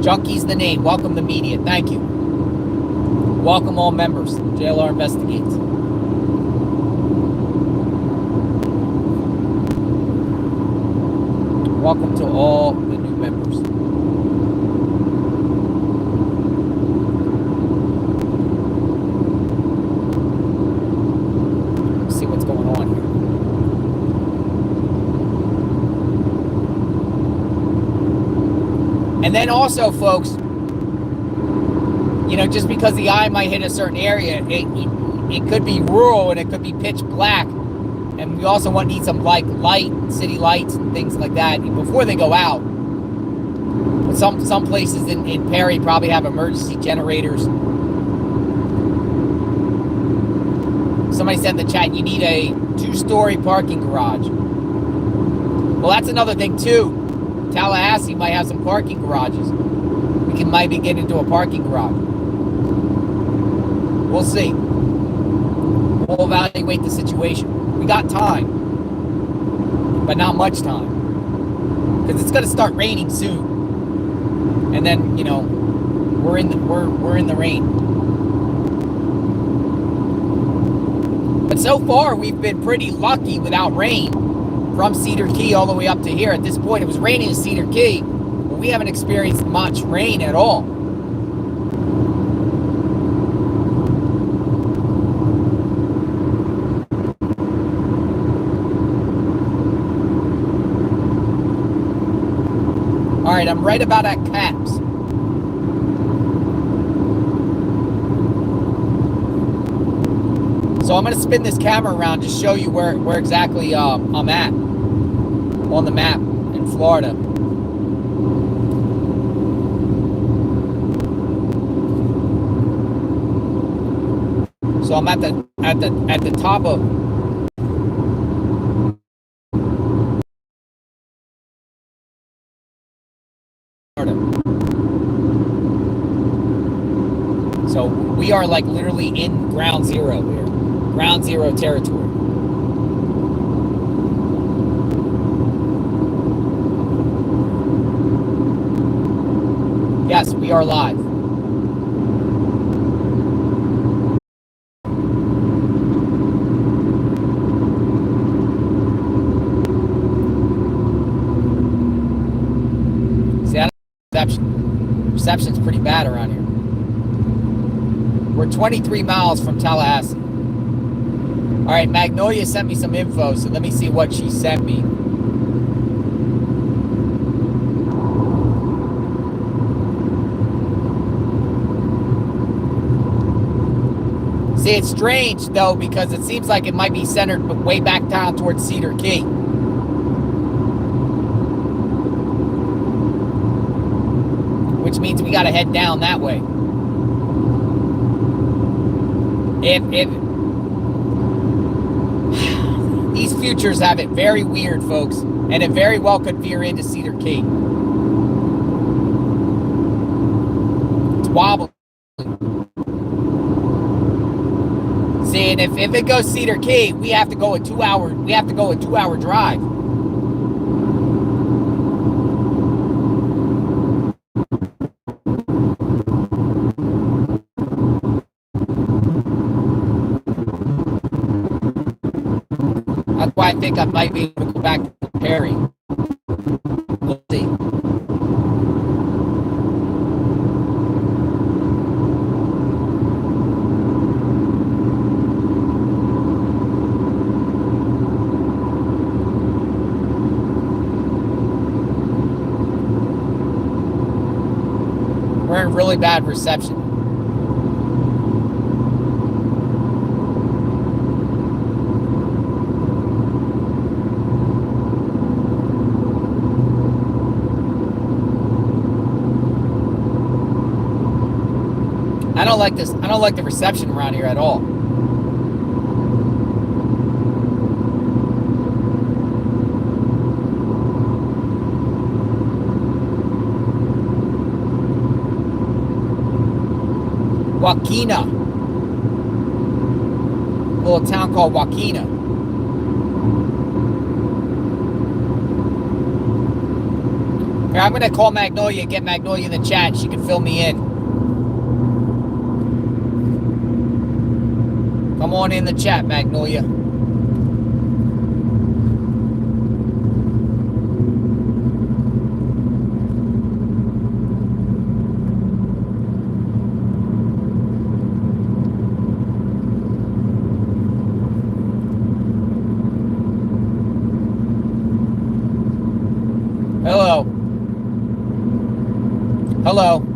Junkie's the name. Welcome to media. Thank you. Welcome all members. JLR Investigates. Welcome to all the new members. Let's see what's going on here. And then also, folks, you know, just because the eye might hit a certain area, it could be rural and it could be pitch black. And we also need some light, city lights and things like that before they go out. But some places in Perry probably have emergency generators. Somebody said in the chat, you need a 2-story parking garage. Well, that's another thing too. Tallahassee might have some parking garages. We can maybe get into a parking garage. We'll see. We'll evaluate the situation. We got time, but not much time, because it's going to start raining soon, and then we're in the rain. But so far we've been pretty lucky without rain from Cedar Key all the way up to here. At this point, it was raining in Cedar Key, but we haven't experienced much rain at all. All right, I'm right about at Caps. So I'm going to spin this camera around to show you where exactly I'm at on the map in Florida. So I'm at the top of So we are like literally in ground zero here. Ground zero territory. Yes, we are live. See, I don't reception's pretty bad around here. We're 23 miles from Tallahassee. All right, Magnolia sent me some info, so let me see what she sent me. See, it's strange, though, because it seems like it might be centered way back down towards Cedar Key. Which means we got to head down that way. If these futures have it very weird, folks, and it very well could veer into Cedar Key. It's wobbling. See, and if it goes Cedar Key, we have to go a 2-hour drive. That's why I think I might be able to go back to Perry. We'll see. We're in really bad reception. I don't like this. I don't like the reception around here at all. Wakina. A little town called Wakina. Here, I'm going to call Magnolia and get Magnolia in the chat. She can fill me in. Come on in the chat, Magnolia. Hello. Hello.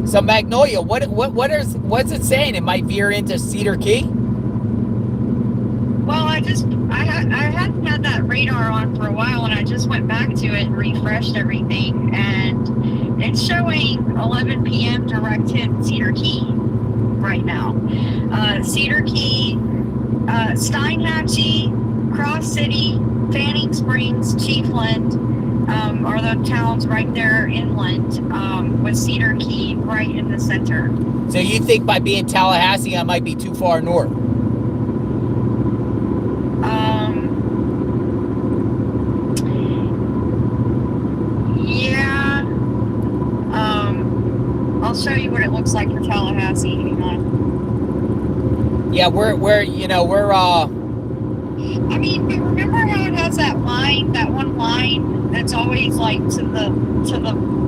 So Magnolia, what's it saying? It might veer into Cedar Key? Well, I hadn't had that radar on for a while, and I just went back to it and refreshed everything, and it's showing 11 p.m. direct hit Cedar Key right now. Cedar Key, Steinhatchee, Cross City, Fanning Springs, Chiefland are the towns right there inland, with Cedar Key right in the center. So you think by being Tallahassee, I might be too far north? Yeah. I'll show you what it looks like for Tallahassee. Hang on. Yeah, we're I mean, remember how it has that line, that one line that's always like to the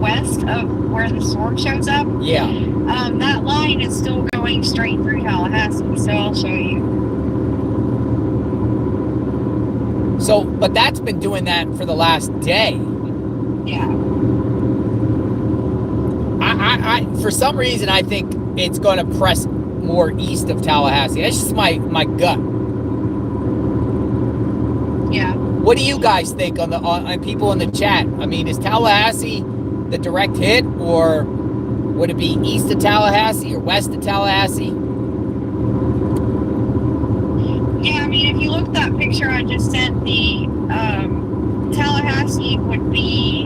west of where the sword shows up? yeah. That line is still going straight through Tallahassee, so I'll show you. So, but that's been doing that for the last day. Yeah. I for some reason, I think it's going to press more east of Tallahassee. That's just my gut. Yeah. What do you guys think on people in the chat? I mean, is Tallahassee the direct hit, or would it be east of Tallahassee or west of Tallahassee? Yeah, I mean, if you look at that picture I just sent, the Tallahassee would be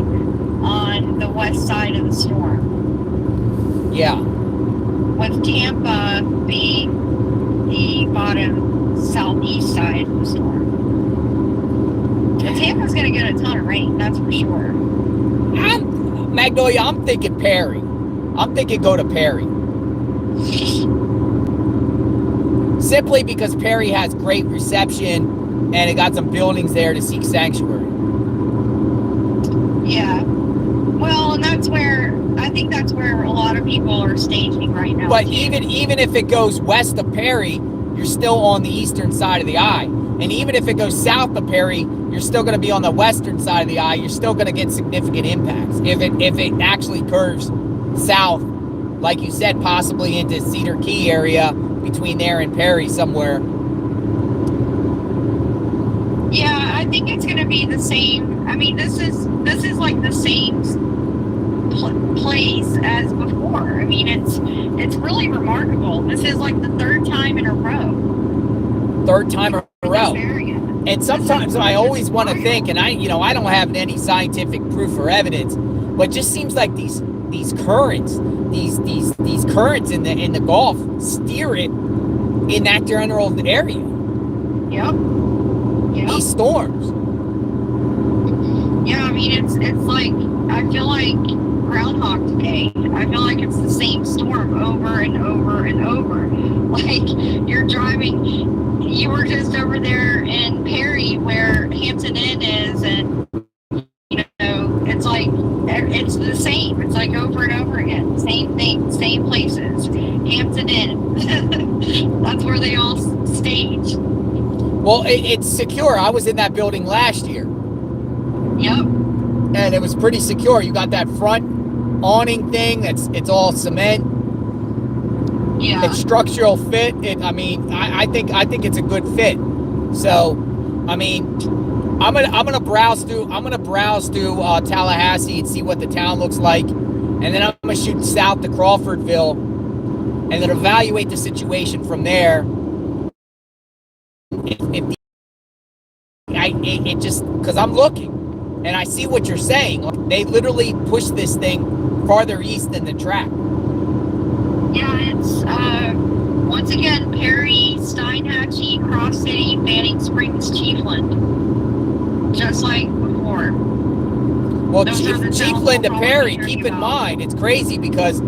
on the west side of the storm, Yeah. with Tampa being the bottom southeast side of the storm. But Tampa's going to get a ton of rain, that's for sure. Magnolia, I'm thinking Perry. I'm thinking go to Perry. Simply because Perry has great reception and it got some buildings there to seek sanctuary. Yeah. Well, and I think that's where a lot of people are staging right now. But too. even if it goes west of Perry, you're still on the eastern side of the eye. And even if it goes south of Perry, you're still going to be on the western side of the eye. You're still going to get significant impacts. If it actually curves south, like you said, possibly into Cedar Key area, between there and Perry somewhere. Yeah, I think it's going to be the same. I mean, this is like the same place as before. I mean, it's really remarkable. This is like the third time in a row. Third time in a row. And sometimes I always want to think, and I don't have any scientific proof or evidence, but it just seems like these currents, these currents in the Gulf steer it in that general area. Yep. These storms. Yeah, I mean, it's like, I feel like Groundhog Day. I feel like it's the same storm over and over and over. Like, you're driving, you were just over there in Perry where Hampton Inn is, and, you know, it's like, it's the same. It's like over and over again. Same thing, same places. Hampton Inn. That's where they all stage. Well, it's secure. I was in that building last year. Yep. And it was pretty secure. You got that front awning thing. It's all cement. Yeah. It's structural fit. I think it's a good fit. So, I mean, I'm gonna browse through Tallahassee and see what the town looks like, and then I'm gonna shoot south to Crawfordville, and then evaluate the situation from there. It just, because I'm looking and I see what you're saying. Like, they literally push this thing farther east than the track. Yeah, it's once again Perry, Steinhatchee, Cross City, Banning Springs, Chiefland, just like before. Well, Chiefland to Perry, keep in mind, it's crazy because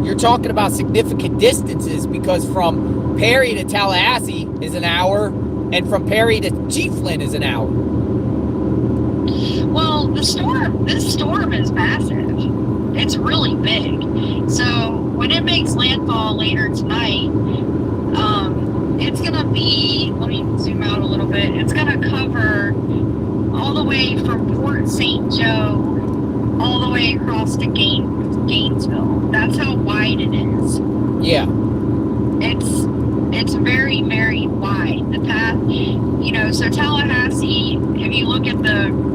you're talking about significant distances, because from Perry to Tallahassee is an hour, and from Perry to Chiefland is an hour. Well, this storm is massive. It's really big. So when it makes landfall later tonight, it's gonna be, let me zoom out a little bit, it's gonna cover all the way from Port St. Joe all the way across to Gainesville. That's how wide it is. Yeah. It's very, very wide. The path, you know, so Tallahassee, if you look at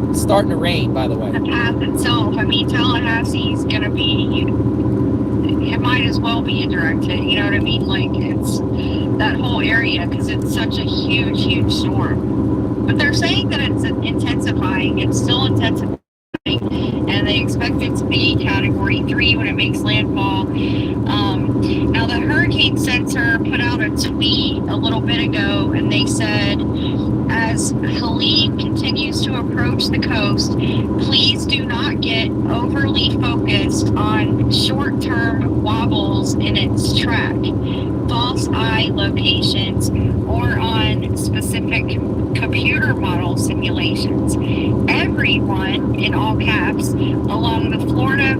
It's starting to rain, by the way. the path itself, I mean, Tallahassee's gonna be, it might as well be a direct hit, you know what I mean? Like, it's that whole area, because it's such a huge, huge storm. But they're saying that it's intensifying. It's still intensifying, and they expect it to be Category 3 when it makes landfall. Now, the Hurricane Center put out a tweet a little bit ago, and they said, as Helene continues to approach the coast, please do not get overly focused on short-term wobbles in its track, false eye locations, or on specific computer model simulations. Everyone, in all caps, along the Florida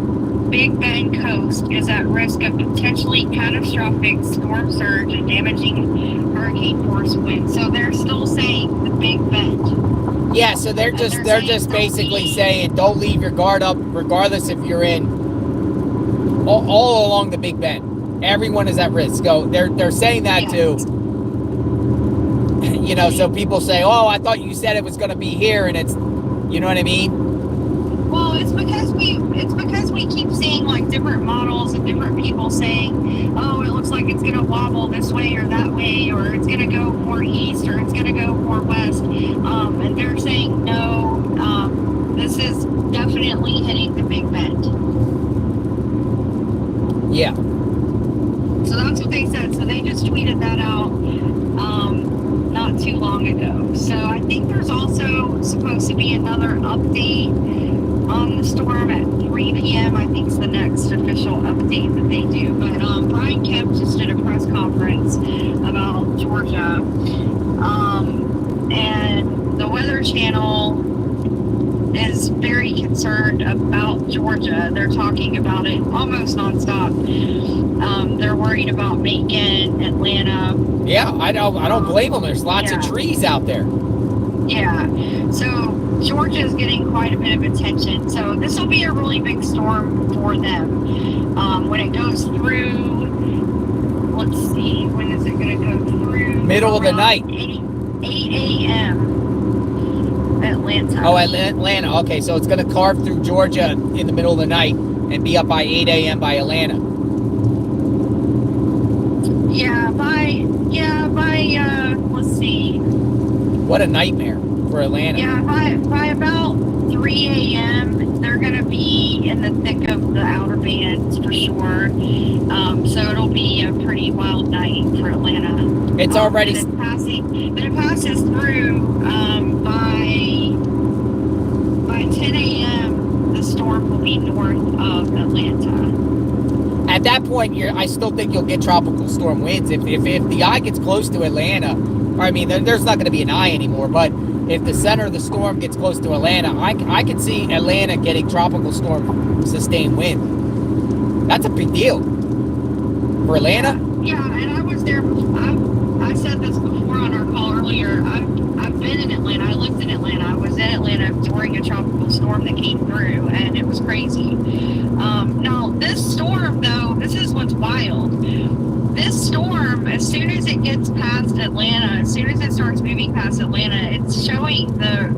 Big Bend coast is at risk of potentially catastrophic storm surge and damaging hurricane force winds. So they're still saying the Big Bend. Yeah, so they're just basically saying don't leave your guard up, regardless if you're in all along the Big Bend. Everyone is at risk. So they're saying that too. You know, so people say, "Oh, I thought you said it was going to be here," and it's, you know what I mean? Well, it's because we keep seeing like different models and different people saying, "Oh, it looks like it's going to wobble this way or that way, or it's going to go more east, or it's going to go more west," and they're saying no. This is definitely hitting the Big Bend. Yeah. So that's what they said. So they just tweeted that out not too long ago. So I think there's also supposed to be another update on the storm at 3 p.m. I think is the next official update that they do. But Brian Kemp just did a press conference about Georgia. And the Weather Channel is very concerned about Georgia. They're talking about it almost nonstop. They're worried about Macon, Atlanta. Yeah, I don't blame them. There's lots of trees out there. Yeah. So Georgia is getting quite a bit of attention. So this will be a really big storm for them. When it goes through, let's see, when is it going to go through? Middle of the night. 8 a.m. Atlanta. Oh, Atlanta. Okay, so it's going to carve through Georgia in the middle of the night and be up by 8 a.m. by Atlanta. Let's see. What a nightmare for Atlanta. Yeah, by about 3 a.m., they're going to be in the thick of the outer bands for sure. So it'll be a pretty wild night for Atlanta. It's already... But it passes through by 10 a.m., the storm will be north of Atlanta. at that point, I still think you'll get tropical storm winds. If the eye gets close to Atlanta, or I mean, there's not going to be an eye anymore, but if the center of the storm gets close to Atlanta, I could see Atlanta getting tropical storm sustained wind. That's a big deal for Atlanta. Yeah, and I was there. I said this before on our call earlier. I've been in Atlanta. I lived in Atlanta. I was in Atlanta during a tropical storm that came through, and it was crazy. Now, this storm, though, this is what's wild. This storm, as soon as it gets past Atlanta, as soon as it starts moving past Atlanta, it's showing the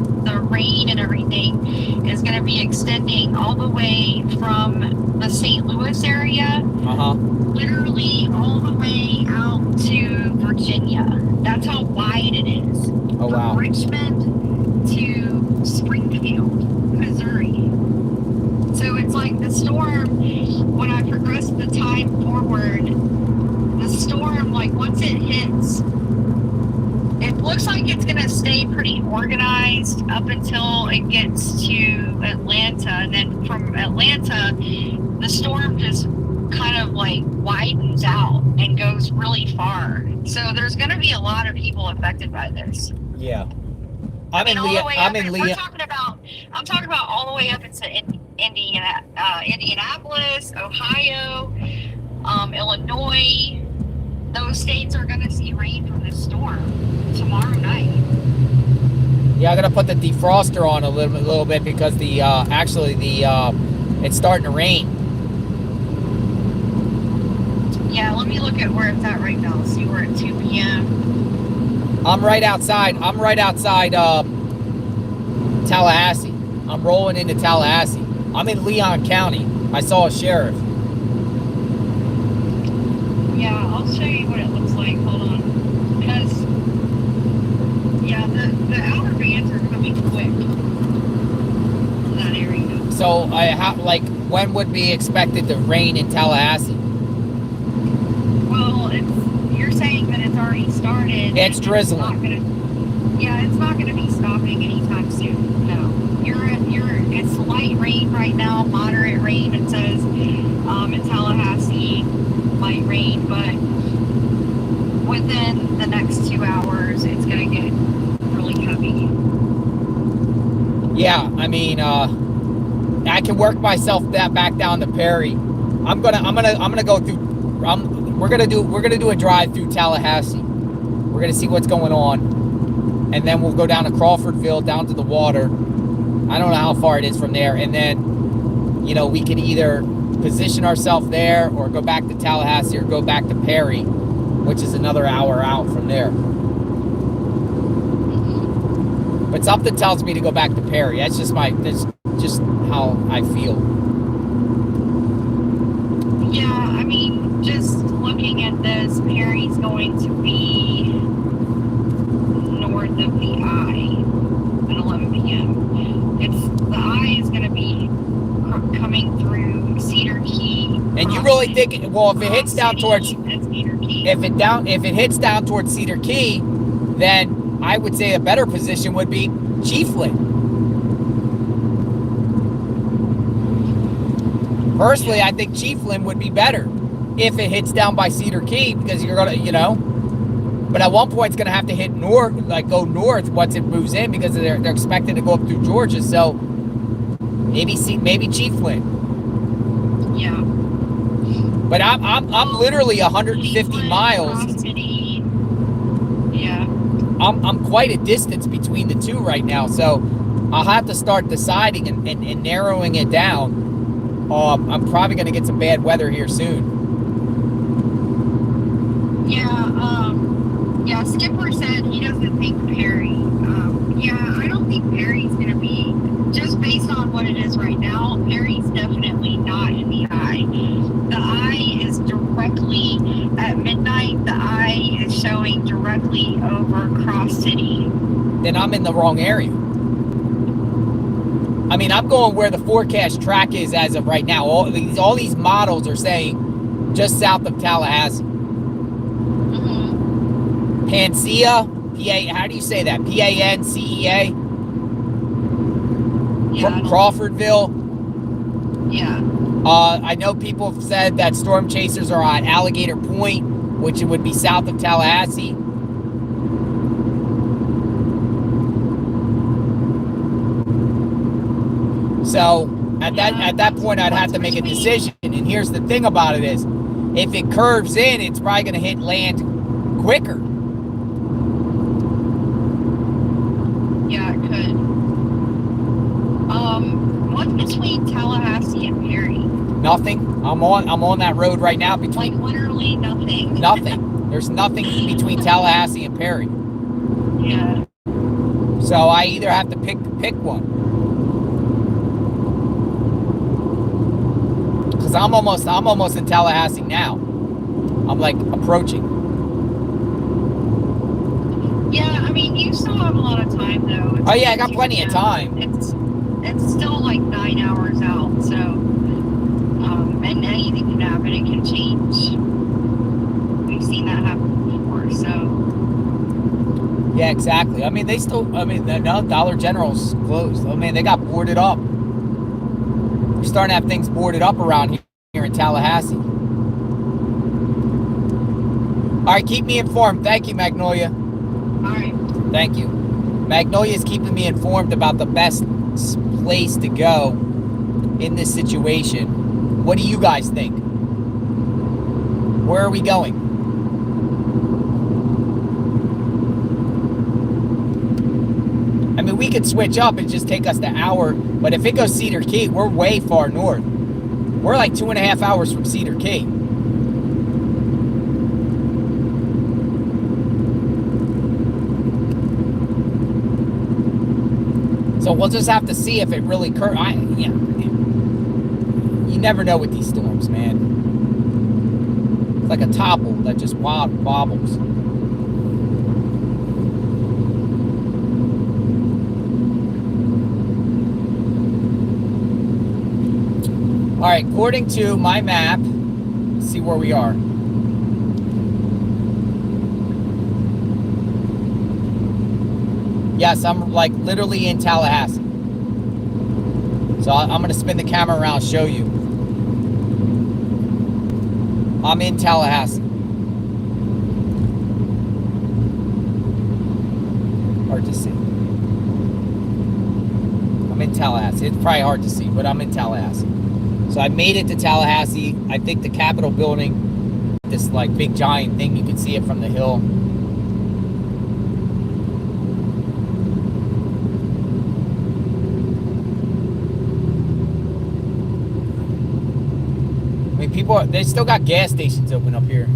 rain and everything is going to be extending all the way from the St. Louis area, literally all the way out to Virginia. That's how wide it is. Oh, wow. From Richmond to Springfield, Missouri. So it's like the storm, when I progress the time forward, the storm, like once it hits, it looks like it's going to stay pretty organized up until it gets to Atlanta. And then from Atlanta, the storm just kind of like widens out and goes really far. So there's going to be a lot of people affected by this. Yeah. I'm talking about all the way up into Indianapolis, Ohio, Illinois. Those states are going to see rain from this storm tomorrow night. Yeah, I'm gonna put the defroster on a little bit because it's starting to rain. Yeah, let me look at where it's at right now. See, we're at 2 p.m. I'm right outside Tallahassee. I'm rolling into Tallahassee. I'm in Leon County. I saw a sheriff. Yeah, I'll show you what it looks like. Hold on. Because, yeah, the outer bands are coming quick to that area. So, when would be expected to rain in Tallahassee? Well, you're saying that it's already started. It's drizzling. It's not gonna be stopping anytime soon. No, it's light rain right now, moderate rain. It says in Tallahassee, light rain, but within the next 2 hours, it's gonna get really heavy. Yeah, I mean, I can work myself back down to Perry. We're gonna do a drive through Tallahassee. We're gonna see what's going on, and then we'll go down to Crawfordville, down to the water. I don't know how far it is from there, and then, we can either position ourselves there or go back to Tallahassee or go back to Perry, which is another hour out from there. But something tells me to go back to Perry. That's just how I feel. Yeah, I mean, just looking at this, Perry's going to be north of the eye at 11 p.m. The eye is going to be coming through Cedar Key. And you really think, if it hits down towards Cedar Key. If it hits down towards Cedar Key, then I would say a better position would be Chiefland. Personally, I think Chiefland would be better if it hits down by Cedar Key, because you're gonna, but at one point it's gonna have to hit north, go north once it moves in, because they're expected to go up through Georgia. So maybe Chiefland. Yeah. But I'm literally 150 miles. Yeah. I'm quite a distance between the two right now, so I'll have to start deciding and narrowing it down. I'm probably going to get some bad weather here soon. Yeah, Skipper said he doesn't think Perry. I don't think Perry's going to be, just based on what it is right now, Perry's definitely not in the eye. The eye is directly, at midnight, the eye is showing directly over Cross City. Then I'm in the wrong area. I mean, I'm going where the forecast track is as of right now. All these models are saying just south of Tallahassee. Mm-hmm. Panacea, how do you say that? Pancea? Yeah, Crawfordville? Yeah. I know people have said that storm chasers are at Alligator Point, which it would be south of Tallahassee. So at that point, I'd have to make a decision. And here's the thing about it is, if it curves in, it's probably going to hit land quicker. Yeah, it could. What's between Tallahassee and Perry? Nothing. I'm on that road right now between. Like literally nothing. Nothing. There's nothing between Tallahassee and Perry. Yeah. So I either have to pick one. Because I'm almost in Tallahassee now. I'm like approaching. Yeah, I mean, you still have a lot of time though. Oh yeah, I got plenty of time. It's still like 9 hours out, so and anything can happen. It can change. We've seen that happen before, so. Yeah, exactly. I mean, the Dollar General's closed. I mean, they got boarded up. We're starting to have things boarded up around here in Tallahassee. All right, keep me informed. Thank you, Magnolia. All right. Thank you. Magnolia is keeping me informed about the best place to go in this situation. What do you guys think? Where are we going? I mean, we could switch up and just take us the hour, but if it goes Cedar Key, we're way far north. We're like 2.5 hours from Cedar Key. So we'll just have to see if it really curves. You never know with these storms, man. It's like a topple that just wobbles. All right, according to my map, let's see where we are. Yes, I'm like literally in Tallahassee. So I'm going to spin the camera around and show you. I'm in Tallahassee. Hard to see. I'm in Tallahassee. It's probably hard to see, but I'm in Tallahassee. So I made it to Tallahassee. I think the Capitol building, this like big giant thing, you can see it from the hill. I mean, they still got gas stations open up here.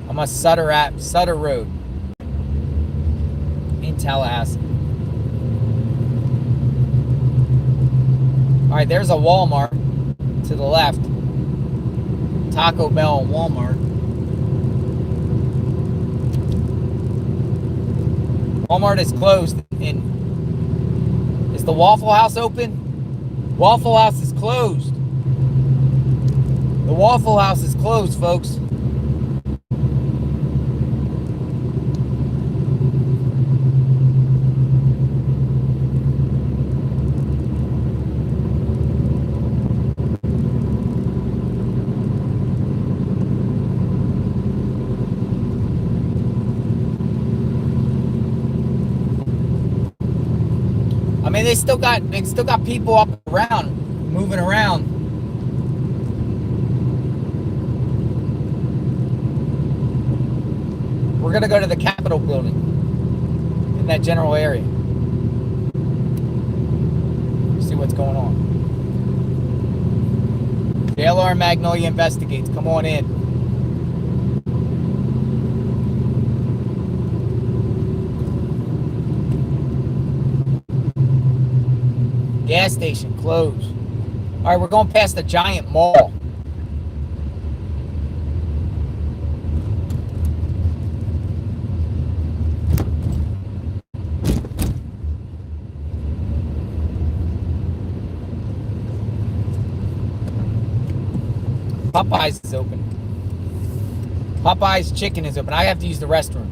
I'm on Sutter Road in Tallahassee. All right, there's a Walmart to the left. Taco Bell and Walmart. Walmart is closed. Is the Waffle House open? Waffle House is closed. The Waffle House is closed, folks. I mean, they still got people up around, moving around. We're gonna go to the Capitol building in that general area. See what's going on. JLR Magnolia investigates. Come on in. Gas station closed. All right, we're going past the giant mall. Popeyes is open. Popeye's Chicken is open. I have to use the restroom.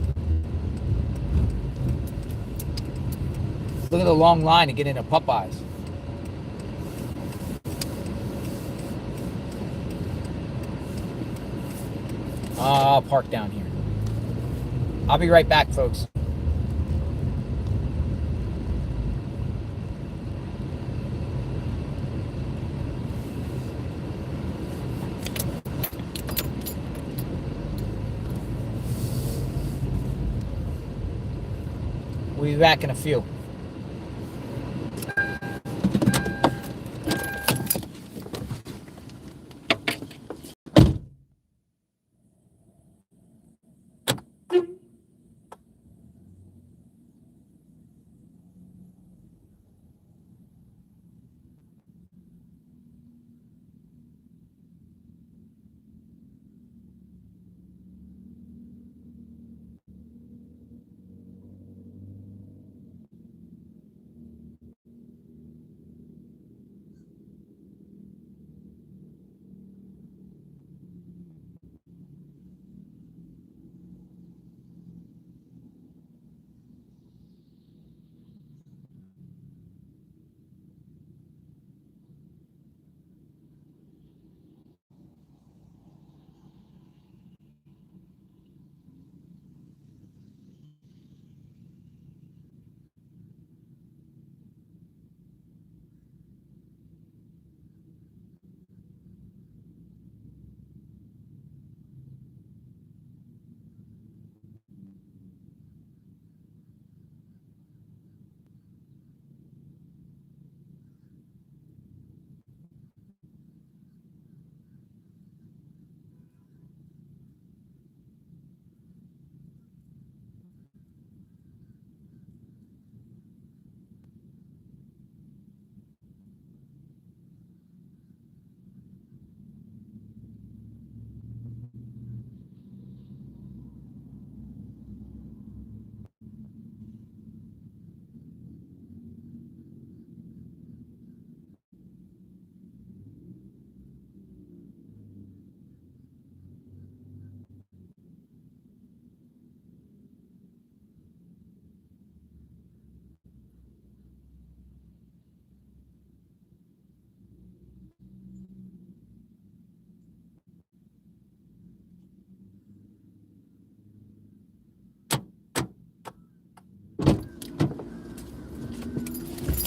Look at the long line to get into Popeye's. I'll park down here. I'll be right back, folks. We'll be back in a few.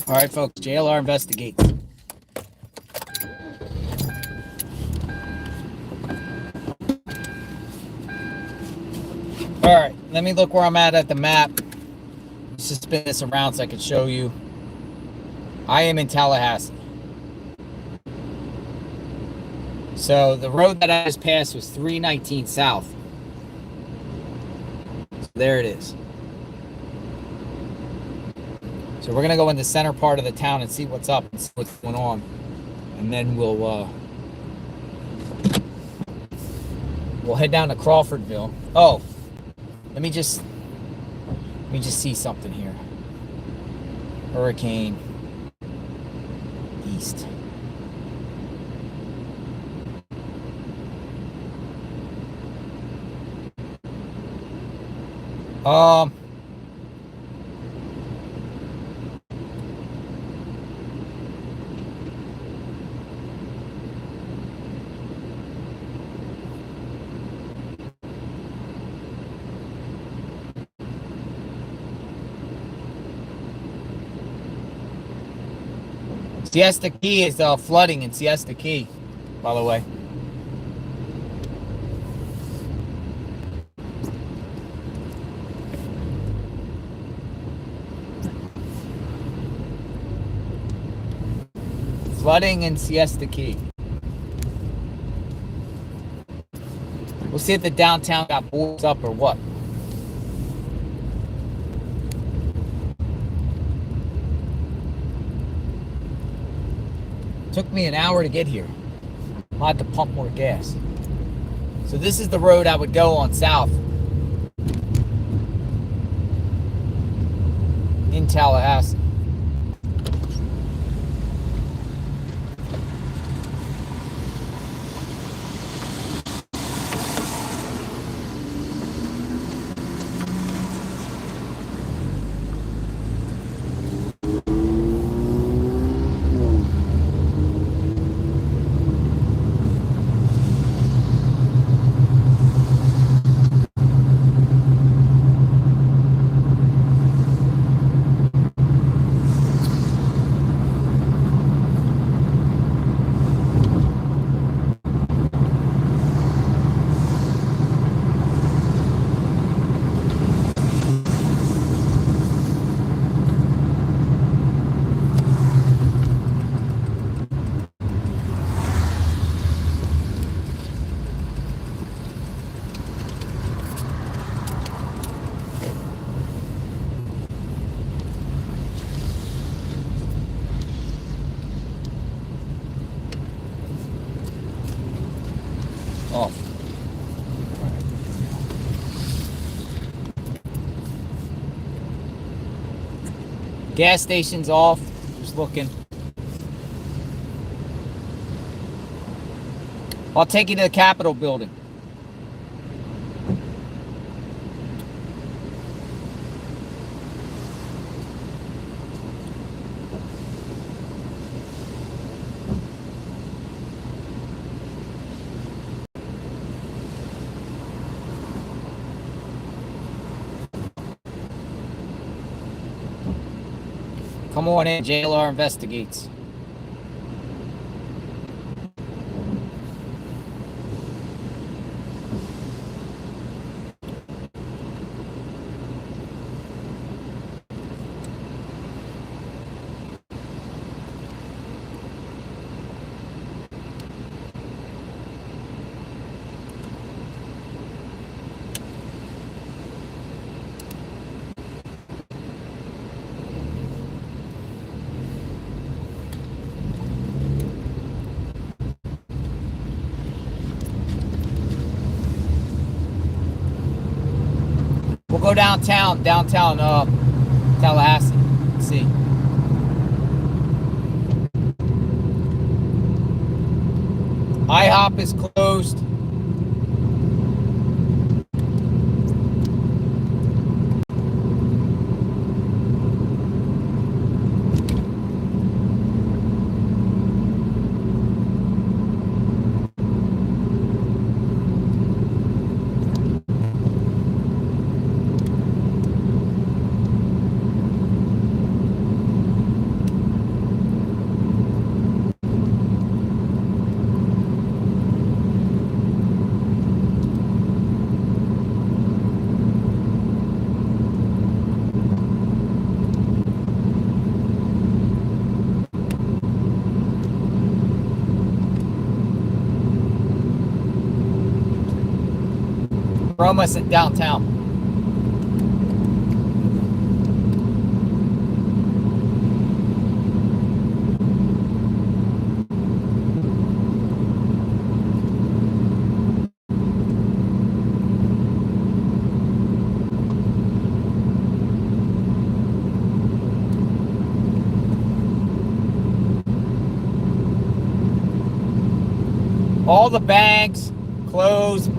All right, folks, JLR investigates. All right, let me look where I'm at the map. Let's just spin this around so I can show you. I am in Tallahassee. So the road that I just passed was 319 South. So there it is. So we're going to go in the center part of the town and see what's up and see what's going on. And then we'll head down to Crawfordville. Oh, let me just see something here. Hurricane East. Siesta Key is flooding in Siesta Key, by the way. Flooding in Siesta Key. We'll see if the downtown got boards up or what. Took me an hour to get here. I'll have to pump more gas. So this is the road I would go on south in Tallahassee. Gas station's off. Just looking. I'll take you to the Capitol building. Come on in, JLR investigates. We'll go downtown, Tallahassee. Let's see. IHOP is closed. We're almost at downtown. All the banks closed.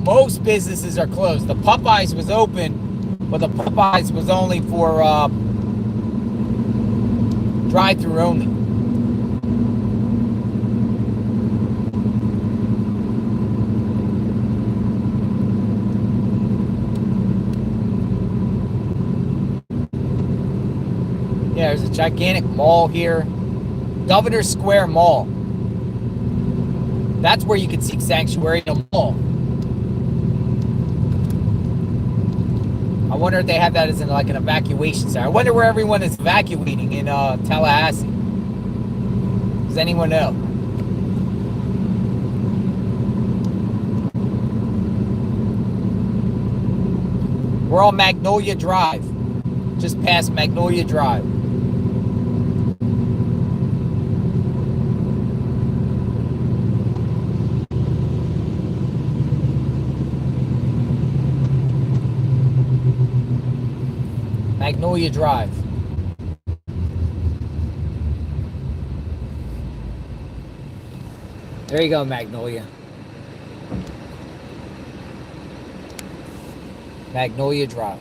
Most businesses are closed. The Popeyes was open, but the Popeyes was only for drive-through only. Yeah, there's a gigantic mall here. Governor Square Mall. That's where you can seek sanctuary in a mall. I wonder if they have that as in like an evacuation center. I wonder where everyone is evacuating in Tallahassee. Does anyone know? We're on Magnolia Drive. Just past Magnolia Drive. Magnolia Drive. There you go, Magnolia. Magnolia Drive.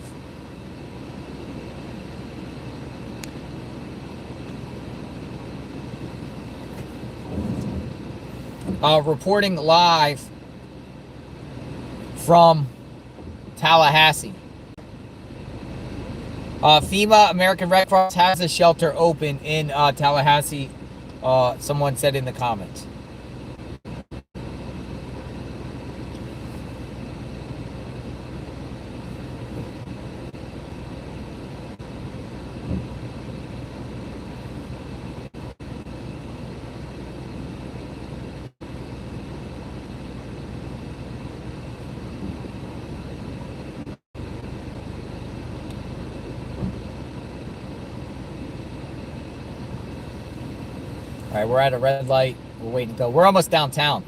Reporting live from Tallahassee. FEMA, American Red Cross, has a shelter open in Tallahassee. Someone said in the comments. All right, we're at a red light. We're waiting to go. We're almost downtown.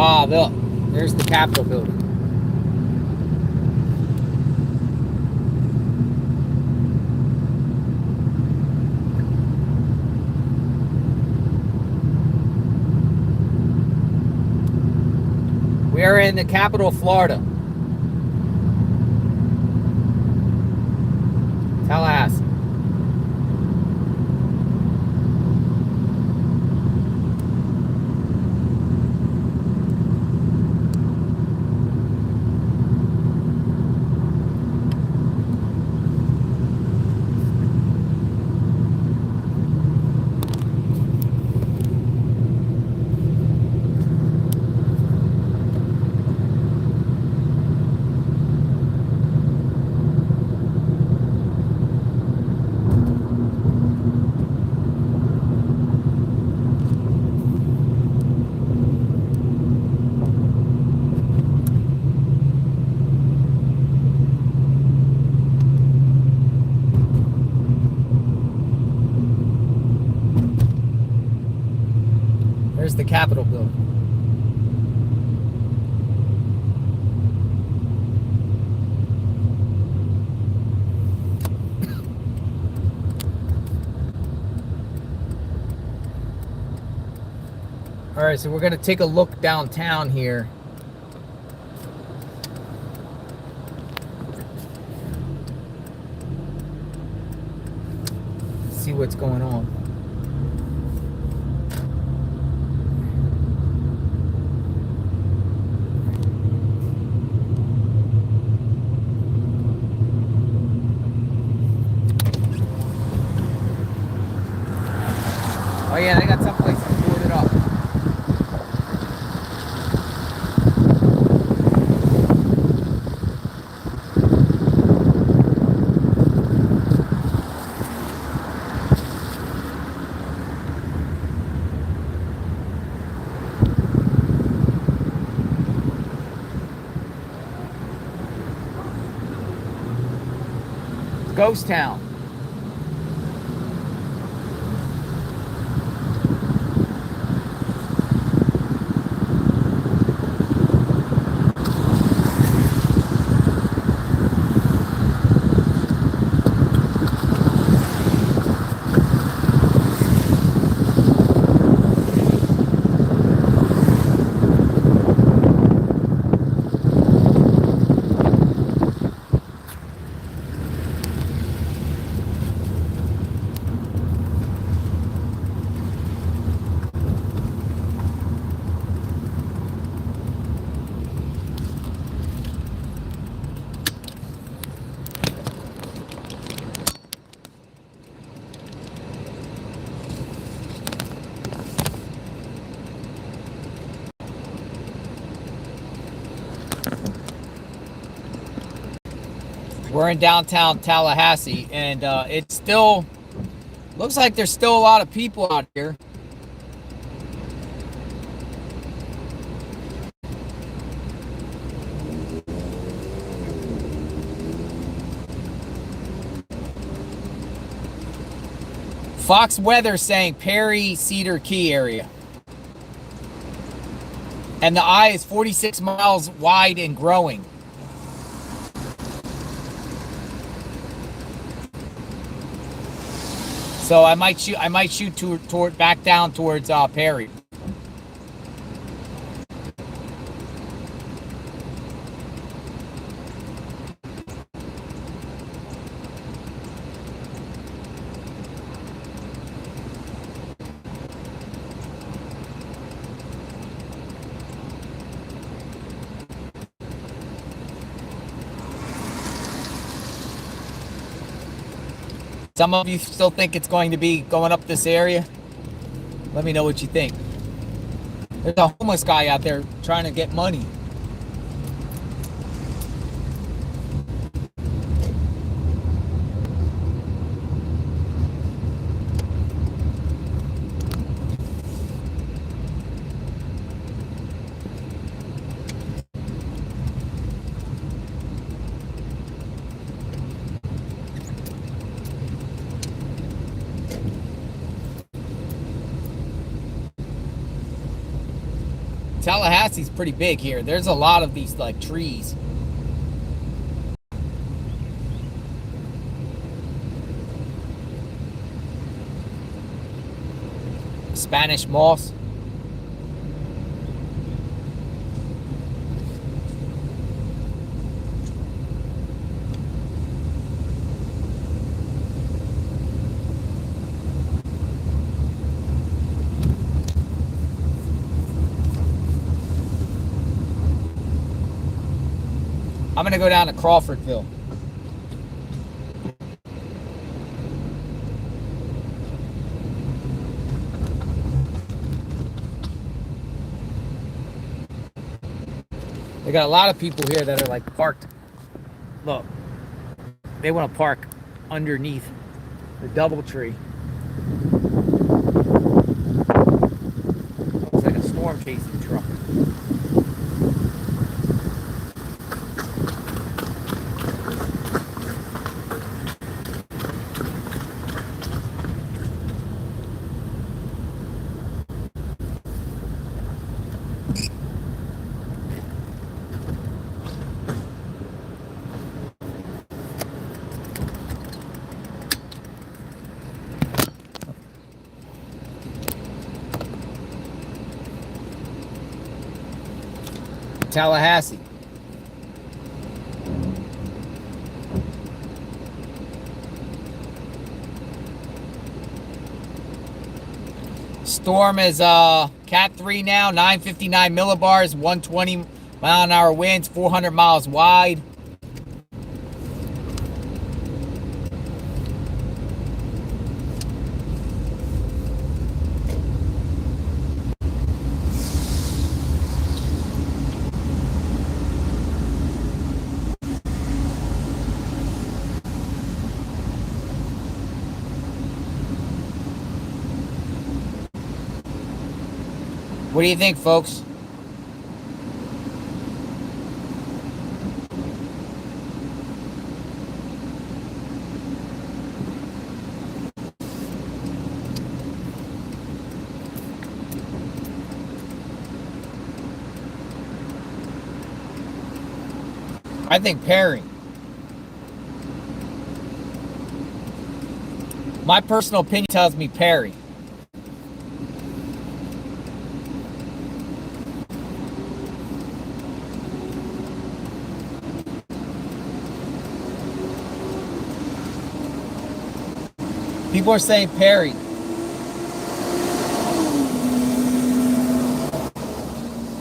Ah, look. There's the Capitol building. We are in the capital of Florida. Tallahassee. There's the Capitol building. All right, so we're gonna take a look downtown here. See what's going on. Oh yeah, they got some places boarded up. It's Ghost Town. We're in downtown Tallahassee, and it still looks like there's still a lot of people out here. Fox Weather saying Perry, Cedar Key area. And the eye is 46 miles wide and growing. So I might shoot toward back down towards Perry. Some of you still think it's going to be going up this area. Let me know what you think. There's a homeless guy out there trying to get money. Tallahassee's pretty big here. There's a lot of these like trees. Spanish moss. I'm gonna go down to Crawfordville. They got a lot of people here that are like parked. Look, they want to park underneath the DoubleTree. Looks like a storm chasing truck. Tallahassee. Storm is Cat 3 now, 959 millibars, 120 mile an hour winds, 400 miles wide. What do you think, folks? I think Perry. My personal opinion tells me Perry. People are saying Perry.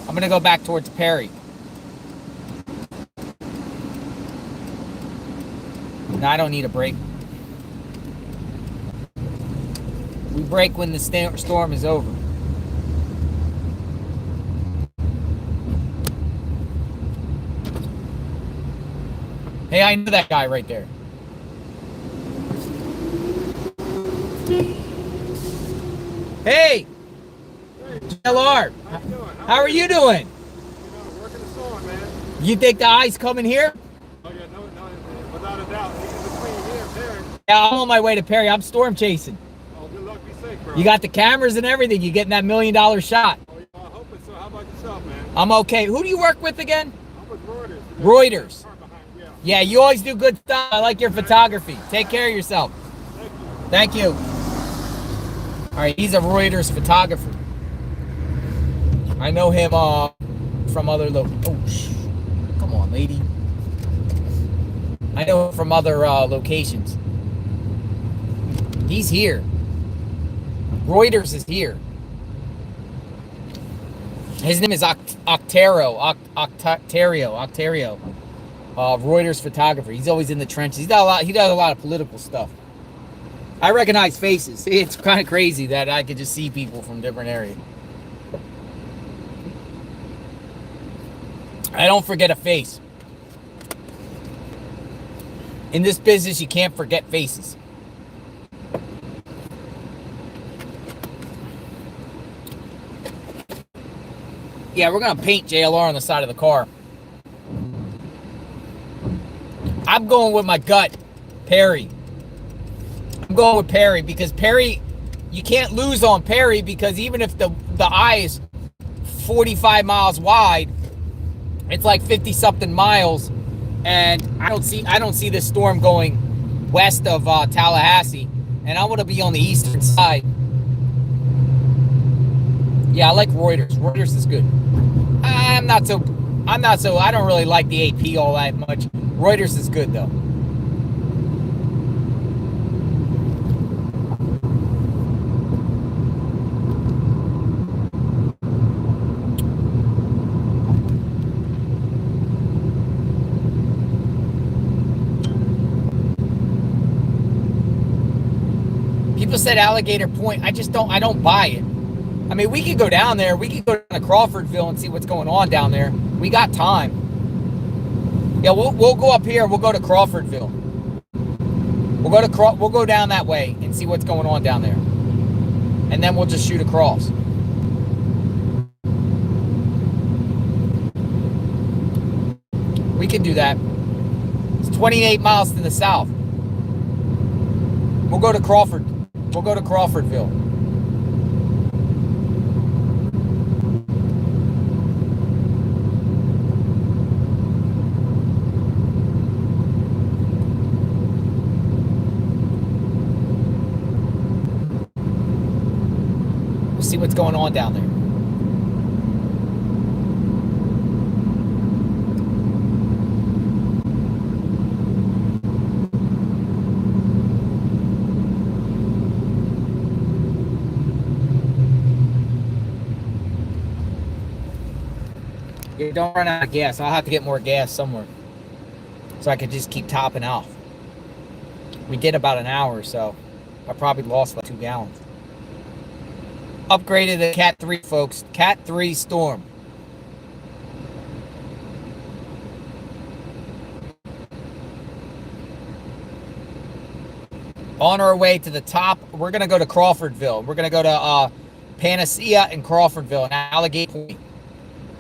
I'm going to go back towards Perry. No, I don't need a break. We break when the storm is over. Hey, I know that guy right there. Hey, LR, how are you doing? Working the storm, man. You think the ice coming here? Oh yeah, no, without a doubt. Between here and Perry. Yeah, I'm on my way to Perry. I'm storm chasing. Oh, good luck, be safe, bro. You got the cameras and everything. You getting that $1 million shot? Oh, yeah, I hope so. How about yourself, man? I'm okay. Who do you work with again? I'm with Reuters. Reuters. Yeah. Yeah, you always do good stuff. I like your photography. Take care of yourself. Thank you. Thank you. All right, he's a Reuters photographer. I know him from other come on, lady. I know him from other locations. He's here. Reuters is here. His name is Octario. Reuters photographer. He's always in the trenches. He does a lot of political stuff. I recognize faces. It's kind of crazy that I could just see people from different areas. I don't forget a face. In this business, you can't forget faces. Yeah, we're going to paint JLR on the side of the car. I'm going with my gut, Perry. I'm going with Perry because Perry, you can't lose on Perry because even if the eye is 45 miles wide. It's like 50 something miles, and I don't see this storm going west of Tallahassee, and I want to be on the eastern side. Yeah, I like Reuters. Reuters is good. I don't really like the AP all that much. Reuters is good though. People said Alligator Point. I don't buy it. I mean, we could go down there. We could go down to Crawfordville and see what's going on down there. We got time. Yeah, we'll go up here. We'll go to Crawfordville. We'll go down that way and see what's going on down there. And then we'll just shoot across. We can do that. It's 28 miles to the south. We'll go to Crawford. We'll go to Crawfordville. We'll see what's going on down there. Don't run out of gas. I'll have to get more gas somewhere so I can just keep topping off. We did about an hour, so I probably lost like 2 gallons. Upgraded to Cat 3, folks. Cat 3 storm. On our way to the top, we're going to go to Crawfordville. We're going to go to Panacea and Crawfordville and Alligator Point.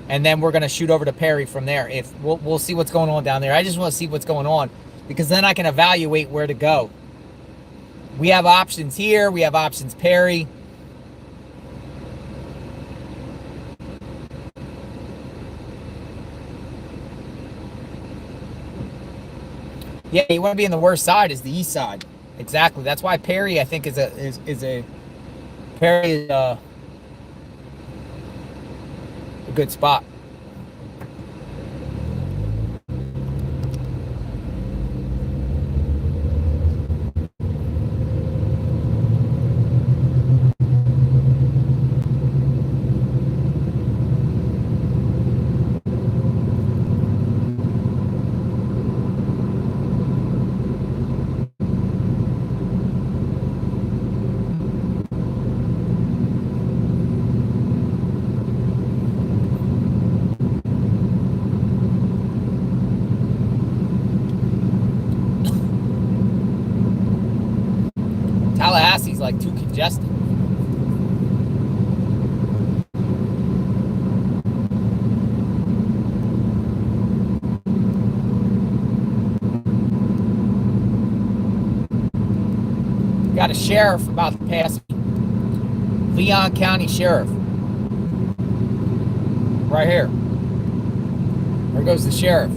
And then we're going to shoot over to Perry from there. If we'll see what's going on down there. I just want to see what's going on because then I can evaluate where to go. We have options here. We have options Perry. Yeah, you want to be in the worst side is the east side. Exactly. That's why Perry, I think, is a good spot. Tallahassee's like too congested. Got a sheriff about to pass me. Leon County Sheriff. Right here. There goes the sheriff.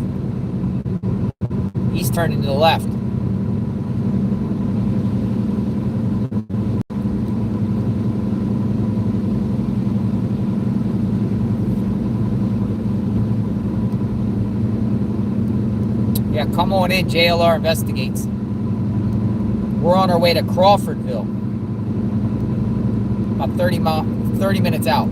He's turning to the left. Yeah, come on in, JLR Investigates. We're on our way to Crawfordville. About 30 minutes out.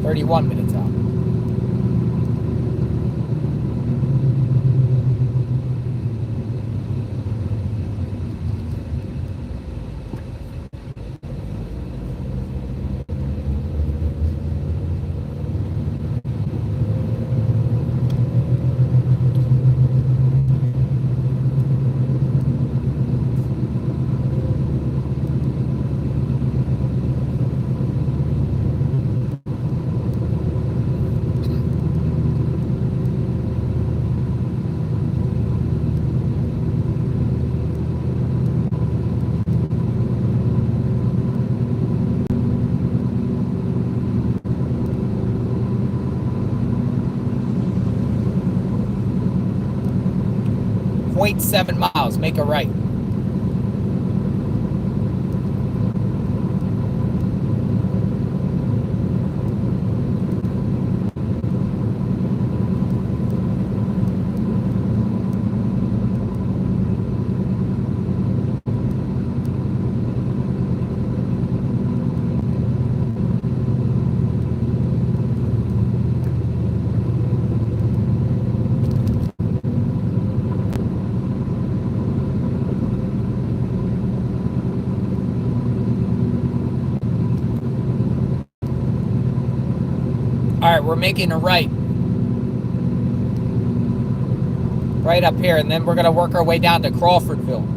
31 minutes out. 0.7 miles. Make a right. All right, we're making a right. Right up here, and then we're going to work our way down to Crawfordville.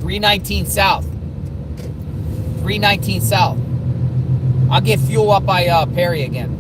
.319 south. 319 south. I'll get fuel up by Perry again.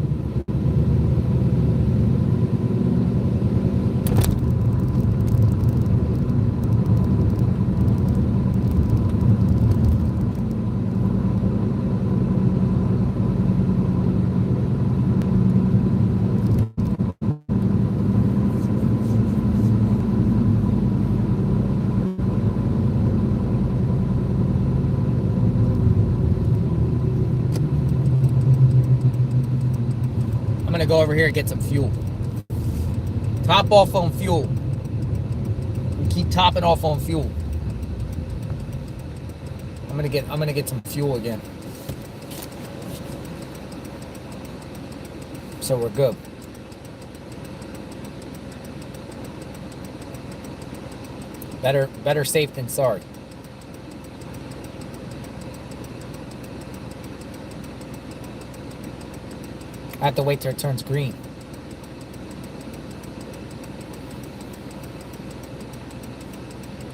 Go over here and get some fuel. Top off on fuel. We keep topping off on fuel. I'm gonna get some fuel again. So we're good. Better safe than sorry. I have to wait till it turns green.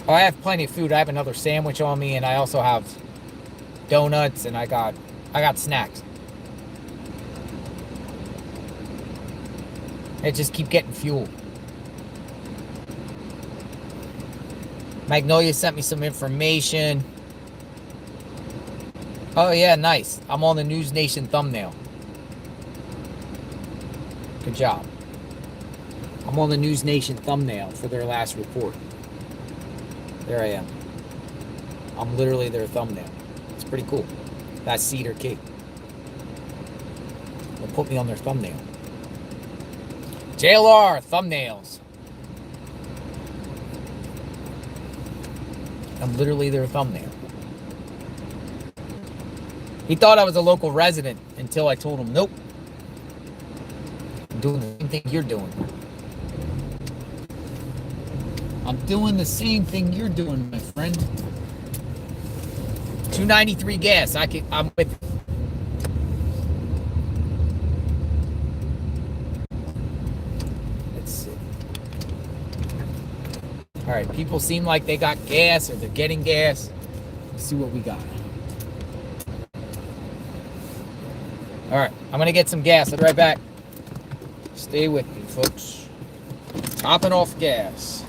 Oh, I have plenty of food. I have another sandwich on me, and I also have donuts, and I got snacks. I just keep getting fuel. Magnolia sent me some information. Oh yeah, nice. I'm on the News Nation thumbnail. Good job. I'm on the News Nation thumbnail for their last report. There I am. I'm literally their thumbnail. It's pretty cool. That's Cedar Key. They'll put me on their thumbnail. JLR thumbnails. I'm literally their thumbnail. He thought I was a local resident until I told him, nope. Doing the same thing you're doing. I'm doing the same thing you're doing, my friend. 293 gas. I'm with. Let's see. All right, people seem like they got gas or they're getting gas. Let's see what we got. All right, I'm gonna get some gas. I'll be right back. Stay with me, folks. Topping off gas.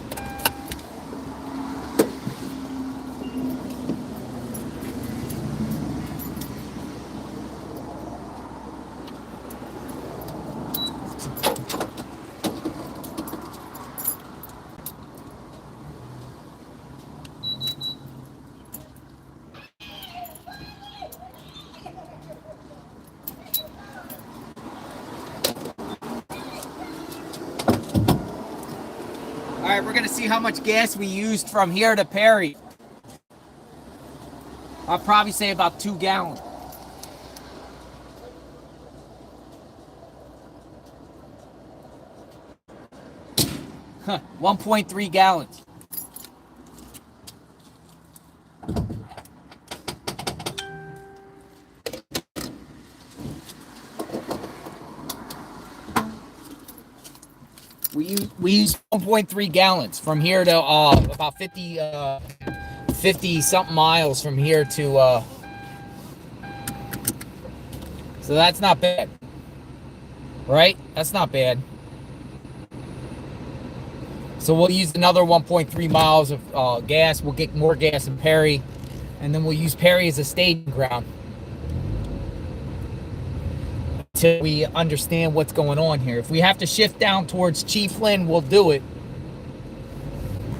Alright, we're going to see how much gas we used from here to Perry. I'll probably say about 2 gallons. Huh, 1.3 gallons. We use 1.3 gallons from here to about 50 something miles from here to So that's not bad. Right? That's not bad. So we'll use another 1.3 miles of gas. We'll get more gas in Perry. And then we'll use Perry as a staging ground. Until we understand what's going on here. If we have to shift down towards Chiefland, we'll do it.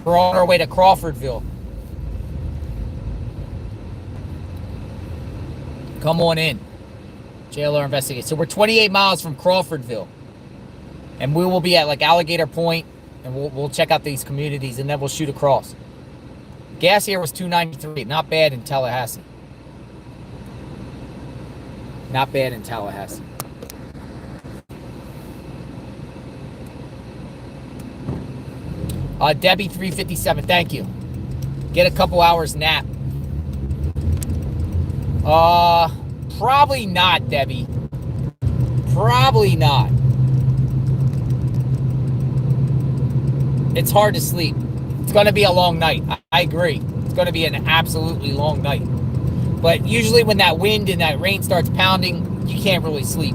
We're on our way to Crawfordville. Come on in. JLR investigate. So we're 28 miles from Crawfordville. And we will be at like Alligator Point. And we'll check out these communities. And then we'll shoot across. Gas here was $2.93. Not bad in Tallahassee. Not bad in Tallahassee. Debbie 357, thank you. Get a couple hours nap. Probably not, Debbie. Probably not. It's hard to sleep. It's going to be a long night. I agree. It's going to be an absolutely long night. But usually when that wind and that rain starts pounding, you can't really sleep.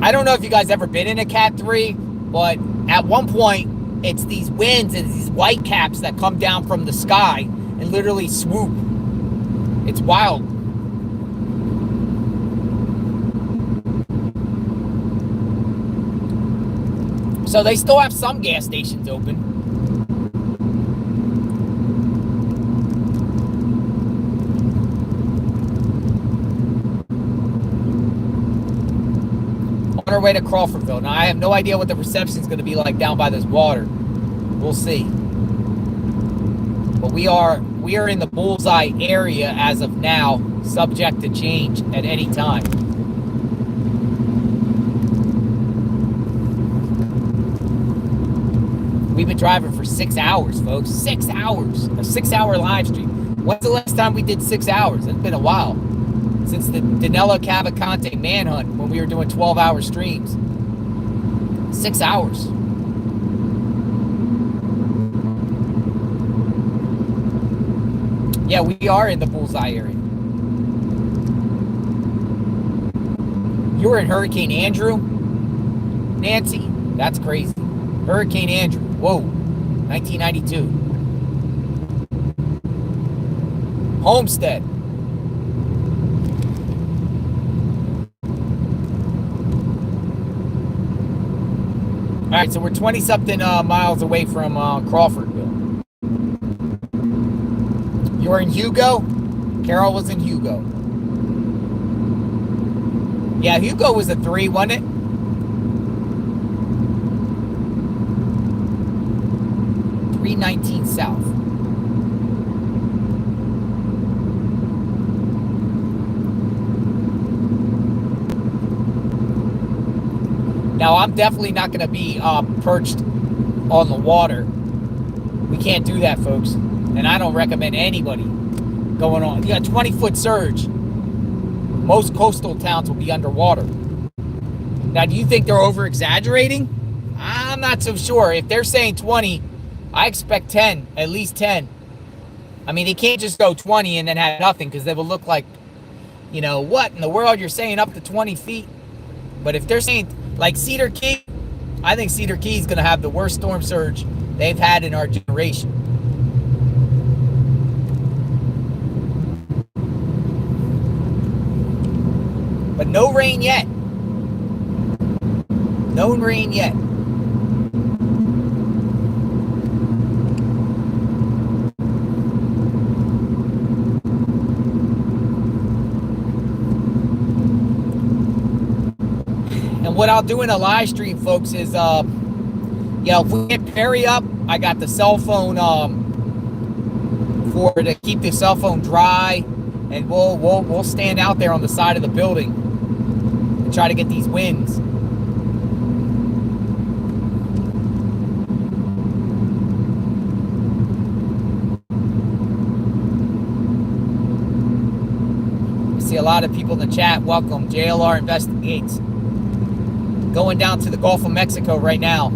I don't know if you guys ever been in a Cat 3, but at one point, it's these winds and these white caps that come down from the sky and literally swoop. It's wild. So they still have some gas stations open. On our way to Crawfordville. Now, I have no idea what the reception is going to be like down by this water. We'll see. But we are in the bullseye area as of now, subject to change at any time. We've been driving for 6 hours, folks. 6 hours. A 6-hour live stream. When's the last time we did 6 hours? It's been a while. Since the Danilo Cavalcante manhunt when we were doing 12-hour streams. 6 hours. Yeah, we are in the bullseye area. You were in Hurricane Andrew? Nancy? That's crazy. Hurricane Andrew. Whoa. 1992. Homestead. All right, so we're 20-something miles away from Crawfordville. You were in Hugo? Carol was in Hugo. Yeah, Hugo was a 3, wasn't it? 319 South. Now, I'm definitely not going to be perched on the water. We can't do that, folks. And I don't recommend anybody going on. You got 20-foot surge. Most coastal towns will be underwater. Now, do you think they're over-exaggerating? I'm not so sure. If they're saying 20, I expect 10, at least 10. I mean, they can't just go 20 and then have nothing because they will look like, you know, what in the world you're saying up to 20 feet? But if they're saying, like Cedar Key, I think Cedar Key is going to have the worst storm surge they've had in our generation. But no rain yet. No rain yet. And what I'll do in a live stream, folks, is, if we get Perry up, I got the cell phone to keep the cell phone dry, and we'll stand out there on the side of the building and try to get these winds. I see a lot of people in the chat. Welcome. JLR Investigates. Going down to the Gulf of Mexico right now.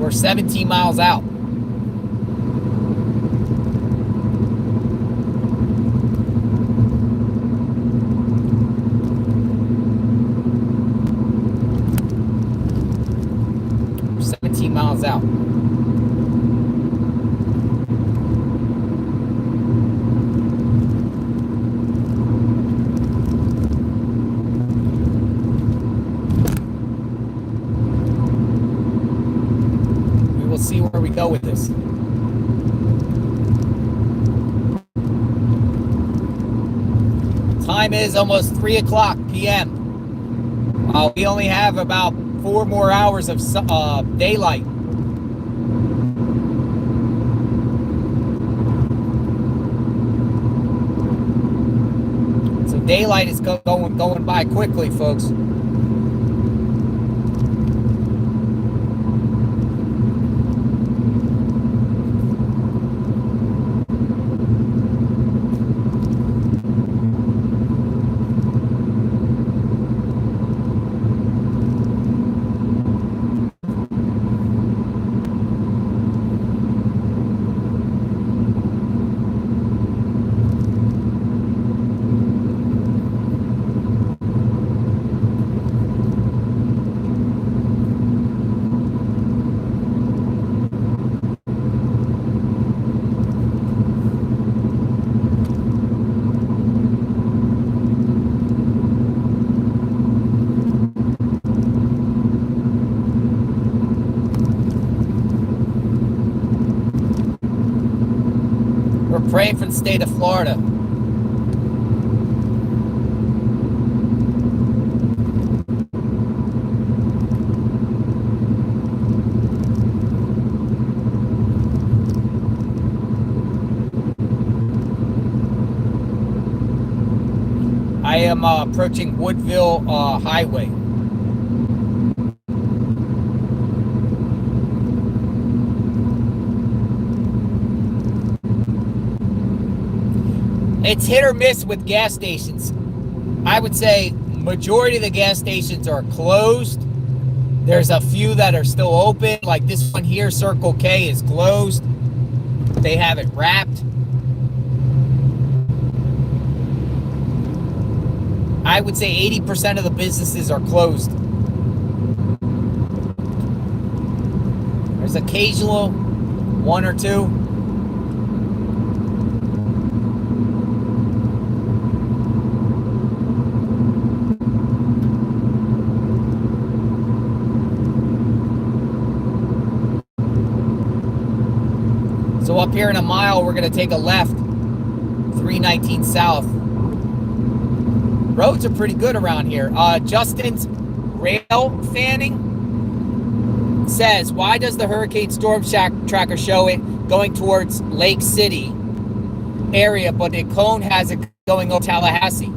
We're 17 miles out. We're 17 miles out. See where we go with this. Time is almost 3 o'clock p.m. We only have about 4 more hours of daylight. So daylight is going by quickly, folks. Praying for the state of Florida. I am approaching Woodville Highway. It's hit or miss with gas stations. I would say majority of the gas stations are closed. There's a few that are still open. Like this one here, Circle K, is closed. They have it wrapped. I would say 80% of the businesses are closed. There's occasional one or two. So up here in a mile, we're going to take a left, 319 south. Roads are pretty good around here. Justin's rail fanning says, why does the Hurricane Storm Tracker show it going towards Lake City area, but the cone has it going over Tallahassee?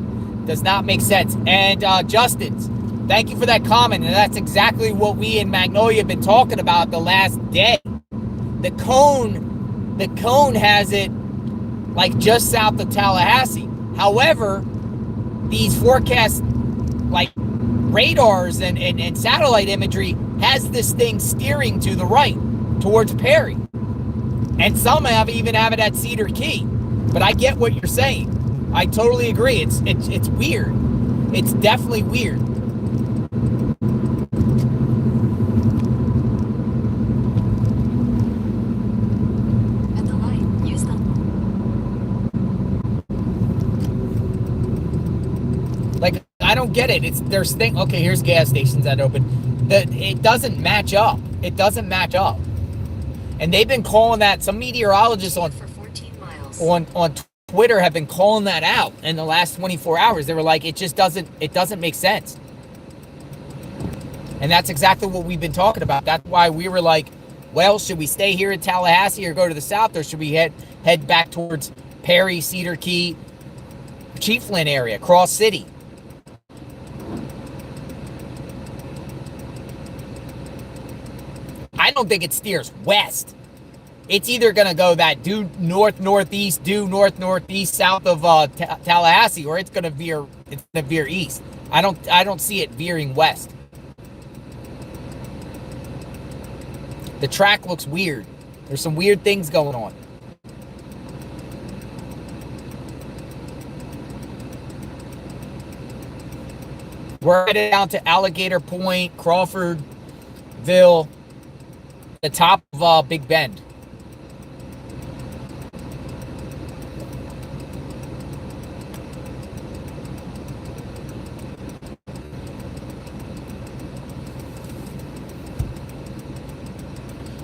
Does not make sense. And Justin's, thank you for that comment. And that's exactly what we in Magnolia have been talking about the last day. The cone has it like just south of Tallahassee. However, these forecasts, like radars and satellite imagery, has this thing steering to the right towards Perry, and some even have it at Cedar Key. But I get what you're saying. I totally agree. It's weird. It's definitely weird. Like, I don't get it. Okay, here's gas stations that open. It doesn't match up. It doesn't match up. And they've been calling that, some meteorologists on Twitter have been calling that out in the last 24 hours. They were like, it doesn't make sense. And that's exactly what we've been talking about. That's why we were like, well, should we stay here in Tallahassee or go to the south, or should we head back towards Perry, Cedar Key, Chiefland area, Cross City? I don't think it steers west. It's either going to go that due north-northeast, due north-northeast south of Tallahassee, or it's going to veer east. I don't see it veering west. The track looks weird. There's some weird things going on. We're headed down to Alligator Point, Crawfordville, the top of Big Bend.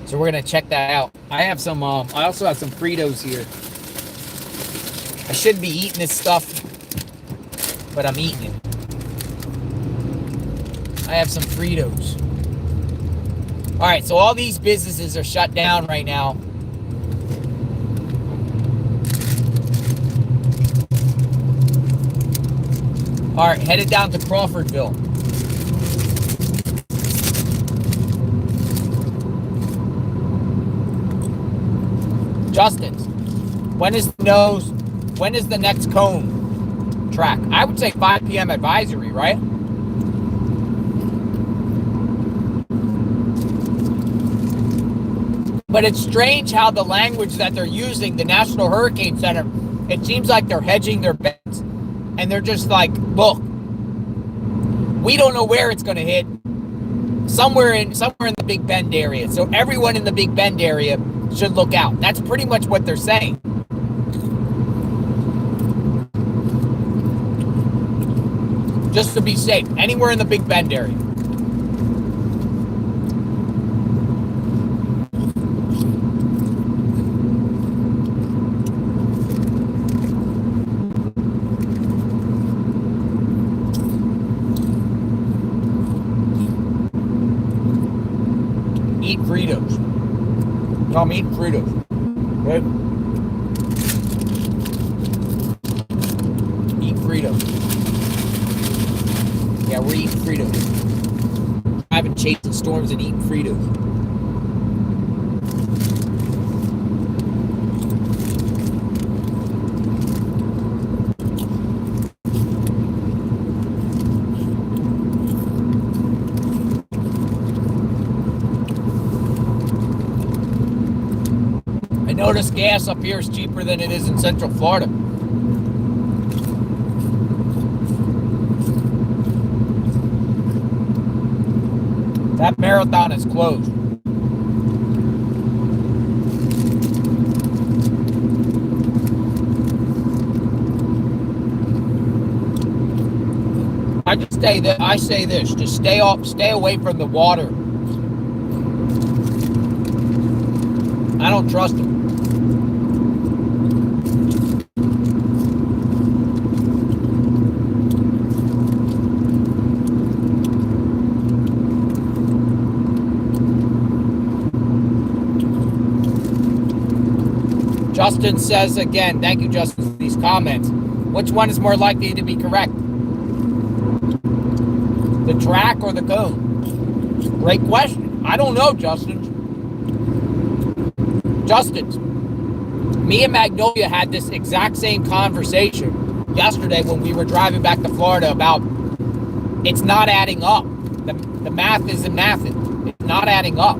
So we're gonna check that out. I have some. I also have some Fritos here. I shouldn't be eating this stuff, but I'm eating it. I have some Fritos. All right, so all these businesses are shut down right now. All right, headed down to Crawfordville. Justin, when is the next cone track? I would say 5 p.m. advisory, right? But it's strange how the language that they're using, the National Hurricane Center, it seems like they're hedging their bets. And they're just like, look, we don't know where it's going to hit. Somewhere in the Big Bend area. So everyone in the Big Bend area should look out. That's pretty much what they're saying. Just to be safe. Anywhere in the Big Bend area. Eat Fritos. No, I'm eating Fritos. Right? Eat Fritos. Yeah, we're eating Fritos. Driving, chasing storms and eating Fritos. Notice gas up here is cheaper than it is in Central Florida. That marathon is closed. I say this, just stay away from the water. I don't trust them. Justin says again, thank you, Justin, for these comments. Which one is more likely to be correct? The track or the cone? Great question. I don't know, Justin. Me and Magnolia had this exact same conversation yesterday when we were driving back to Florida about it's not adding up. The math isn't mathing. It's not adding up.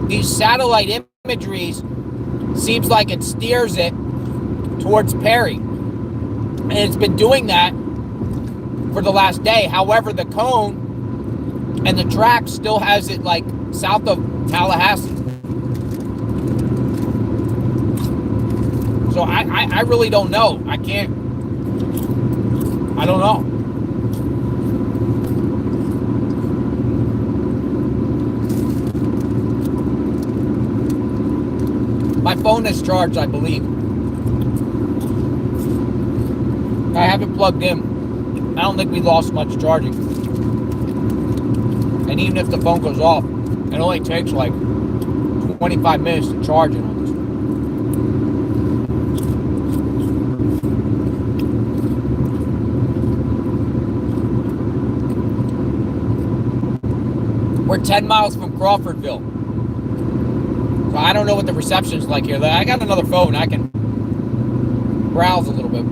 These satellite imageries seems like it steers it towards Perry. And it's been doing that for the last day. However, the cone and the track still has it like south of Tallahassee. So I really don't know. I don't know. My phone is charged, I believe. I haven't plugged in. I don't think we lost much charging. And even if the phone goes off, it only takes like 25 minutes to charge it on this. We're 10 miles from Crawfordville. So I don't know what the reception's like here. I got another phone. I can browse a little bit.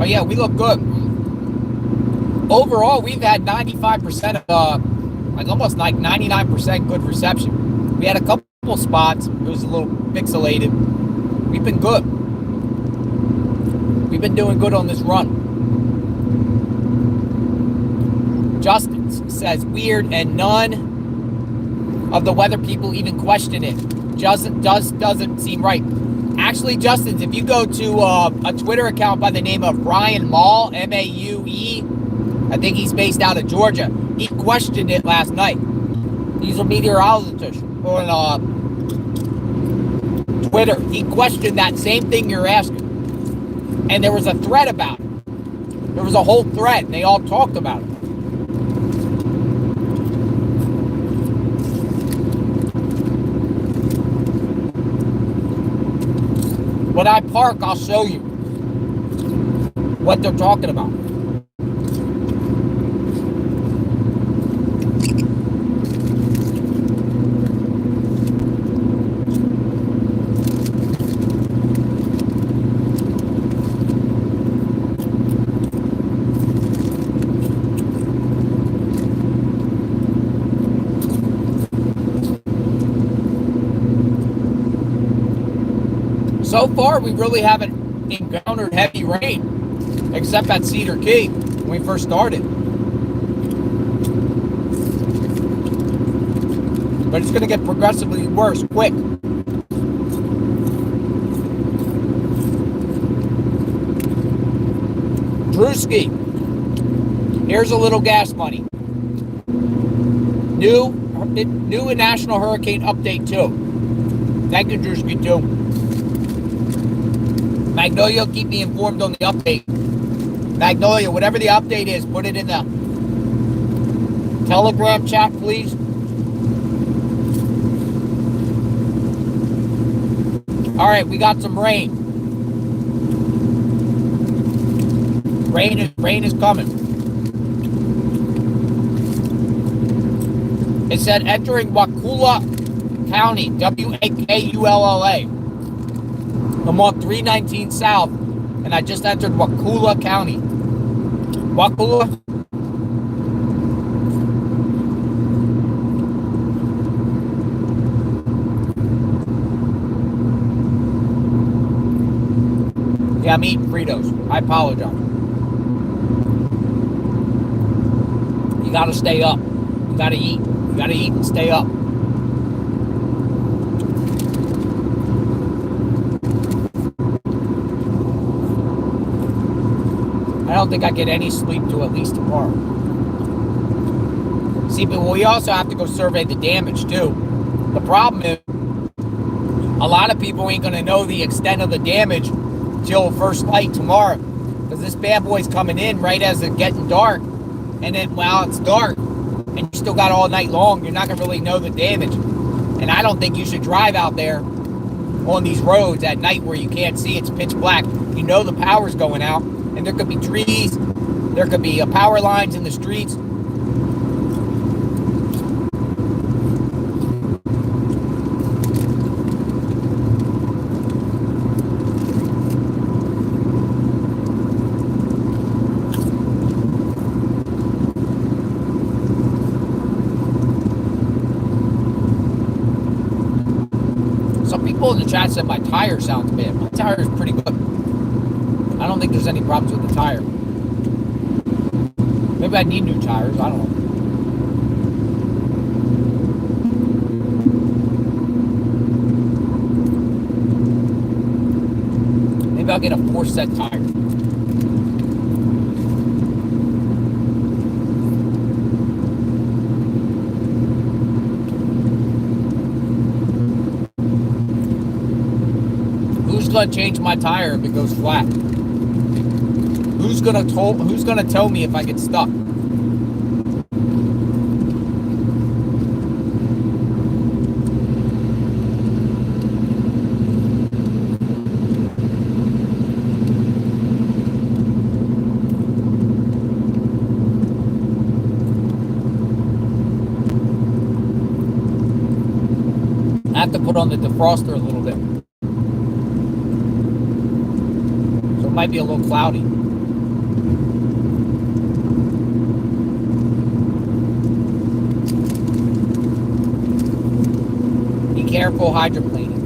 Oh yeah, we look good. overall, we've had 95% of, like almost like 99% good reception. We had a couple spots. It was a little pixelated. We've been good. We've been doing good on this run. Justin says weird, and none of the weather people even question it. Doesn't seem right. Actually, Justin, if you go to a Twitter account by the name of Ryan Maul, M-A-U-E, I think he's based out of Georgia. He questioned it last night. He's a meteorologist on Twitter. He questioned that same thing you're asking. And there was a thread about it. There was a whole thread, and they all talked about it. When I park, I'll show you what they're talking about. So far, we really haven't encountered heavy rain, except at Cedar Key when we first started. But it's going to get progressively worse, quick. Drewski, here's a little gas money. New National Hurricane Update 2. Thank you, Drewski, too. Magnolia, keep me informed on the update. Magnolia, whatever the update is, put it in the Telegram chat, please. All right, we got some rain. Rain is coming. It said entering Wakulla County, W-A-K-U-L-L-A. I'm on 319 South, and I just entered Wakulla County. Wakulla? Yeah, I'm eating Fritos. I apologize. You gotta stay up. You gotta eat. You gotta eat and stay up. I don't think I get any sleep till at least tomorrow. See, but we also have to go survey the damage too. The problem is, a lot of people ain't gonna know the extent of the damage till first light tomorrow, because this bad boy's coming in right as it's getting dark, and then while it's dark, and you still got all night long, you're not gonna really know the damage. And I don't think you should drive out there on these roads at night where you can't see, it's pitch black. You know the power's going out. And there could be trees, there could be power lines in the streets. Some people in the chat said my tire sounds bad. My tire is pretty good. I don't think there's any problems with the tire. Maybe I need new tires. I don't know. Maybe I'll get a 4-set tire. Who's gonna change my tire if it goes flat? Who's gonna tell me if I get stuck? I have to put on the defroster a little bit. So it might be a little cloudy. careful hydroplaning.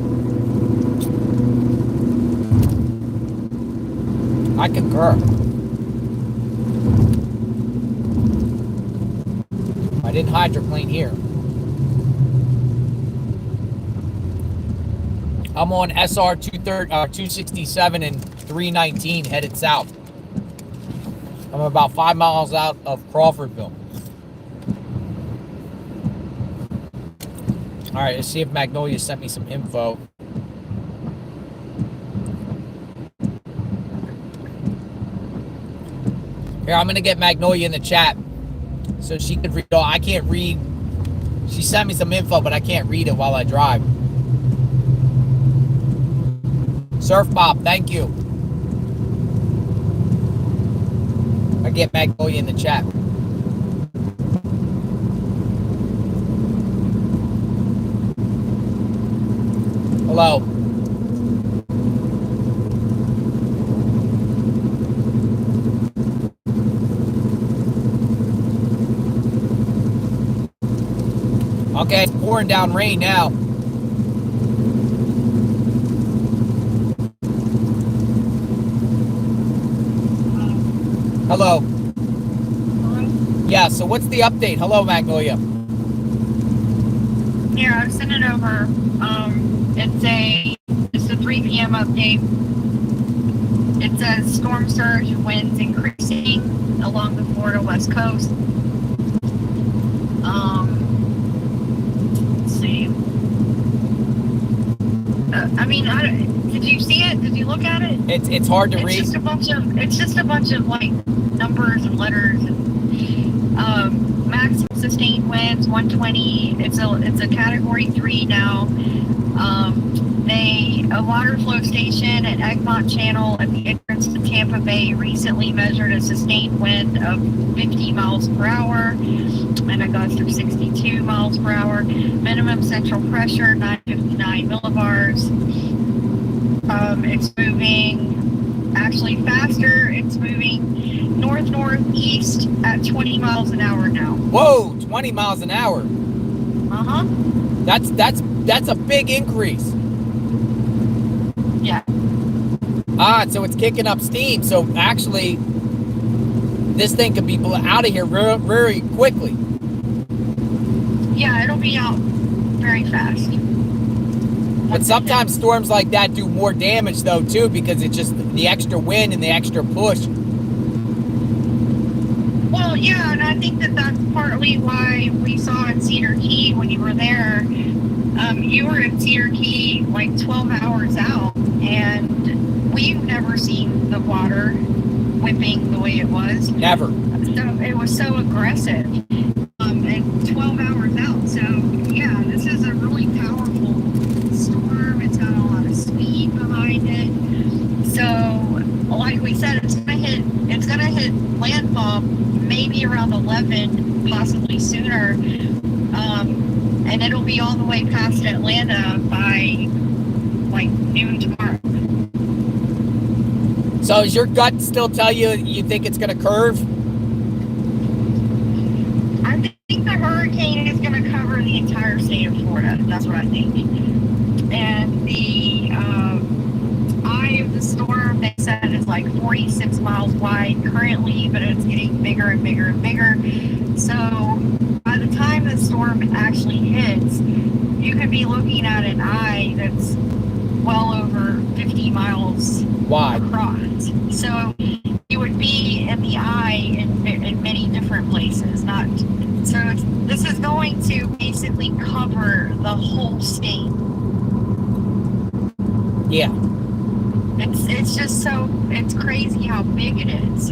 I concur. I didn't hydroplane here. I'm on SR 267 and 319 headed south. I'm about 5 miles out of Crawfordville. All right, let's see if Magnolia sent me some info. Here, I'm gonna get Magnolia in the chat so she could read. I can't read. She sent me some info, but I can't read it while I drive. Surf Bob, thank you. I get Magnolia in the chat. Hello. Okay, it's pouring down rain now. Hello. Yeah, so what's the update? Hello, Magnolia. Here, I've sent it over. It's a 3 p.m. update. It says storm surge winds increasing along the Florida west coast. Let's see. Did you see it? Did you look at it? It's hard to read. It's just a bunch of like numbers and letters and maximum sustained winds 120. It's a category 3 now. A water flow station at Egmont Channel at the entrance to Tampa Bay recently measured a sustained wind of 50 miles per hour and a gust of 62 miles per hour. Minimum central pressure 959 millibars. It's moving actually faster. It's moving north-northeast at 20 miles an hour now. Whoa, 20 miles an hour. Uh-huh. That's a big increase. Yeah. So it's kicking up steam. So actually, this thing could be out of here very quickly. Yeah, it'll be out very fast. But sometimes storms like that do more damage, though, too, because it's just the extra wind and the extra push. Well, yeah, and I think that's partly why we saw in Cedar Key when you were there. You were in Cedar Key like 12 hours out, and we've never seen the water whipping the way it was. Never. So it was so aggressive. And 12 hours out. So, yeah, this is a really powerful storm. It's got a lot of speed behind it. So, like we said, it's gonna hit landfall maybe around 11, possibly sooner. And it'll be all the way past Atlanta by like noon tomorrow. So does your gut still tell you think it's going to curve? I think the hurricane is going to cover the entire state of Florida. That's what I think. And the eye of the storm, they said, is like 46 miles wide currently, but it's getting bigger and bigger and bigger. So by the time the storm actually hits, you could be looking at an eye that's well over 50 miles wide across. So you would be in the eye in many different places. This is going to basically cover the whole state. Yeah. It's just it's crazy how big it is.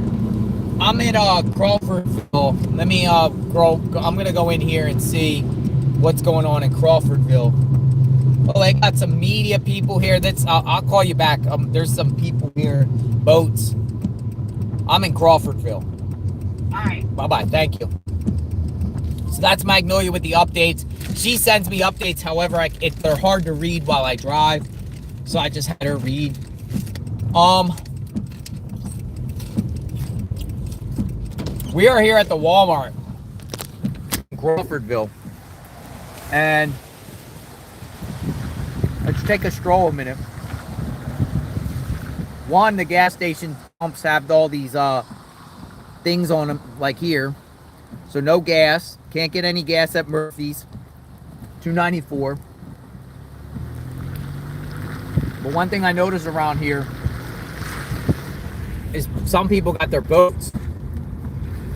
I'm in Crawfordville. Let me I'm gonna go in here and see what's going on in Crawfordville. Well, I got some media people here. I'll call you back. There's some people here, boats. I'm in Crawfordville. All right. Bye-bye. Thank you. So that's Magnolia with the updates. She sends me updates. However, they're hard to read while I drive. So I just had her read. We are here at the Walmart in Crawfordville. And take a stroll a minute. One, the gas station pumps have all these things on them, like here. So no gas. Can't get any gas at Murphy's. $2.94. But one thing I noticed around here is some people got their boats.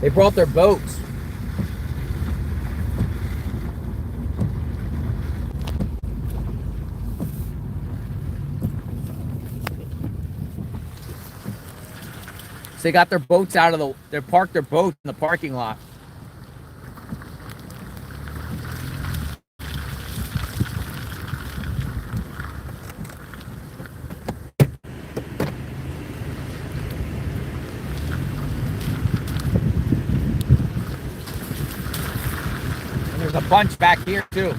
They brought their boats. So they got their boats out of they parked their boats in the parking lot. And there's a bunch back here too.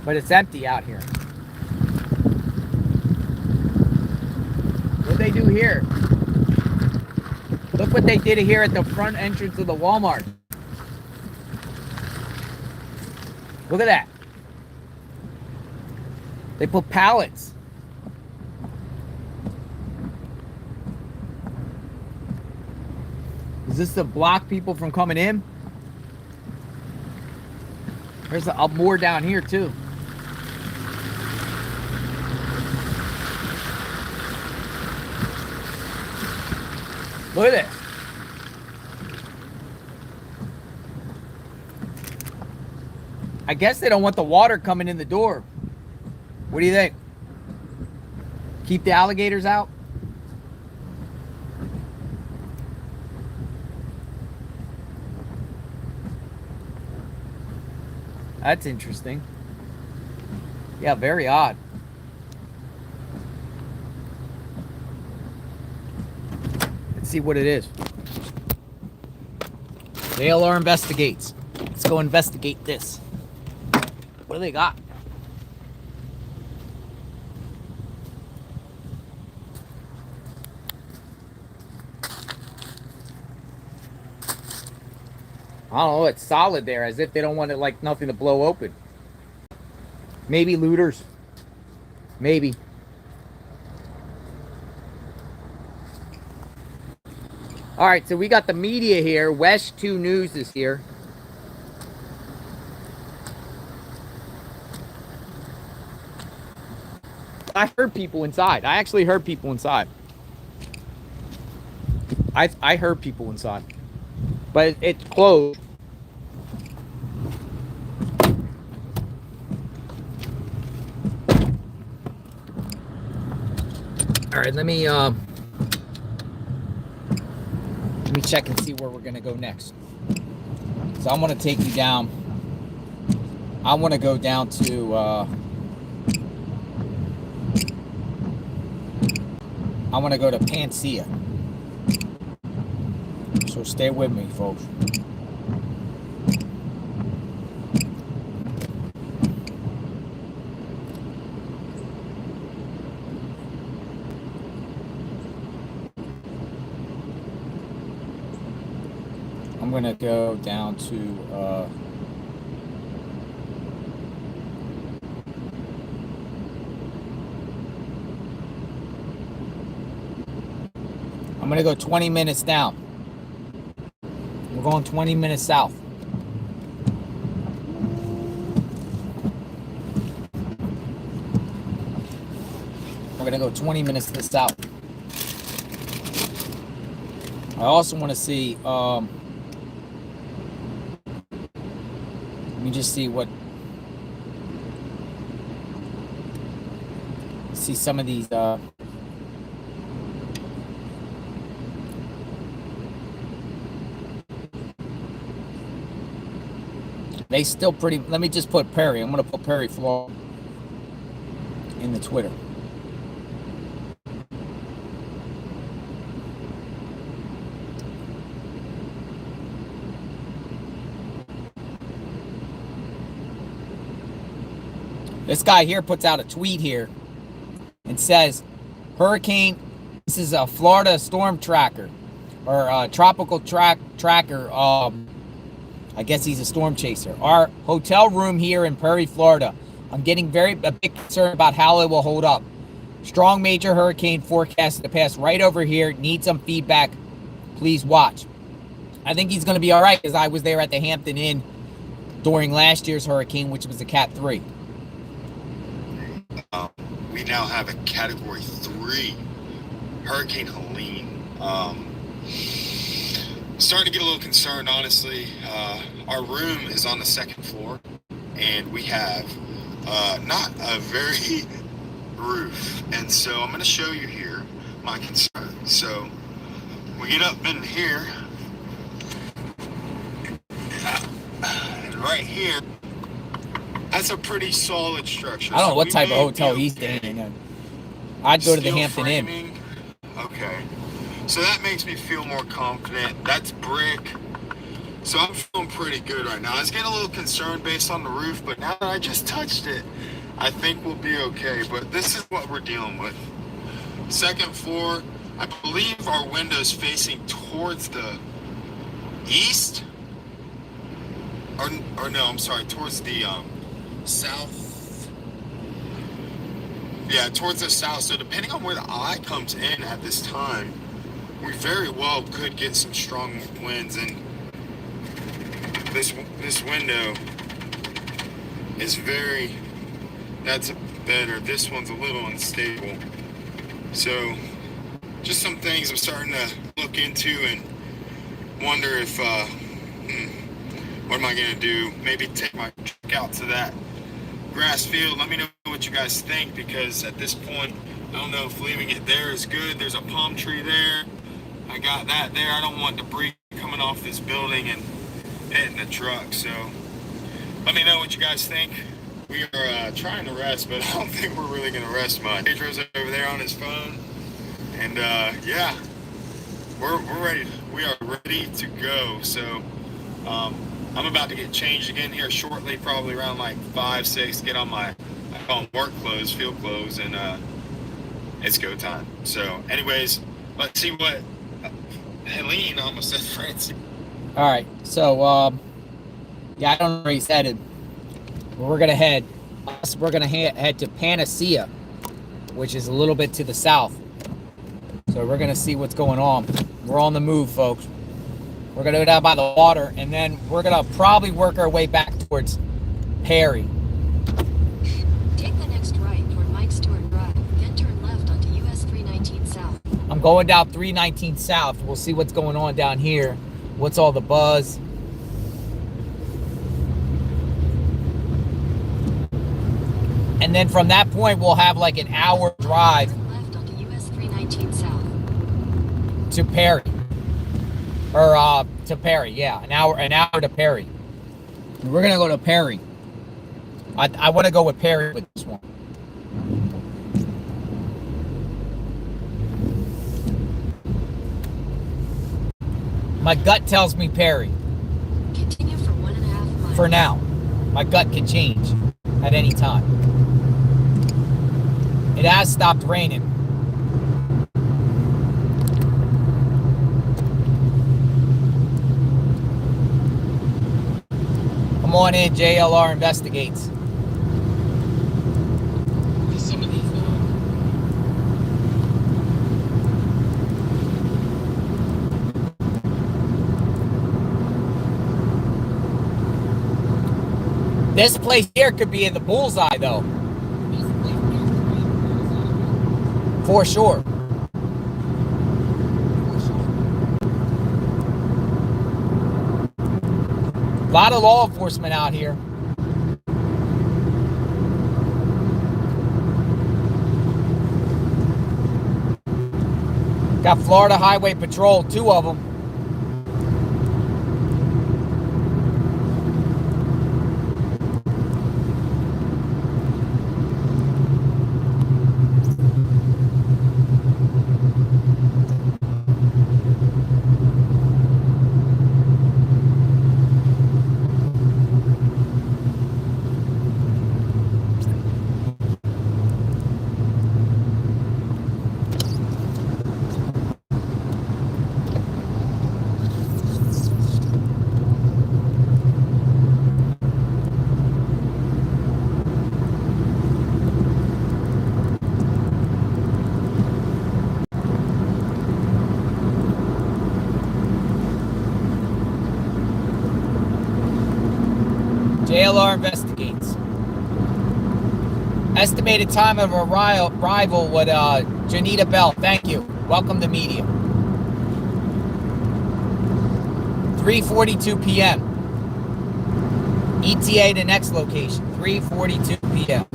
But it's empty out here. What they do here? Look what they did here at the front entrance of the Walmart. Look at that. They put pallets. Is this to block people from coming in? There's more down here too. Look at this. I guess they don't want the water coming in the door. What do you think? Keep the alligators out? That's interesting. Yeah, very odd. Let's see what it is. JLR investigates. Let's go investigate this. What do they got? I don't know, it's solid there, as if they don't want it, like, nothing to blow open. Maybe looters. Maybe. All right, so we got the media here. West 2 News is here. I heard people inside. I actually heard people inside. I heard people inside. But it's closed. All right, let me check and see where we're gonna go next. So I'm gonna take you down. I want to go down to. I want to go to Panacea. So stay with me, folks. I'm going to go down to I'm going to go 20 minutes down. We're going 20 minutes south. We're going to go 20 minutes to the south. I also want to see, let me just see what, see some of these, they still pretty, let me just put Perry. I'm going to put Perry Flaw in the Twitter. This guy here puts out a tweet here and says, hurricane, this is a Florida storm tracker or tropical tracker. I guess he's a storm chaser. Our hotel room here in Prairie, Florida. I'm getting a bit concerned about how it will hold up. Strong major hurricane forecast to pass right over here. Need some feedback. Please watch. I think he's going to be all right because I was there at the Hampton Inn during last year's hurricane, which was a Cat 3. We now have a Category 3 Hurricane Helene. Starting to get a little concerned, honestly. Our room is on the second floor, and we have not a very roof. And so I'm going to show you here my concern. So we get up in here, and right here, that's a pretty solid structure. I don't know So what we type of may hotel be he's okay. staying in. I'd go to the Steel Hampton Inn. framing. Okay. So that makes me feel more confident. That's brick. So I'm feeling pretty good right now. I was getting a little concerned based on the roof, but now that I just touched it, I think we'll be okay. But this is what we're dealing with. Second floor, I believe our window's facing towards the east. Or no, I'm sorry, towards the south. Yeah, towards the south. So depending on where the eye comes in at this time, we very well could get some strong winds. And this window is that's better. This one's a little unstable. So just some things I'm starting to look into and wonder if, what am I going to do? Maybe take my truck out to that grass field. Let me know what you guys think, because at this point, I don't know if leaving it there is good. There's a palm tree there. I got that there. I don't want debris coming off this building and hitting the truck. So let me know what you guys think. We are trying to rest, but I don't think we're really going to rest much. Pedro's over there on his phone. And yeah, we're ready. We are ready to go. So I'm about to get changed again here shortly, probably around like 5, 6, get on my, I call them work clothes, field clothes, and it's go time. So anyways, let's see what Helene almost said Francie. All right, so yeah, I don't know where he's headed. We're gonna head to Panacea, which is a little bit to the south. So we're gonna see what's going on. We're on the move, folks. We're gonna go down by the water, and then we're gonna probably work our way back towards Perry. Take the next right toward Mike Stewart Drive, then turn left onto US 319 South. I'm going down 319 South. We'll see what's going on down here. What's all the buzz? And then from that point, we'll have like an hour drive Left onto US 319 South. to Perry. Or to Perry, yeah. An hour to Perry. We're gonna go to Perry. I want to go with Perry with this one. My gut tells me Perry. Continue for 1.5 miles. For now. My gut can change at any time. It has stopped raining. Come on in, JLR Investigates. Some of these, This place here could be in the bullseye, though. For sure. A lot of law enforcement out here. Got Florida Highway Patrol, 2 of them. JLR investigates. Estimated time of arrival with Janita Bell. Thank you. Welcome to media. 3:42 p.m. ETA to next location. 3:42 p.m.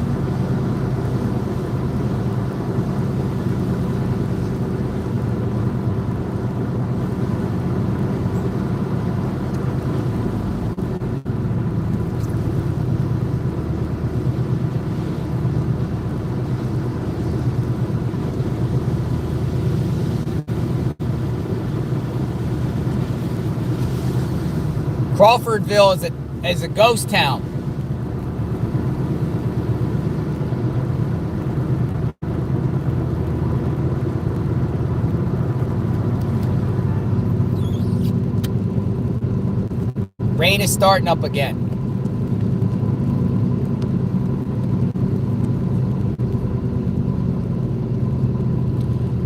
Crawfordville is a ghost town. Rain is starting up again.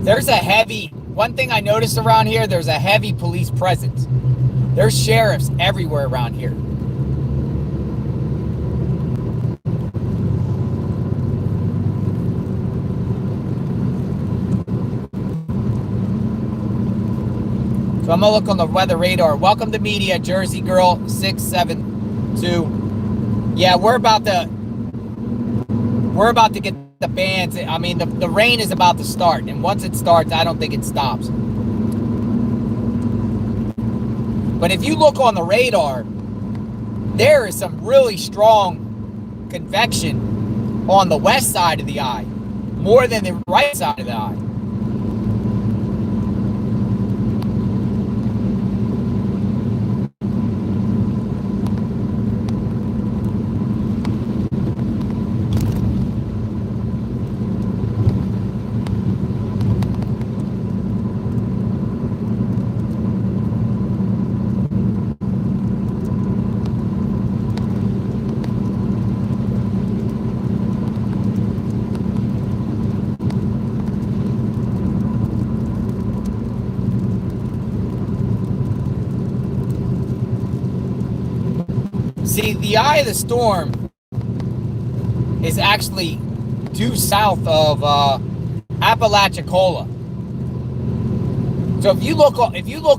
There's a heavy, one thing I noticed around here, there's a heavy police presence. There's sheriffs everywhere around here. So I'm gonna look on the weather radar. Welcome to media, Jersey Girl 672. Yeah, we're about to get the bands. I mean, the rain is about to start, and once it starts, I don't think it stops. But if you look on the radar, there is some really strong convection on the west side of the eye, more than the right side of the eye. See, the eye of the storm is actually due south of Apalachicola. So if you look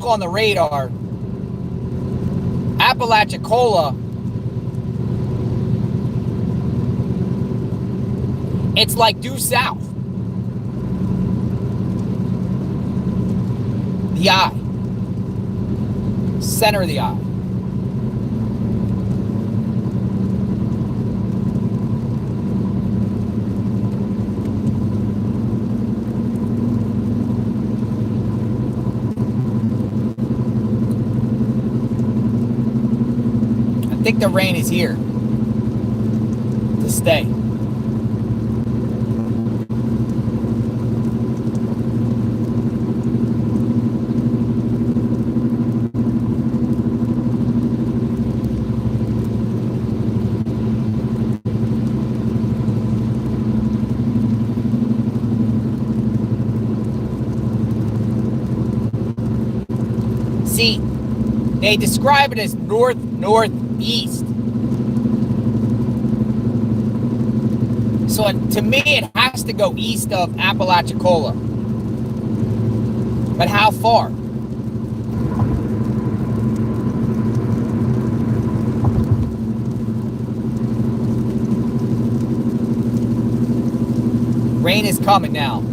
on the radar, Apalachicola, it's like due south. The eye, center of the eye. I think the rain is here to stay. See, they describe it as north-northeast. So to me, it has to go east of Apalachicola. But how far? Rain is coming now.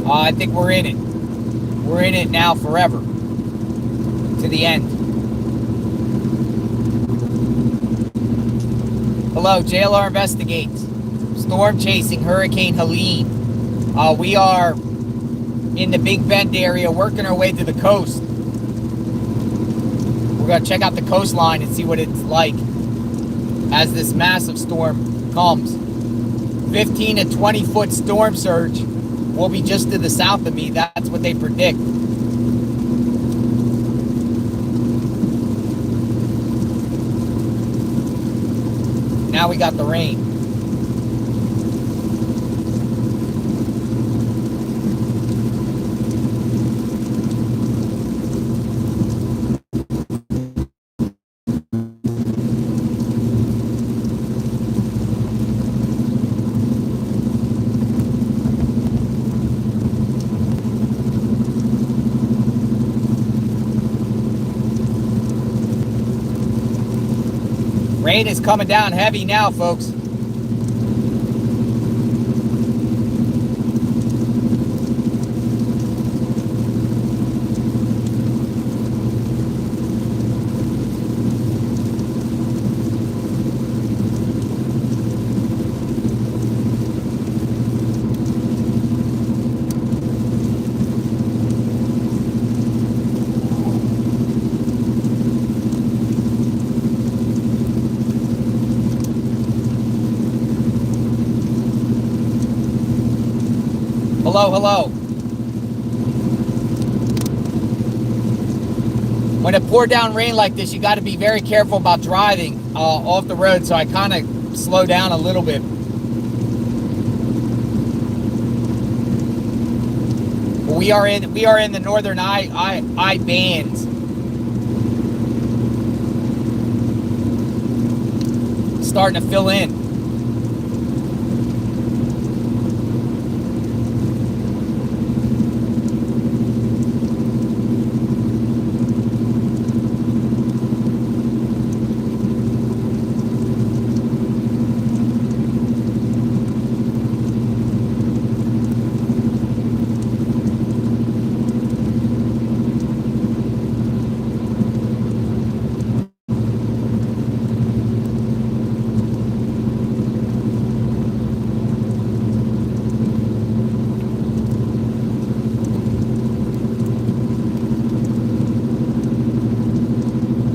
I think we're in it. We're in it now forever. To the end. Hello, JLR investigates. Storm chasing Hurricane Helene. We are in the Big Bend area, working our way to the coast. We're gonna check out the coastline and see what it's like as this massive storm comes. 15 to 20 foot storm surge will be just to the south of me. That's what they predict. Now we got the rain. Rain is coming down heavy now, folks. Hello, hello. When it pour down rain like this, you got to be very careful about driving off the road. So I kind of slow down a little bit. But we are in the northern I bands. Starting to fill in.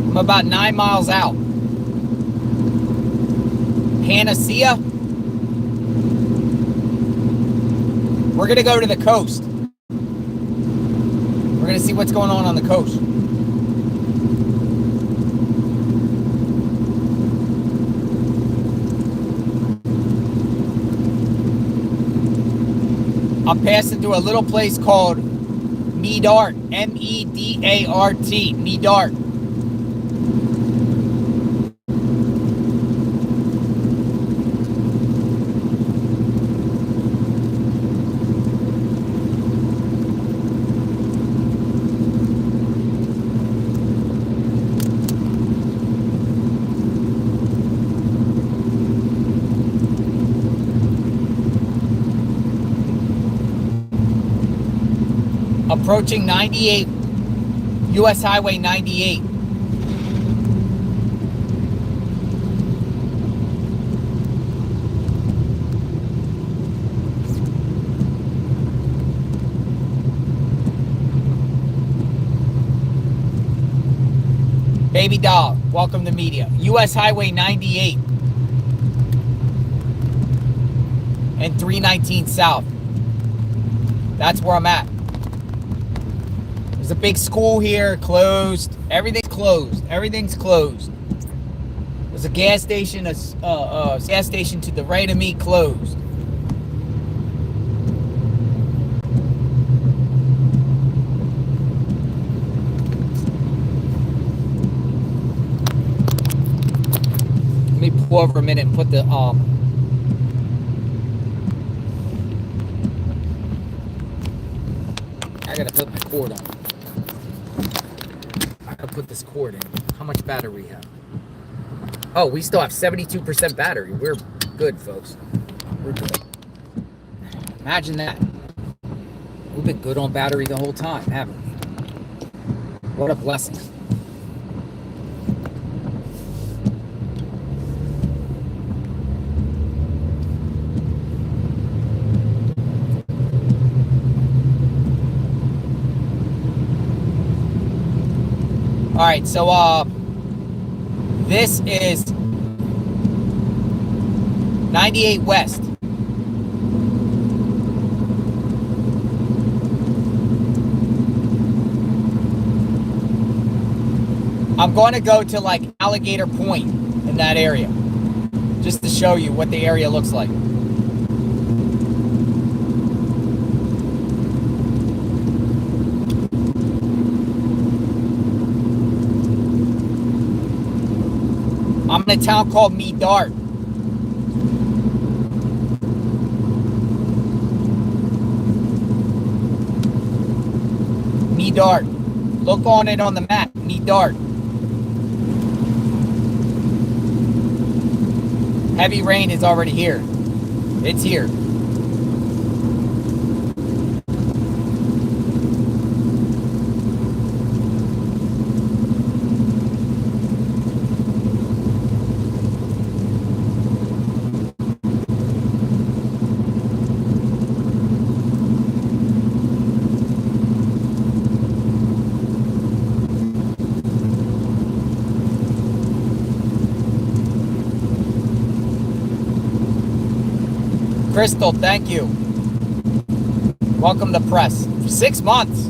I'm about 9 miles out. Panacea. We're going to go to the coast. We're going to see what's going on the coast. I'm passing through a little place called Medart. M-E-D-A-R-T. Medart. Approaching 98, US Highway 98. Baby doll, welcome to media. US Highway 98 and 319 South. That's where I'm at. There's a big school here, closed. Everything's closed. Everything's closed. There's a gas station, gas station to the right of me, closed. Let me pull over a minute and put the I gotta put my cord on. Put this cord in. How much battery we have? Oh, we still have 72% battery. We're good, folks. We're good. Imagine that. We've been good on battery the whole time, haven't we? What a blessing. All right, so this is 98 West. I'm going to go to like Alligator Point in that area, just to show you what the area looks like. I'm in a town called Medart. Medart. Look on it on the map. Medart. Heavy rain is already here. It's here. Crystal, thank you. Welcome to press. For 6 months.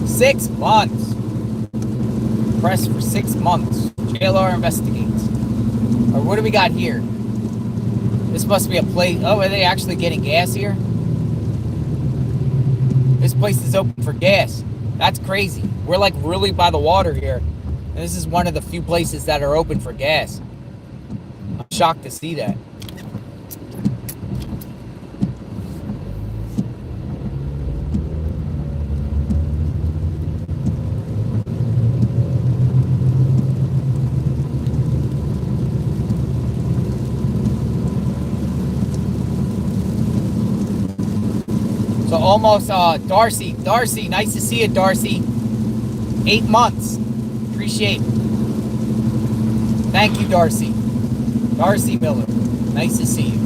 6 months. Press for 6 months. JLR investigates. Or what do we got here? This must be a place. Oh, are they actually getting gas here? This place is open for gas. That's crazy. We're like really by the water here. And this is one of the few places that are open for gas. I'm shocked to see that. So almost, Darcy, nice to see you, Darcy. 8 months. Appreciate it. Thank you, Darcy. Darcy Miller, nice to see you.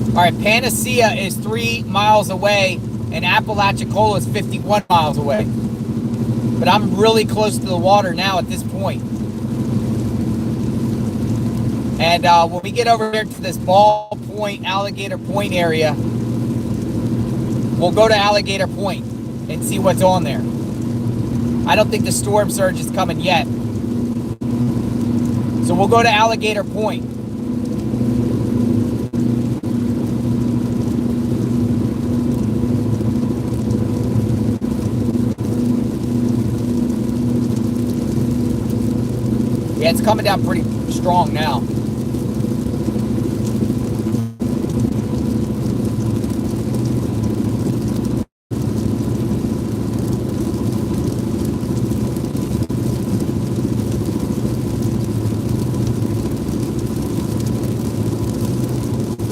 All right, Panacea is 3 miles away, and Apalachicola is 51 miles away. But I'm really close to the water now at this point. And when we get over here to this Ball Point, Alligator Point area, we'll go to Alligator Point and see what's on there. I don't think the storm surge is coming yet. So we'll go to Alligator Point. Yeah, it's coming down pretty strong now.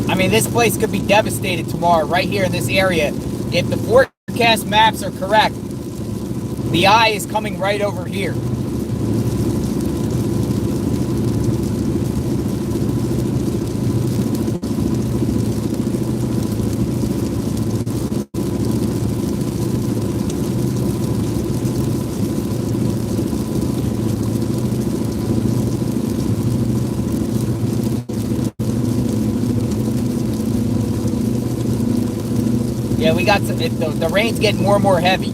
I mean, this place could be devastated tomorrow right here in this area. If the forecast maps are correct, the eye is coming right over here. Yeah, we got some, the rain's getting more and more heavy.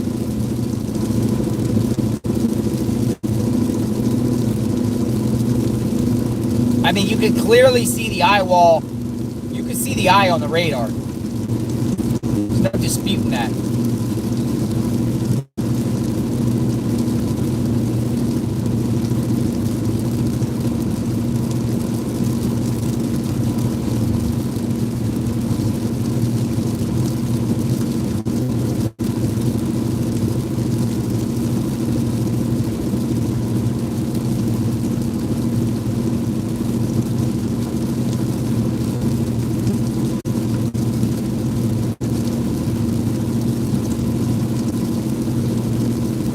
I mean, you can clearly see the eye wall. You can see the eye on the radar. There's no disputing that.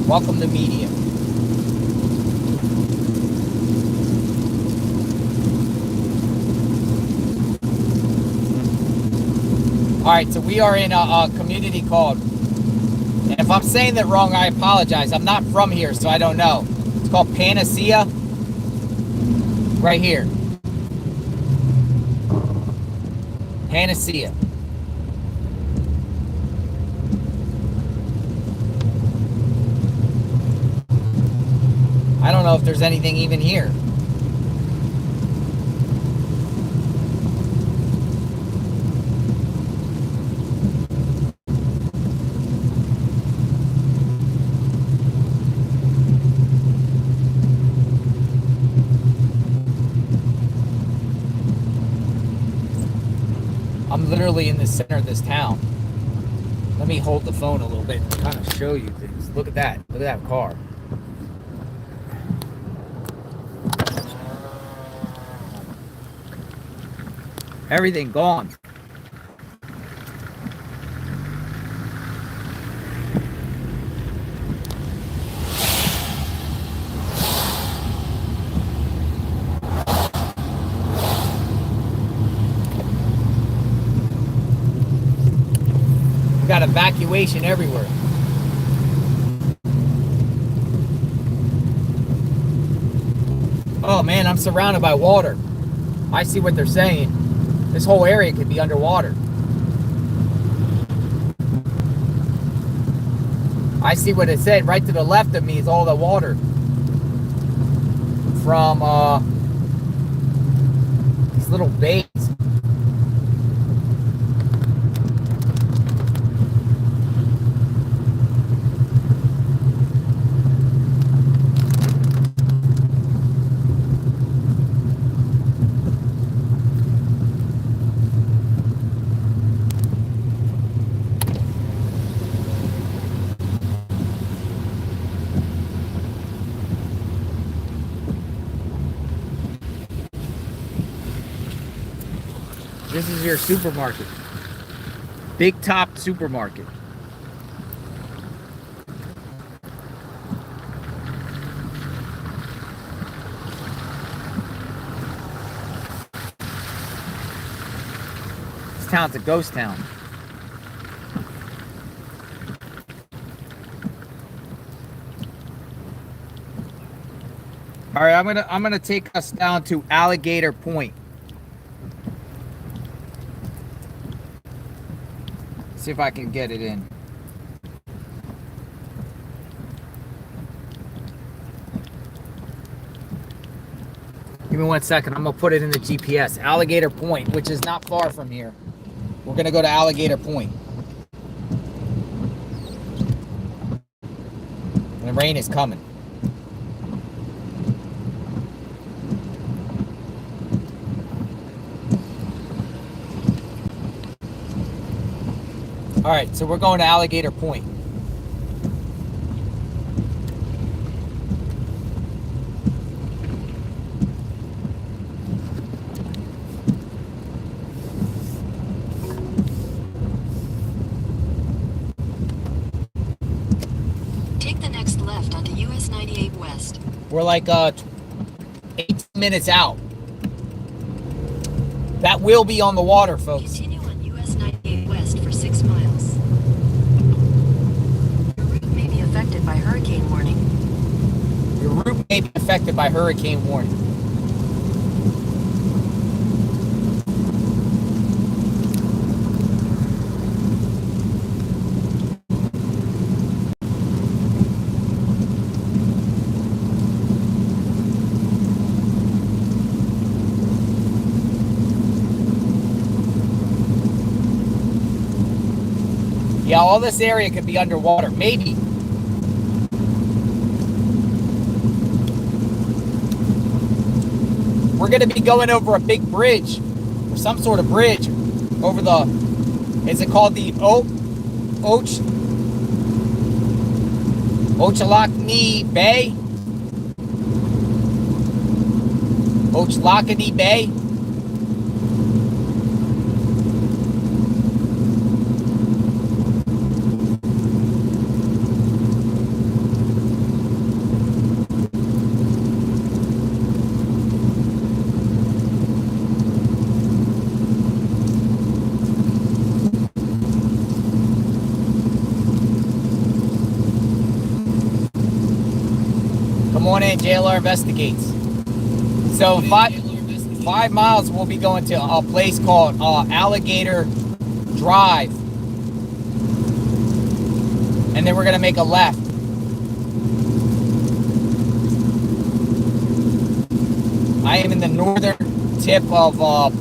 Welcome to media. All right, so we are in a community called, and if I'm saying that wrong, I apologize. I'm not from here, so I don't know. It's called Panacea. Right here. Panacea. I don't know if there's anything even here. I'm literally in the center of this town. Let me hold the phone a little bit and kind of show you things. Look at that. Look at that car. Everything gone. Got evacuation everywhere. Oh man, I'm surrounded by water. I see what they're saying. This whole area could be underwater. I see what it said. Right to the left of me is all the water from these little bays. This is your supermarket. Big Top Supermarket. This town's a ghost town. All right, I'm gonna take us down to Alligator Point. See if I can get it in. Give me 1 second. I'm gonna put it in the GPS. Alligator Point, which is not far from here. We're gonna go to Alligator Point. And the rain is coming. All right, so we're going to Alligator Point. Take the next left onto US 98 West. We're like 18 minutes out. That will be on the water, folks. Continue on US 98 West for 6 miles. Your route may be affected by hurricane warning. Your route may be affected by hurricane warning. Yeah, all this area could be underwater. Maybe. We're going to be going over a big bridge, or some sort of bridge, over the, is it called the Ochalaknee Bay? Ochalaknee Bay? Come on in, JLR Investigates. So in 5 miles, we'll be going to a place called Alligator Drive. And then we're going to make a left. I am in the northern tip of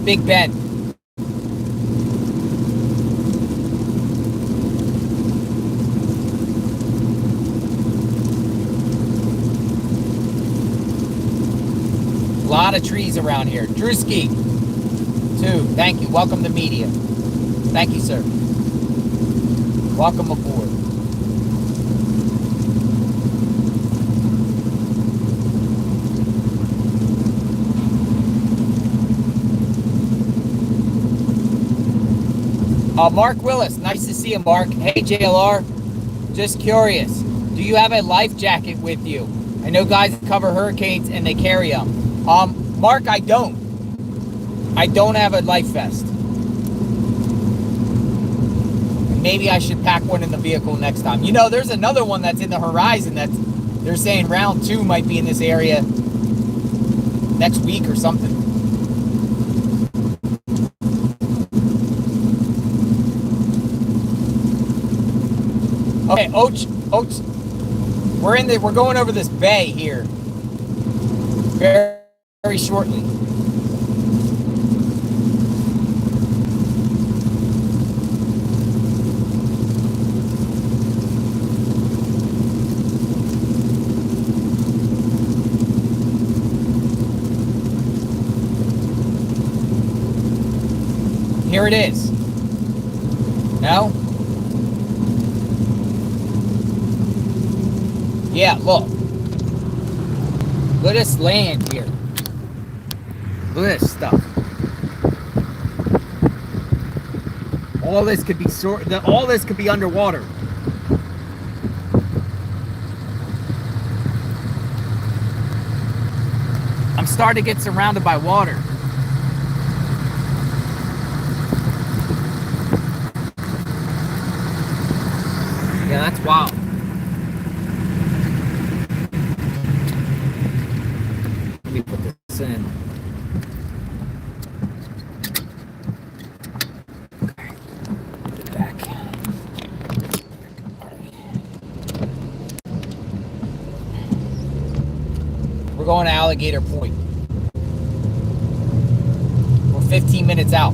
Big Bend. A lot of trees around here. Drewski, too. Thank you. Welcome to media. Thank you, sir. Welcome aboard. Mark Willis, nice to see you, Mark. Hey, JLR, just curious. Do you have a life jacket with you? I know guys that cover hurricanes and they carry them. Mark, I don't. I don't have a life vest. Maybe I should pack one in the vehicle next time. You know, there's another one that's in the horizon that they're saying round 2 might be in this area next week or something. Okay, Oach, we're going over this bay here very, very shortly. Here it is. No? Yeah, look. Look at this land here. Look at this stuff. All this could be all this could be underwater. I'm starting to get surrounded by water. Yeah, that's wild. Let me put this in. Okay. Put it back. We're going to Alligator Point. We're 15 minutes out.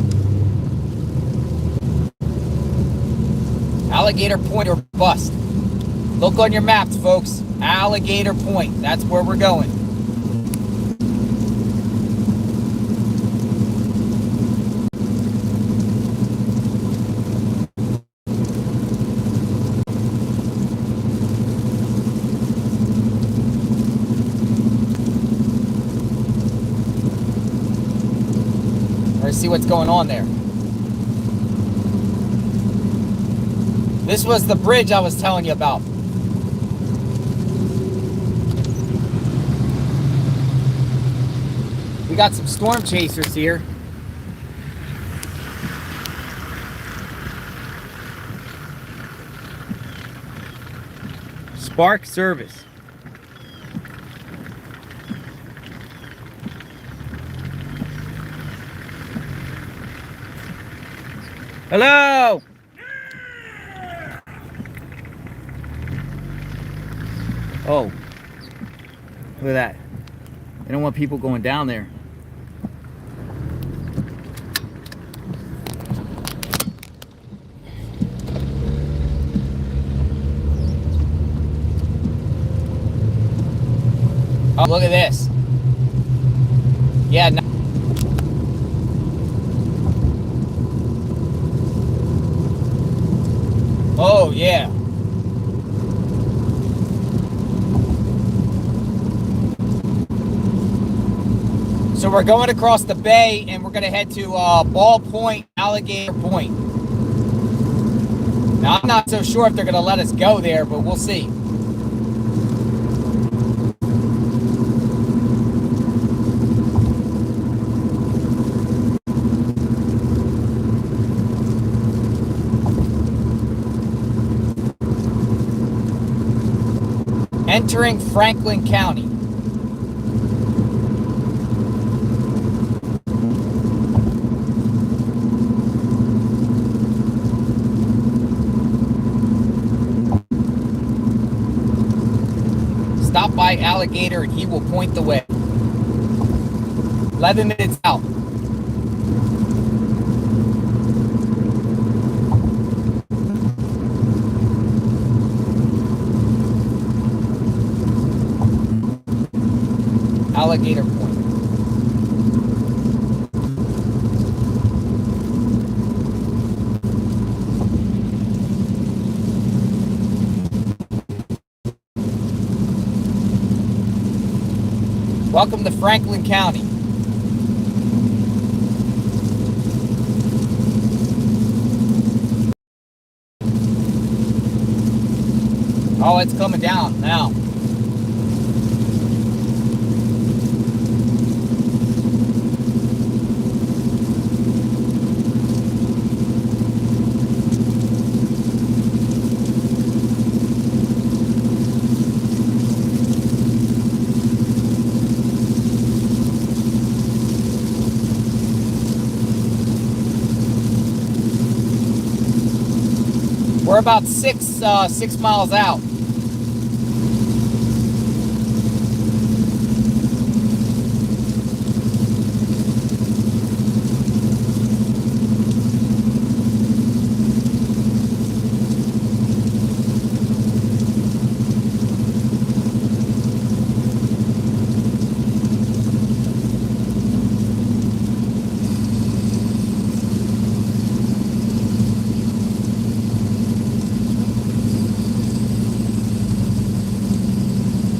Alligator Point or bust. Look on your maps, folks. Alligator Point. That's where we're going. Let's see what's going on there. This was the bridge I was telling you about. We got some storm chasers here. Spark service. Hello! Oh, look at that. They don't want people going down there. Oh, look at this. Yeah. Oh, yeah. So we're going across the bay and we're going to head to Ball Point, Alligator Point. Now, I'm not so sure if they're going to let us go there, but we'll see. Entering Franklin County. Stop by Alligator and he will point the way. 11 minutes out. Alligator Point. Welcome to Franklin County. Oh, it's coming down now. We're about 6 miles out.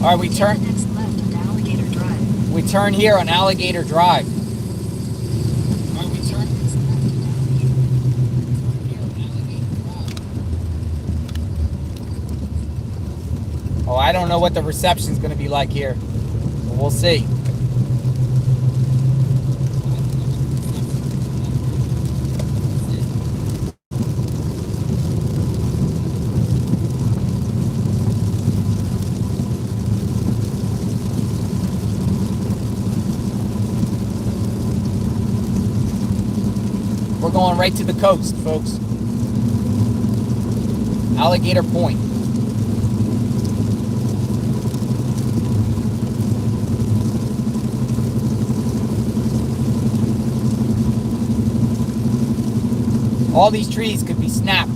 All right, we turn. Next left onto Alligator Drive. We turn here on Alligator Drive. All right, we turn. Oh, I don't know what the reception's going to be like here. But we'll see. We're going right to the coast, folks. Alligator Point. All these trees could be snapped.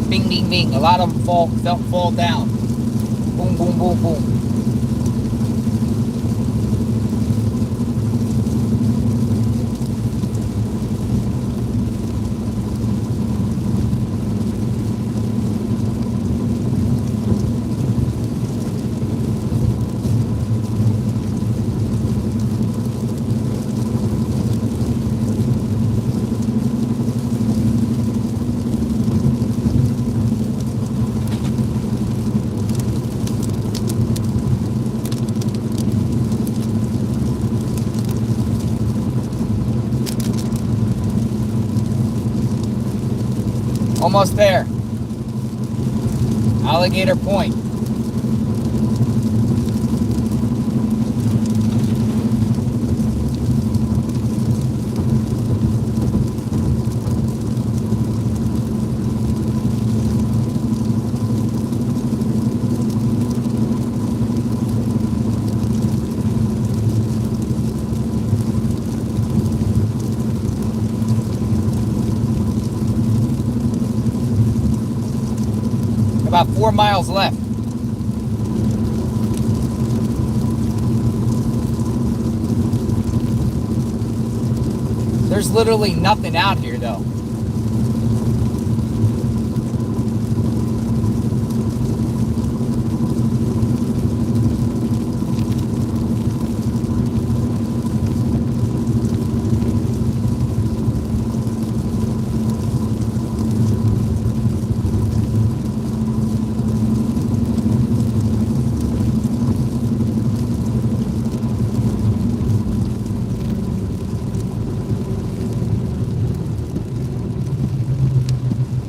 Bing, bing, bing. A lot of them fall down. Boom, boom, boom, boom. Almost there. Alligator Point. About 4 miles left. There's literally nothing out here though.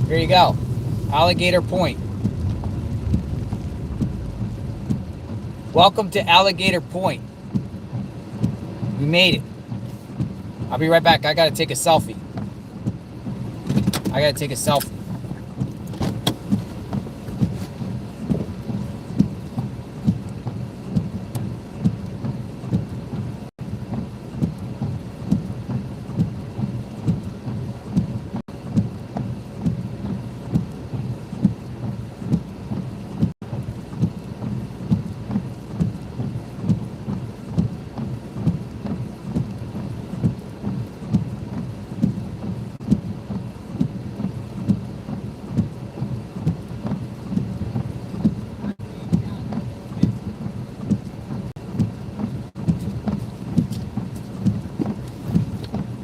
Here you go. Alligator Point. Welcome to Alligator Point. We made it. I'll be right back. I gotta take a selfie.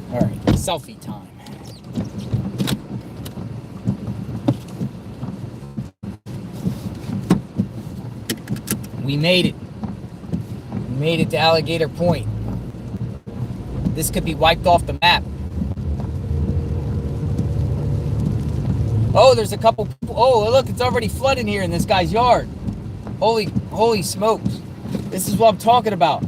All right, selfie time. We made it. We made it to Alligator Point. This could be wiped off the map. Oh, there's a couple people. Oh, look, it's already flooding here in this guy's yard. Holy smokes. This is what I'm talking about.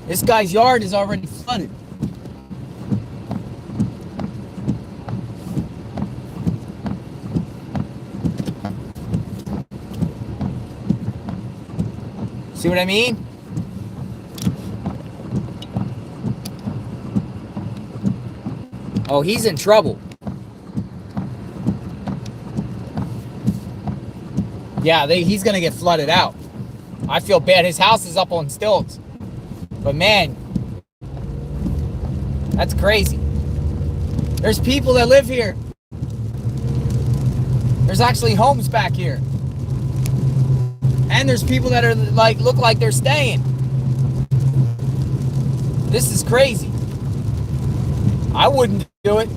This guy's yard is already flooded. See what I mean? Oh, he's in trouble. Yeah, he's going to get flooded out. I feel bad. His house is up on stilts. But man, that's crazy. There's people that live here. There's actually homes back here. And there's people that are like, look like they're staying. This is crazy. I wouldn't do it.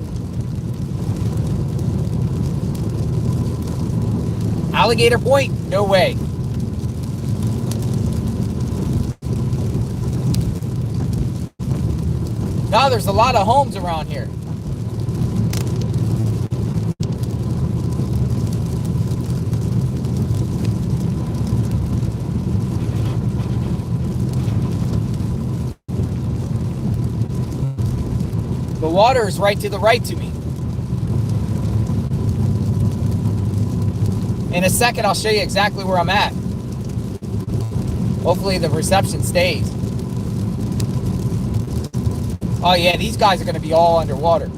Alligator Point? No way. No, there's a lot of homes around here. The water is right to the right to me. In a second, I'll show you exactly where I'm at. Hopefully the reception stays. Oh yeah, these guys are going to be all underwater.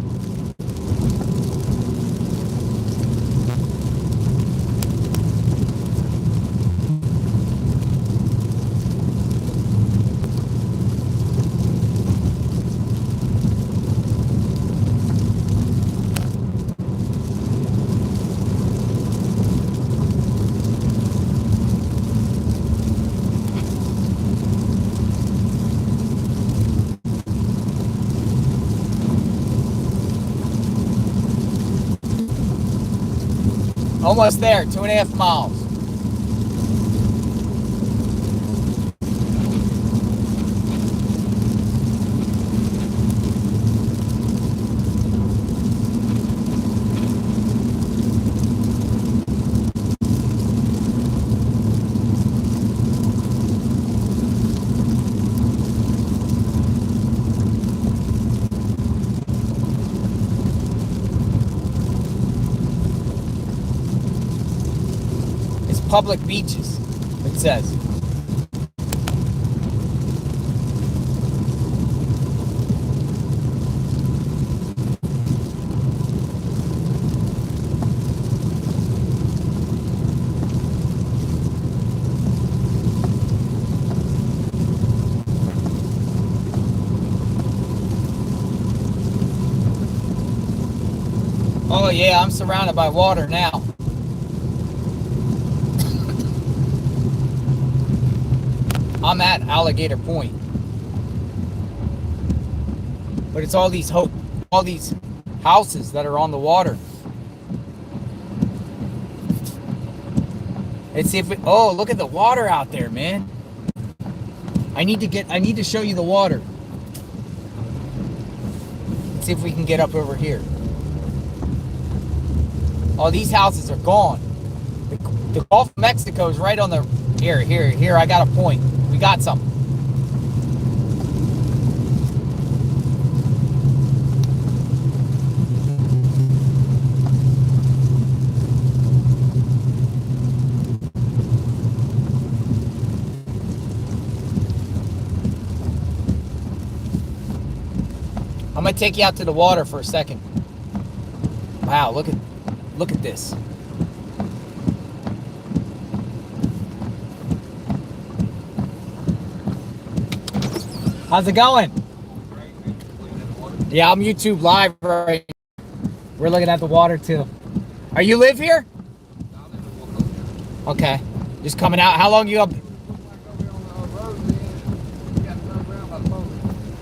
Almost there, 2.5 miles. Public beaches, it says. Oh yeah, I'm surrounded by water now. I'm at Alligator Point, but it's all these houses that are on the water. Let's see if it, oh, look at the water out there, man. I need to show you the water. Let's see if we can get up over here. Oh, these houses are gone. The Gulf of Mexico is right on the here. I got a point. We got some. I'm gonna take you out to the water for a second. Wow, look at this. How's it going? Yeah, I'm YouTube live right now. We're looking at the water too. Are you live here? Okay. Just coming out. How long you up? You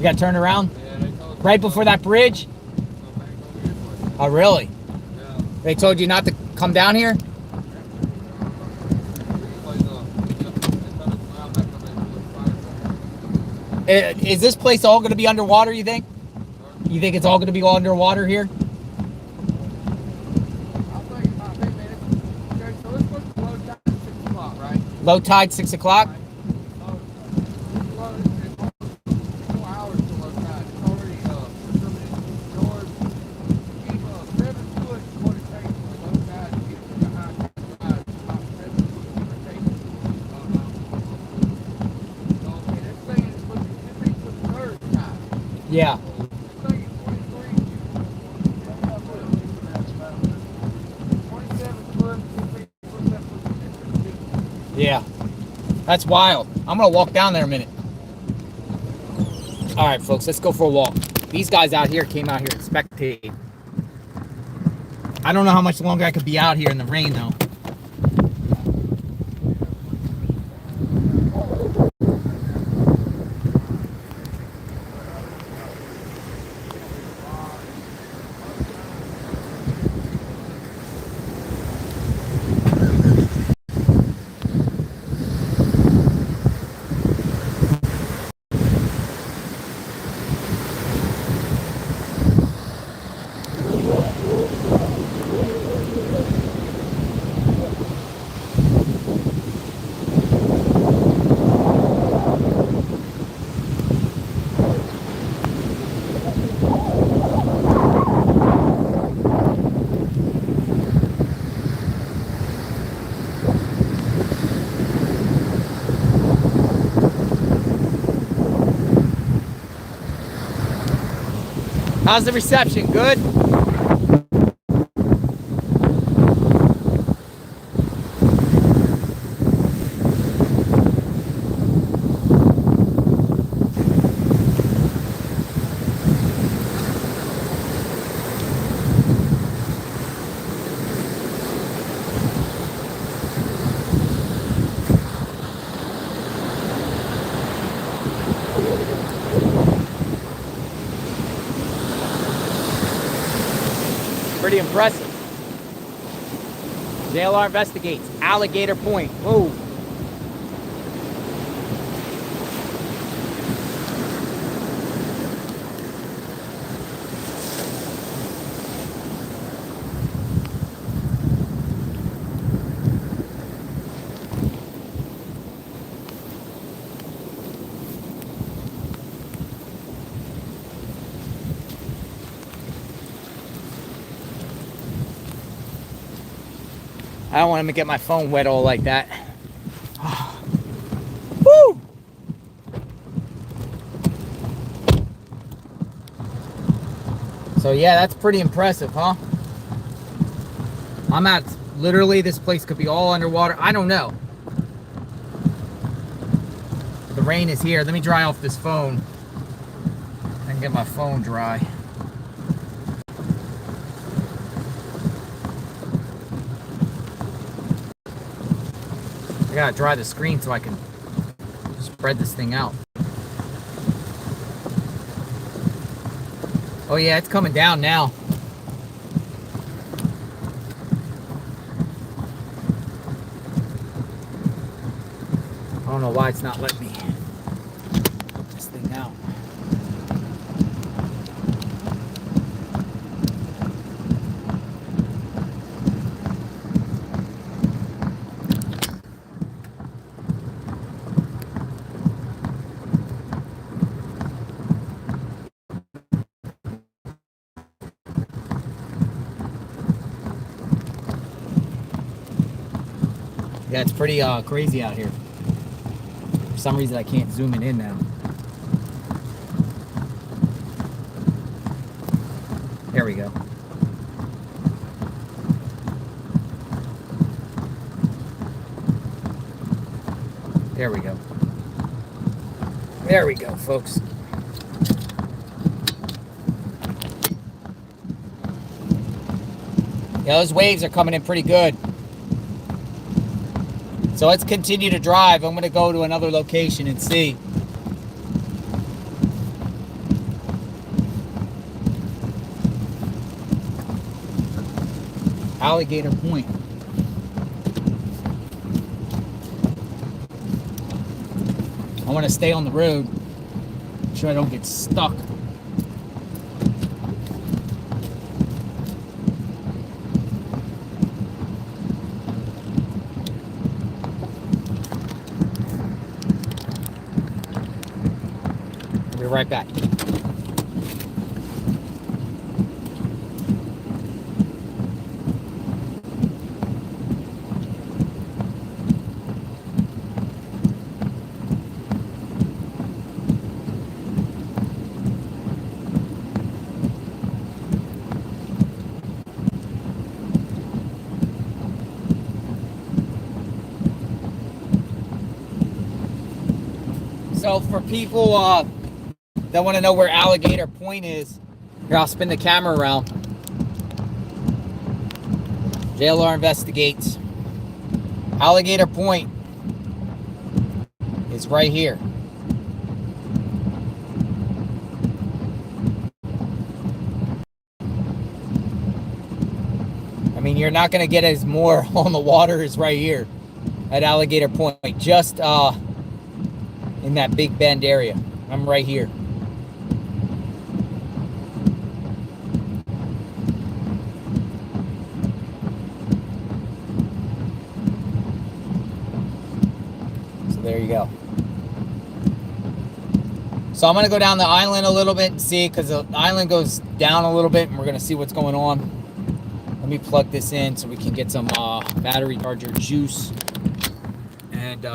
got turned around? Right before that bridge? Oh, really? They told you not to come down here? Is this place all going to be underwater, you think? You think it's all going to be all underwater here? Low tide, 6 o'clock? Yeah. Yeah. That's wild. I'm going to walk down there a minute. All right, folks, let's go for a walk. These guys out here came out here to spectate. I don't know how much longer I could be out here in the rain, though. How's the reception? Good? Pretty impressive. JLR investigates. Alligator Point. Whoa. I don't want to get my phone wet all like that. Woo! So yeah, that's pretty impressive, huh? I'm at, literally, this place could be all underwater. I don't know. The rain is here. Let me dry off this phone and get my phone dry. I gotta dry the screen so I can spread this thing out. Oh yeah, it's coming down now. I don't know why it's not letting me put this thing out. Yeah, it's pretty crazy out here. For some reason, I can't zoom it in now. There we go. There we go. There we go, folks. Yeah, those waves are coming in pretty good. So let's continue to drive. I'm going to go to another location and see. Alligator Point. I want to stay on the road, make sure I don't get stuck. I'll be right back. So for people that want to know where Alligator Point is, here, I'll spin the camera around. JLR investigates. Alligator Point is right here. I mean, you're not going to get as more on the water as right here at Alligator Point. Just in that Big Bend area. I'm right here. So there you go. So I'm going to go down the island a little bit and see, because the island goes down a little bit and we're going to see what's going on. Let me plug this in so we can get some battery charger juice. And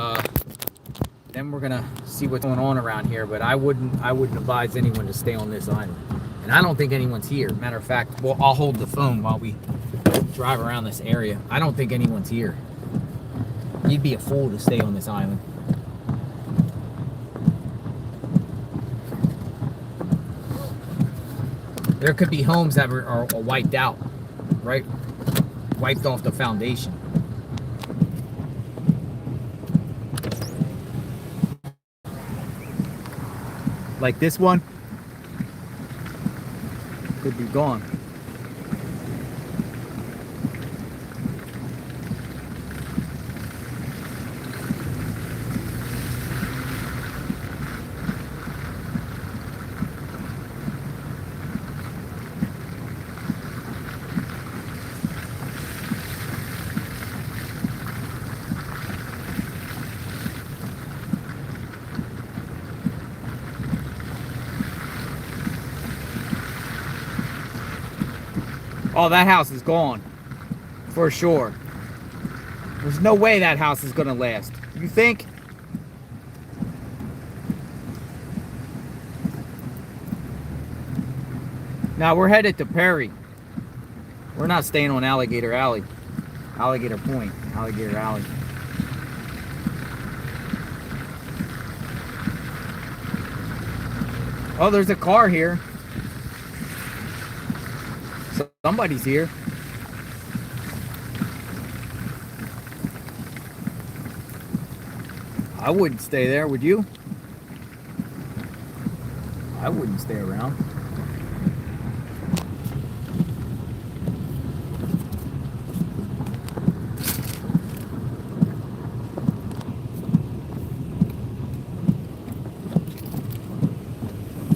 then we're gonna see what's going on around here, but I wouldn't advise anyone to stay on this island, and I don't think anyone's here. Matter of fact, well, I'll hold the phone while we drive around this area. I don't think anyone's here. You'd be a fool to stay on this island. There could be homes that are wiped out, right? Wiped off the foundation. Like this one could be gone. Oh, that house is gone. For sure. There's no way that house is gonna last. You think? Now we're headed to Perry. We're not staying on Alligator Alley. Alligator Point. Alligator Alley. Oh, there's a car here. Somebody's here. I wouldn't stay there, would you? I wouldn't stay around.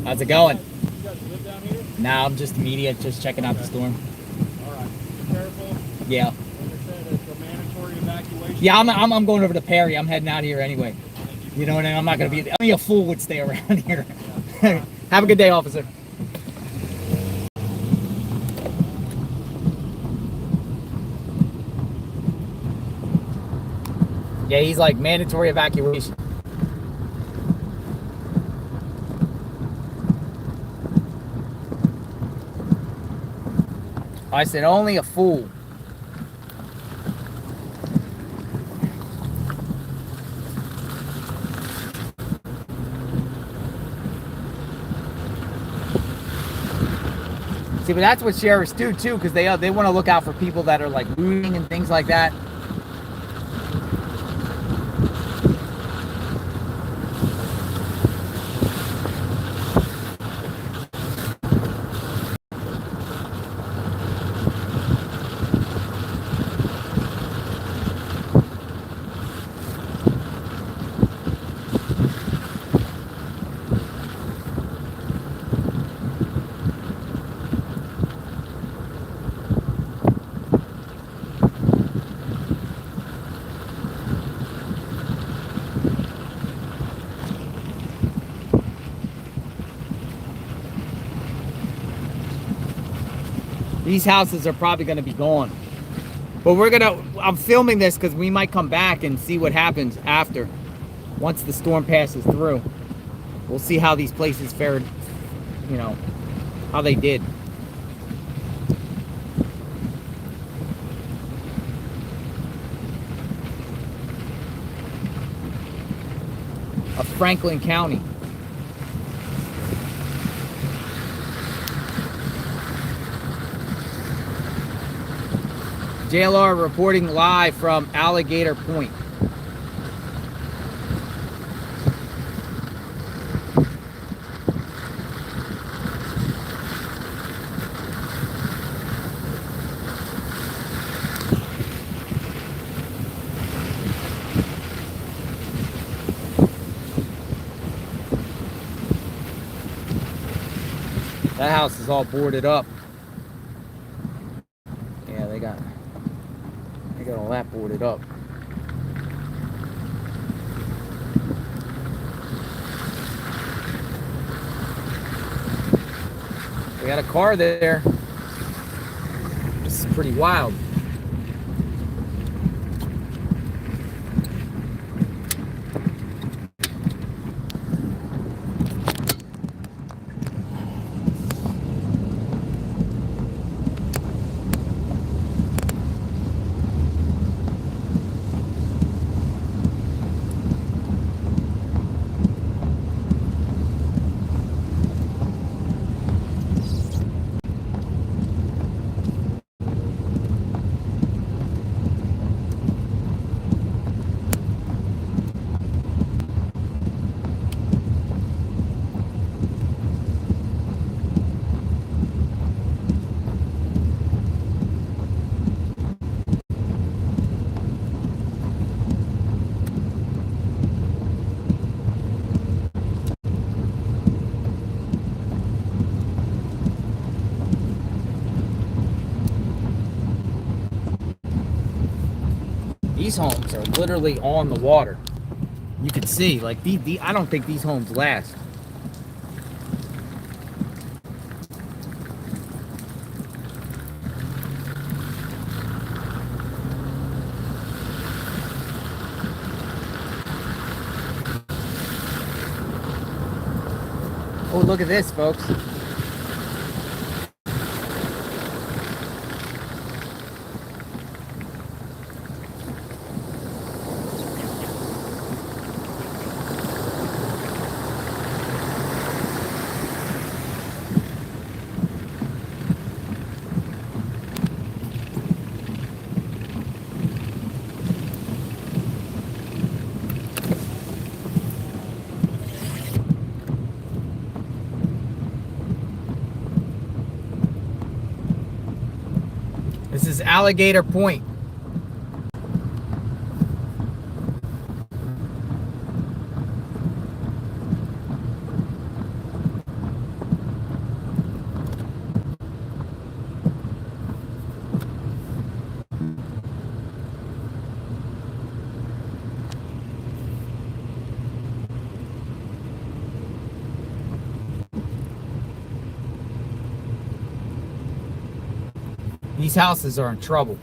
How's it going? You guys live down here? Nah, I'm just immediate, just checking out the storm. All right. Be careful. Yeah. Like I said, it's a mandatory evacuation. Yeah, I'm going over to Perry. I'm heading out of here anyway. You know what I mean? I'm not gonna be. Only a fool would stay around here. Have a good day, officer. Yeah, he's like mandatory evacuation. I said only a fool. See, but that's what sheriffs do too, because they want to look out for people that are like looting and things like that. These houses are probably going to be gone. But I'm filming this because we might come back and see what happens after. Once the storm passes through. We'll see how these places fared, you know, how they did. Of Franklin County. JLR reporting live from Alligator Point. That house is all boarded up. Yeah, they got all that boarded up. We got a car there. This is pretty wild. These homes are literally on the water. You can see, like, I don't think these homes last. Oh, look at this, folks. This is Alligator Point. These houses are in trouble.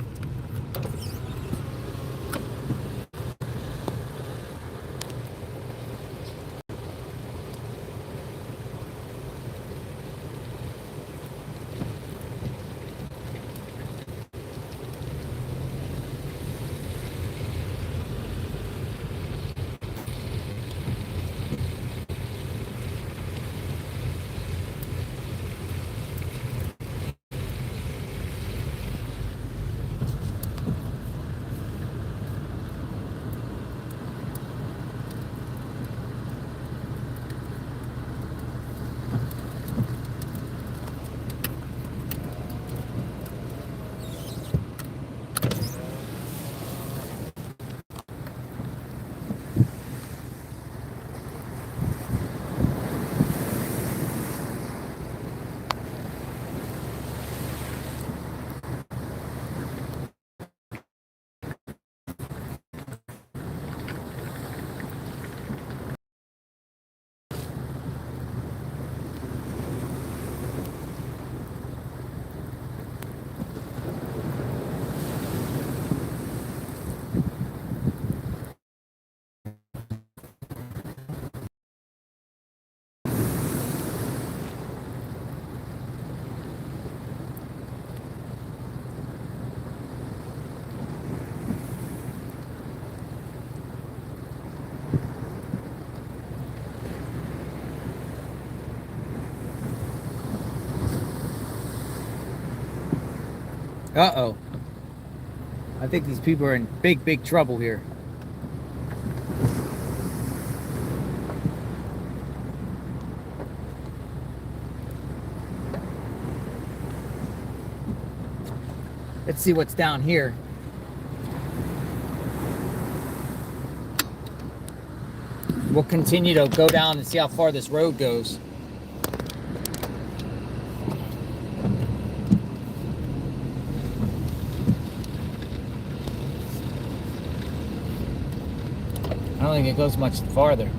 Uh-oh. I think these people are in big, big trouble here. Let's see what's down here. We'll continue to go down and see how far this road goes. I don't think it goes much farther.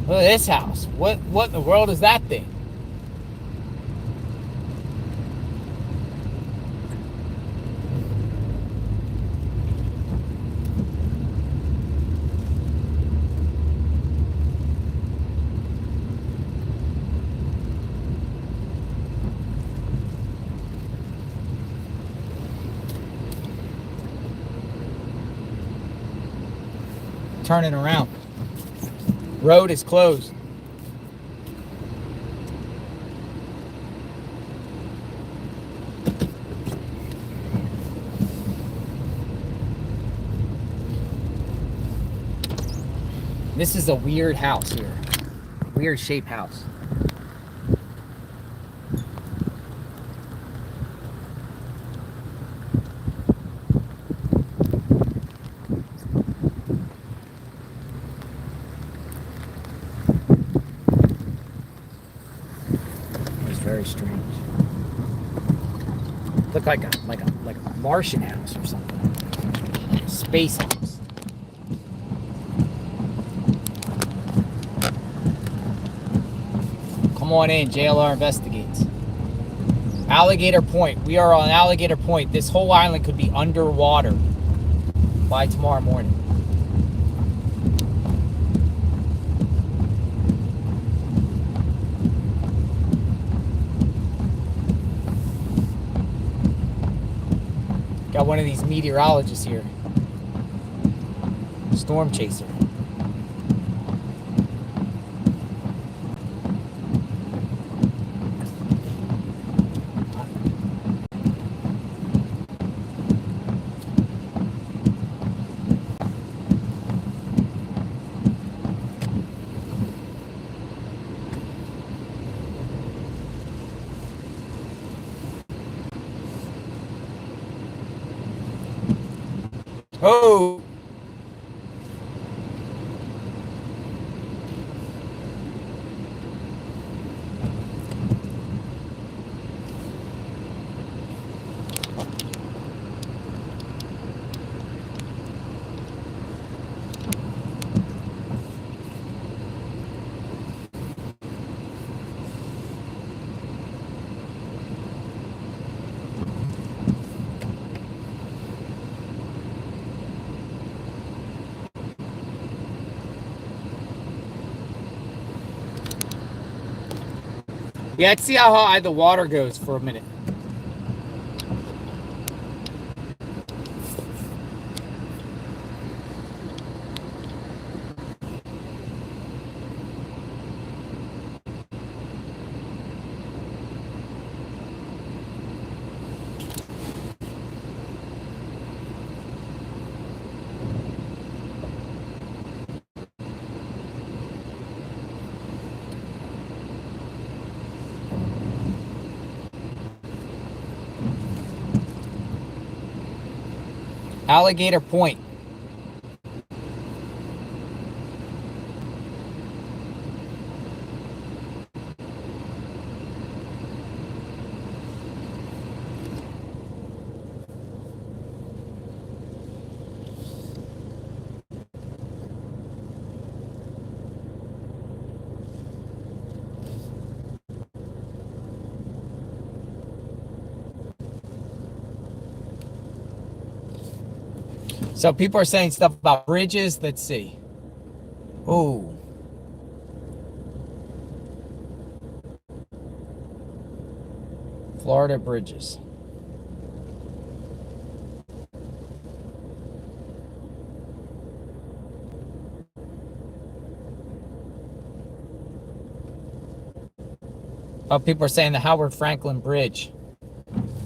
Look at this house. What in the world is that thing? Turning around. Road is closed. This is a weird house here. Weird shaped house. Very strange. Look like a Martian house or something. Space house. Come on in, JLR investigates. Alligator Point. We are on Alligator Point. This whole island could be underwater by tomorrow morning. Got one of these meteorologists here. Storm chaser. Oh! Yeah, let's see how high the water goes for a minute. Alligator Point. So people are saying stuff about bridges. Let's see. Oh. Florida bridges. Oh, people are saying the Howard Franklin Bridge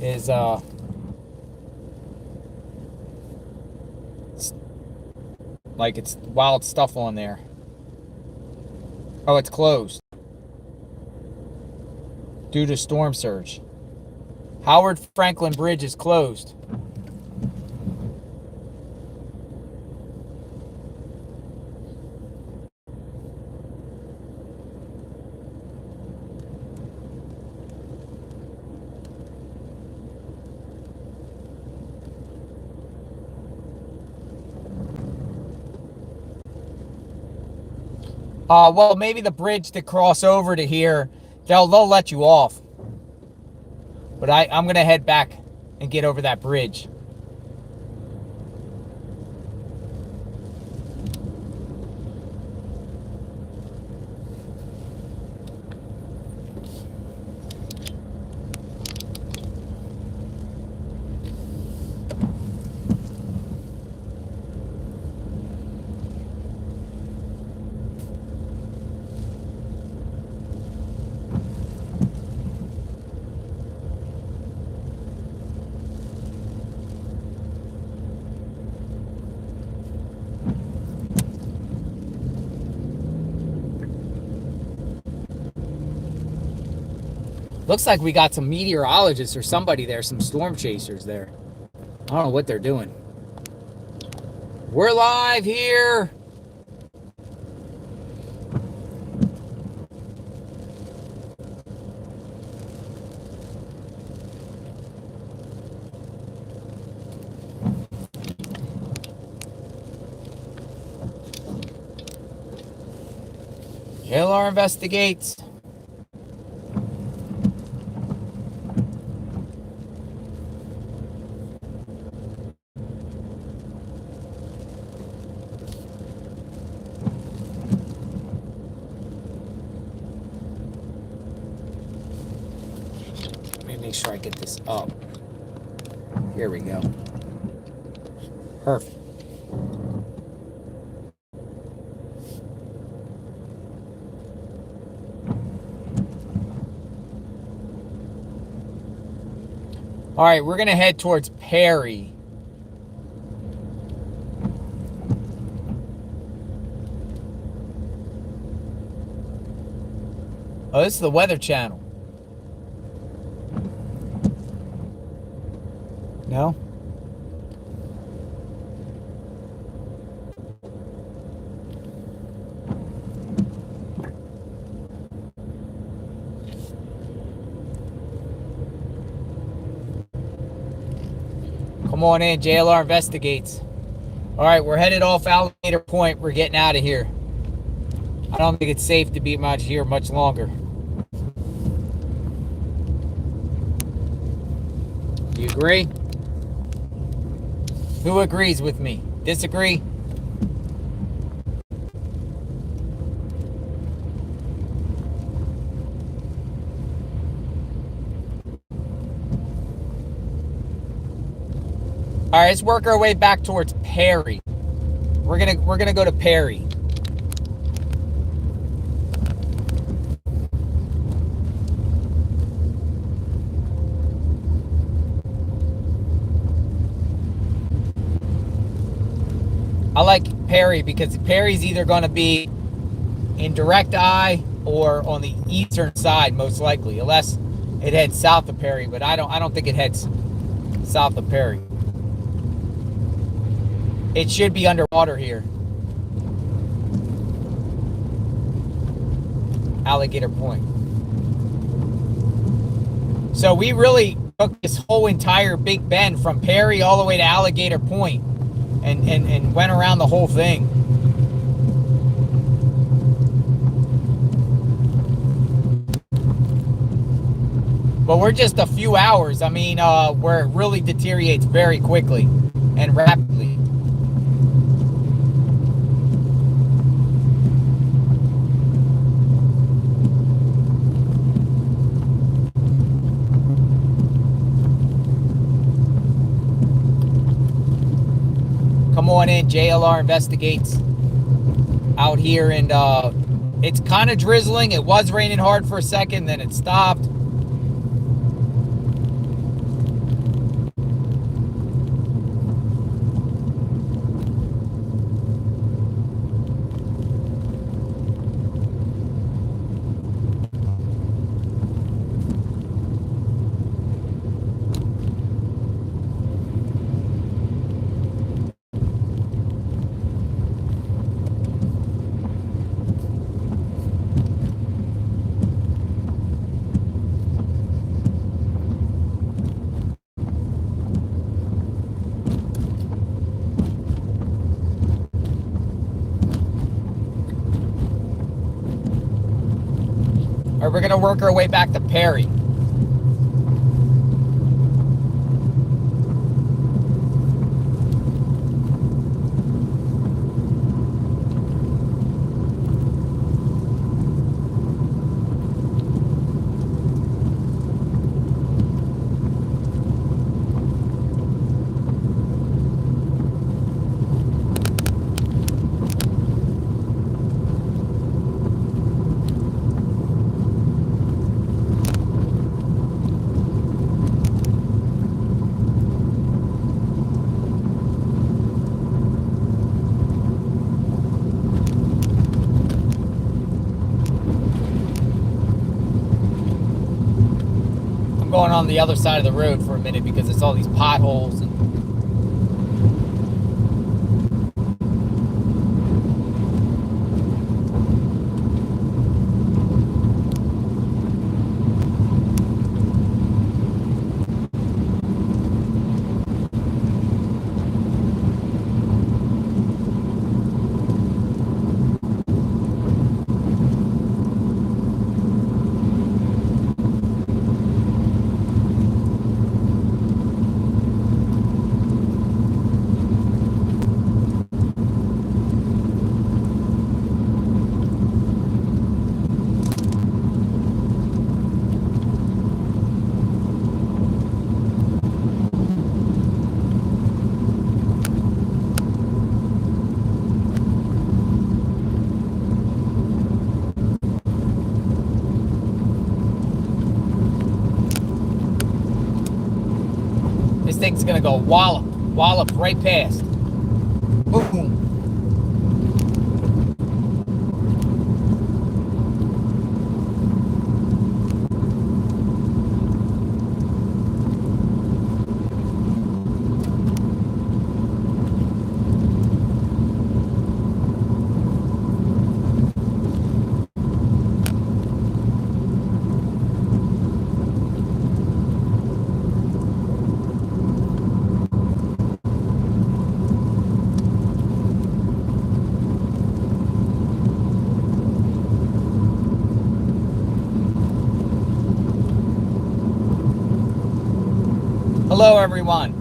is like it's wild stuff on there. Oh, it's closed due to storm surge. Howard Franklin Bridge is closed. Well, maybe the bridge to cross over to here, they'll let you off. But I'm going to head back and get over that bridge. Looks like we got some meteorologists or somebody there, some storm chasers there. I don't know what they're doing. We're live here. JLR investigates. Make sure I get this up. Here we go. Perfect. All right, we're going to head towards Perry. Oh, this is the Weather Channel. No? Come on in, JLR investigates. All right, we're headed off Alligator Point. We're getting out of here. I don't think it's safe to be out here much longer. You agree? Who agrees with me? Disagree? All right, let's work our way back towards Perry. We're gonna go to Perry. I like Perry because Perry's either going to be in direct eye or on the eastern side, most likely, unless it heads south of Perry. But I don't think it heads south of Perry. It should be underwater here. Alligator Point. So we really took this whole entire Big Bend from Perry all the way to Alligator Point. And went around the whole thing. But we're just a few hours. I mean, where it really deteriorates very quickly and rapidly. Come on in. JLR Investigates out here, and it's kind of drizzling. It was raining hard for a second, then it stopped. Or we're gonna work our way back to Perry. Going on the other side of the road for a minute because it's all these potholes and thing's gonna go wallop right past. Boom. Hello, everyone.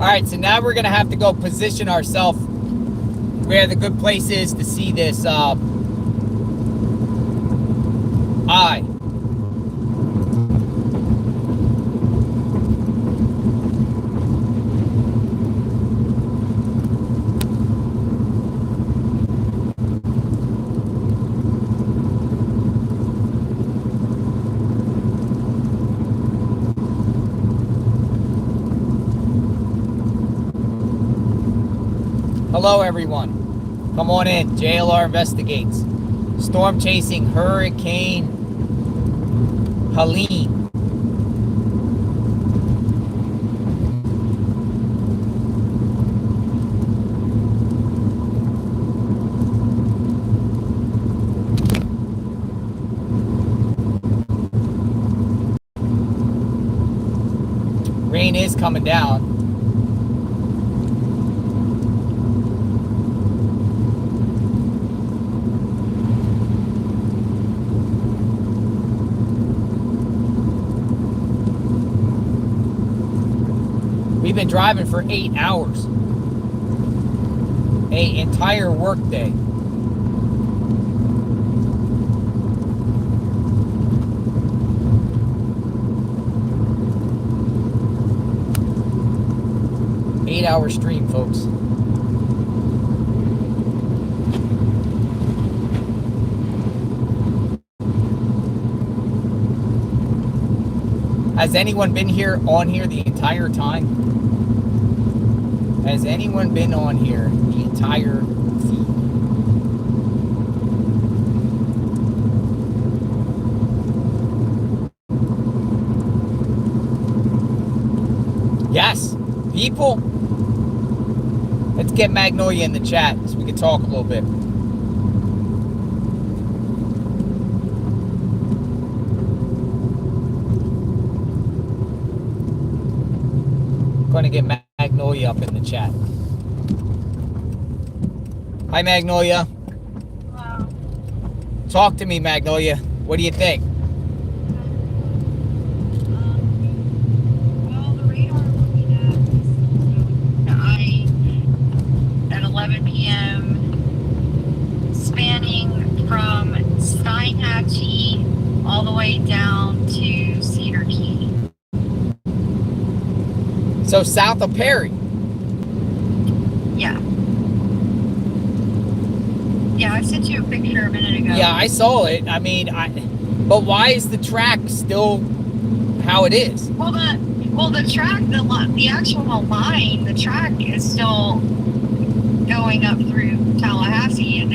All right, so now we're gonna have to go position ourselves where the good place is to see this eye. Hello, everyone. Come on in. JLR Investigates. Storm chasing Hurricane Helene. Rain is coming down. driving for 8 hours. An entire work day. Eight-hour stream, folks. Has anyone been on here the entire time? Has anyone been on here the entire feed? Yes, people. Let's get Magnolia in the chat so we can talk a little bit. Going to get Magnolia up in the chat. Hi, Magnolia. Hello. Talk to me, Magnolia. What do you think? Well, the radar I'm looking at is the eye at 11 p.m. spanning from Steinhatchee all the way down to Cedar Key. So south of Perry. Yeah. Yeah, I sent you a picture a minute ago. Yeah, I saw it. I mean, but why is the track still how it is? Well, the track, the actual line, the track is still going up through Tallahassee, and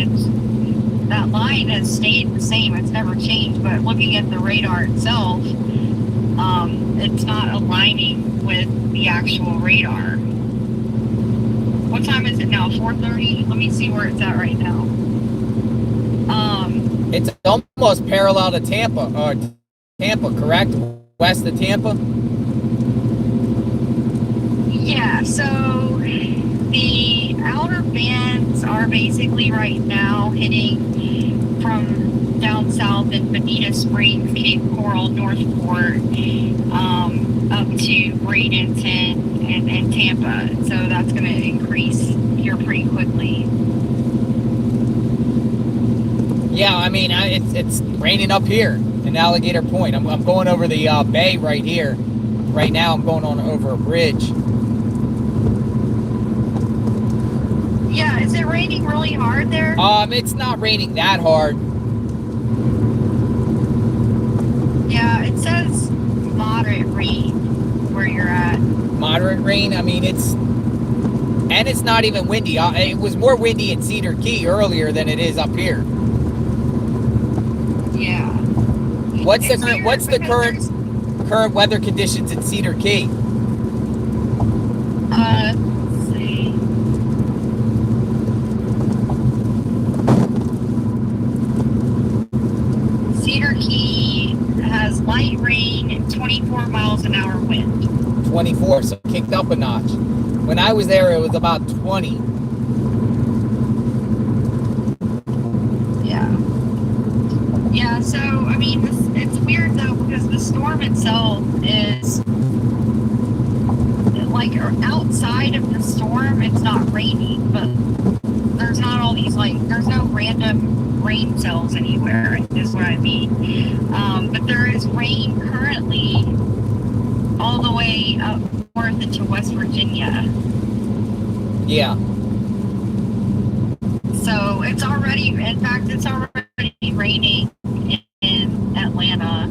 that line has stayed the same. It's never changed. But looking at the radar itself, it's not aligning with the actual radar. What time is it now? 4:30. Let me see where it's at right now. It's almost parallel to Tampa, correct? West of Tampa? Yeah, so the outer bands are basically right now hitting from down south in Bonita Springs, Cape Coral, Northport, up to Bradenton and Tampa. So that's going to increase here pretty quickly. Yeah, I mean, it's raining up here in Alligator Point. I'm going over the bay right here. Right now, I'm going on over a bridge. Yeah, is it raining really hard there? It's not raining that hard. Yeah, it says moderate rain where you're at. Moderate rain. I mean, it's not even windy. It was more windy in Cedar Key earlier than it is up here. Yeah. What's the current weather conditions in Cedar Key? Let's see. Cedar Key has light rain and 24 miles an hour wind. 24, so it kicked up a notch. When I was there, it was about 20. Yeah. Yeah, so, I mean, it's weird, though, because the storm itself is, like, outside of the storm, it's not raining, but there's not all these, like, there's no random rain cells anywhere, is what I mean. But there is rain currently all the way up north into West Virginia. Yeah. So it's already, in fact, it's already raining in Atlanta.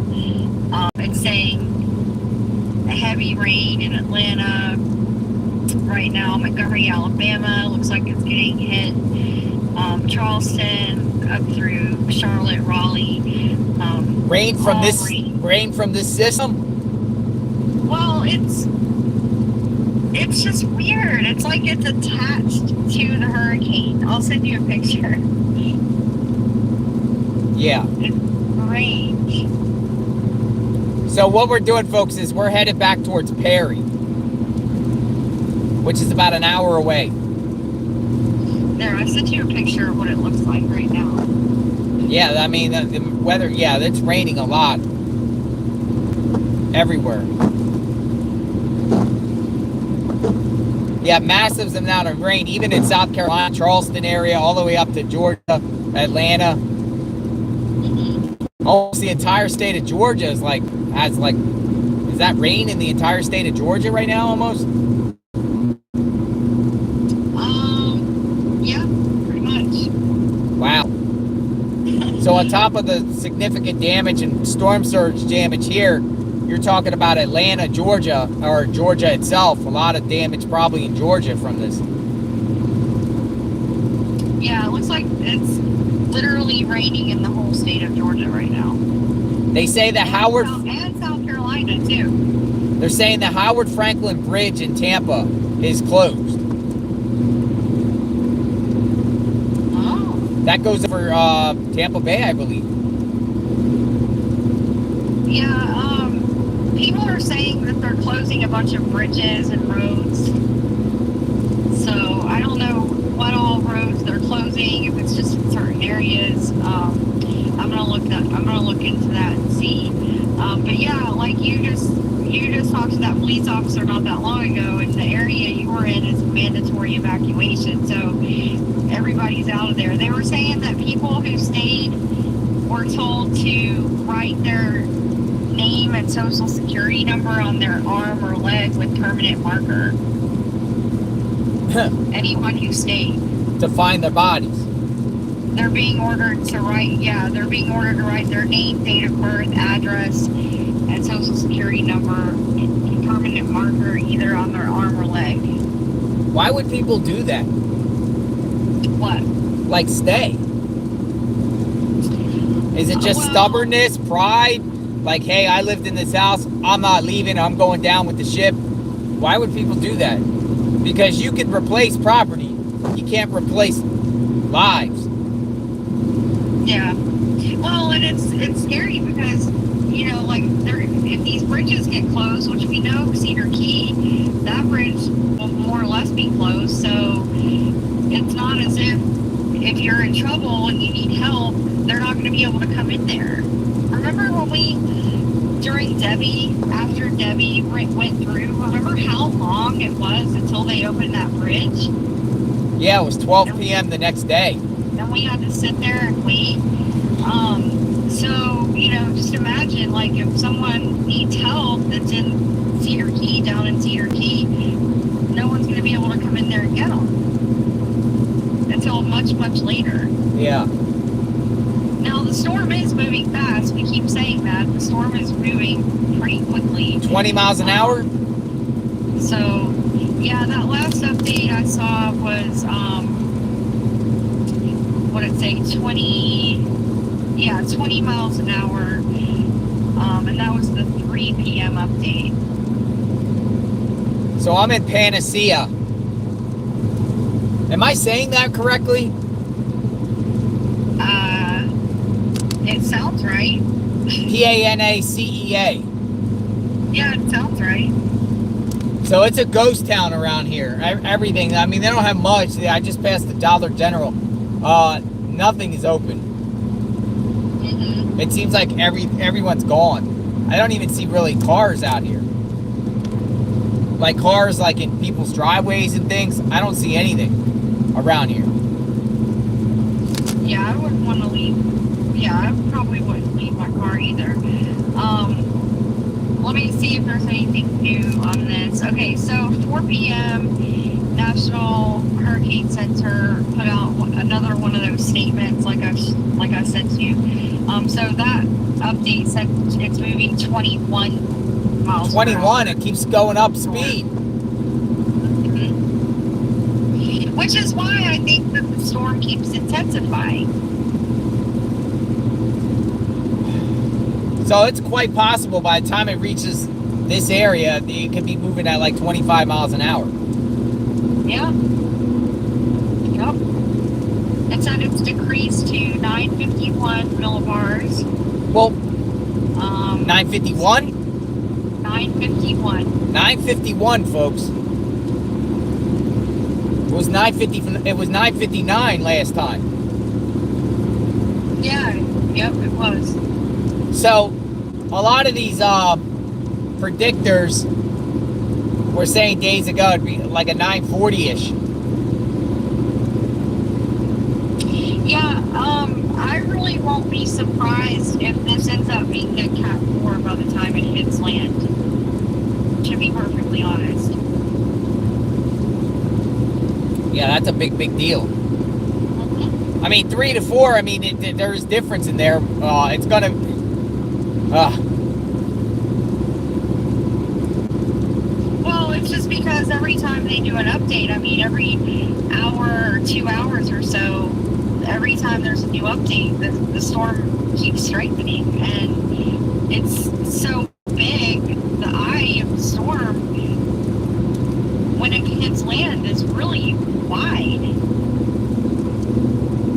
It's saying heavy rain in Atlanta right now. Montgomery, Alabama looks like it's getting hit. Charleston up through Charlotte, Raleigh. Rain from this system? Well, it's just weird. It's like it's attached to the hurricane. I'll send you a picture. Yeah. It's strange. So what we're doing, folks, is we're headed back towards Perry, which is about an hour away. There, I sent you a picture of what it looks like right now. Yeah, I mean, the weather, yeah, it's raining a lot. Everywhere. Yeah, massive amount of rain, even in South Carolina, Charleston area, all the way up to Georgia, Atlanta. Almost the entire state of Georgia is is that rain in the entire state of Georgia right now almost? Yeah, pretty much. Wow. So on top of the significant damage and storm surge damage here, you're talking about Atlanta, Georgia, or Georgia itself. A lot of damage probably in Georgia from this. Yeah, it looks like it's literally raining in the whole state of Georgia right now. They say the Howard... And South Carolina, too. They're saying the Howard Franklin Bridge in Tampa is closed. Oh. That goes over Tampa Bay, I believe. Yeah, people are saying that they're closing a bunch of bridges and roads. So I don't know what all roads they're closing, if it's just in certain areas. I'm gonna look into that and see. But yeah, like you just talked to that police officer not that long ago, and the area you were in is mandatory evacuation. So everybody's out of there. They were saying that people who stayed were told to write their name and social security number on their arm or leg with permanent marker. Anyone who stayed. To find their bodies. They're being ordered to write their name, date of birth, address, and social security number and permanent marker either on their arm or leg. Why would people do that? What? Like stay? Is it just stubbornness, pride? Like, hey, I lived in this house, I'm not leaving, I'm going down with the ship. Why would people do that? Because you can replace property. You can't replace lives. Yeah. Well, and it's scary because, you know, like if these bridges get closed, which we know Cedar Key, that bridge will more or less be closed. So it's not as if you're in trouble and you need help, they're not going to be able to come in there. Remember during Debbie, after Debbie went through, remember how long it was until they opened that bridge? Yeah, it was 12 p.m. the next day. And we had to sit there and wait. So, you know, just imagine, like, if someone needs help that's in Cedar Key, down in Cedar Key, no one's going to be able to come in there and get them until much, much later. Yeah. Now, the storm is moving fast. We keep saying that. The storm is moving pretty quickly. 20 miles an hour? So, yeah, that last update I saw was, what did it say, 20 miles an hour, and that was the 3 p.m. update. So I'm in Panacea. Am I saying that correctly? It sounds right. Panacea. Yeah, it sounds right. So it's a ghost town around here. Everything. I mean, they don't have much. I just passed the Dollar General. Nothing is open. Mm-hmm. It seems like everyone's gone. I don't even see really cars out here. Like cars like in people's driveways and things. I don't see anything around here. Yeah, I wouldn't want to leave. Yeah, I probably wouldn't leave my car either. Let me see if there's anything new on this. Okay, so 4 p.m. National Hurricane Center put out another one of those statements, like I said to you. So that update said it's moving 21 miles. 21. It keeps going up speed. Mm-hmm. Which is why I think that the storm keeps intensifying. So it's quite possible by the time it reaches this area, it could be moving at like 25 miles an hour. Yeah. Yep. It said it's decreased to 951 millibars. Well, 951? 951. 951, folks. It was 950. It was 959 last time. Yeah. Yep, it was. So, a lot of these predictors were saying days ago it'd be like a 940-ish. Yeah, I really won't be surprised if this ends up being a Cat 4 by the time it hits land. To be perfectly honest. Yeah, that's a big deal. I mean, 3 to 4. I mean, there's difference in there. It's gonna. Well, it's just because every time they do an update, I mean, every hour or 2 hours or so, every time there's a new update, the storm keeps strengthening, and it's so big. The eye of the storm, when it hits land, is really wide.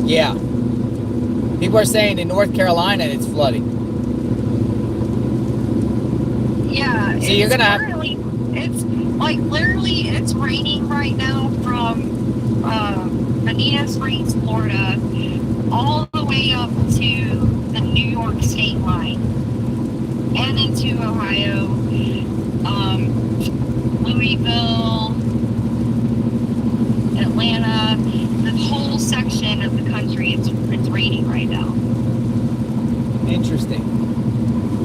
Yeah. People are saying in North Carolina it's flooding. Yeah. So you're gonna have. It's like literally, it's raining right now from Bonita Springs, Florida, all the way up to the New York state line and into Ohio, Louisville, Atlanta, the whole section of the country. It's raining right now. Interesting.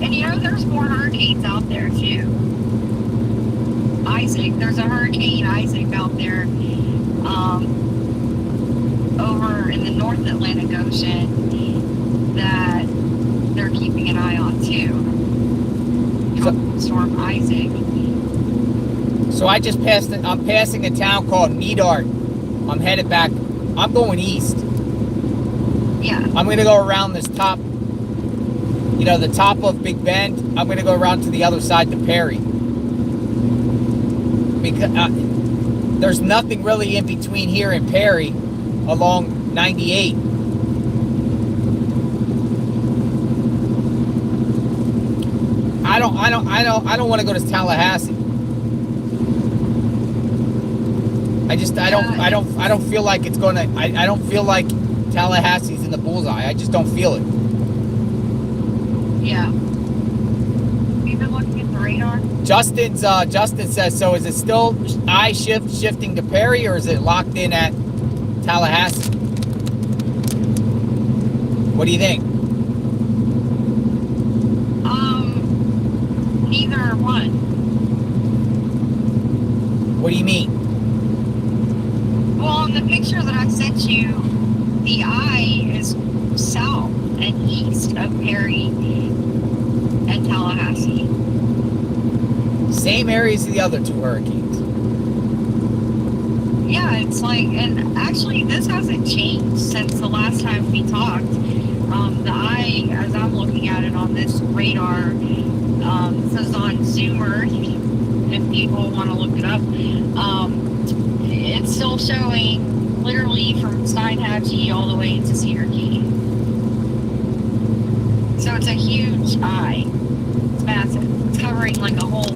And you know, there's more hurricanes out there too. There's a Hurricane Isaac out there over in the North Atlantic Ocean that they're keeping an eye on too. Storm Isaac. So I just passed. I'm passing a town called Meadart. I'm headed back. I'm going east. Yeah. I'm going to go around this top. You know, the top of Big Bend. I'm going to go around to the other side to Perry. Because there's nothing really in between here and Perry along 98. I don't want to go to Tallahassee. I don't feel like it's gonna. I don't feel like Tallahassee's in the bullseye. I just don't feel it. Yeah. You've been looking at the radar? Justin says, so is it still eye shifting to Perry, or is it locked in at Tallahassee? What do you think? Neither one. What do you mean? Well, in the picture that I sent you, the eye is south and east of Perry and Tallahassee. Same areas as the other two hurricanes. Yeah, it's like, and actually this hasn't changed since the last time we talked. The eye, as I'm looking at it on this radar, this is on Zoom Earth, if people want to look it up. It's still showing literally from Steinhatchee all the way to Cedar Key. So it's a huge eye. It's massive. It's covering like a whole,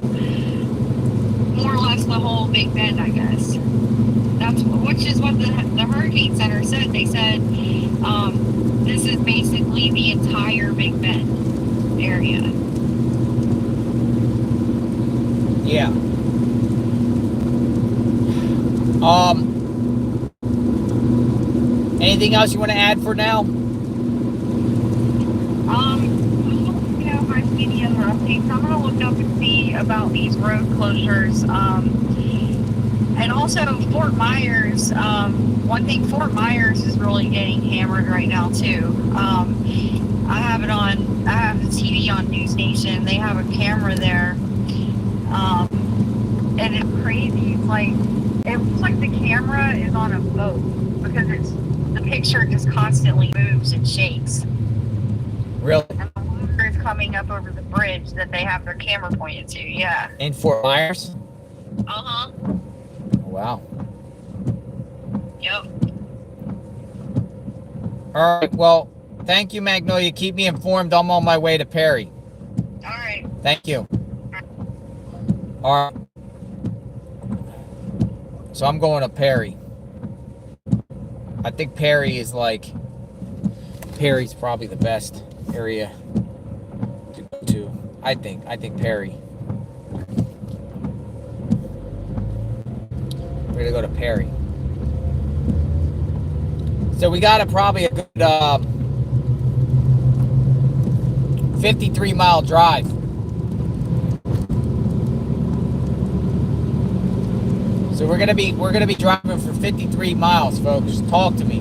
more or less the whole Big Bend, I guess. Which is what the Hurricane Center said. They said this is basically the entire Big Bend area. Yeah. Anything else you want to add for now? If I see any other updates, I'm going to look up and see about these road closures. And also Fort Myers, one thing, Fort Myers is really getting hammered right now too. I have the TV on News Nation. They have a camera there. And it's crazy. It's like, it looks like the camera is on a boat because the picture just constantly moves and shakes. Really? And the water is coming up over the bridge that they have their camera pointed to. Yeah. In Fort Myers? Uh-huh. Wow. Yep. All right. Well, thank you, Magnolia. Keep me informed. I'm on my way to Perry. All right. Thank you. All right. So I'm going to Perry. I think Perry's probably the best area to go to. I think Perry. We're gonna go to Perry. So we got probably a good 53-mile drive. So we're gonna be driving for 53 miles, folks. Talk to me.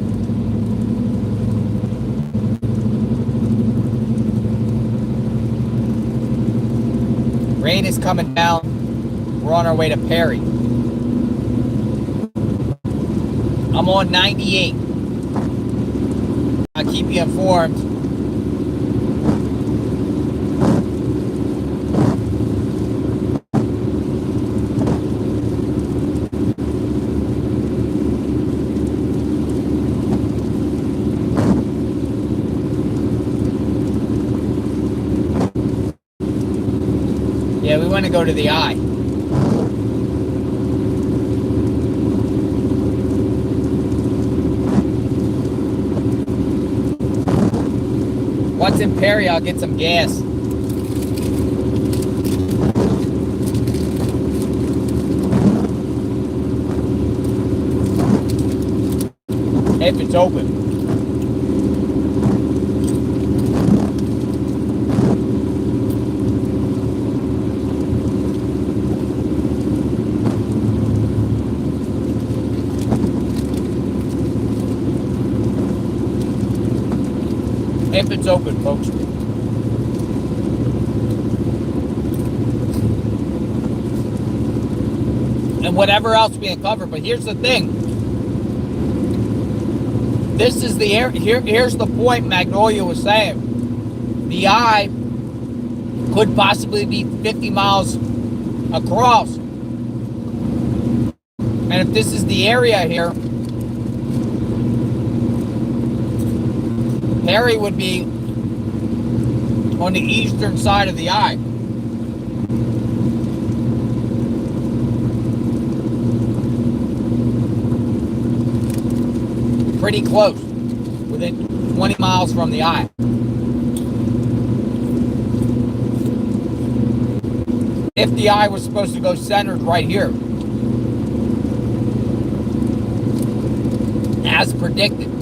Rain is coming down. We're on our way to Perry. I'm on 98. I'll keep you informed. Yeah, we want to go to the eye. Once in Perry, I'll get some gas. If it's open. If it's open, folks. And whatever else we can cover. But here's the thing. This is the air. Here's the point Magnolia was saying. The eye could possibly be 50 miles across. And if this is the area here, Perry would be on the eastern side of the eye. Pretty close, within 20 miles from the eye. If the eye was supposed to go centered right here, as predicted.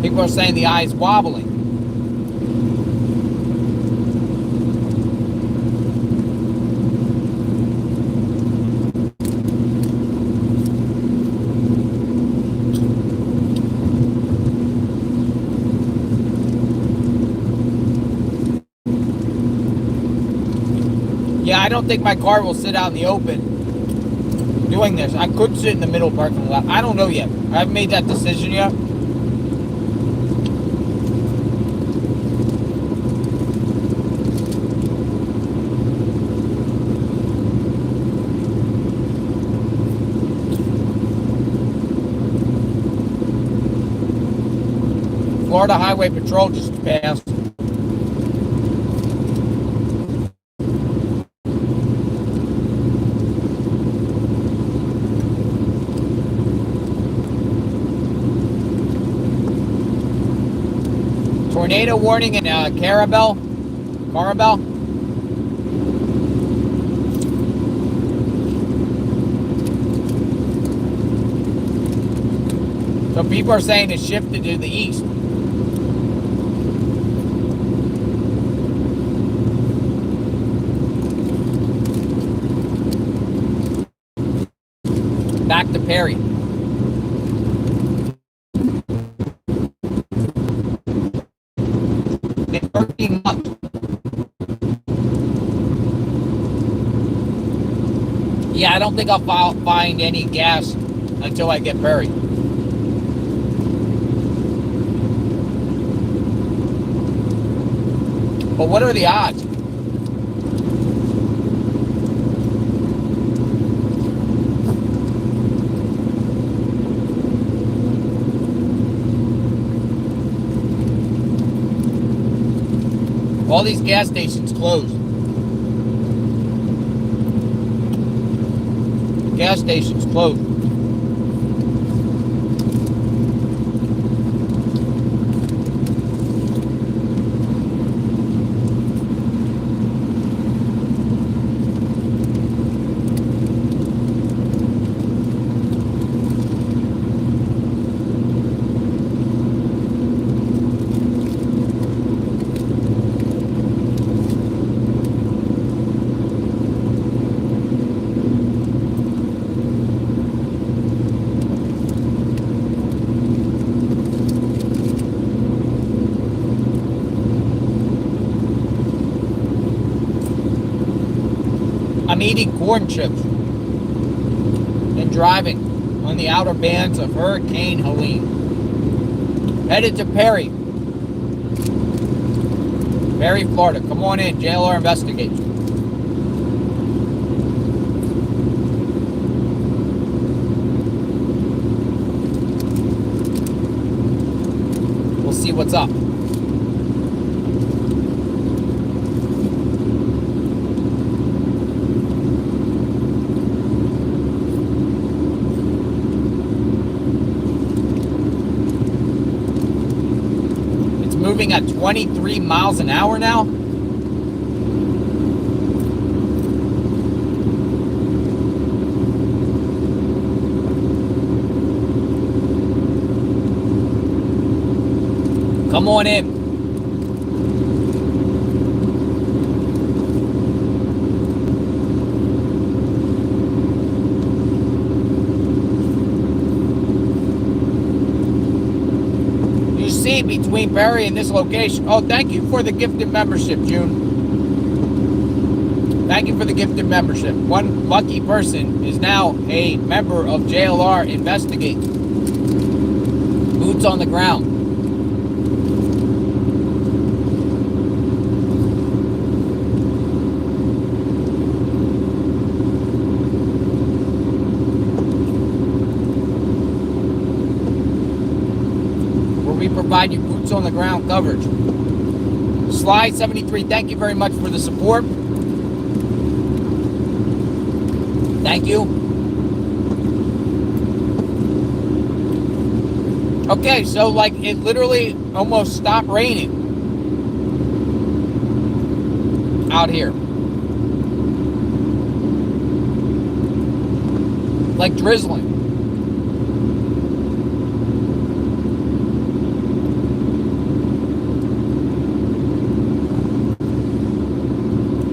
People are saying the eye is wobbling. Yeah, I don't think my car will sit out in the open doing this. I could sit in the middle parking lot. I don't know yet. I haven't made that decision yet. Florida Highway Patrol just passed. Tornado warning in Carabel. So people are saying it's shifted to the east. Back to Perry. In 13 months. Yeah, I don't think I'll find any gas until I get Perry. But what are the odds? All these gas stations closed. Gas stations closed. I'm eating corn chips and driving on the outer bands of Hurricane Helene. Headed to Perry, Florida. Come on in, JLR investigates. We'll see what's up. Moving at 23 miles an hour now. Come on in. See between Perry and this location. Oh, thank you for the gifted membership, June. Thank you for the gifted membership. One lucky person is now a member of JLR Investigate. Boots on the ground. We provide you boots on the ground coverage. Slide 73, thank you very much for the support. Thank you. Okay, so like it literally almost stopped raining out here. Like drizzling.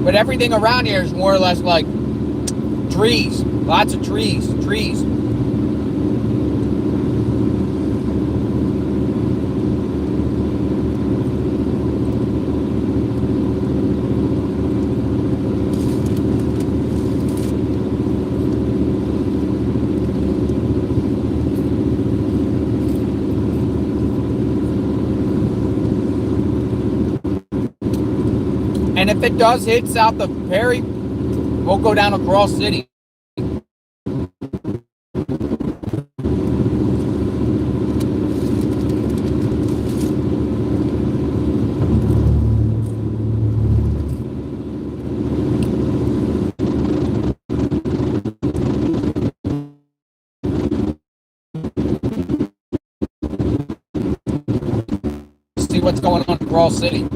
But everything around here is more or less like trees. Lots of trees. And if it does hit south of Perry, we'll go down across city. See what's going on across city.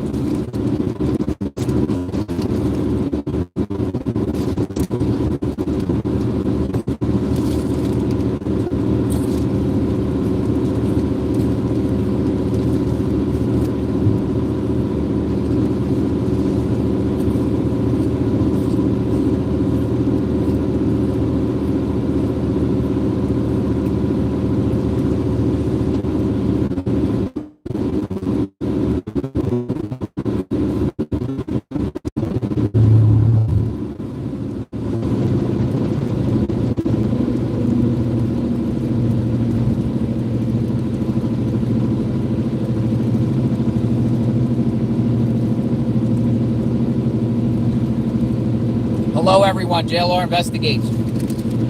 Hello, everyone. JLR Investigates.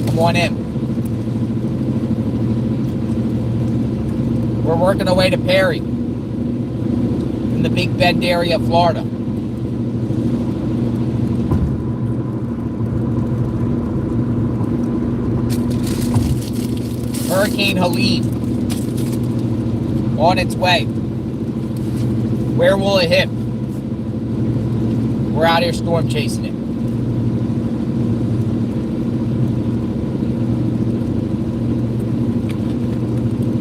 Come on in. We're working our way to Perry in the Big Bend area of Florida. Hurricane Helene on its way. Where will it hit? We're out here storm chasing it.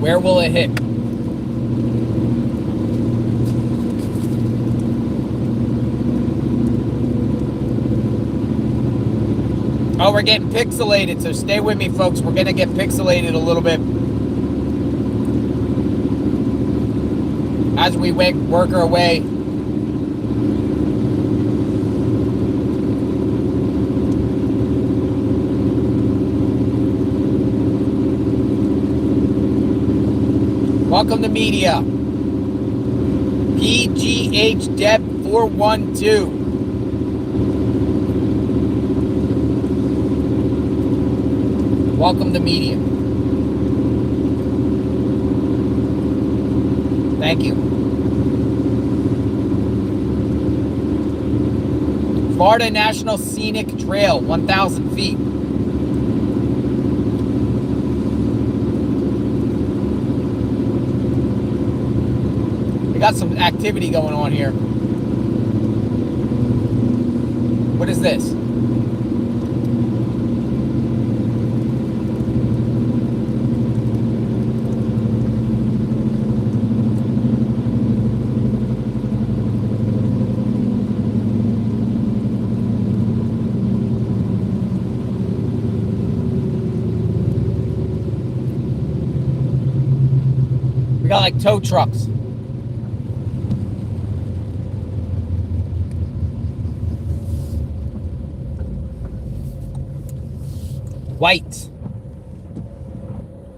Where will it hit? Oh, we're getting pixelated, so stay with me, folks. We're going to get pixelated a little bit as we work our way Welcome to media. PGH Deb 412. Welcome to media. Thank you. Florida National Scenic Trail, 1,000 feet. We got some activity going on here. What is this? We got like tow trucks.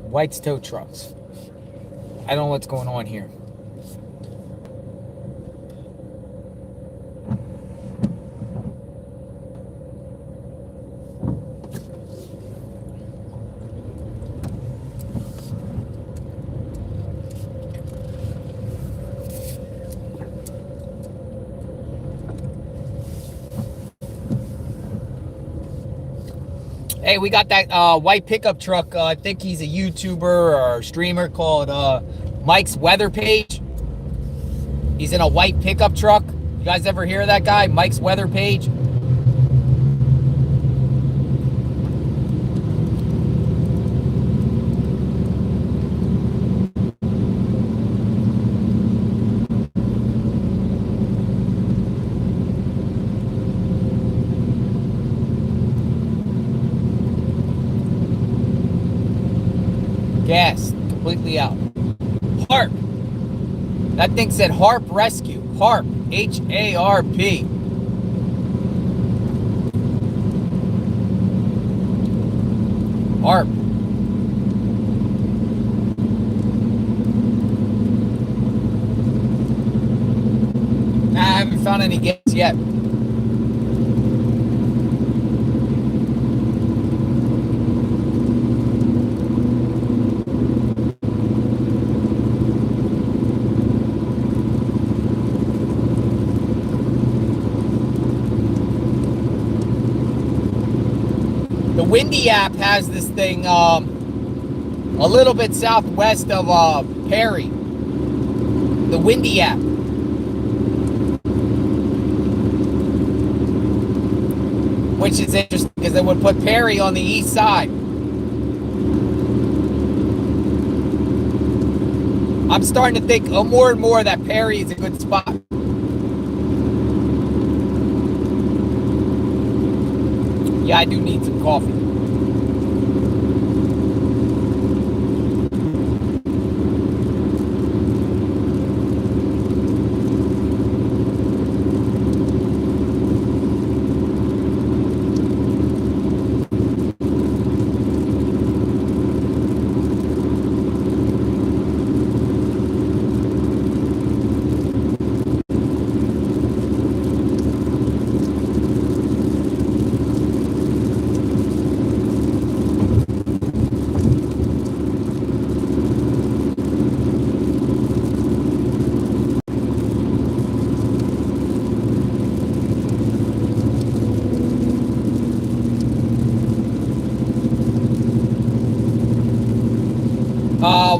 White's tow trucks. I don't know what's going on here. Hey, we got that white pickup truck. I think he's a YouTuber or streamer called Mike's Weather Page. He's in a white pickup truck. You guys ever hear of that guy? Mike's Weather Page. Gas, completely out. HARP. That thing said HARP Rescue. HARP. H-A-R-P. HARP. Nah, I haven't found any gas yet. Windy app has this thing a little bit southwest of Perry. The Windy app. Which is interesting because it would put Perry on the east side. I'm starting to think more and more that Perry is a good spot. Yeah, I do need some coffee.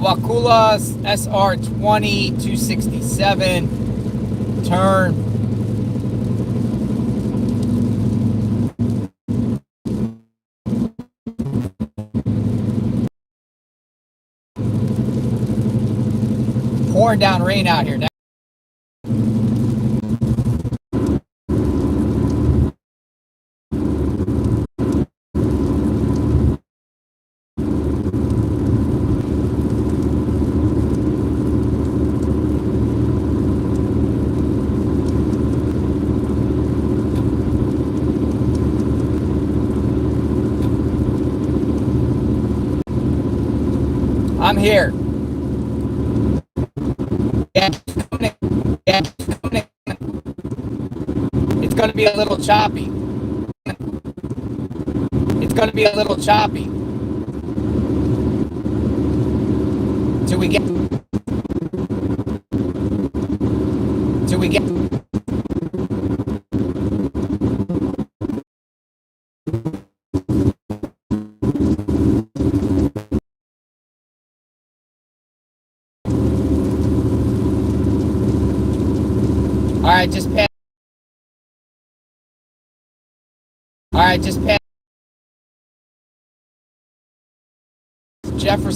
Wakula SR20 267 turn. Pouring down rain out here now. I'm here. Yeah, yeah, it's gonna be a little choppy. It's gonna be a little choppy. Till we get. Till we get. All right, just pass. All right, just pass. Jefferson.